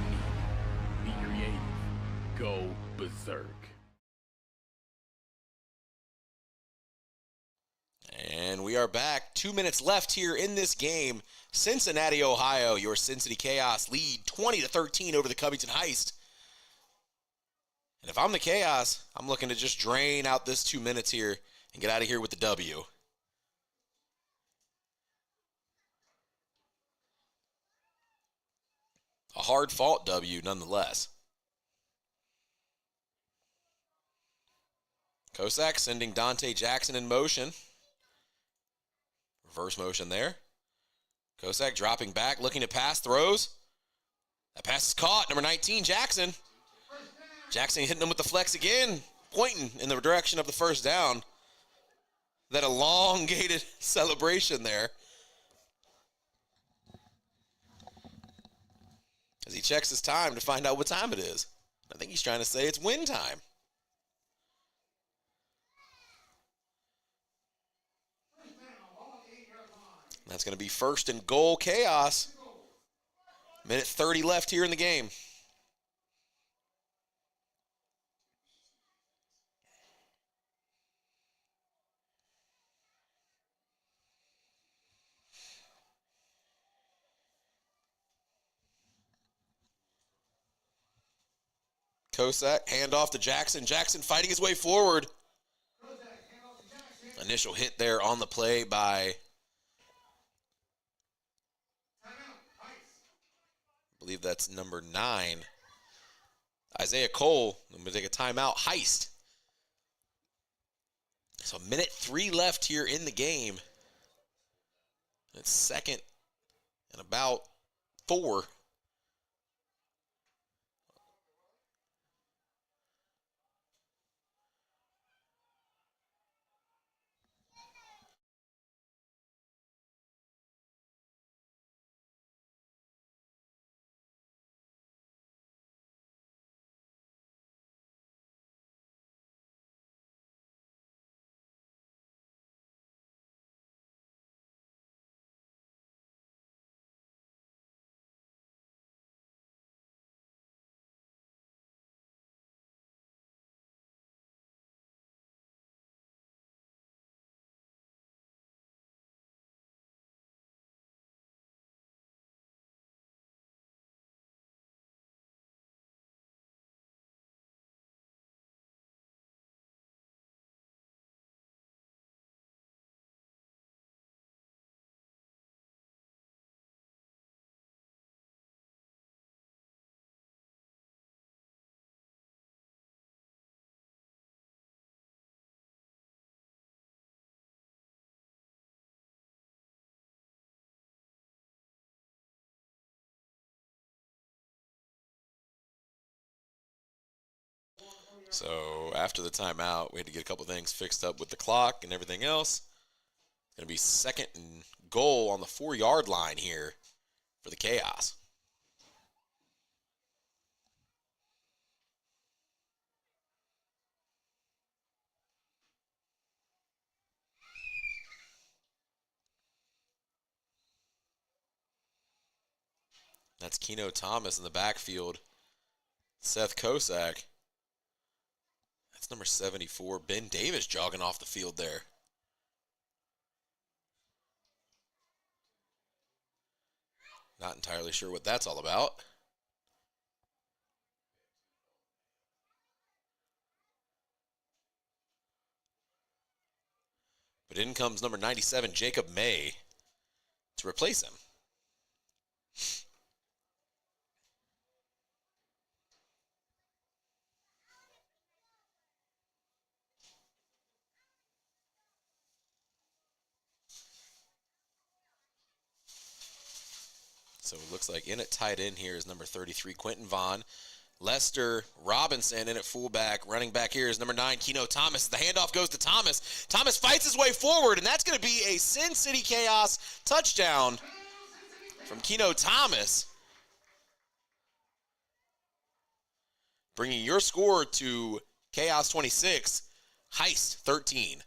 [SPEAKER 10] Be creative. Go berserk.
[SPEAKER 5] And we are back. 2 minutes left here in this game. Cincinnati, Ohio, your Cincinnati Chaos lead 20-13 over the Covington Heist. And if I'm the Chaos, I'm looking to just drain out this 2 minutes here and get out of here with the W. A hard-fought W nonetheless. Kosak sending Dante Jackson in motion. Reverse motion there. Kosak dropping back, looking to pass, throws. That pass is caught. Number 19, Jackson. Jackson hitting him with the flex again, pointing in the direction of the first down. That elongated celebration there. As he checks his time to find out what time it is. I think he's trying to say it's win time. That's going to be 1st and goal, Chaos. Minute 30 left here in the game. Kosak, handoff to Jackson. Jackson fighting his way forward. Initial hit there on the play by, I believe that's number 9. Isaiah Cole. I'm going to take a timeout. Heist. So minute 3 left here in the game. It's 2nd and about 4. So after the timeout, we had to get a couple things fixed up with the clock and everything else. It's going to be second and goal on the 4-yard line here for the Chaos. That's Keno Thomas in the backfield. Seth Kosak. That's number 74. Ben Davis jogging off the field there. Not entirely sure what that's all about. But in comes number 97, Jacob May, to replace him. So it looks like in at tight end here is number 33, Quentin Vaughn. Lester Robinson in at fullback. Running back here is number 9, Keno Thomas. The handoff goes to Thomas. Thomas fights his way forward, and that's going to be a Sin City Chaos touchdown from Keno Thomas, bringing your score to Chaos 26, Heist 13.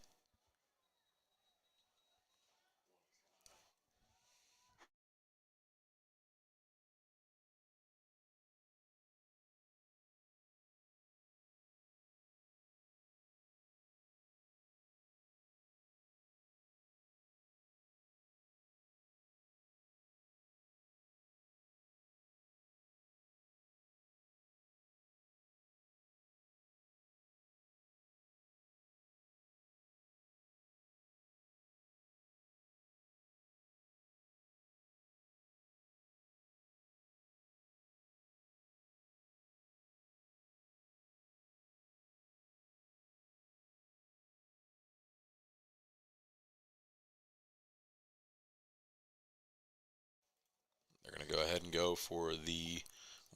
[SPEAKER 5] They're going to go ahead and go for the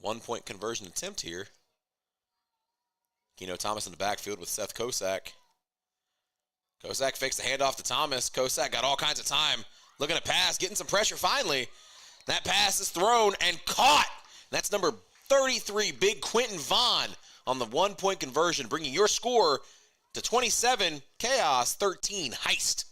[SPEAKER 5] 1-point conversion attempt here. Keno Thomas in the backfield with Seth Kosak. Kosak fakes the handoff to Thomas. Kosak got all kinds of time. Looking to pass, getting some pressure finally. That pass is thrown and caught. That's number 33, Big Quentin Vaughn, on the 1-point conversion, bringing your score to 27, Chaos 13, Heist.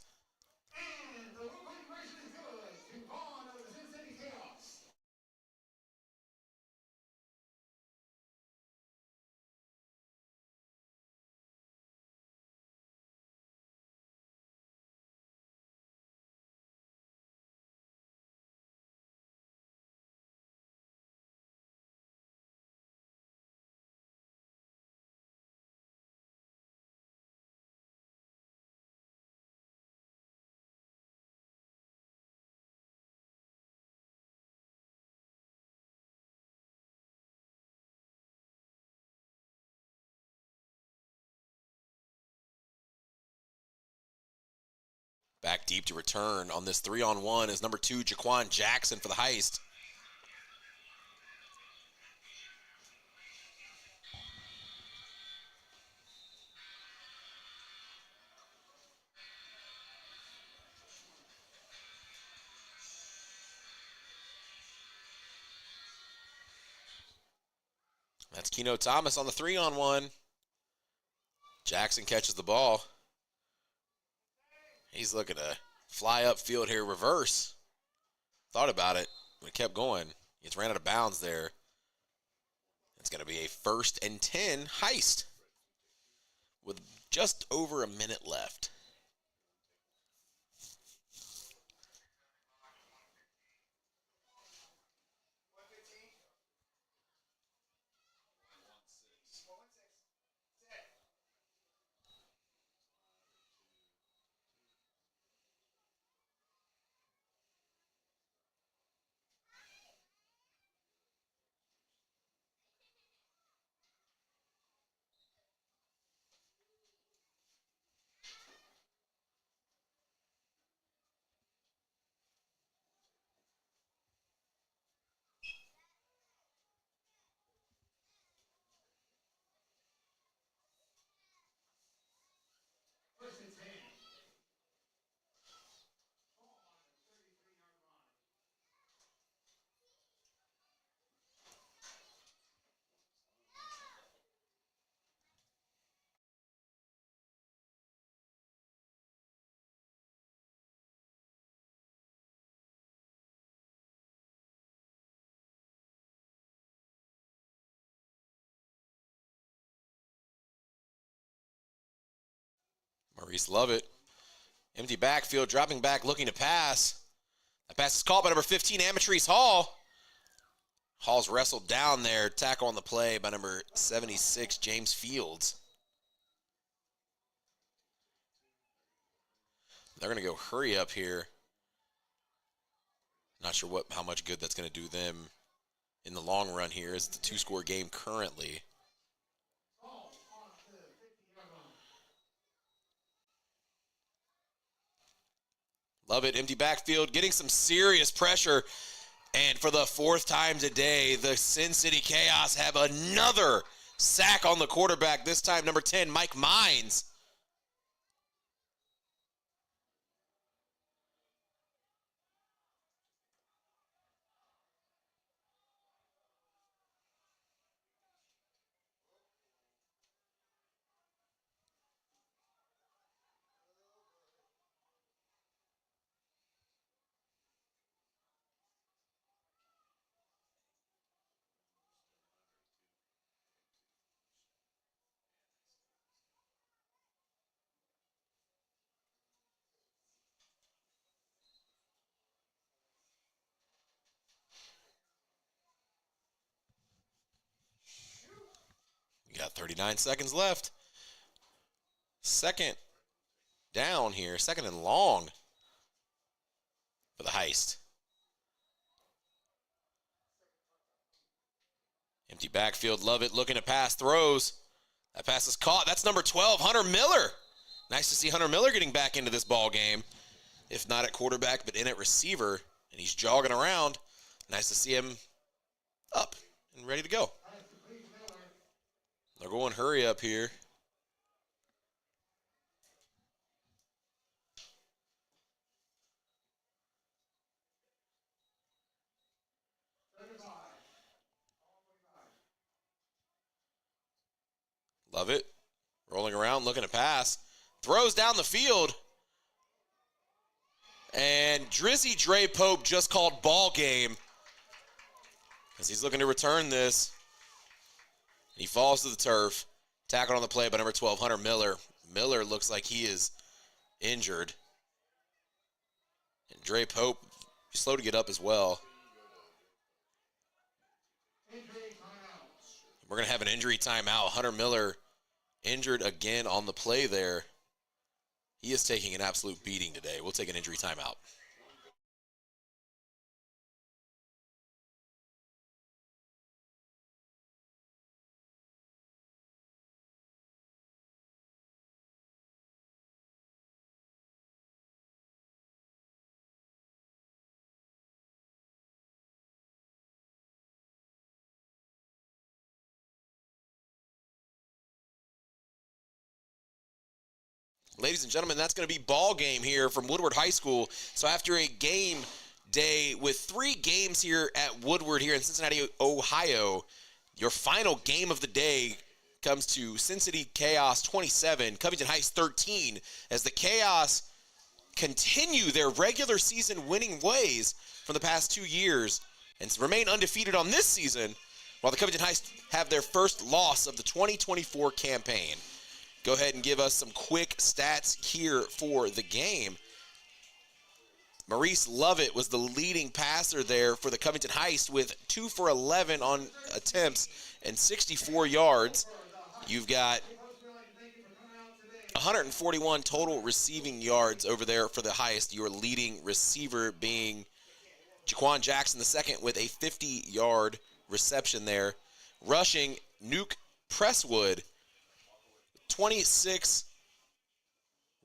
[SPEAKER 5] Back deep to return on this 3-on-1 is number 2, Jaquan Jackson for the Heist. That's Keno Thomas on the 3-on-1. Jackson catches the ball. He's looking to fly upfield here, reverse. Thought about it, but kept going. He ran out of bounds there. It's going to be a 1st and 10 Heist with just over a minute left. Maurice Lovett. Empty backfield, dropping back, looking to pass. That pass is caught by number 15, Amatrice Hall. Hall's wrestled down there. Tackle on the play by number 76, James Fields. They're going to go hurry up here. Not sure how much good that's going to do them in the long run here. It's the 2-score game currently. Lovett, empty backfield, getting some serious pressure. And for the 4th time today, the Sin City Chaos have another sack on the quarterback. This time, number 10, Mike Mines. We got 39 seconds left. Second down here, second and long for the Heist. Empty backfield, Lovett looking to pass, throws. That pass is caught. That's number 12, Hunter Miller. Nice to see Hunter Miller getting back into this ball game. If not at quarterback, but in at receiver. And he's jogging around. Nice to see him up and ready to go. They're going hurry up here. Lovett rolling around, looking to pass. Throws down the field. And Drizzy Dre Pope just called ball game as he's looking to return this. He falls to the turf. Tackled on the play by number 12, Hunter Miller. Miller looks like he is injured. And Dre Pope, slow to get up as well. We're going to have an injury timeout. Hunter Miller injured again on the play there. He is taking an absolute beating today. We'll take an injury timeout. Ladies and gentlemen, that's going to be ball game here from Woodward High School. So after a game day with 3 games here at Woodward here in Cincinnati, Ohio, your final game of the day comes to Sin City Chaos 27, Covington Heights 13, as the Chaos continue their regular season winning ways from the past 2 years and remain undefeated on this season, while the Covington Heights have their first loss of the 2024 campaign. Go ahead and give us some quick stats here for the game. Maurice Lovett was the leading passer there for the Covington Heist with 2 for 11 on attempts and 64 yards. You've got 141 total receiving yards over there for the Heist. Your leading receiver being Jaquan Jackson II with a 50-yard reception there. Rushing, Nuke Presswood, 26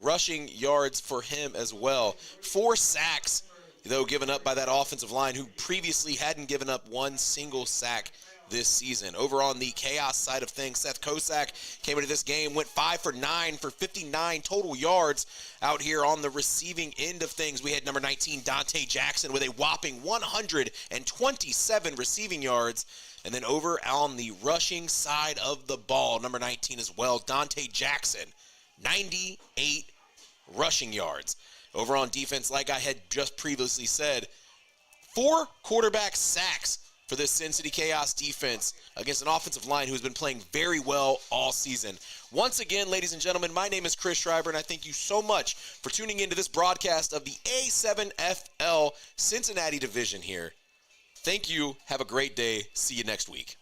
[SPEAKER 5] rushing yards for him as well. 4 sacks, though, given up by that offensive line, who previously hadn't given up one single sack this season. Over on the Chaos side of things, Seth Kosak came into this game, went 5 for 9 for 59 total yards. Out here on the receiving end of things, we had number 19, Dante Jackson, with a whopping 127 receiving yards. And then over on the rushing side of the ball, number 19 as well, Dante Jackson, 98 rushing yards. Over on defense, like I had just previously said, 4 quarterback sacks for this Sin City Chaos defense against an offensive line who has been playing very well all season. Once again, ladies and gentlemen, my name is Chris Schreiber, and I thank you so much for tuning into this broadcast of the A7FL Cincinnati division here. Thank you. Have a great day. See you next week.